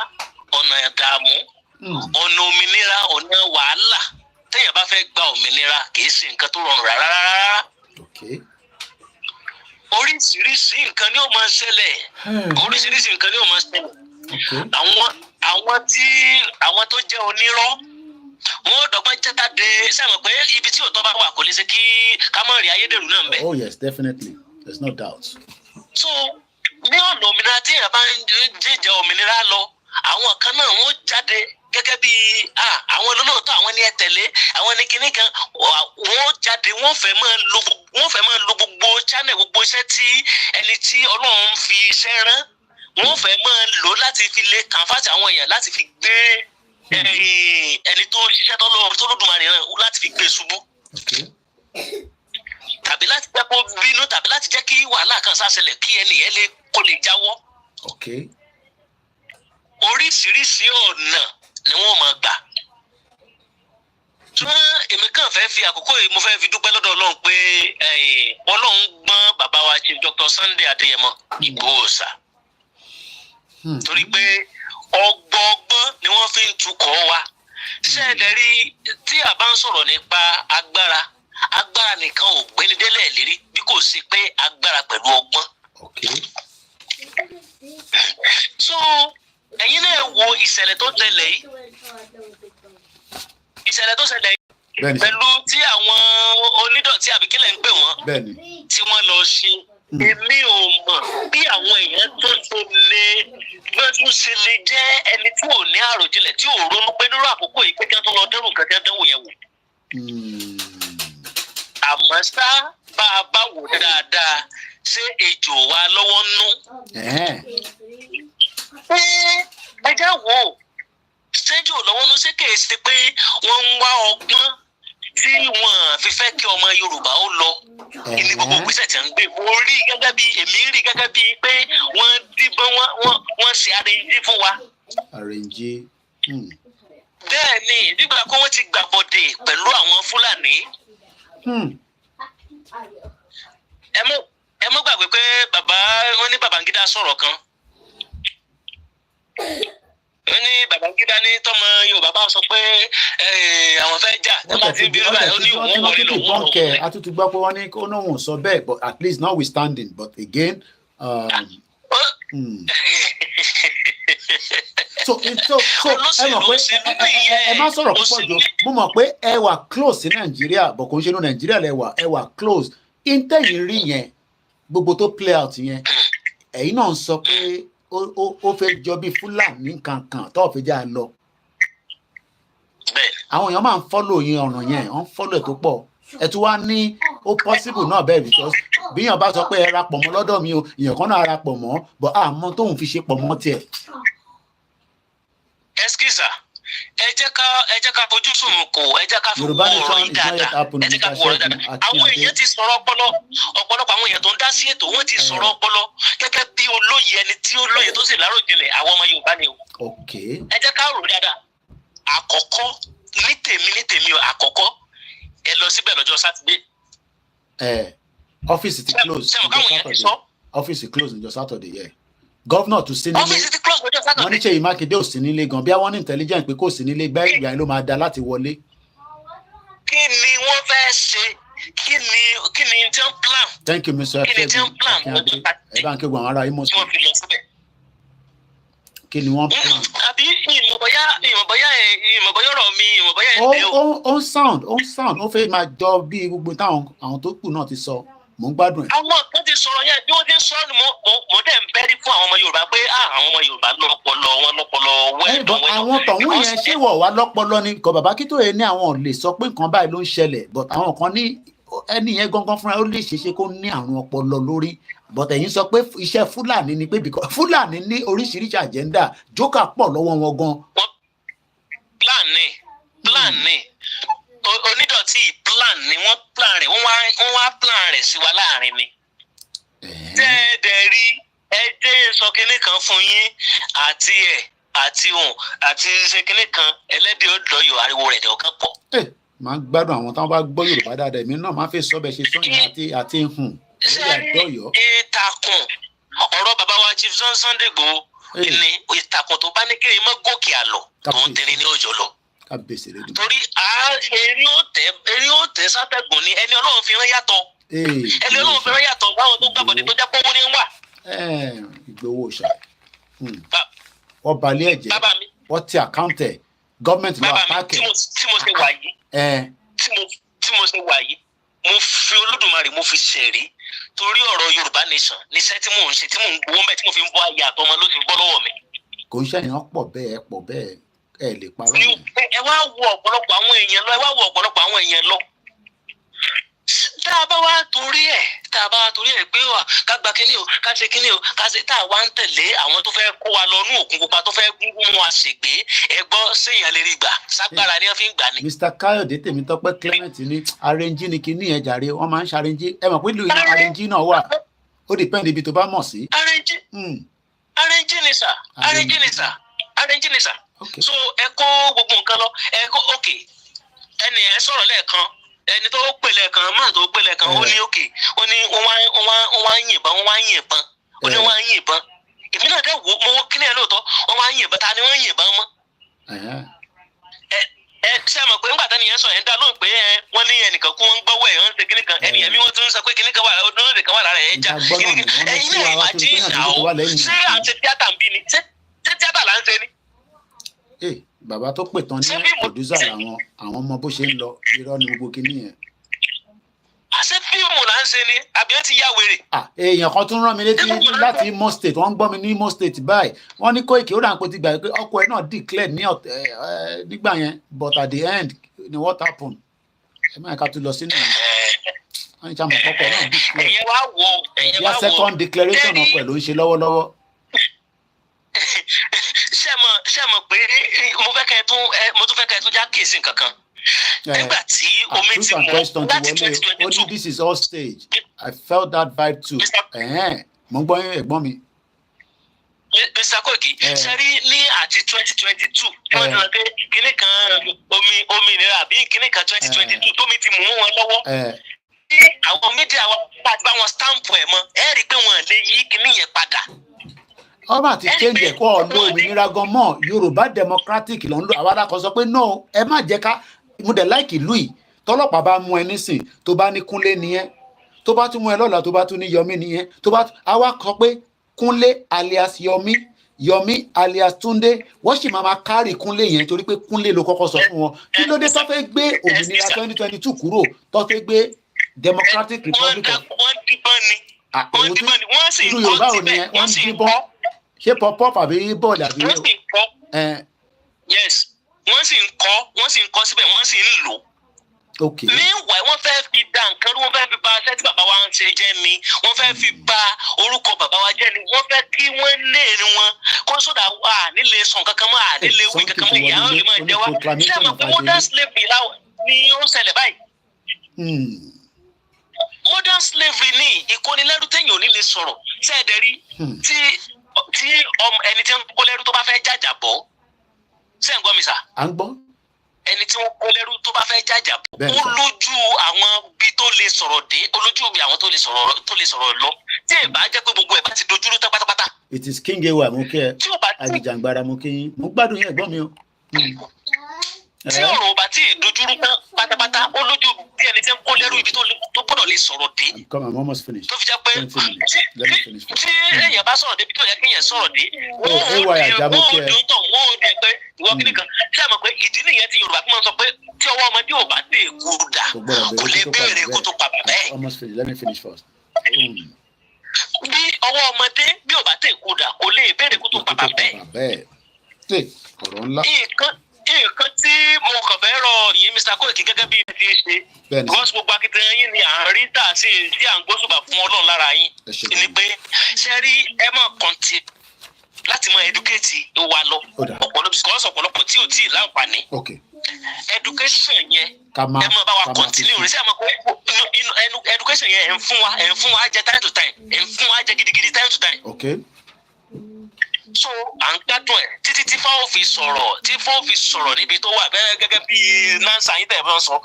ọ̀nà ìdààmú ọ̀nà òmìnira ọ̀nà wàhálà téèyàn bá fẹ́ gba òmìnira kì í ṣe nǹkan tó rọrùn rárá. Oríṣiríṣi nǹkan ni ó máa ń ṣẹlẹ̀ àwọn tó jẹ́ onírọ́ wọ́n dọ́gbọ́n jáde sẹ́wọ̀n pé ibi tí òótọ́ bá wà kò lè ṣe kí ká mọ̀ rí ayédèrú náà ń bẹ. Oh yes, definitely, there's no doubt. So ní ọ̀nà òmìnira tí èèyàn bá ń jíjẹ òmìnira lọ àwọn kan náà wọ́n jáde gẹ́gẹ́ bí àwọn olólùtọ́ àwọn ní ẹ tẹ̀lé àwọn ní kinní kan wọ́n jáde wọ́n fẹ́ máa lo gbogbo channel gbogbo iṣẹ́ tí ẹni tí Ọlọ́run fi iṣẹ́ rán wọ́n fẹ́ máa lò láti fi lé kànfàtì àwọn èèyàn láti fi gbé ẹni tó ṣiṣẹ́ tó lódùmarè náà láti fi gbé ṣubú tàbí láti jẹ́ kó bínú tàbí láti jẹ́ kí wàhálà kan ṣàṣẹlẹ̀ kí ẹni yẹn kó lè jáwọ́. Oríṣiríṣi ọ̀nà ni wọ́n máa gbà. Ṣùgbọ́n èmi kàn fẹ́ fi àkókò yìí mo fẹ́ fi dúpẹ́ lọ́dọ̀ Ọlọ́run pé Ọlọ́run gbọ́n bàbá wa Chief Dr. Sunday Adeyemo Igboho sà. Torí pé ọgbọ́n ni wọ́n fi ń tukọ̀ wa. Ṣẹ́ẹ̀dẹ̀ rí tí a bá ń sọ̀rọ̀ nípa agbára nìkan ò gbéni délẹ̀ lérí bí kò sí pé agbára pẹ̀lú ọgbọ́n. So ẹ̀yin náà wo ìṣẹ̀lẹ̀ tó ṣẹlẹ̀ yìí pẹ̀lú tí àwọn onídọ̀tí àbíkílẹ̀ ń pè wọ́n tí wọ́n lọ ṣe èmi ò mọ̀ bí àwọn èèyàn tó ṣe lè jẹ́ ẹni tí ò ní àròjinlẹ̀ tí ò ronú pé nírú àkókò yìí pé kí wọ́n tó lọ dẹ́rù nǹkan tí wọ́n dẹ́wò yẹn wò. Àmọ́ ṣá bá a bá wò dáadáa ṣé ejò wa lọ́wọ́ nú. Ẹjẹ́ wo ṣẹ́jọ́ lọ́wọ́ ló ṣe kèé ṣe pé wọ́n ń wá ọgbọ́n tí wọ́n fi fẹ́ kí ọmọ Yorùbá ó lọ ní gbogbo ìgbésẹ̀ tí wọ́n ń gbé. Mo rí gẹ́gẹ́ bí èmi rí gẹ́gẹ́ bí pé wọ́n díbọ́n wọ́n ṣe àrèǹjì fún wa. Àrèǹjì. Bẹ́ẹ̀ ni nígbà kan wọ́n ti gbàbọ̀dè pẹ̀lú àwọn Fúlàní. Ẹ mọ́ gbàgbé pé wọ́n ní Babangida sọ̀rọ̀ kan. Wọ́n ní Babangida ní tọ́mọ Yorùbá bá sọ pé àwọn fẹ́ jà nígbà tí bí ó ní òun wọlé lòun. A tún ti gbọ́ pé wọ́n ní kó náà wọ́n sọ bẹ́ẹ̀ but at least notwithstanding but again. So ẹ mọ̀ pé ẹ má sọ̀rọ̀ púpọ̀ jù mo mọ̀ pé ẹ wà close sí Nàìjíríà but kò ń ṣe inú Nàìjíríà ẹ wà close intẹ́yìn rí yẹn gbogbo tó play out yẹn ẹ̀yin náà ń sọ pé ó fẹ́ jọ bí Fúlàní kankan tó fi já lọ. Àwọn èèyàn máa ń follow yín ọ̀ràn yẹn wọ́n follow ẹ̀ tó pọ̀ ẹ̀ tún wá ní ó possible náà bẹ́ẹ̀ because bí èèyàn bá sọ pé ẹ ra pọ̀ mọ́ lọ́dọ̀ mi o èèyàn kan náà ra pọ̀ mọ́ but àmọ́ tóun fi ṣe pọ̀ mọ́ tiẹ̀. Ẹskísà ẹ jẹ́ ká fojú sùn kò ẹ jẹ́ ká fi wọ ọ̀rọ̀ yìí dáadáa ẹ jẹ́ ká fi wọ ọ̀rọ̀ dáadáa. Àwọn èèyàn ti sọ̀rọ̀ ọ̀pọ̀lọpọ̀ àwọn èèyàn tó ń dá sí ètò wọ́n ti sọ̀rọ̀ ọpọlọ gẹ́gẹ́ bí olóye ẹni tí ó lóye tó sì láròjinlẹ̀ àwọn ọmọ Yorùbá ni o. Ẹ jẹ́ ká rò dáadáa. Àkọ́kọ́ ní tèmi àkọ́kọ́ ẹ lọ síbẹ̀ lọ́jọ́ Sátidé. Ọ́fíìsì ti close níjọ́ Saturday yẹ. Gọ́vnọ̀ tún sí nílé. Ọ́fíìsì ti close níjọ́ Saturday. Wọ́n ní Ṣèyí Mákindé ò sí nílé gan bí àwọn ní intelligent pé kò sí nílé gbá ìgbà ló máa da láti wọlé. Kí ni wọ́n fẹ́ ṣe? Kí ni tí wọ́n plan? Thank you Mr. Kí ni tí wọ́n plan? Ẹ bá ń ké gbọ̀n ara Imo State. Kí ni wọ́n plan? Àbí ìmọ̀bọ̀yá ọ̀rọ̀ mi ìmọ̀bọ̀yá ẹ̀ ó ń sound ó fẹ́ máa jọ bí gbogbo táwọn àwọn tó kù náà ti sọ mo ń gbádùn ẹ̀. àwọn kan ti sọ̀rọ̀ yẹn bí wọ́n ti ń sọ ni mo dẹ̀ ń bẹ́rí fún àwọn ọmọ Yorùbá pé àwọn ọmọ Yorùbá lọ́pọlọ wẹ́ẹ̀dọ̀. àwọn tọ̀hún yẹn ṣé wọ̀ wá lọ́pọlọ ni kò bàbá Akintoye ní àwọn ò lè sọ pé nǹkan báyìí ló ń ṣẹlẹ̀ but àwọn kan ní ẹni yẹn gangan fúnra ó lè ṣeéṣe kó ní àrùn ọpọlọ lórí but ẹ̀yin sọ pé iṣẹ́ Fúlàní ni pé Fúlàní ní oríṣiríṣi àjẹ́ndà jókà pọ̀ lọ́wọ́ wọn gan. plan ni onídọ̀tí plan ni wọ́n plan rẹ̀ wọ́n wá plan rẹ̀ sí wa láàrin ni. tẹ́ẹ̀dẹ̀ rí ẹjẹ́ sọ kinní kan fún yín àti òun àti ṣe kinní kan ẹlẹ́dẹ̀ ọ̀dọ́yọ̀ ariwo rẹ̀ dẹ̀ ọ̀kan pọ̀. máa ń gbádùn àwọn táwọn bá gbọ́ Yorùbá dáadáa èmi náà máa ń fẹ́ sọ bẹ́ẹ̀ ṣe sọ́yìn àti hùn ẹlẹ́dẹ̀ ọ̀dọ́yọ̀. ìtàkùn ọ̀rọ̀ bàbá wa Chief Sunday Igboho ni ìtàkùn tó bá ní kí n mọ́ gòkè àlọ́ tó ń tẹ̀lé ní òjò lọ. torí erí ó tẹ sátẹ̀gùn ni ẹni Ọlọ́run fi rán yàtọ̀ ẹni Ọlọ́run fi rán yàtọ̀ báwọn tó gbàgbọ́dé tó jẹ́ pọ́wọ́ ní wà. Ìgbòho ṣá wọ́n balẹ̀ ẹ̀jẹ̀ wọ́n ti àkáǹtẹ̀ gọ́ọ̀mẹ̀ntì lọ́wọ́ àpáàkẹ́. tí mo ṣe wà yìí mo fi Olódùmarè mo fi ṣẹ̀rí torí ọ̀rọ̀ Yorùbá nation níṣẹ́ tí mò ń ṣe tí mò ń gbowó mẹ́ tí mo fi ń bọ́ ayé àtọmọ ló ti bọ́ lọ́wọ́ mi. kò ń ṣẹ̀yìn pọ̀ bẹ́ẹ̀ ẹ lè parọ́ yẹn. ẹ wá wo ọ̀pọ̀lọpọ̀ àwọn èèyàn lọ tá a bá wá torí ẹ̀ pé wà ká gba kíní o ká ṣe kíní o ká ṣe tá a wá ń tẹ̀lé àwọn tó fẹ́ kó wa lọ ní òkun pupa tó fẹ́ gúngún wọn àṣègbè ẹgbọ́ séèyàn lè rí gbà ságbára ni wọ́n fi ń gbà ni. Mr. Káyọ̀dé Tèmítọ́pẹ́ Clement ní arẹ́njí ni kíní ẹ̀ jàre wọ́n máa ń ṣarẹ́njí ẹ mọ̀ pé ìlú iná arẹ́njí náà wà ó depend ibi tó bá mọ̀ sí. arẹ́njí ni sà so ẹ kó gbogbo nǹkan lọ ẹ kó òkè ẹni ẹ sọ̀rọ̀ lẹ́ẹ̀kan ẹni tó pè lẹ́ẹ̀kan máa tó pè lẹ́ẹ̀kan ó ní òkè ó ní wọ́n wá yìnbọn ó ní wọ́n á yìnbọn èmi náà dẹ́ wo mo kí ni ẹ lóòótọ́ wọ́n wá yìnbọn ta ni wọ́n yìnbọn mọ́. ẹ ṣe àmọ̀ pé ńgbà tani yẹn sọ yẹn dá lóhùn pé wọ́n ní ẹnìkan kú wọ́n gbọ́wọ́ ẹ̀ wọ́n ṣe kíní kan ẹni ẹ̀mí wọ́n tún sọ pé kíní kan wà lóde kan wà lára ẹ̀ já ẹ̀yin náà imagine now ṣé àti tíátà ń bí ni ṣé tíátà là ń ṣe ni. Bàbá tó pè tán ní pòdúsà àwọn ọmọ bó ṣe ń lọ irọ́ ni gbogbo kinní yẹn. àṣẹ fíìmù là ń ṣe ni àbí ó ti yá wèrè. èèyàn kan tún rán mi létí láti Imo State wọ́n ń gbọ́ mi ní Imo State báyìí wọ́n ní Koiki ó rà ń pè ti gbà pé ọkọ ẹ̀ náà declare ní nígbà yẹn but at the end ni what happen ẹ máa ká tún lọ sínú wọ́n ní sàmù ọkọ náà declare ẹ̀yẹ wá wo bí second declaration ọkọ ẹ̀ ló ń ṣe lọ́wọ́lọ́wọ́. ṣé mọ̀ pé mo tún fẹ́ kẹ́ ẹ tún já kéèsì kankan nígbà tí omi ti mú láti 2022. Only this is all stage. I felt that vibe too. Mo ń gbọ́ ẹ̀gbọ́n mi. Mr. Koiki ṣe rí ní àti 2022 wọ́n ti rọ pé kíní kan omi ìnira àbí kíní kan 2022 tómi ti mú wọn lọ́wọ́. Àwọn mídíà wa bá wọn stamp ẹ̀ mọ́ ẹ rí i pé wọ́n lè yí kíní yẹn padà. Ọba àti change ẹ̀kọ́ ọ̀lọ́ òmìnira gan mọ́ Yorùbá democratic ló ń lò àwọn alákọ̀ sọ pé no ẹ má jẹ́ ká mo dẹ̀ láìkì ìlú yìí tọ́lọ́pàá bá mú ẹ nísìn tó bá ní Kúnlé nìyẹn tó bá tún mú ẹ lọ́la tó bá tún ní Yọmí nìyẹn tó bá àwa kọ pé Kúnlé alias Yọmí Yọmí alias Túndé wọ́n sì máa kárì Kúnlé yẹn torí pé Kúnlé ló kọ́kọ́ sọ fún wọn kí ló dé tó fẹ́ gbé òmìnira 2022 kúrò tó fẹ́ gbé Democratic Republic of. wọ́n díbọ́n ni wọ́n sì ń kọ́ síbẹ̀ wọ́n sì ń kọ́. ṣé pop-up àbí bọ́ọ̀lù àbí. wọ́n sì ń kọ́ yes wọ́n sì ń kọ́ síbẹ̀ wọ́n sì ń lò. Okay. Meanwhile wọ́n fẹ́ fi dá nǹkan wọ́n fẹ́ fi bà iṣẹ́ tí bàbá wa ń ṣe jẹ́ ni wọ́n fẹ́ fi bà orúkọ bàbá wa jẹ́ ni wọ́n fẹ́ kí wọ́n lé ní wọn kó sódà wà nílé sùn kankan mọ́ àdílé wí kankan mọ́ ìyá wọn lè máa jẹ wá ṣé àmọ́ pé modern slavery ni ó ń ṣẹlẹ̀ báyìí. Modern slavery ni ìkónilẹ́rú téèyàn ò ní lè sọ̀rọ̀ ṣẹ́ẹ̀dẹ̀ rí tí ẹni tí ń kó lẹ́rú tó bá fẹ́ jàjà bọ́ ṣé ń gbọ́ mi sà. À ń gbọ́. Ẹni tí wọ́n kó lẹ́rú tó bá fẹ́ jàjà bọ́ ó lójú àwọn bí tó lè sọ̀rọ̀ dé ó lójú bí àwọn tó lè sọ̀rọ̀ lọ tí ẹ bá jẹ́ pé gbogbo ẹ̀ bá ti dojúrú tán pátápátá. It is King Ewa mo kí ẹ Àjìjàngbara mo kí yín mo gbádùn yín ẹ̀gbọ́n mi o. Tí ọ̀rọ̀ ò bá tí ì dojúrú tán pátápátá ó lójú bí ẹni tí ń kó lẹ́rú ibi tó gbọ́dọ̀ lè sọ̀rọ̀ dé. Come on, I'm almost finished. Tó fi jẹ́ pé tí èèyàn bá sọ̀rọ̀ débi tó yẹ kéèyàn sọ̀rọ̀ dé wọ́n ò dùn tán wọ́n ò dẹ̀ pé ìwọ kíní kan ṣé àmọ̀ pé ìdí nìyẹn tí Yorùbá fún wọn sọ pé tí ọwọ́ ọmọdé ò bá dé èkó dà kò lè béèrè kó tó pa bàbá ẹ̀. Almost finished. Let me finish first. Bí ọwọ́ ọmọdé bí ò bá dé èkó dà kò lè béèrè kó tó pa bàbá ẹ̀. Nǹkan tí mo kàn fẹ́ rọ yín Mr. Koiki gẹ́gẹ́ bí ẹ ti ṣe because gbogbo akitiyan yín ni à ń rí tà sí tí à ń gbósùbà fún Ọlọ́run lára yín ni pé ṣe rí ẹ máa kọ́ntì láti mọ educate wa lọ ọ̀pọ̀lọpọ̀ tí ò tí ì láǹfààní education yẹn ẹ máa bá wa continue rẹ sí àmọ́ pé education yẹn ẹ̀ ń fún wa jẹ time to time ẹ̀ ń fún wa jẹ gidigidi time to time. So à ń gbádùn ẹ̀ títí tí fáwọn fi sọ̀rọ̀ níbi tó wà bẹ́ẹ̀ gẹ́gẹ́ bí nansa yín tẹ̀ fẹ́ sọ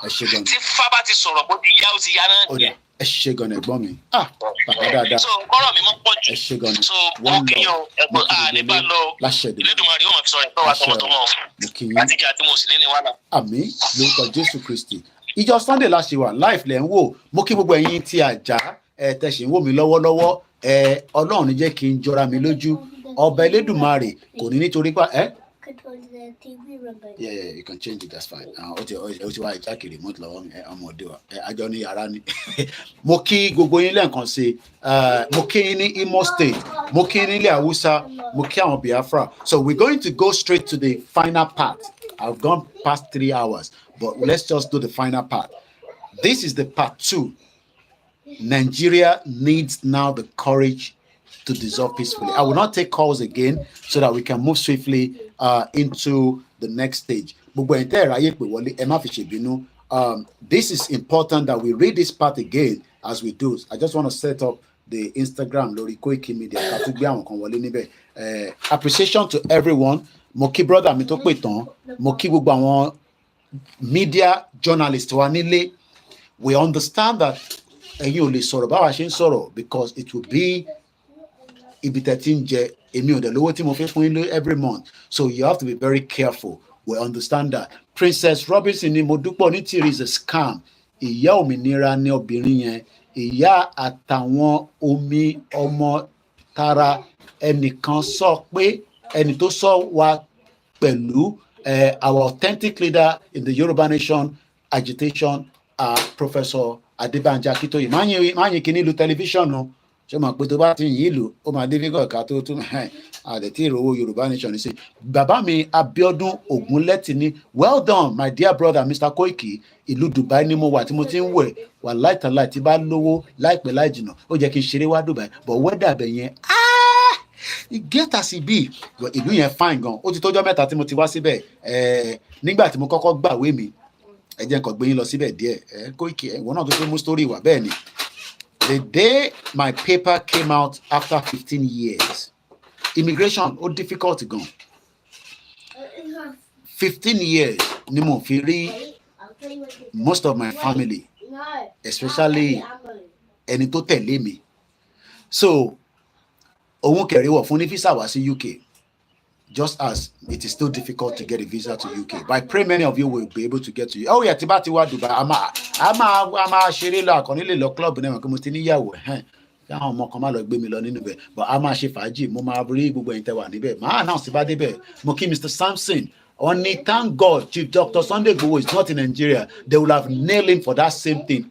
tí fábà ti sọ̀rọ̀ bó ti yá ó ti yá náà nìyẹn. Ẹ ṣe gan ẹ̀gbọ́n mi. Bàbá dáadáa. So kọ́rọ̀ mi mọ́ pọ̀ jù. Ẹ ṣe gan ni. So wọ́n kì í yan ẹ̀gbọ́n nígbà lọ Elédùmarè yóò máa fi sọ̀rọ̀ ẹ̀gbọ́n wa tọmọtọmọ láti jẹ́ àti mo sì ní ní wàhálà. Àmín lórúkọ Jésù Kristi. Ìjọ Sunday la ṣe wà live lẹ́ ń wò. Mo kí gbogbo ẹ̀yin tí àjà tẹ̀sí ń wò mí lọ́wọ́lọ́wọ́. Ọlọ́run ní jẹ́ kí n jọra mi lójú. Ọba Elédùmarè kò ní nítorí pa yeah, you can change it, that's fine. Ó ti wá ìjákè remote lọ́wọ́ mi ọmọdé wa àjọ ní yàrá ni. Mo kí gbogbo yín lẹ́ẹ̀kan sí mo kí yín ní Imo State, mo kí yín nílẹ̀ Hausa, mo kí àwọn Biafra. So we're going to go straight to the final part. I've gone past 3 hours, but let's just do the final part. This is the part 2. Nigeria needs now the courage to dissolve peacefully. I will not take calls again so that we can move swiftly into the next stage. This is important that we read this part again as we do. I just want to set up the Instagram, Lori KOIKIMEDIA. Appreciation to everyone. Moki brother mi to pe tan, moki gbogbo àwọn media journalists wa nílé. We understand that ẹ̀yin ò lè sọ̀rọ̀ báwa ṣe ń sọ̀rọ̀ because it will be ibi tẹ́tí ń jẹ èmi ò dẹ̀ lówó tí mo fẹ́ fún yín every month, so you have to be very careful. We understand that. Princess Robinson ni mo dúpọ̀ ní tìrì is a scam. Ìyá òmìnira ni obìnrin yẹn. Ìyá àtàwọn omi ọmọ tara ẹnìkan sọ pé ẹni tó sọ wa pẹ̀lú our authentic leader in the Yoruba Nation agitation, Professor Banji Akintoye. Máa yin kìíní lu tẹlifíṣọ̀n nù. Ṣé máa pé tó bá ti yìn ìlú ó máa dé fígọ̀ ká tó tún àdẹ̀tí ìrówó Yorùbá Nation ní sí. Bàbá mi Abíọ́dún Ògúnlẹ́tì ní well done my dear brother Mr. Koiki. Ìlú Dubai ni mo wà tí mo ti ń wẹ̀ wà láìtàláì tí bá lówó láìpẹ́ láì jìnnà ó jẹ́ kí n ṣeré wá Dubai but wẹ́dà bẹ̀ yẹn get as e be ìlú yẹn fine gan. Ó ti tọ́jọ́ mẹ́ta tí mo ti wá síbẹ̀ nígbà tí mo kọ́kọ́ gbàwé mi ẹ jẹ́ nǹkan gbé yín lọ síbẹ̀ díẹ̀ Koiki ìwọ náà tó fẹ́ mú story wà bẹ́ẹ̀ ni. The day my paper came out after 15 years, immigration, difficult to go. 15 years, ni mo fi rí most of my family, especially ẹni tó tẹ̀lé mi. So, òun kẹ̀rí wọ̀ fún ní visa wá sí UK, just as it is still difficult to get a visa to UK. But I pray many of you will be able to get to you. Oh yeah, tí bá ti wá Dubai, a máa ṣeré lọ àkànní lè lọ club náà kí mo ti níyàwó káwọn ọmọ kan má lọ gbé mi lọ nínú bẹ̀, but a máa ṣe fàájì, mo máa rí gbogbo ẹ̀yin tẹ́ wà níbẹ̀. Màá náà sì bá débẹ̀. Mo kí Mr. Samson. Only thank God Chief Dr. Sunday Igboho is not in Nigeria. They will have nailed him for that same thing.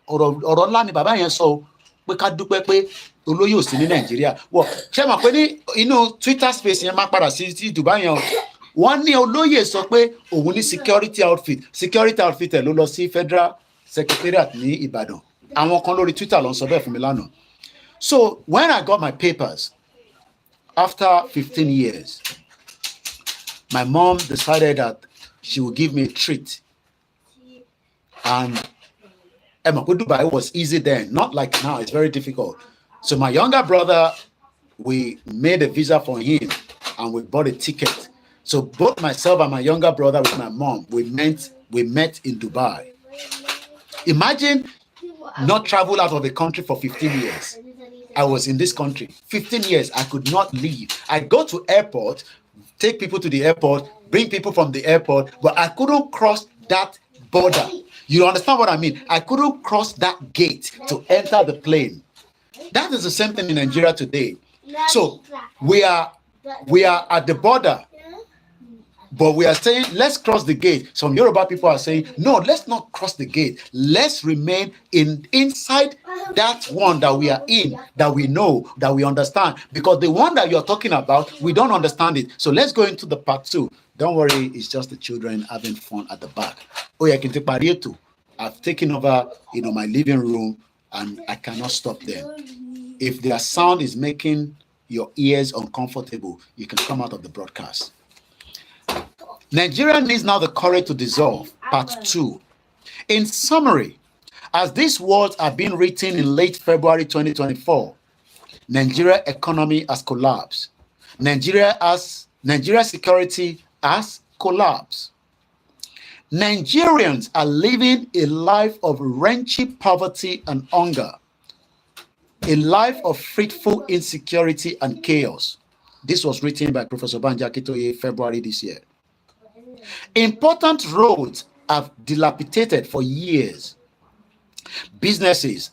Ọ̀rọ̀ ńlá ni bàbá yẹn sọ pé ká dúpẹ́ pé olóyè ò sí ní Nàìjíríà. Wọ́n ṣe mọ̀ pé ní inú Twitter space yẹn máa padà sí Dubai yẹn o. Wọ́n ní olóyè sọ pé òun ní security outfit ẹ̀ ló lọ sí Federal Secretariat ní Ìbàdàn. Àwọn kan lórí Twitter ló ń sọ bẹ́ẹ̀ fún mi lánàá. So when I got my papers after 15 years, my mom decided that she would give me a treat. And Dubai was easy then, not like now, it's very difficult. So my younger brother, we made a visa for him and we bought a ticket. So both myself and my younger brother with my mom, we met in Dubai. Imagine not travel out of the country for 15 years. I was in this country. 15 years, I could not leave. I go to airport, take people to the airport, bring people from the airport, but I couldn't cross that border. You understand what I mean? I couldn't cross that gate to enter the plane. That is the same thing in Nigeria today. So we are at the border. But we are saying, let's cross the gate. Some Yoruba people are saying, no, let's not cross the gate. Let's remain inside that one that we are in, that we know, that we understand. Because the one that you're talking about, we don't understand it. So let's go into the part 2. Don't worry, it's just the children having fun at the back. I've taken over, my living room, and I cannot stop them. If their sound is making your ears uncomfortable, you can come out of the broadcast. Nigeria needs now the courage to dissolve, part 2. In summary, as these words are being written in late February 2024, Nigeria economy has collapsed. Nigeria security has collapsed. Nigerians are living a life of wrenching poverty and hunger, a life of fretful insecurity and chaos. This was written by Professor Banji Akintoye February this year. Important roads have dilapidated for years. Businesses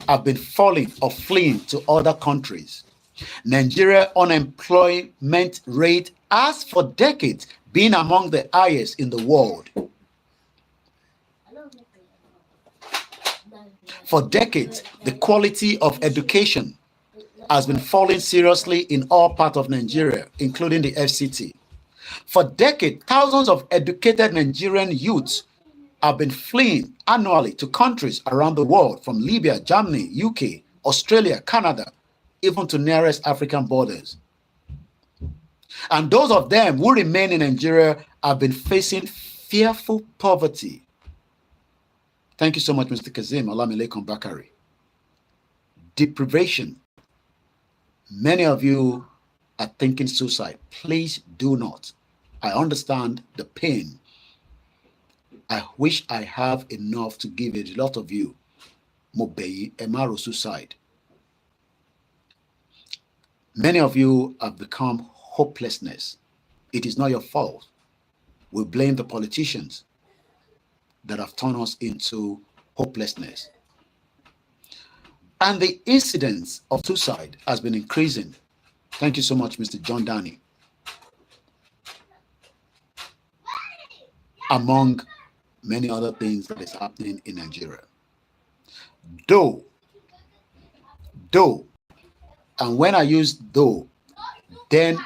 have been falling or fleeing to other countries. Nigeria unemployment rate has for decades been among the highest in the world. For decades, the quality of education has been falling seriously in all parts of Nigeria, including the FCT. For decades, thousands of educated Nigerian youths have been fleeing annually to countries around the world, from Libya, Germany, UK, Australia, Canada, even to nearest African borders. And those of them who remain in Nigeria have been facing fearful poverty. Thank you so much, Mr. Kazim. Olamilekan Bakari. Deprivation. Many of you are thinking suicide. Please do not. I understand the pain. I wish I have enough to give a lot of you. Mobeyi Emaro suicide. Many of you have become hopelessness. It is not your fault. We blame the politicians that have turned us into hopelessness. And the incidence of suicide has been increasing. Thank you so much, Mr. John Danny. Among many other things that is happening in Nigeria. Though, and when I use though, then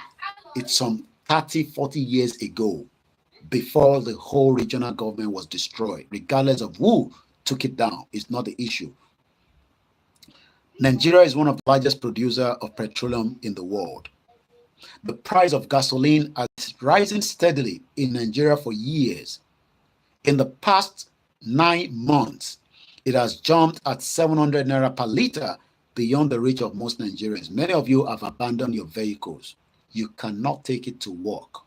it's some 30, 40 years ago, before the whole regional government was destroyed, regardless of who took it down. It's not the issue. Nigeria is one of the largest producers of petroleum in the world. The price of gasoline has risen steadily in Nigeria for years. In the past 9 months, it has jumped at 700 naira per liter, beyond the reach of most Nigerians. Many of you have abandoned your vehicles. You cannot take it to work.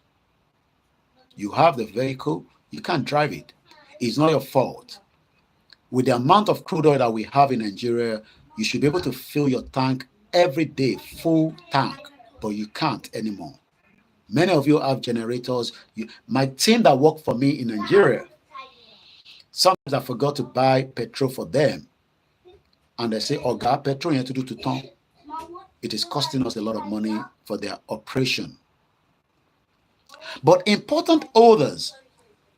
You have the vehicle, you can't drive it. It's not your fault. With the amount of crude oil that we have in Nigeria, you should be able to fill your tank every day, full tank, but you can't anymore. Many of you have generators. My team that work for me in Nigeria, sometimes I forgot to buy petrol for them. And they say, oh God, petrol you have to do to ton. It is costing us a lot of money for their operation. But important orders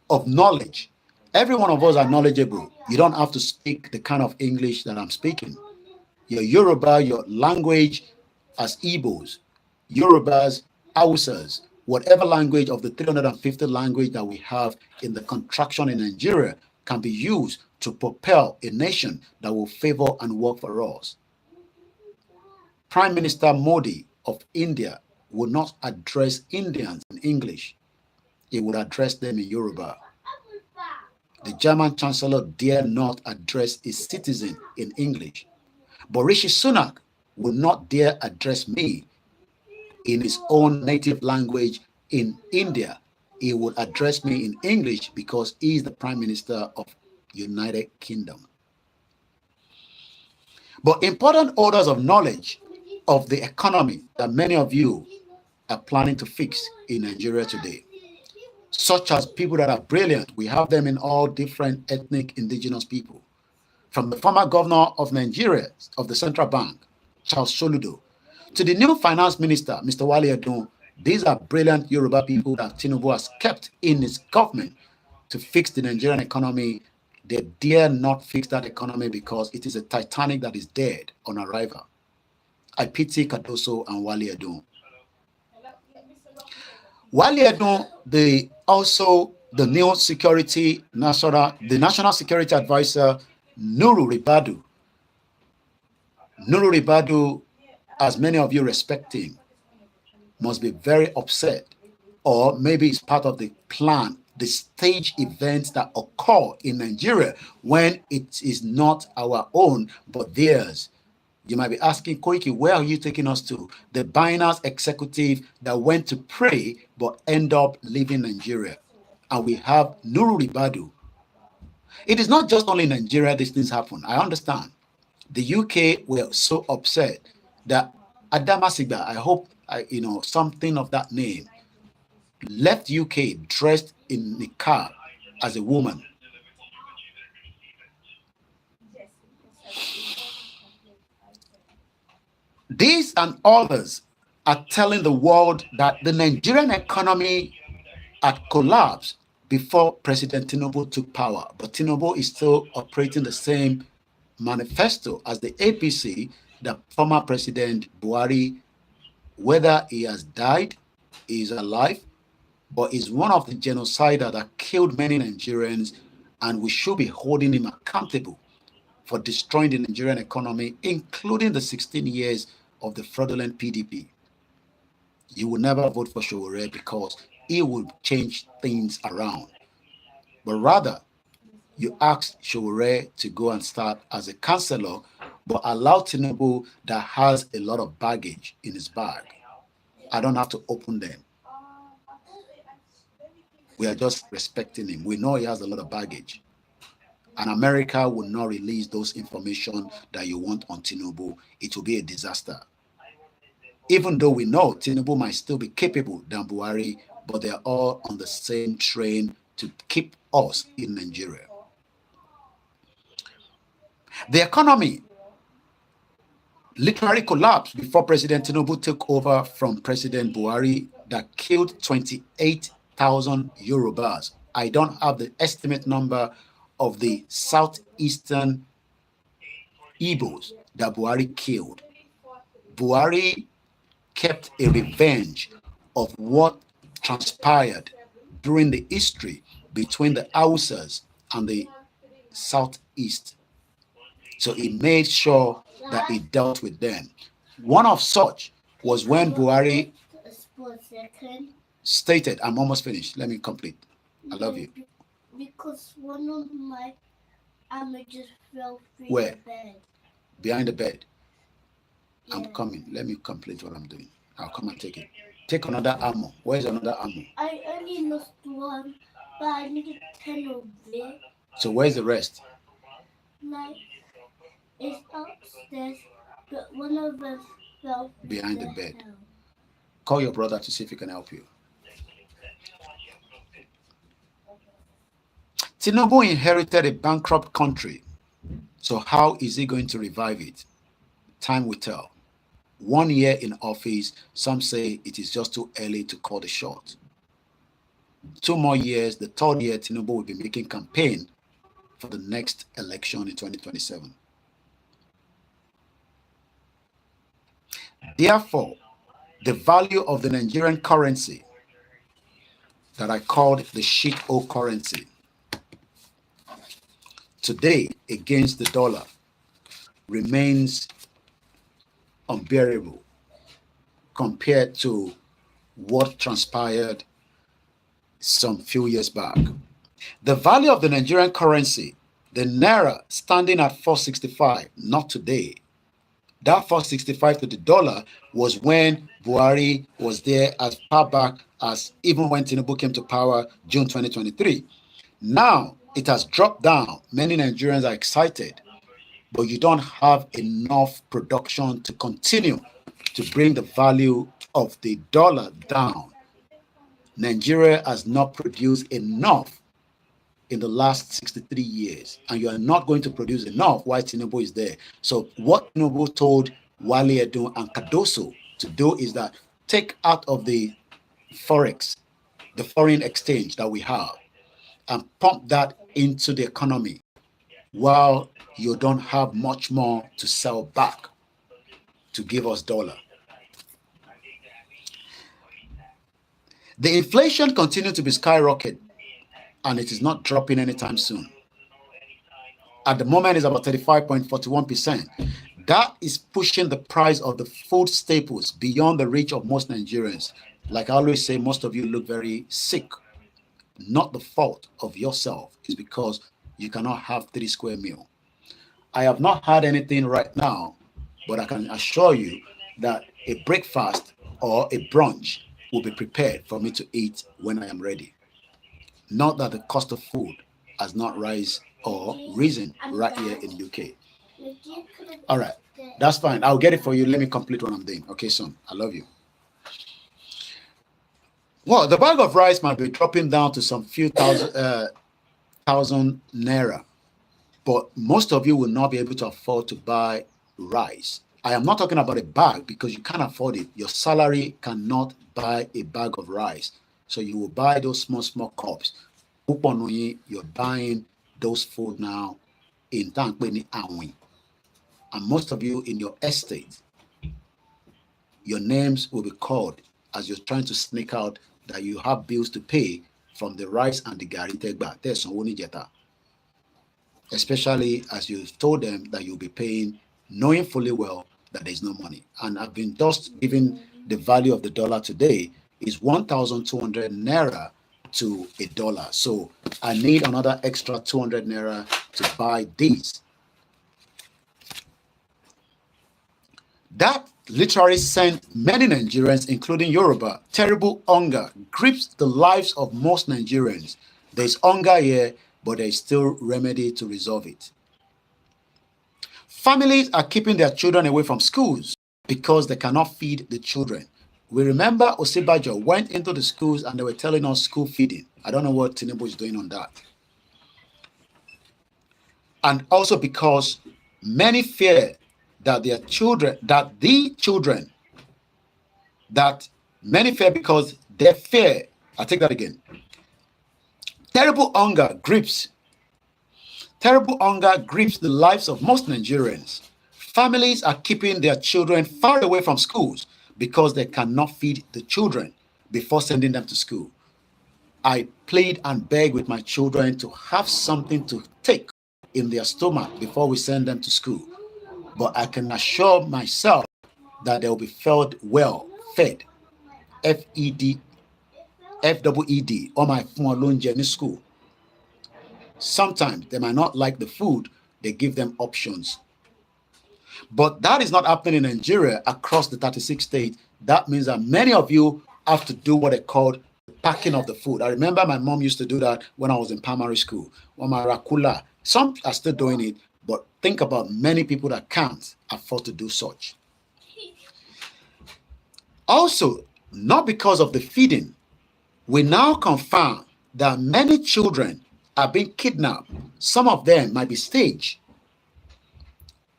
of knowledge, every one of us are knowledgeable. You don't have to speak the kind of English that I'm speaking. Your Yoruba, your language as Igbos, Yorubas, Hausas, whatever language of the 350 language that we have in the contraction in Nigeria can be used to propel a nation that will favor and work for us. Prime Minister Modi of India would not address Indians in English. He would address them in Yoruba. The German Chancellor dare not address his citizen in English. But Rishi Sunak will not dare address me in his own native language in India. He would address me in English because he is the Prime Minister of United Kingdom. But important orders of knowledge of the economy that many of you are planning to fix in Nigeria today, such as people that are brilliant. We have them in all different ethnic indigenous people. From the former governor of Nigeria, of the central bank, Charles Soludo, to the new finance minister, Mr. Wale Edun, These are brilliant Yoruba people that Tinubu has kept in his government to fix the Nigerian economy. They dare not fix that economy because it is a Titanic that is dead on arrival. I pity Kadoso and Wale Edun. Wale Edun, the new national security advisor, Nuru Ribadu, as many of you respect him, must be very upset, or maybe it's part of the plan, the stage events that occur in Nigeria when it is not our own but theirs. You might be asking, Koiki, where are you taking us to? The Binance executive that went to pray but end up leaving Nigeria. And we have Nuru Ribadu. It is not just only in Nigeria these things happen. I understand. The UK were so upset that Adama Sigba, I hope something of that name, left UK dressed in the car as a woman. These and others are telling the world that the Nigerian economy had collapsed before President Tinubu took power. But Tinubu is still operating the same manifesto as the APC, the former President Buhari, whether he has died, he is alive, but is one of the genociders that killed many Nigerians, and we should be holding him accountable for destroying the Nigerian economy, including the 16 years of the fraudulent PDP. You will never vote for Sowore because he will change things around. But rather, you ask Sowore to go and start as a councillor, but allow Tinubu that has a lot of baggage in his bag. I don't have to open them. We are just respecting him. We know he has a lot of baggage. And America will not release those information that you want on Tinubu. It will be a disaster. Even though we know Tinubu might still be capable than Buhari, but they are all on the same train to keep us in Nigeria. The economy literally collapsed before President Tinubu took over from President Buhari, that killed 28,000 Yorubas. I don't have the estimate number of the southeastern Igbos that Buhari killed. Buhari kept a revenge of what transpired during the history between the Hausas and the southeast. So he made sure that he dealt with them. One of such was when Buhari stated, I'm almost finished, let me complete. I love you. Because one of my just fell through Where? the bed. Behind the bed. Yeah. I'm coming. Let me complete what I'm doing. I'll come and take it. Take another ammo. Where's another ammo? I only lost one, but I needed 10 of it. So where's the rest? Like, it's upstairs, but one of them fell Behind the bed. Call your brother to see if he can help you. Tinubu inherited a bankrupt country. So how is he going to revive it? Time will tell. 1 year in office, some say it is just too early to call the shot. 2 more years, the 3rd year, Tinubu will be making campaign for the next election in 2027. Therefore, the value of the Nigerian currency that I called the shit-o currency today against the dollar remains unbearable compared to what transpired some few years back. The value of the Nigerian currency, the Naira, standing at 465, not today. That 465 to the dollar was when Buhari was there as far back as even when Tinubu came to power, June 2023. Now, it has dropped down. Many Nigerians are excited, but you don't have enough production to continue to bring the value of the dollar down. Nigeria has not produced enough in the last 63 years, and you are not going to produce enough while Tinubu is there. So what Tinubu told Wale Edun and Kadoso to do is that take out of the forex, the foreign exchange that we have, and pump that into the economy while you don't have much more to sell back to give us dollar. The inflation continues to be skyrocketing, and it is not dropping anytime soon. At the moment, it's about 35.41%. That is pushing the price of the food staples beyond the reach of most Nigerians. Like I always say, most of you look very sick. Not the fault of yourself. It's because you cannot have 3 square meal. I have not had anything right now, but I can assure you that a breakfast or a brunch will be prepared for me to eat when I am ready. Not that the cost of food has not risen right here in the UK. All right, that's fine. I'll get it for you. Let me complete what I'm doing. Okay, son, I love you. Well, the bag of rice might be dropping down to some few thousand naira, but most of you will not be able to afford to buy rice. I am not talking about a bag because you can't afford it. Your salary cannot buy a bag of rice. So you will buy those small cups. You're buying those food now in Tankweni Anwi. And most of you in your estate, your names will be called as you're trying to sneak out that you have bills to pay from the rice and the gari tegba. There's some jeta. Especially as you've told them that you'll be paying, knowing fully well that there's no money. And I've been just giving the value of the dollar today is 1,200 naira to $1. So I need another extra 200 naira to buy these. That literally sent many Nigerians, including Yoruba, terrible hunger grips the lives of most Nigerians. There's hunger here, but there is still remedy to resolve it. Families are keeping their children away from schools because they cannot feed the children. We remember Osibajo went into the schools and they were telling us school feeding. I don't know what Tinubu is doing on that. And also because many fear that their children, many fear because they fear, I take that again. Terrible hunger grips the lives of most Nigerians. Families are keeping their children far away from schools because they cannot feed the children before sending them to school. I plead and beg with my children to have something to take in their stomach before we send them to school. But I can assure myself that they will be fed well, fed, F-E-D, F-E-E-D, or my phone alone journey school. Sometimes they might not like the food, they give them options. But that is not happening in Nigeria across the 36 states. That means that many of you have to do what they call packing of the food. I remember my mom used to do that when I was in primary school. Some are still doing it, but think about many people that can't afford to do such. Also, not because of the feeding, we now confirm that many children are being kidnapped. Some of them might be staged.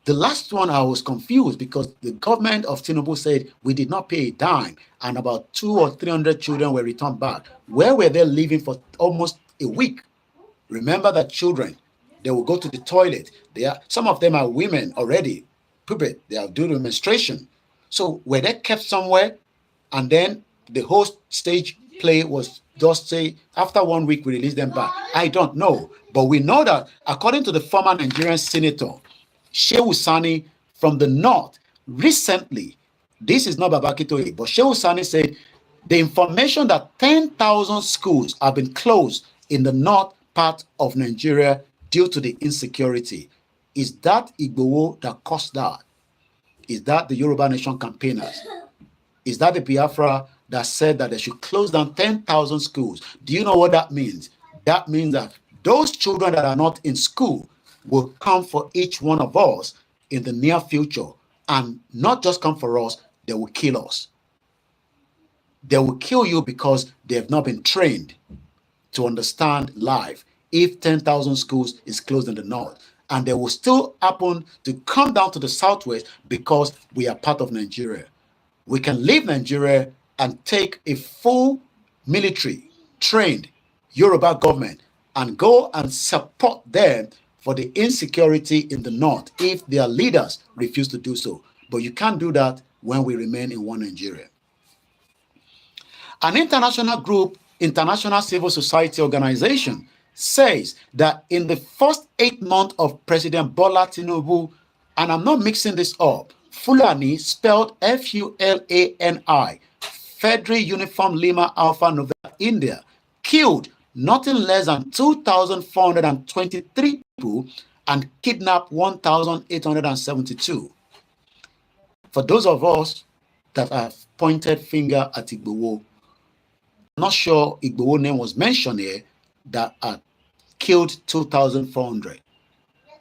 The last one I was confused because the government of Tinubu said we did not pay a dime and about 200 or 300 children were returned back. Where were they living for almost a week? Remember that children, they will go to the toilet. Some of them are women already. They are doing menstruation. So were they kept somewhere? And then the whole stage play was just say, after 1 week, we release them back. I don't know. But we know that according to the former Nigerian senator, Shehu Sani from the north, recently, this is not Akintoye, but Shehu Sani said the information that 10,000 schools have been closed in the north part of Nigeria due to the insecurity. Is that Igboho that caused that? Is that the Yoruba Nation campaigners? Is that the Biafra that said that they should close down 10,000 schools? Do you know what that means? That means that those children that are not in school will come for each one of us in the near future, and not just come for us, they will kill us. They will kill you because they have not been trained to understand life. If 10,000 schools is closed in the north, and they will still happen to come down to the southwest because we are part of Nigeria. We can leave Nigeria and take a full military trained Yoruba government and go and support them for the insecurity in the north if their leaders refuse to do so. But you can't do that when we remain in one Nigeria. An international group, international civil society organization, says that in the first 8 months of President Bola Tinubu, and I'm not mixing this up, Fulani, spelled Fulani, Federal Uniform Lima Alpha November India, killed nothing less than 2,423 people and kidnapped 1,872. For those of us that have pointed finger at Igboho, I'm not sure Igboho name was mentioned here, that killed 2,400.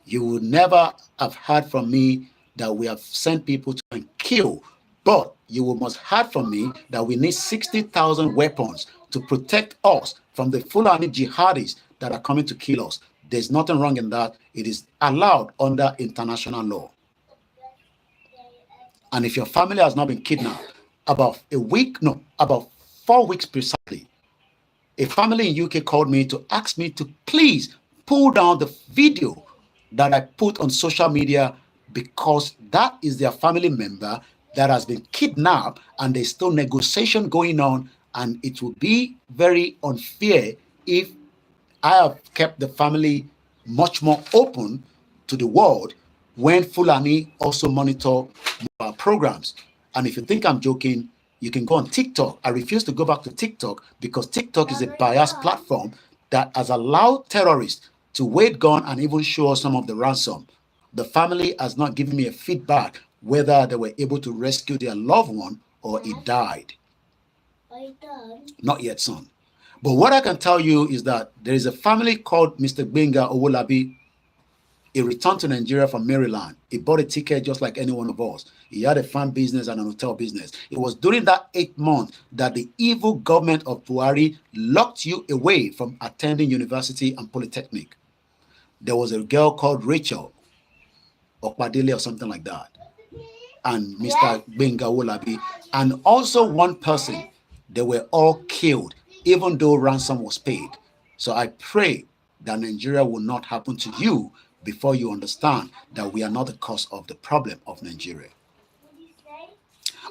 You would never have heard from me that we have sent people to and kill, but you must heard from me that we need 60,000 weapons to protect us from the Fulani jihadis that are coming to kill us. There's nothing wrong in that. It is allowed under international law. And if your family has not been kidnapped, about 4 weeks precisely, a family in UK called me to ask me to please pull down the video that I put on social media because that is their family member that has been kidnapped and there's still negotiation going on, and it would be very unfair if I have kept the family much more open to the world when Fulani also monitor our programs. And if you think I'm joking, you can go on TikTok. I refuse to go back to TikTok because TikTok is a biased platform that has allowed terrorists to wade gun and even show us some of the ransom. The family has not given me a feedback whether they were able to rescue their loved one or he died. Not yet, son. But what I can tell you is that there is a family called Mr. Gbenga Owolabi. He returned to Nigeria from Maryland. He bought a ticket just like any one of us. He had a farm business and an hotel business. It was during that 8 months that the evil government of Buhari locked you away from attending university and polytechnic. There was a girl called Rachel Okpadele or something like that, and Mr. Gbenga Owolabi, and also one person. They were all killed, even though ransom was paid. So I pray that Nigeria will not happen to you before you understand that we are not the cause of the problem of Nigeria.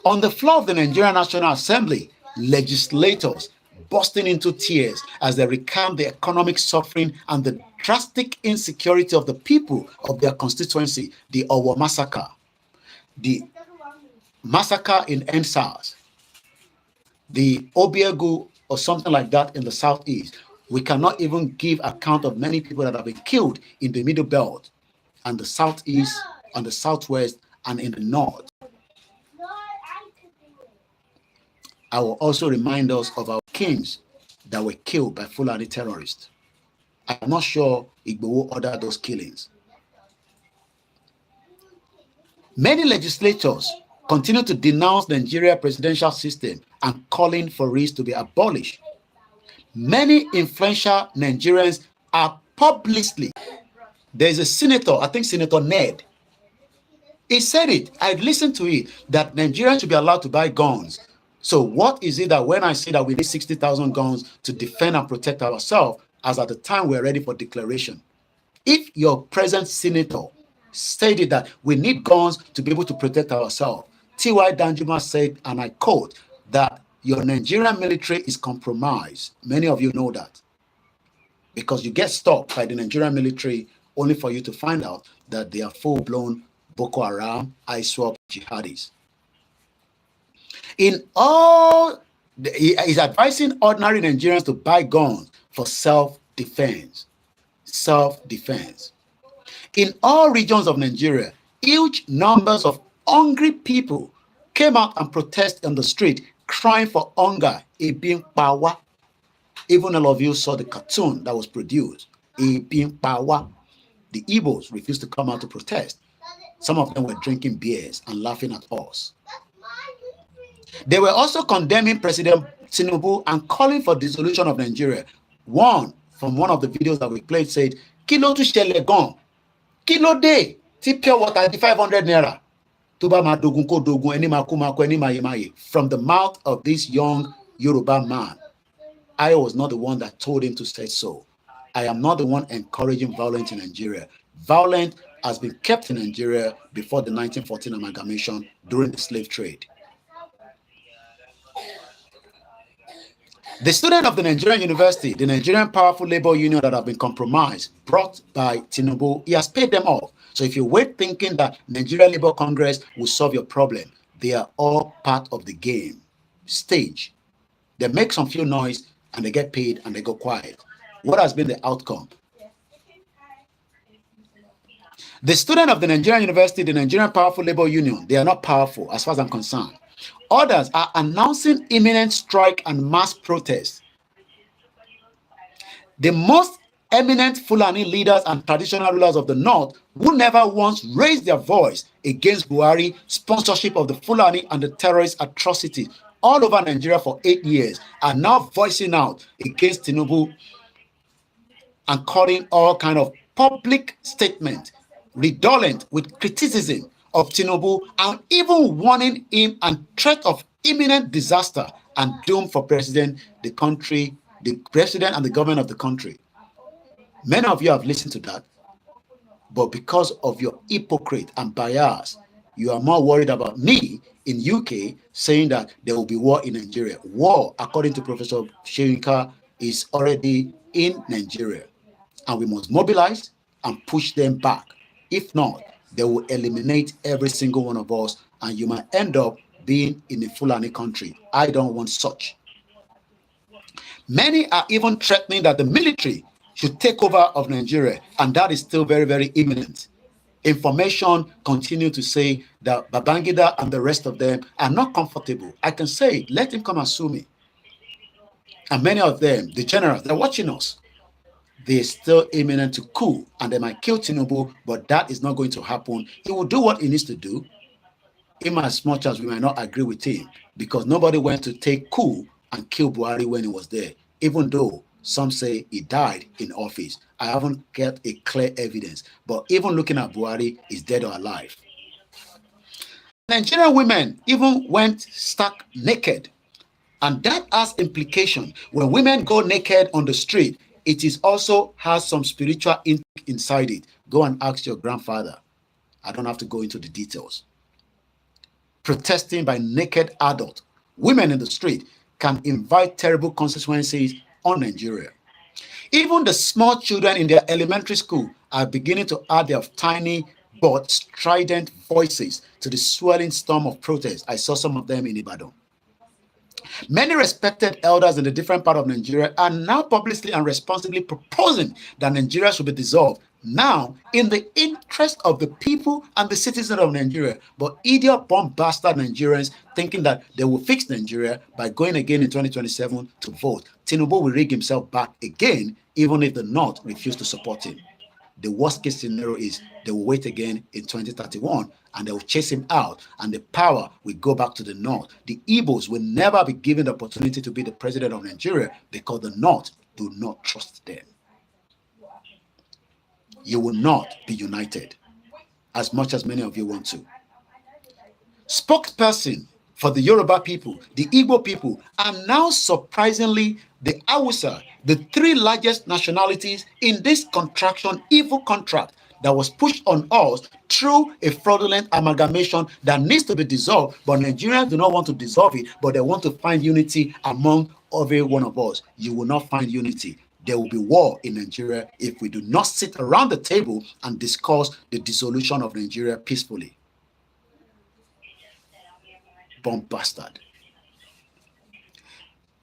On the floor of the Nigerian National Assembly, legislators bursting into tears as they recount the economic suffering and the drastic insecurity of the people of their constituency, the Owo massacre, the massacre in NSAS, the Obiegu or something like that in the southeast. We cannot even give account of many people that have been killed in the Middle Belt and the southeast and the southwest and in the north. I will also remind us of our kings that were killed by Fulani terrorists. I'm not sure Igboho ordered those killings. Many legislators continue to denounce the Nigeria presidential system and calling for it to be abolished. Many influential Nigerians are publicly. There's a senator, I think Senator Ned. He said it, I listened to it, that Nigerians should be allowed to buy guns. So what is it that when I say that we need 60,000 guns to defend and protect ourselves, as at the time we're ready for declaration? If your present senator stated that we need guns to be able to protect ourselves, T.Y. Danjuma said, and I quote, that your Nigerian military is compromised. Many of you know that. Because you get stopped by the Nigerian military only for you to find out that they are full-blown Boko Haram, ISWAP jihadis. In all, he is advising ordinary Nigerians to buy guns for self-defense. Self-defense. In all regions of Nigeria, huge numbers of hungry people came out and protested on the street, crying for hunger. Even all of you saw the cartoon that was produced. The Igbos refused to come out to protest. Some of them were drinking beers and laughing at us. They were also condemning President Tinubu and calling for dissolution of Nigeria. One from one of the videos that we played said, Kilo tu shele gan, kilo de, ti pure water di 500 naira. From the mouth of this young Yoruba man, I was not the one that told him to say so. I am not the one encouraging violence in Nigeria. Violence has been kept in Nigeria before the 1914 amalgamation during the slave trade. The student of the Nigerian University, the Nigerian Powerful Labor Union that have been compromised, brought by Tinubu, he has paid them off. So if you wait thinking that Nigeria Labour Congress will solve your problem, they are all part of the game. Stage. They make some few noise and they get paid and they go quiet. What has been the outcome? The student of the Nigerian University, the Nigerian Powerful Labor Union, they are not powerful as far as I'm concerned. Others are announcing imminent strike and mass protest. The most eminent Fulani leaders and traditional rulers of the North, who never once raised their voice against Buhari sponsorship of the Fulani and the terrorist atrocities all over Nigeria for 8 years, are now voicing out against Tinubu and calling all kind of public statements redolent with criticism of Tinubu and even warning him and threat of imminent disaster and doom for the president and the government of the country. Many of you have listened to that, but because of your hypocrite and bias, you are more worried about me in UK saying that there will be war in Nigeria. War, according to Professor Sherinka, is already in Nigeria, and we must mobilize and push them back. If not, they will eliminate every single one of us, and you might end up being in a Fulani country. I don't want such. Many are even threatening that the military should take over of Nigeria, and that is still very, very imminent. Information continue to say that Babangida and the rest of them are not comfortable. I can say it. Let him come and sue me. And many of them, the generals, they're watching us. They're still imminent to coup, and they might kill Tinubu, but that is not going to happen. He will do what he needs to do, even as much as we might not agree with him, because nobody went to take coup and kill Buhari when he was there, even though some say he died in office. I haven't got a clear evidence, but even looking at Buhari, he's dead or alive. Nigerian women even went stark naked, and that has implication. When women go naked on the street, it is also has some spiritual inside it. Go and ask your grandfather. I don't have to go into the details. Protesting by naked adult women in the street can invite terrible consequences on Nigeria. Even the small children in their elementary school are beginning to add their tiny but strident voices to the swelling storm of protest. I saw some of them in Ibadan. Many respected elders in the different part of Nigeria are now publicly and responsibly proposing that Nigeria should be dissolved now in the interest of the people and the citizens of Nigeria. But idiot bomb bastard Nigerians thinking that they will fix Nigeria by going again in 2027 to vote. Tinubu will rig himself back again, even if the North refuse to support him. The worst case scenario is they will wait again in 2031 and they will chase him out and the power will go back to the North. The Igbos will never be given the opportunity to be the president of Nigeria because the North do not trust them. You will not be united as much as many of you want to. Spokesperson for the Yoruba people, the Igbo people, and now surprisingly the Hausa, the three largest nationalities in this evil contract that was pushed on us through a fraudulent amalgamation that needs to be dissolved, but Nigerians do not want to dissolve it, but they want to find unity among every one of us. You will not find unity. There will be war in Nigeria if we do not sit around the table and discuss the dissolution of Nigeria peacefully. Bomb bastard.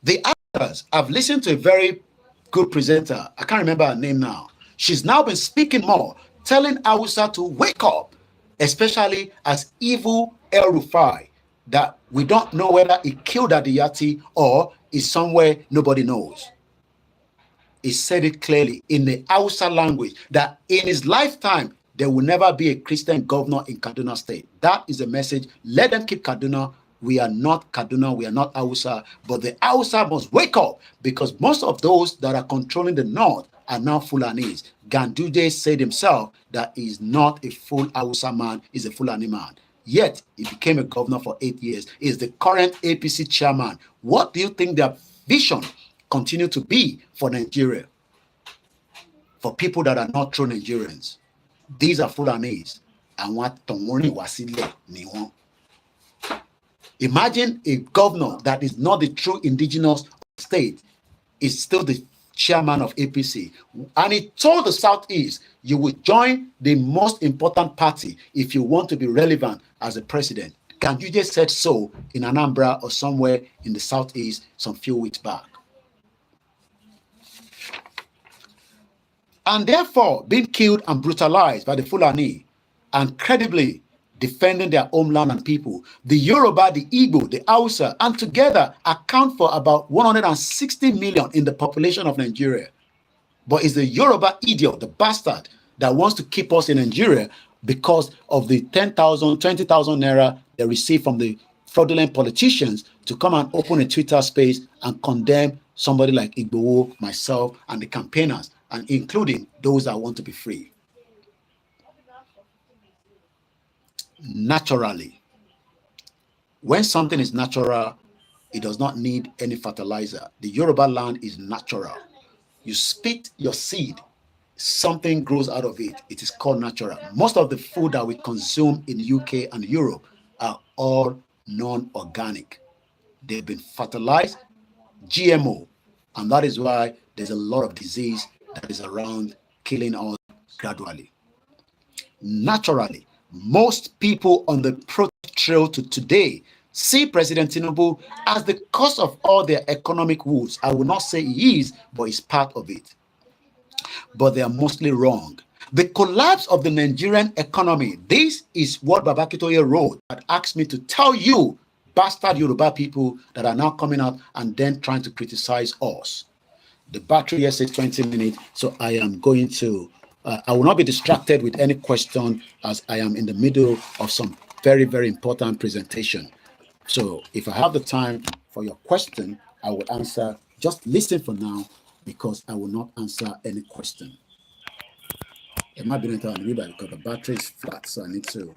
The others, I've listened to a very good presenter. I can't remember her name now. She's now been speaking more, telling Hausa to wake up, especially as evil El Rufai, that we don't know whether he killed Adiyati or is somewhere nobody knows. He said it clearly in the Hausa language that in his lifetime, there will never be a Christian governor in Kaduna State. That is the message. Let them keep Kaduna. We are not Kaduna, we are not Hausa, but the Hausa must wake up because most of those that are controlling the North are now Fulanese. Ganduje said himself that he is not a full Hausa man, he's a Fulani man. yet he became a governor for 8 years, is the current APC chairman. What do you think their vision continue to be for Nigeria? For people that are not true Nigerians, these are Fulanis, and what Tomori Wasile Niwon. Imagine a governor that is not the true indigenous state is still the chairman of APC, and he told the Southeast, you will join the most important party if you want to be relevant as a president. Can you just said so in Anambra or somewhere in the Southeast some few weeks back? And therefore being killed and brutalized by the Fulani and credibly defending their homeland and people. The Yoruba, the Igbo, the Hausa, and together account for about 160 million in the population of Nigeria. But it's the Yoruba idiot, the bastard, that wants to keep us in Nigeria because of the 10,000, 20,000 naira they receive from the fraudulent politicians to come and open a Twitter space and condemn somebody like Igbo, myself, and the campaigners, and including those that want to be free. Naturally, when something is natural, it does not need any fertilizer. The Yoruba land is natural. You spit your seed, something grows out of it. It is called natural. Most of the food that we consume in UK and Europe are all non-organic. They've been fertilized, GMO, and that is why there's a lot of disease that is around killing us gradually. Naturally, most people on the protest trail to today see President Tinubu as the cause of all their economic woes. I will not say he is, but he's part of it. But they are mostly wrong. The collapse of the Nigerian economy, this is what Baba Akintoye wrote that asked me to tell you, bastard Yoruba people that are now coming out and then trying to criticize us. The battery here says 20 minutes, so I am going to I will not be distracted with any question as I am in the middle of some very, very important presentation. So if I have the time for your question, I will answer. Just listen for now because I will not answer any question. It might be because the battery is flat, so I need to,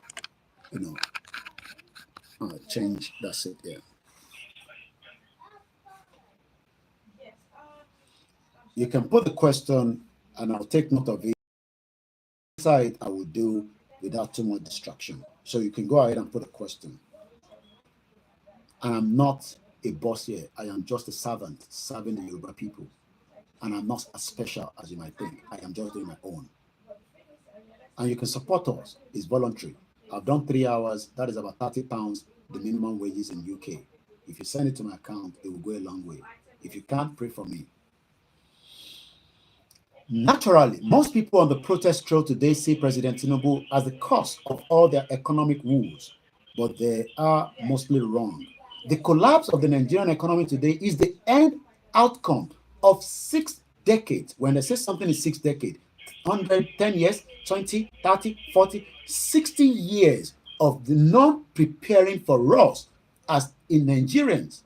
change. That's it. Yeah. You can put the question, and I'll take note of it. Side I will do without too much distraction. So you can go ahead and put a question. And I'm not a boss here. I am just a servant serving the Yoruba people. And I'm not as special as you might think. I am just doing my own. And you can support us. It's voluntary. I've done 3 hours. That is about £30, the minimum wages in UK. If you send it to my account, it will go a long way. If you can't, pray for me. Naturally, most people on the protest trail today see President Tinubu as the cause of all their economic woes, but they are mostly wrong. The collapse of the Nigerian economy today is the end outcome of 6 decades. When they say something is 6 decades, 100, 10 years, 20, 30, 40, 60 years of the not preparing for us as in Nigerians.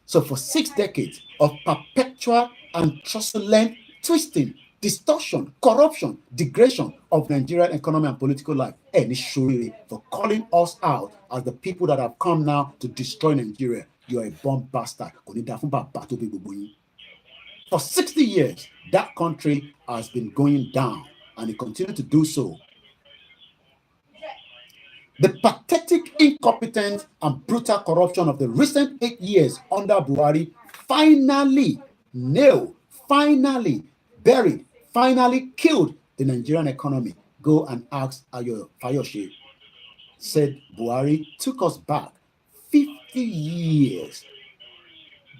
So for 6 decades of perpetual and truculent twisting, distortion, corruption, degradation of Nigerian economy and political life, and surely for calling us out as the people that have come now to destroy Nigeria. You are a bomb bastard. For 60 years, that country has been going down, and it continues to do so. The pathetic, incompetent, and brutal corruption of the recent 8 years under Buhari finally nailed, finally buried, finally killed the Nigerian economy. Go and ask Ayo Fayoshe. Said Buhari took us back 50 years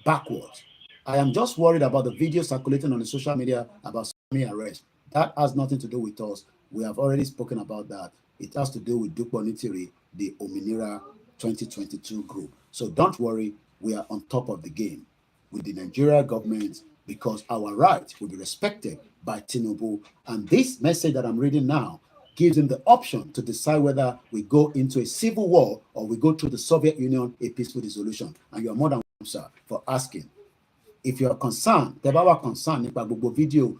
backwards. I am just worried about the video circulating on the social media about Sami arrest. That has nothing to do with us. We have already spoken about that. It has to do with Dukbo Nitiri, the Ominira 2022 group. So don't worry, we are on top of the game with the Nigeria government because our rights will be respected by Tinubu. And this message that I'm reading now gives him the option to decide whether we go into a civil war or we go through the Soviet Union, a peaceful dissolution. And you are more than welcome, sir, for asking. If you are concerned, video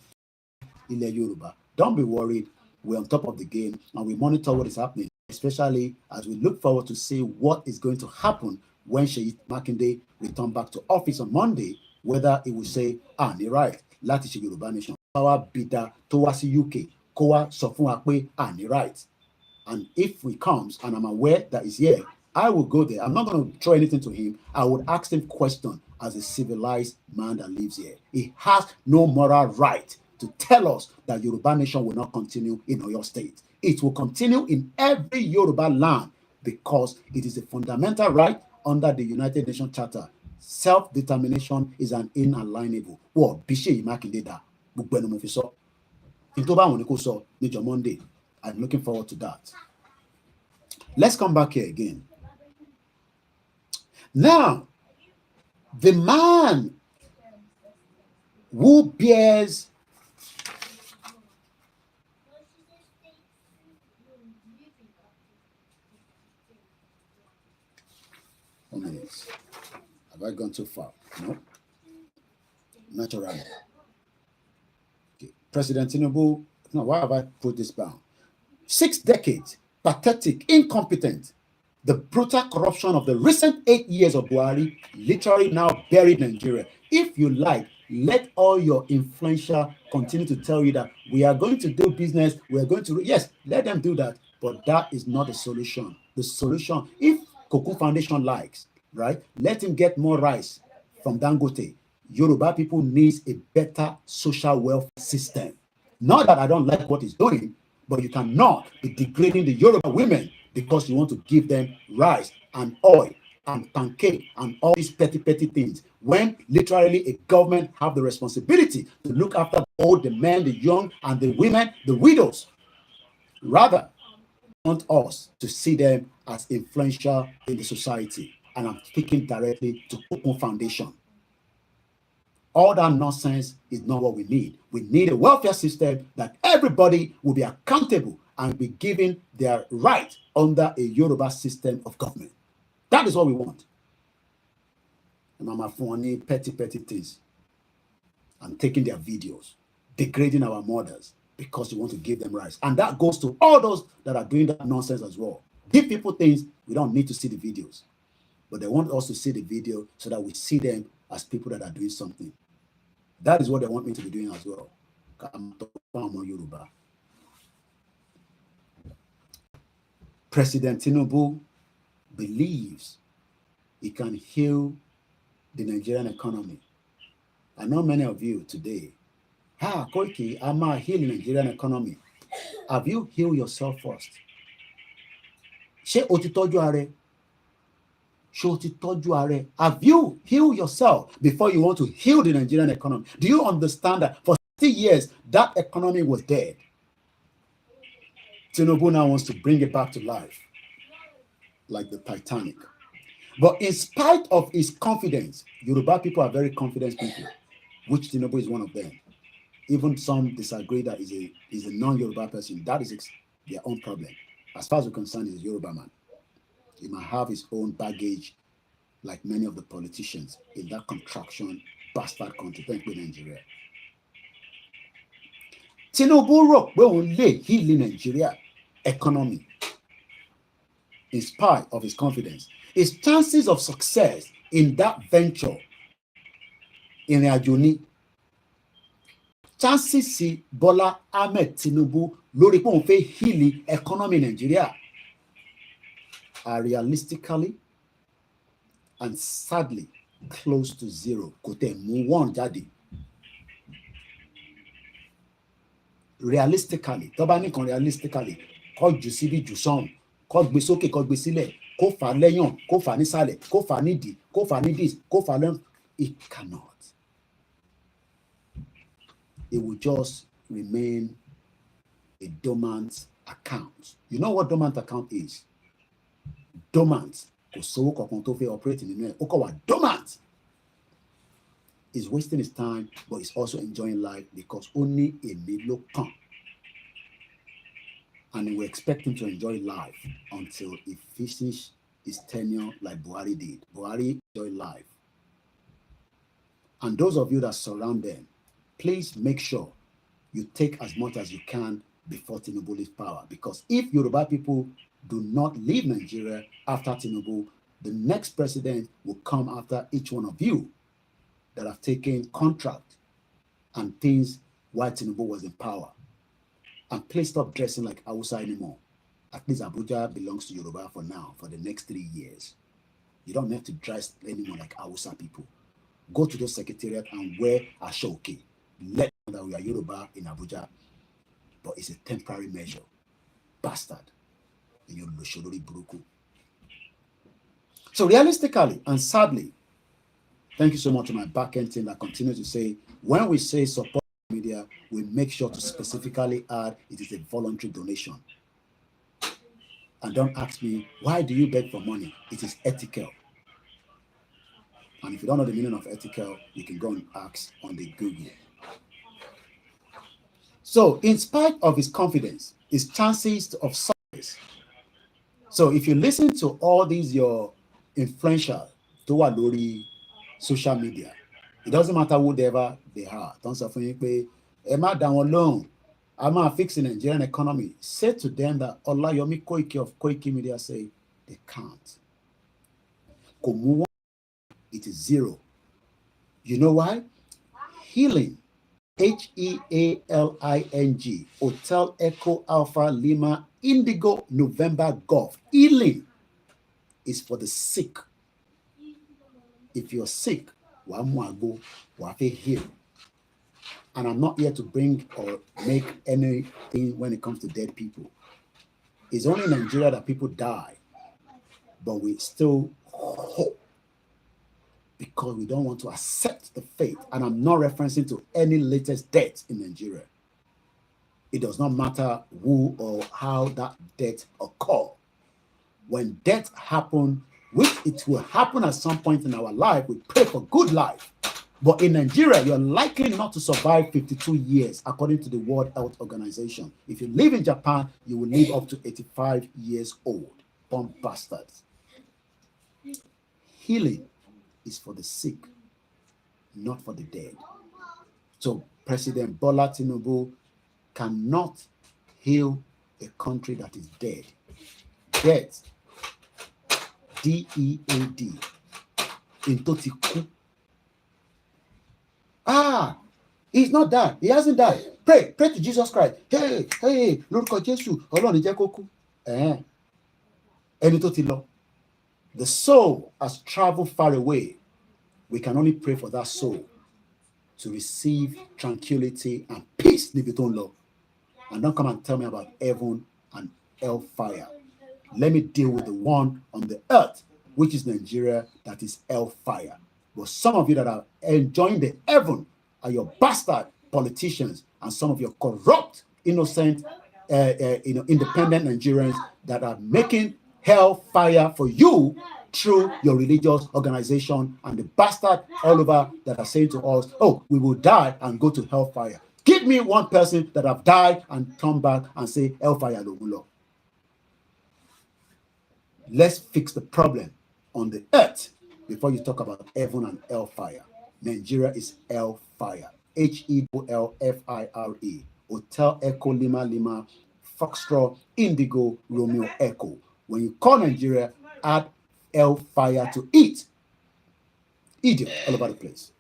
in Yoruba, don't be worried. We're on top of the game and we monitor what is happening especially as we look forward to see what is going to happen when Seyi Makinde return back to office on Monday, whether he will say, you're right, láti ṣe Yorùbá nation. Power bidder tó wá sí UK, kó wá sọ fún wa pé, you're right. And if he comes and I'm aware that he's here, I will go there. I'm not going to throw anything to him. I would ask him question as a civilized man that lives here. He has no moral right to tell us that Yoruba nation will not continue in Oyo State. It will continue in every Yoruba land because it is a fundamental right under the United Nations Charter. Self-determination is an inalienable. Whoa, Bishe Makinde da. Gbogbo ẹnu mo fi sọ. Into ba wọ́n ní kó sọ níjọ́ Monday. I'm looking forward to that. Let's come back here again. Now, the man who bears have I gone too far? No. Naturally. Okay. President Tinubu, no, why have I put this down? 6 decades, pathetic, incompetent. The brutal corruption of the recent 8 years of Buhari literally now buried Nigeria. If you like, let all your influential continue to tell you that we are going to do business, we are going to, yes, let them do that, but that is not the solution. The solution, if Cocoa Foundation likes, right, let him get more rice from Dangote. Yoruba people needs a better social welfare system. Not that I don't like what he's doing, but you cannot be degrading the Yoruba women because you want to give them rice and oil and pancake and all these petty things, when literally a government have the responsibility to look after the old, the men, the young, and the women, the widows. Rather, want us to see them as influential in the society. And I'm speaking directly to Open Foundation. All that nonsense is not what we need. We need a welfare system that everybody will be accountable and be given their right under a Yoruba system of government. That is what we want. And Mama Funny, petty things. And taking their videos, degrading our mothers because you want to give them rights. And that goes to all those that are doing that nonsense as well. Give people things, we don't need to see the videos. But they want us to see the video so that we see them as people that are doing something. That is what they want me to be doing as well. Yoruba. President Tinubu believes he can heal the Nigerian economy. I know many of you today, Koiki, I'm healing the Nigerian economy. Have you healed yourself first? Ṣé o ti tọ́jú ara ẹ? Have you healed yourself before you want to heal the Nigerian economy? Do you understand that for 60 years, that economy was dead? Tinubu now wants to bring it back to life, like the Titanic. But in spite of his confidence, Yoruba people are very confident people, which Tinubu is one of them. Even some disagree that he's a non-Yoruba person. That is their own problem. As far as we're concerned, he's a Yoruba man. He might have his own baggage, like many of the politicians in that contraction bastard country, Nigeria. Tinubu rò pé òun lè heal Nigeria economy. In spite of his confidence, his chances of success in that venture in Ajoni, chances si Bola Ahmed Tinubu lórí pé òun fẹ́ heal economy Nigeria are realistically and sadly close to zero. Kò tẹ̀ mú one jáde. Realistically, tó bá nìkan realistically, kó jù síbí jù sọ́hùn, kó gbé sókè kó gbé sílẹ̀, kó fà lẹ́yìn, kó fà nísàlẹ̀, kó fà nídìí, kó fà nídìí, kó fà lẹ́yìn. It cannot. It will just remain a dormant account. You know what dormant account is? Dormant. Kò sówó kankan tó fẹ́ operate nínú ẹ̀. Ó kàn wà dormant. He's wasting his time, but he's also enjoying life because only èmi ló kàn. And we expect him to enjoy life until he finishes his tenure like Buhari did. Buhari enjoyed life. And those of you that surround them, please make sure you take as much as you can before Tinubu leaves power. Because if Yoruba people do not leave Nigeria after Tinubu. The next president will come after each one of you that have taken contract and things while Tinubu was in power. And please stop dressing like Hausa anymore. At least Abuja belongs to Yoruba for now, for the next 3 years. You don't have to dress anymore like Hausa people. Go to the secretariat and wear a shoki. Let them know that we are Yoruba in Abuja. But it's a temporary measure. Bastard. So realistically and sadly, thank you so much to my back-end team that continue to say, when we say support media, we make sure to specifically add it is a voluntary donation. And don't ask me, why do you beg for money? It is ethical. And if you don't know the meaning of ethical, you can go and ask on the Google. So in spite of his confidence, his chances of success. So if you listen to all these your influential to social media, it doesn't matter whatever they are. Don't suffer me. Emma down alone. I'm fixing the Nigerian economy. Say to them that OLAYOMI KOIKI of KOIKIMEDIA say they can't. It is zero. You know why? Healing. HEALING. Hotel Echo Alpha Lima Indigo November Golf. Healing is for the sick. If you're sick, heal. And I'm not here to bring or make anything when it comes to dead people. It's only in Nigeria that people die, but we still hope because we don't want to accept the fate. And I'm not referencing to any latest death in Nigeria. It does not matter who or how that death occurred. When death happens, which it will happen at some point in our life, we pray for good life. But in Nigeria, you're likely not to survive 52 years, according to the World Health Organization. If you live in Japan, you will live up to 85 years old. Bomb bastards. Healing is for the sick, not for the dead. So President Bola Tinubu cannot heal a country that is dead. Death. D-E-A-D. Intotiku. He's not died. He hasn't died. Pray to Jesus Christ. Hey, Lord God Jesus. The soul has traveled far away. We can only pray for that soul to receive tranquility and peace. Leave it alone. And don't come and tell me about heaven and hellfire. Let me deal with the one on the earth, which is Nigeria, that is hellfire. But some of you that are enjoying the heaven are your bastard politicians and some of your corrupt, innocent, independent Nigerians that are making hellfire for you through your religious organization and the bastard all over that are saying to us, oh, we will die and go to hellfire. Give me one person that have died and come back and say hellfire. Let's fix the problem on the earth before you talk about heaven and hellfire. Nigeria is hellfire. HEOLFIRE. Hotel Echo Lima Lima Foxtrot Indigo Romeo Echo. When you call Nigeria, add hellfire to it. Idiot all over the place.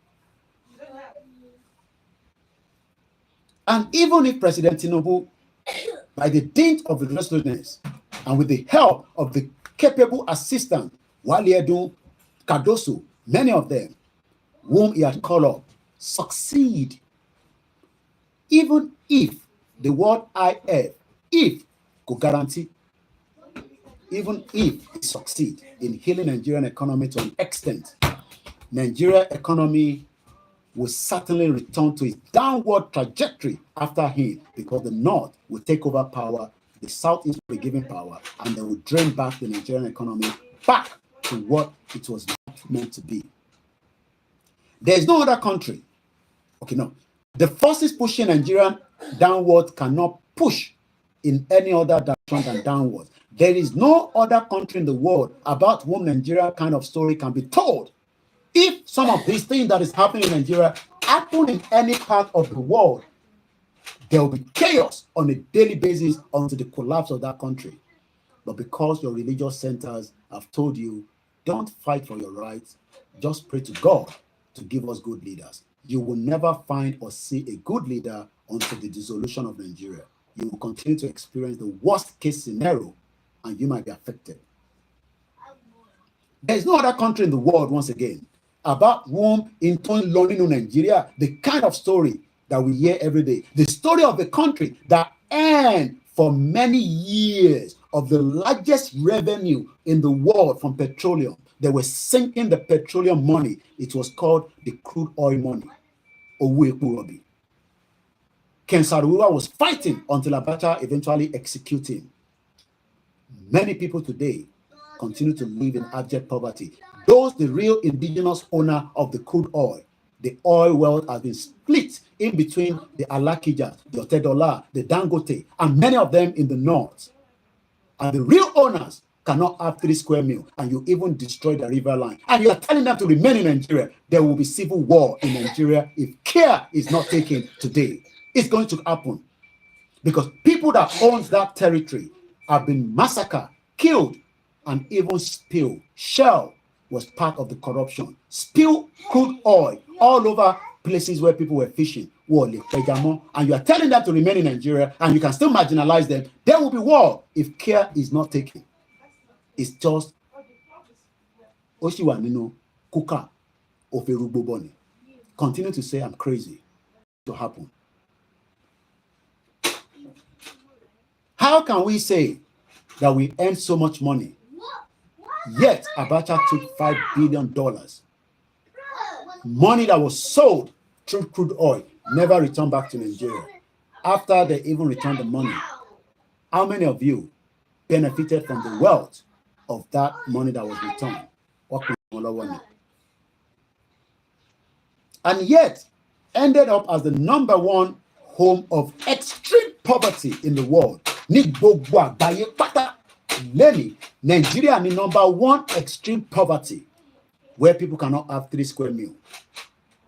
And even if President Tinubu, by the dint of the restlessness and with the help of the capable assistant, Waliedu, Cardoso, many of them, whom he had called up, succeed. Even if the word if could guarantee, even if he succeed in healing Nigerian economy to an extent, Nigeria economy will certainly return to its downward trajectory after him, because the North will take over power, the Southeast will be given power, and they will drain back the Nigerian economy back to what it was meant to be. There is no other country. Okay, no. The forces pushing Nigeria downward cannot push in any other direction than downward. There is no other country in the world about whom Nigeria kind of story can be told. If some of these things that is happening in Nigeria happen in any part of the world, there will be chaos on a daily basis until the collapse of that country. But because your religious centers have told you, don't fight for your rights, just pray to God to give us good leaders. You will never find or see a good leader until the dissolution of Nigeria. You will continue to experience the worst case scenario and you might be affected. There is no other country in the world, once again, about whom in turn learning in Nigeria, the kind of story that we hear every day, the story of a country that earned for many years of the largest revenue in the world from petroleum. They were sinking the petroleum money. It was called the crude oil money. Owo Epo Robi. Ken Saro-Wiwa was fighting until Abacha eventually executed him. Many people today continue to live in abject poverty. Those, the real indigenous owner of the crude oil, the oil wealth has been split in between the Alakija, the Otedola, the Dangote, and many of them in the north. And the real owners cannot have 3 square meals, and you even destroy the river line. And you are telling them to remain in Nigeria. There will be civil war in Nigeria if care is not taken today. It's going to happen because people that owns that territory have been massacred, killed, and even spilled. Shell was part of the corruption. Spill crude oil all over places where people were fishing. And you are telling them to remain in Nigeria, and you can still marginalize them. There will be war if care is not taken. It's just Oshiwanino Kuka Oferugboboni. Continue to say I'm crazy to happen. How can we say that we earn so much money, yet Abacha took $5 billion, money that was sold through crude oil, never returned back to Nigeria? After they even returned the money, how many of you benefited from the wealth of that money that was returned? And yet ended up as the #1 home of extreme poverty in the world. Nigeria is #1 extreme poverty, where people cannot have 3 square meals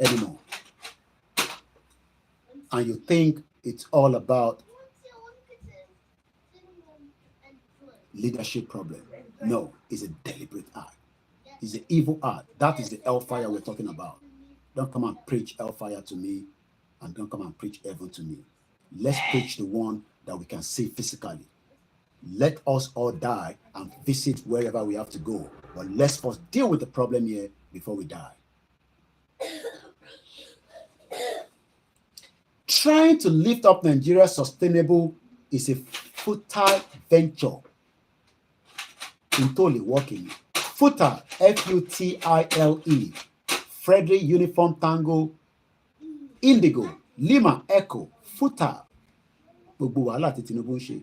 anymore. And you think it's all about leadership problem. No, it's a deliberate act. It's an evil act. That is the hellfire we're talking about. Don't come and preach hellfire to me, and don't come and preach heaven to me. Let's preach the one that we can see physically. Let us all die and visit wherever we have to go. But let's first deal with the problem here before we die. Trying to lift up Nigeria sustainable is a futile venture. Intole working. Futile, F-U-T-I-L-E. Frederick Uniform Tango, Indigo, Lima Echo, Futile. Gbogbo wàhálà tí Tinubu ń ṣe.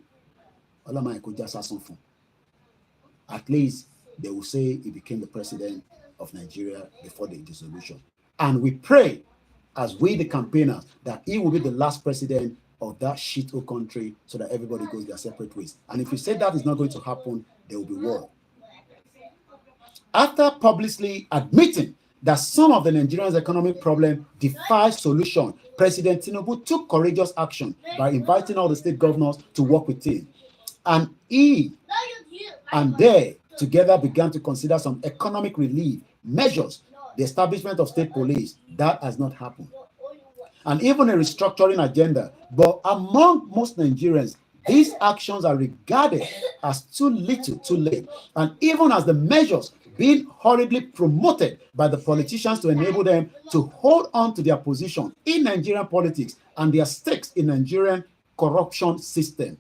At least they will say he became the president of Nigeria before the dissolution. And we pray, as we the campaigners, that he will be the last president of that shithole country so that everybody goes their separate ways. And if you say that is not going to happen, there will be war. After publicly admitting that some of the Nigerians' economic problem defies solution, President Tinubu took courageous action by inviting all the state governors to work with him. And he and they together began to consider some economic relief measures, the establishment of state police. That has not happened. And even a restructuring agenda. But among most Nigerians, these actions are regarded as too little, too late. And even as the measures being horribly promoted by the politicians to enable them to hold on to their position in Nigerian politics and their stakes in Nigerian corruption system.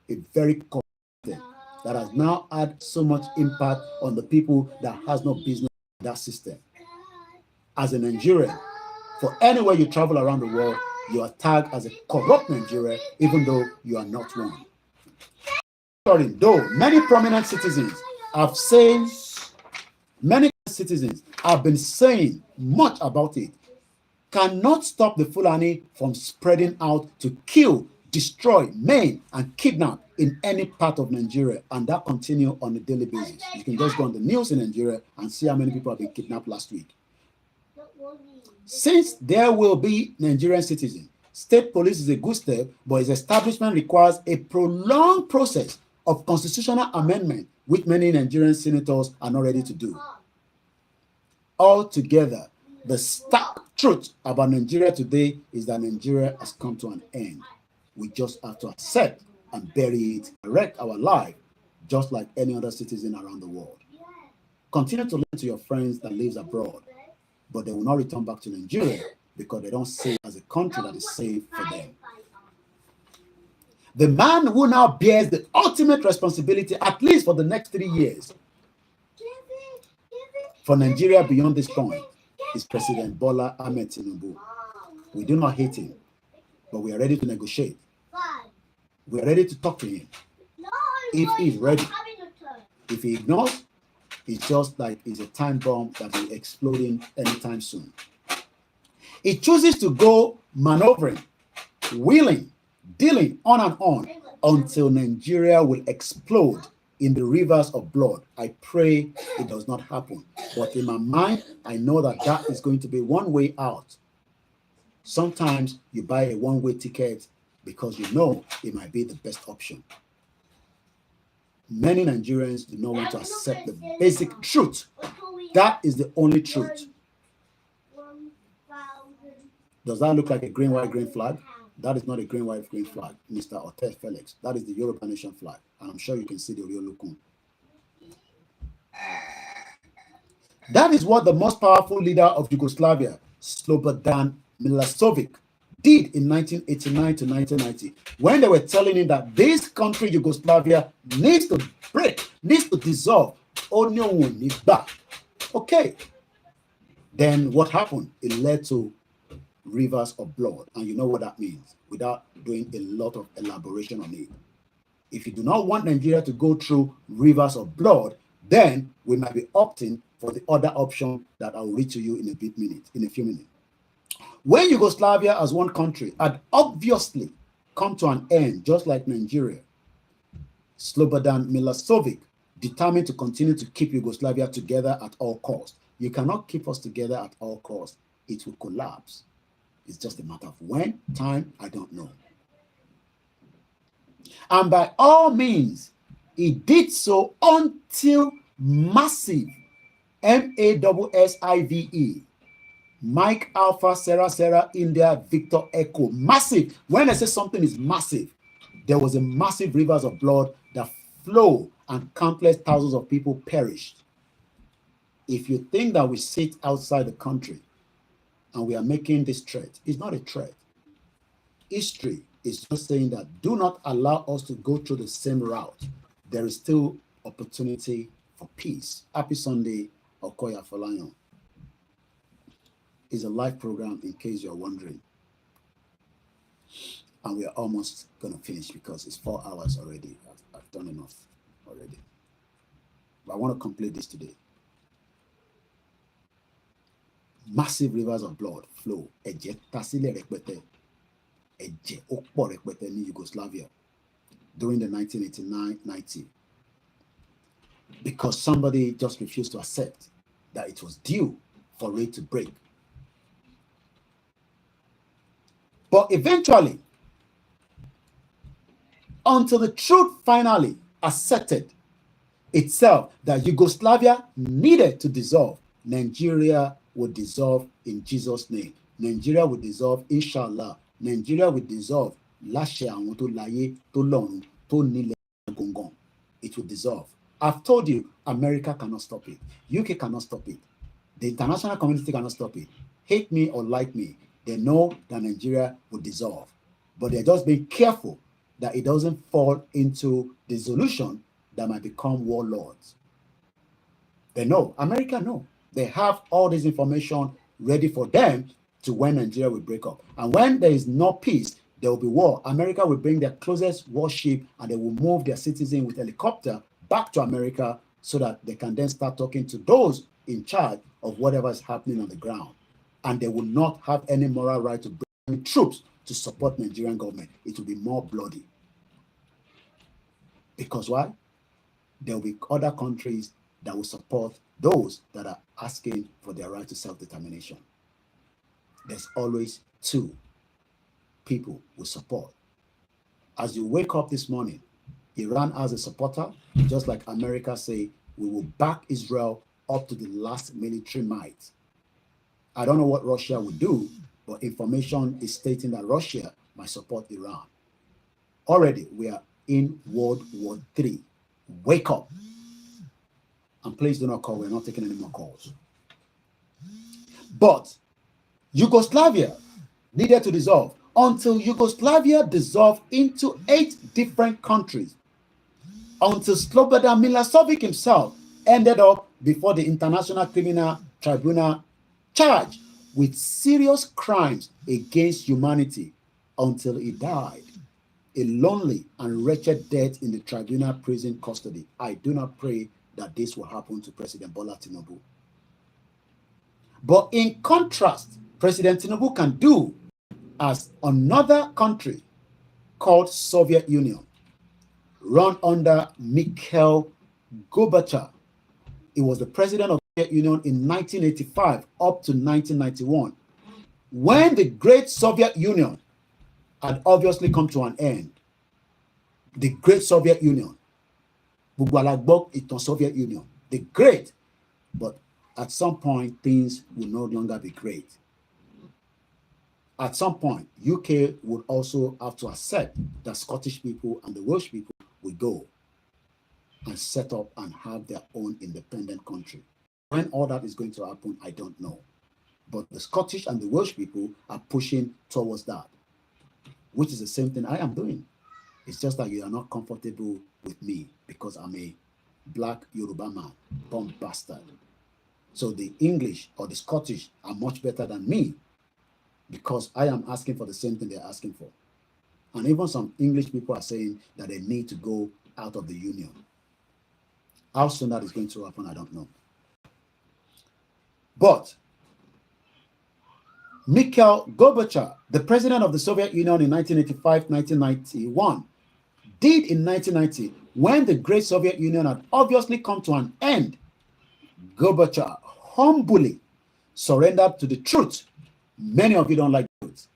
A very corrupt that has now had so much impact on the people that has no business in that system. As a Nigerian, for anywhere you travel around the world, you are tagged as a corrupt Nigerian, even though you are not one. Though many prominent citizens have been saying much about it, cannot stop the Fulani from spreading out to kill, destroy, maim, and kidnap in any part of Nigeria, and that continue on a daily basis. You can just go on the news in Nigeria and see how many people have been kidnapped last week. Since there will be Nigerian citizens, state police is a good step, but its establishment requires a prolonged process of constitutional amendment, which many Nigerian senators are not ready to do. Altogether, the stark truth about Nigeria today is that Nigeria has come to an end. We just have to accept and bury it, direct our life, just like any other citizen around the world. Continue to listen to your friends that live abroad, but they will not return back to Nigeria because they don't see it as a country that is safe for them. The man who now bears the ultimate responsibility, at least for the next 3 years, for Nigeria beyond this point, is President Bola Ahmed Tinubu. We do not hate him, but we are ready to negotiate. We are ready to talk to him if he's ready. If he ignores, it's just like it's a time bomb that will exploding anytime soon. He chooses to go maneuvering, wheeling, dealing on and on until Nigeria will explode in the rivers of blood. I pray it does not happen. But in my mind, I know that that is going to be one way out. Sometimes you buy a one-way ticket because you know it might be the best option. Many Nigerians do not want to accept the basic truth. That is the only truth. Does that look like a green, white, green flag? That is not a green, white, green flag, Mr. Otes Felix. That is the Yoruba Nation flag. And I'm sure you can see the real Olakun. That is what the most powerful leader of Yugoslavia, Slobodan Milosevic, did in 1989 to 1990, when they were telling him that this country, Yugoslavia, needs to break, needs to dissolve. Okay. Then what happened? It led to rivers of blood. And you know what that means, without doing a lot of elaboration on it. If you do not want Nigeria to go through rivers of blood, then we might be opting for the other option that I will read to you in a few minutes. When Yugoslavia as one country had obviously come to an end, just like Nigeria, Slobodan Milosevic determined to continue to keep Yugoslavia together at all costs. You cannot keep us together at all costs. It will collapse. It's just a matter of when, time, I don't know. And by all means, he did so until massive, MASSIVE, Mike Alpha Sarah India Victor Echo, massive. When I say something is massive, there was a massive rivers of blood that flow and countless thousands of people perished. If you think that we sit outside the country and we are making this threat, it's not a threat. History is just saying that do not allow us to go through the same route. There is still opportunity for peace. Happy Sunday, Okoya Folayan. Is a live program in case you're wondering. And we are almost going to finish because it's 4 hours already. I've done enough already. But I want to complete this today. Massive rivers of blood flow. Eje tasile repete. Eje okpo repete in Yugoslavia during the 1989-90. Because somebody just refused to accept that it was due for it to break. But eventually, until the truth finally asserted itself that Yugoslavia needed to dissolve, Nigeria would dissolve in Jesus' name. Nigeria would dissolve, inshallah. Nigeria would dissolve. It would dissolve. I've told you, America cannot stop it. UK cannot stop it. The international community cannot stop it. Hate me or like me, they know that Nigeria will dissolve. But they're just being careful that it doesn't fall into dissolution that might become warlords. They know. America know. They have all this information ready for them to when Nigeria will break up. And when there is no peace, there will be war. America will bring their closest warship and they will move their citizens with helicopter back to America so that they can then start talking to those in charge of whatever is happening on the ground. And they will not have any moral right to bring troops to support Nigerian government. It will be more bloody. Because why? There will be other countries that will support those that are asking for their right to self-determination. There's always two people who support. As you wake up this morning, Iran has a supporter, just like America say, we will back Israel up to the last military might. I don't know what Russia will do, but information is stating that Russia might support Iran. Already, we are in World War III. Wake up. And please do not call. We're not taking any more calls. But Yugoslavia needed to dissolve until Yugoslavia dissolved into 8 different countries, until Slobodan Milosevic himself ended up before the International Criminal Tribunal charged with serious crimes against humanity until he died a lonely and wretched death in the tribunal prison custody. I do not pray that this will happen to President Bola Tinubu. But in contrast, President Tinubu can do as another country called Soviet Union, run under Mikhail Gorbachev. He was the president of the Soviet Union in 1985 up to 1991. When the great Soviet Union had obviously come to an end, the great Soviet Union, Soviet Union, the great, but at some point things will no longer be great. At some point, UK would also have to accept that Scottish people and the Welsh people will go and set up and have their own independent country. When all that is going to happen, I don't know. But the Scottish and the Welsh people are pushing towards that, which is the same thing I am doing. It's just that you are not comfortable with me because I'm a black Yoruba man, born bastard. So the English or the Scottish are much better than me because I am asking for the same thing they're asking for. And even some English people are saying that they need to go out of the union. How soon that is going to happen, I don't know. But Mikhail Gorbachev, the president of the Soviet Union in 1985-1991, did in 1990, when the great Soviet Union had obviously come to an end, Gorbachev humbly surrendered to the truth. Many of you don't like truth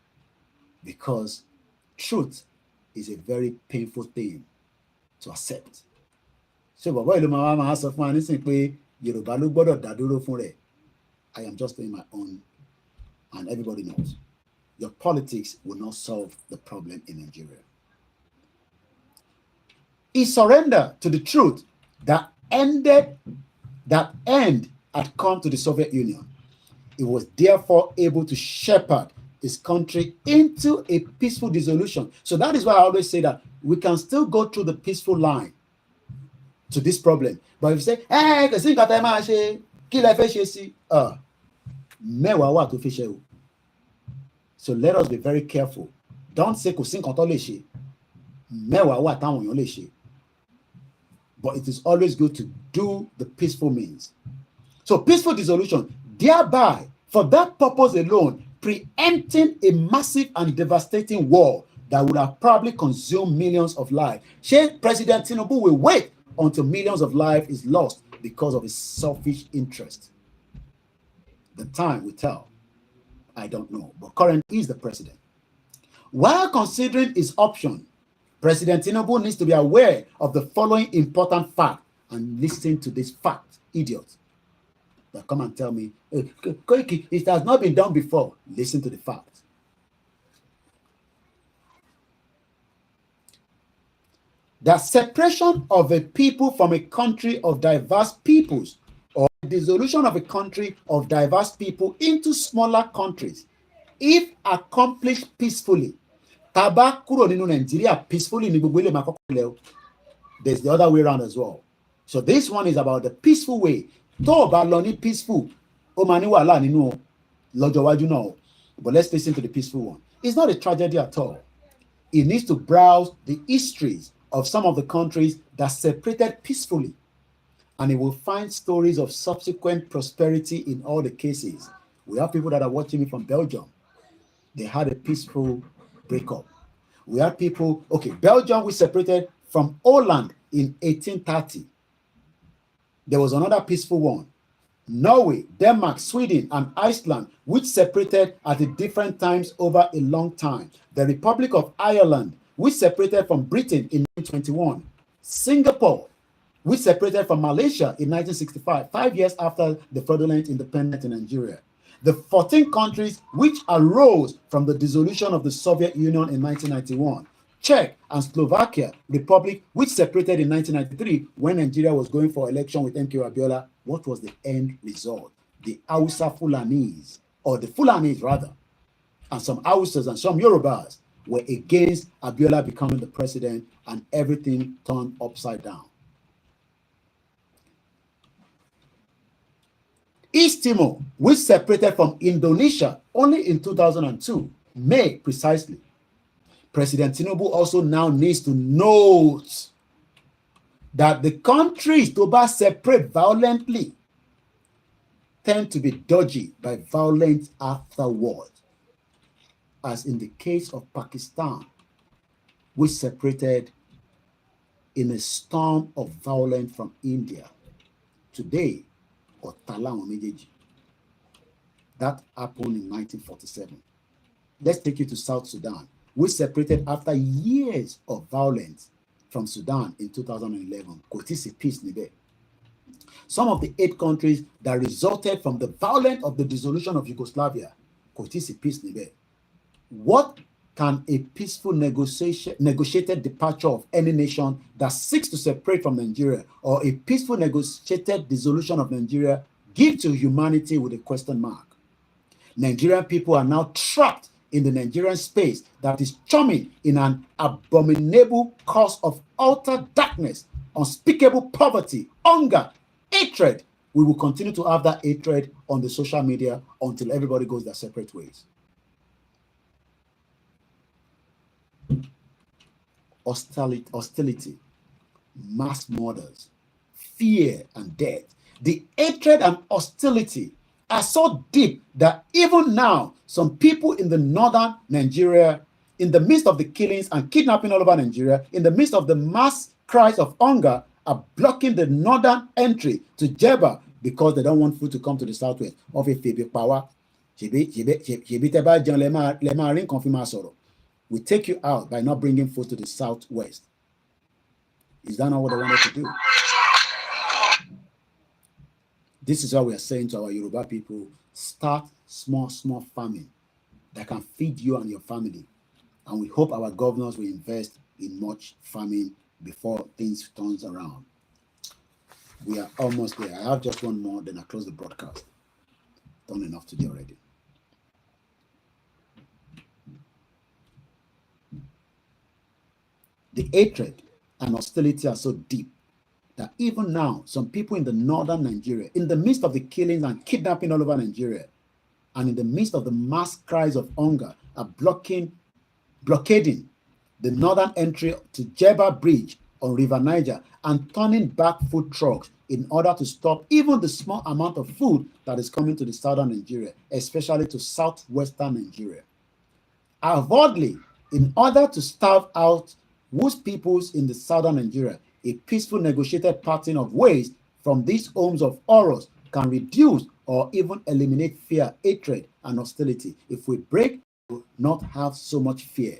because truth is a very painful thing to accept. So, I am just doing my own, and everybody knows your politics will not solve the problem in Nigeria. He surrendered to the truth that end had come to the Soviet Union. He was therefore able to shepherd his country into a peaceful dissolution. So that is why I always say that we can still go through the peaceful line to this problem. But if you say, so let us be very careful. Don't say but it is always good to do the peaceful means. So peaceful dissolution, thereby, for that purpose alone, preempting a massive and devastating war that would have probably consumed millions of lives. President Tinubu will wait until millions of lives is lost because of his selfish interest. The time will tell. I don't know, but currently he is the president. While considering his option, President Tinubu needs to be aware of the following important fact and listen to this fact, idiot. That come and tell me, Koiki, it has not been done before. Listen to the fact. The separation of a people from a country of diverse peoples, or the dissolution of a country of diverse people into smaller countries, if accomplished peacefully, peacefully, there's the other way around as well. So this one is about the peaceful way. Peaceful. But let's listen to the peaceful one. It's not a tragedy at all. It needs to browse the histories of some of the countries that separated peacefully, and it will find stories of subsequent prosperity in all the cases. We have people that are watching me from Belgium. They had a peaceful breakup. We had people, Belgium, we separated from Holland in 1830. There was another peaceful one. Norway, Denmark, Sweden, and Iceland, which separated at different times over a long time. The Republic of Ireland, which separated from Britain in 1921. Singapore, which separated from Malaysia in 1965, 5 years after the fraudulent independence in Nigeria. The 14 countries which arose from the dissolution of the Soviet Union in 1991. Czech and Slovakia Republic, which separated in 1993 when Nigeria was going for election with MK Abiola. What was the end result? The Hausa Fulanis, or the Fulanis rather, and some Hausas and some Yorubas were against Abiola becoming the president, and everything turned upside down. East Timor, which separated from Indonesia only in 2002, May precisely. President Tinubu also now needs to note that the countries to separate violently tend to be dodgy by violence afterward, as in the case of Pakistan, which separated in a storm of violence from India. Today, that happened in 1947. Let's take you to South Sudan, which separated after years of violence from Sudan in 2011. Peace. Some of the 8 countries that resulted from the violence of the dissolution of Yugoslavia. Peace. What can a peaceful negotiated departure of any nation that seeks to separate from Nigeria, or a peaceful negotiated dissolution of Nigeria, give to humanity with a question mark? Nigerian people are now trapped in the Nigerian space that is churning in an abominable cause of utter darkness, unspeakable poverty, hunger, hatred. We will continue to have that hatred on the social media until everybody goes their separate ways. Hostility, mass murders, fear, and death. The hatred and hostility are so deep that even now, some people in the northern Nigeria, in the midst of the killings and kidnapping all over Nigeria, in the midst of the mass cries of hunger, are blocking the northern entry to Jeba because they don't want food to come to the southwest. Of a Phoebe power, we take you out by not bringing food to the southwest. Is that not what they wanted to do? This is what we are saying to our Yoruba people. Start small farming that can feed you and your family. And we hope our governors will invest in much farming before things turns around. We are almost there. I have just one more, then I close the broadcast. Done enough today already. The hatred and hostility are so deep that even now, some people in the northern Nigeria, in the midst of the killings and kidnapping all over Nigeria, and in the midst of the mass cries of hunger, are blockading the northern entry to Jeba Bridge on River Niger and turning back food trucks in order to stop even the small amount of food that is coming to the southern Nigeria, especially to southwestern Nigeria. Avowedly, in order to starve out whose peoples in the southern Nigeria, a peaceful negotiated pattern of ways from these homes of horrors can reduce or even eliminate fear, hatred, and hostility. If we break, we will not have so much fear.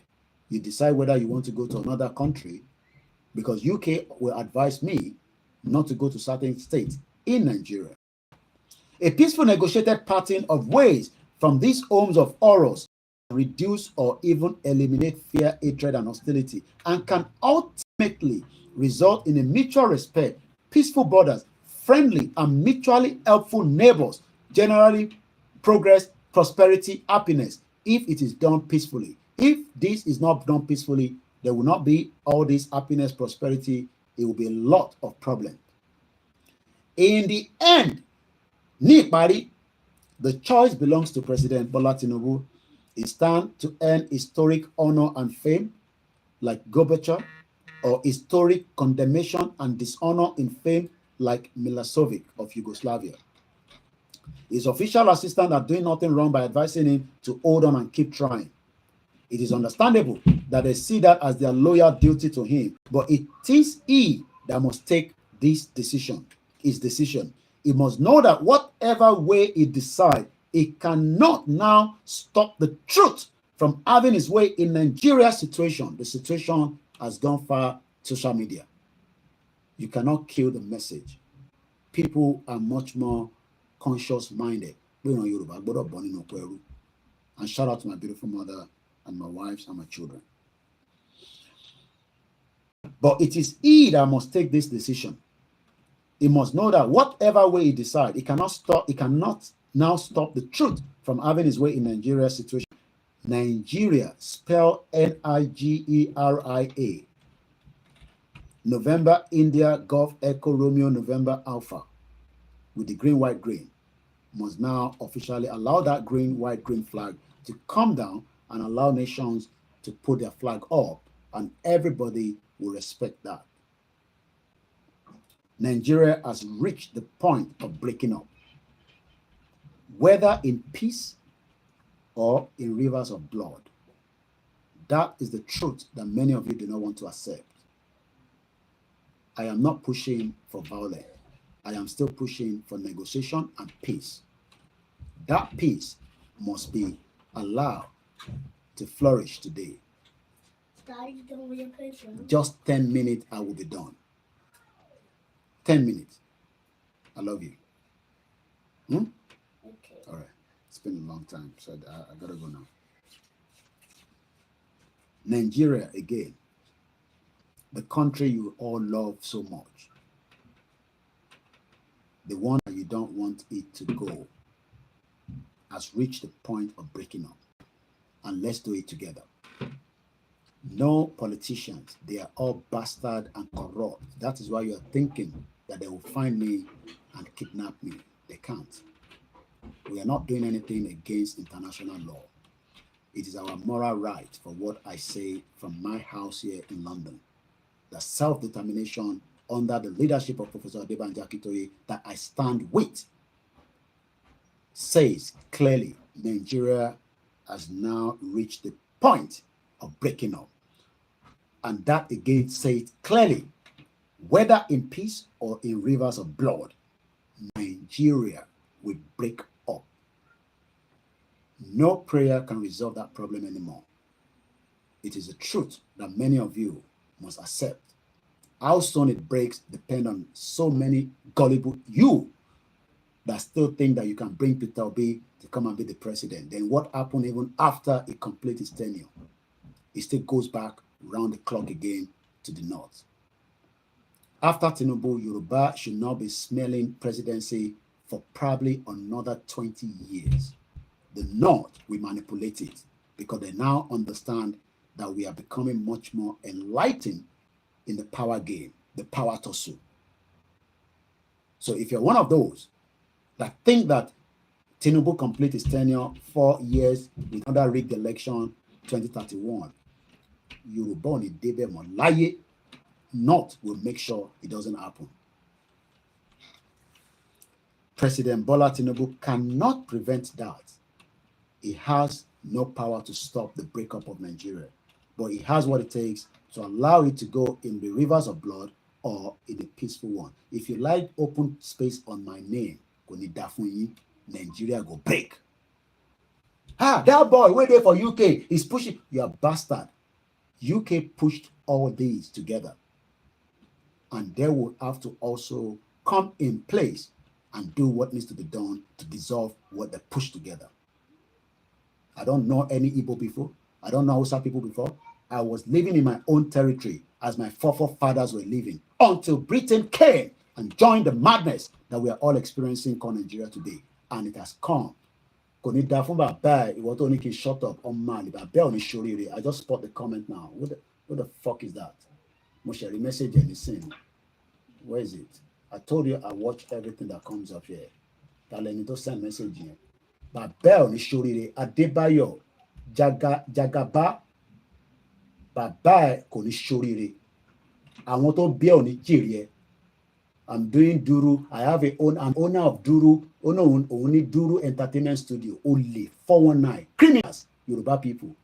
You decide whether you want to go to another country, because UK will advise me not to go to certain states in Nigeria. A peaceful negotiated pattern of ways from these homes of horrors can reduce or even eliminate fear, hatred, and hostility, and can ultimately result in a mutual respect, peaceful borders, friendly and mutually helpful neighbors, generally progress, prosperity, happiness, if it is done peacefully. If this is not done peacefully, there will not be all this happiness, prosperity. It will be a lot of problems. In the end, the choice belongs to President Bola Tinubu. He stands to earn historic honor and fame like Gorbachev, or historic condemnation and dishonor in fame like Milosevic of Yugoslavia. His official assistants are doing nothing wrong by advising him to hold on and keep trying. It is understandable that they see that as their loyal duty to him, but it is he that must take this decision, his decision. He must know that whatever way he decides, he cannot now stop the truth from having his way in Nigeria's situation. The situation has gone far social media. You cannot kill the message. People are much more conscious-minded. And shout out to my beautiful mother and my wives and my children. But it is he that must take this decision. He must know that whatever way he decides, he cannot now stop the truth from having his way in Nigeria's situation. Nigeria, spell Nigeria. November, India, Golf, Echo, Romeo, November, Alpha, with the green, white, green, must now officially allow that green, white, green flag to come down and allow nations to put their flag up, and everybody will respect that. Nigeria has reached the point of breaking up, whether in peace or in rivers of blood. That is the truth that many of you do not want to accept. I am not pushing for violence. I am still pushing for negotiation and peace. That peace must be allowed to flourish today. Just 10 minutes, I will be done. 10 minutes. I love you. Okay. All right. It's been a long time, so I gotta go now. Nigeria again, the country you all love so much, the one that you don't want it to go, has reached the point of breaking up. And let's do it together. No politicians, they are all bastard and corrupt. That is why you are thinking that they will find me and kidnap me. They can't. We are not doing anything against international law. It is our moral right for what I say from my house here in London. The self-determination under the leadership of Professor Banji Akintoye that I stand with says clearly Nigeria has now reached the point of breaking up. And that again says clearly, whether in peace or in rivers of blood, Nigeria will break up. No prayer can resolve that problem anymore. It is a truth that many of you must accept. How soon it breaks depends on so many gullible you that still think that you can bring Peter Obi to come and be the president. Then what happened even after he completes his tenure? It still goes back round the clock again to the north. After Tinubu, Yoruba should not be smelling presidency for probably another 20 years. The north will manipulate it because they now understand that we are becoming much more enlightened in the power game, the power tussle. So if you're one of those that think that Tinubu complete his tenure 4 years with another rigged election 2031, Yoruba on Debe Molaye North will make sure it doesn't happen. President Bola Tinubu cannot prevent that. He has no power to stop the breakup of Nigeria, but he has what it takes to allow it to go in the rivers of blood or in a peaceful one. If you like open space on my name, Nigeria go break. That boy wait there for UK is pushing. You are bastard. UK pushed all these together, and they will have to also come in place and do what needs to be done to dissolve what they pushed together. I don't know any Igbo before. I don't know Hausa people before. I was living in my own territory as my forefathers were living until Britain came and joined the madness that we are all experiencing in Nigeria today. And it has come. Shut up on man. I just spot the comment now. What the fuck is that? Moshari message and sing. Where is it? I told you I watch everything that comes up here. Don't send message here. Babel ni shorire Adebayo Jagaba Baba kò ní ṣoríire. Àwọn tó bí ò ní jèrè. I'm doing Duru. I have an owner of Duru. Only Duru Entertainment Studio. Only 419 criminals, Yoruba people,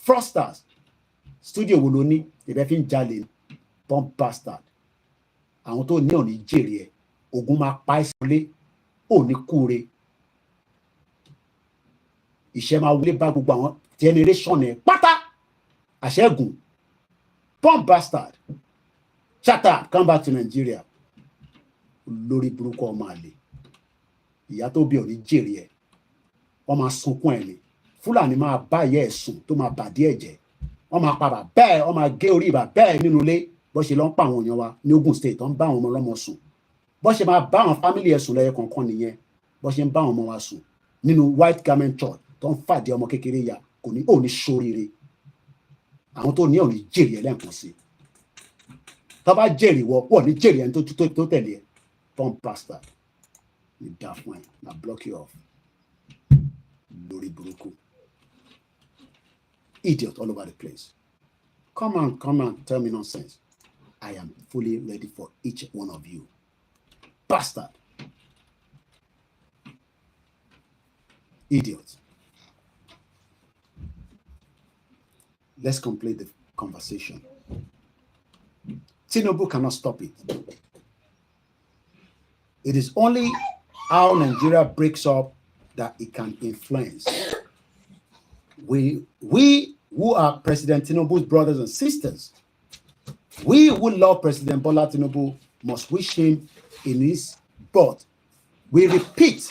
fraudsters. Studio Woloni, the Befin Jale, bomb bastard. Àwọn tó ní ò ní jèrè. Ogun máa pa ìsọlé, ò ní kúre. Ìṣẹ́ máa wọlé bá gbogbo àwọn generation ẹ̀ pátá. Àṣẹ́gun, bomb bastard. Shut up, come back to Nigeria. Lórí burúkú ọmọ àlè. Ìyá tó bí ò ní jèrè ẹ̀. Wọ́n máa sunkún ẹ̀ ni. Fúlàní máa bá ìyá ẹ̀ sùn tó máa bàdí ẹ̀jẹ̀. Wọ́n máa pa bàbá ẹ̀, wọ́n máa gé orí bàbá ẹ̀ nínú ilé. Bó ṣe lọ ń pa àwọn èèyàn wa ní Ogun State tó ń bá àwọn ọmọ ọlọ́mọ sùn. Bó ṣe máa bá àwọn fámìlì ẹ̀ sùn lẹ́yọ kọ̀ọ̀kan nìyẹn. Bó ṣe ń bá àwọn ọmọ wa sùn nínú White Garment Church tó ń fàdí ọmọ kékeré ya kò ní òní ṣoríire. Àwọn tó ní òní jèrè ẹ̀ lẹ́ǹkan sí. Tó bá jèrè wọ́n ní jèrè ẹni tó tẹ̀lé ẹ̀. Tom bastard. You daft one. Now block you off. Lórí burúkú. Idiot all over the place. Come on, tell me nonsense. I am fully ready for each one of you. Bastard. Idiot. Let's complete the conversation. Tinubu cannot stop it. It is only how Nigeria breaks up that it can influence. We who are President Tinubu's brothers and sisters, we who love President Bola Tinubu must wish him in his birth. We repeat,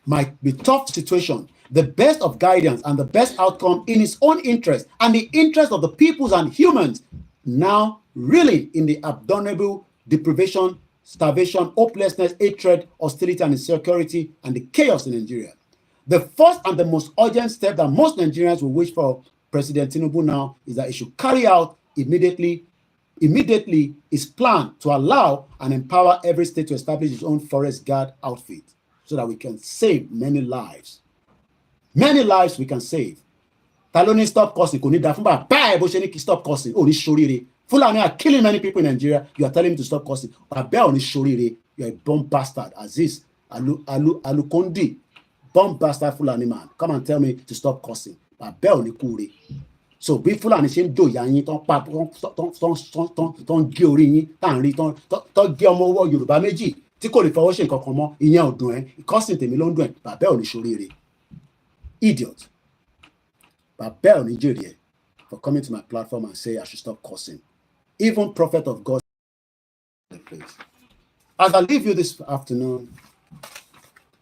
might be tough situation, the best of guidance and the best outcome in his own interest and the interest of the peoples and humans, now really in the abominable deprivation, starvation, hopelessness, hatred, hostility, and insecurity, and the chaos in Nigeria. The first and the most urgent step that most Nigerians will wish for President Tinubu now is that he should carry out immediately his plan to allow and empower every state to establish its own forest guard outfit so that we can save many lives. Many lives we can save. Taloni stop causing. Kò ní dá fún bàbá ẹ̀ bó ṣe ní kí stop causing. Ó ní ṣoríire. Fulani are killing many people in Nigeria. You are telling him to stop cursing. Bàbá ò ní ṣoríire. You are a bomb bastard. Aziz Alukondi. Bomb bastard Fulani man. Come and tell me to stop cursing. Bàbá ò ní kúre. So bí Fulani ṣe ń dòyà yín tán pa tán gé orí yín tán rí tán gé ọmọ ọwọ́ Yorùbá méjì tí kò lè fọwọ́ ṣe nǹkan kan mọ́ ìyẹn ò dùn ẹ́ ìkọ́sìn tèmi ló ń dùn ẹ́ bàbá ò ní ṣoríire. Idiot. Bàbá ò ní jèrè ẹ̀ for coming to my platform and say I should stop cursing. Even prophet of God. As I leave you this afternoon,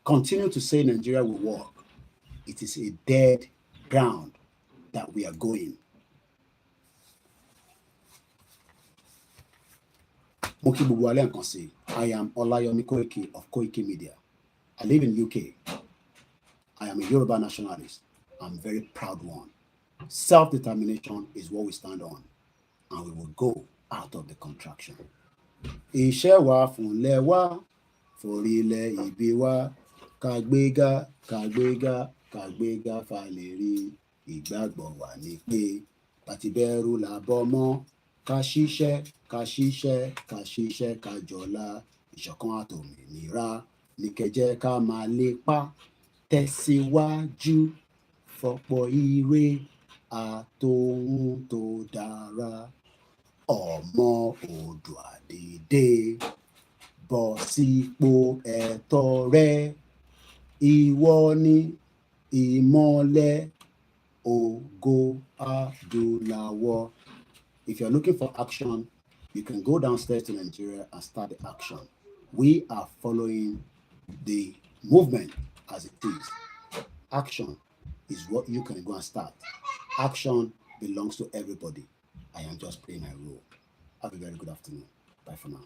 continue to say Nigeria will work. It is a dead ground that we are going. I am OLAYOMI KOIKI of KOIKIMEDIA. I live in UK. I am a Yoruba nationalist. I'm a very proud one. Self-determination is what we stand on, and we will go out of the contraction. Iṣẹ́ wa fúnlẹ̀ wa, forílẹ̀ ìbí wa, kàgbéga, kàgbéga, kàgbéga fàlérí, ìgbàgbọ́ wa ní pé, bàtìbẹ̀rù làbọ̀ mọ́, ká ṣiṣẹ́, ká ṣiṣẹ́, ká ṣiṣẹ́, ká jọlá, ìṣọ̀kan àtòmìnira, ní kẹjẹ́ ká máa lépa, tẹ̀síwájú, fọ̀pọ̀ ire, àtòhun tó dára. Ọmọ Oòduà dìde, bọ́ sípò ẹ̀tọ́ rẹ, ìwọ ni ìmọ́lẹ̀ ògo adúláwọ̀. If you're looking for action, you can go downstairs to Nigeria and start the action. We are following the movement as it is. Action is what you can go and start. Action belongs to everybody. I am just playing my role. Have a very good afternoon. Bye for now.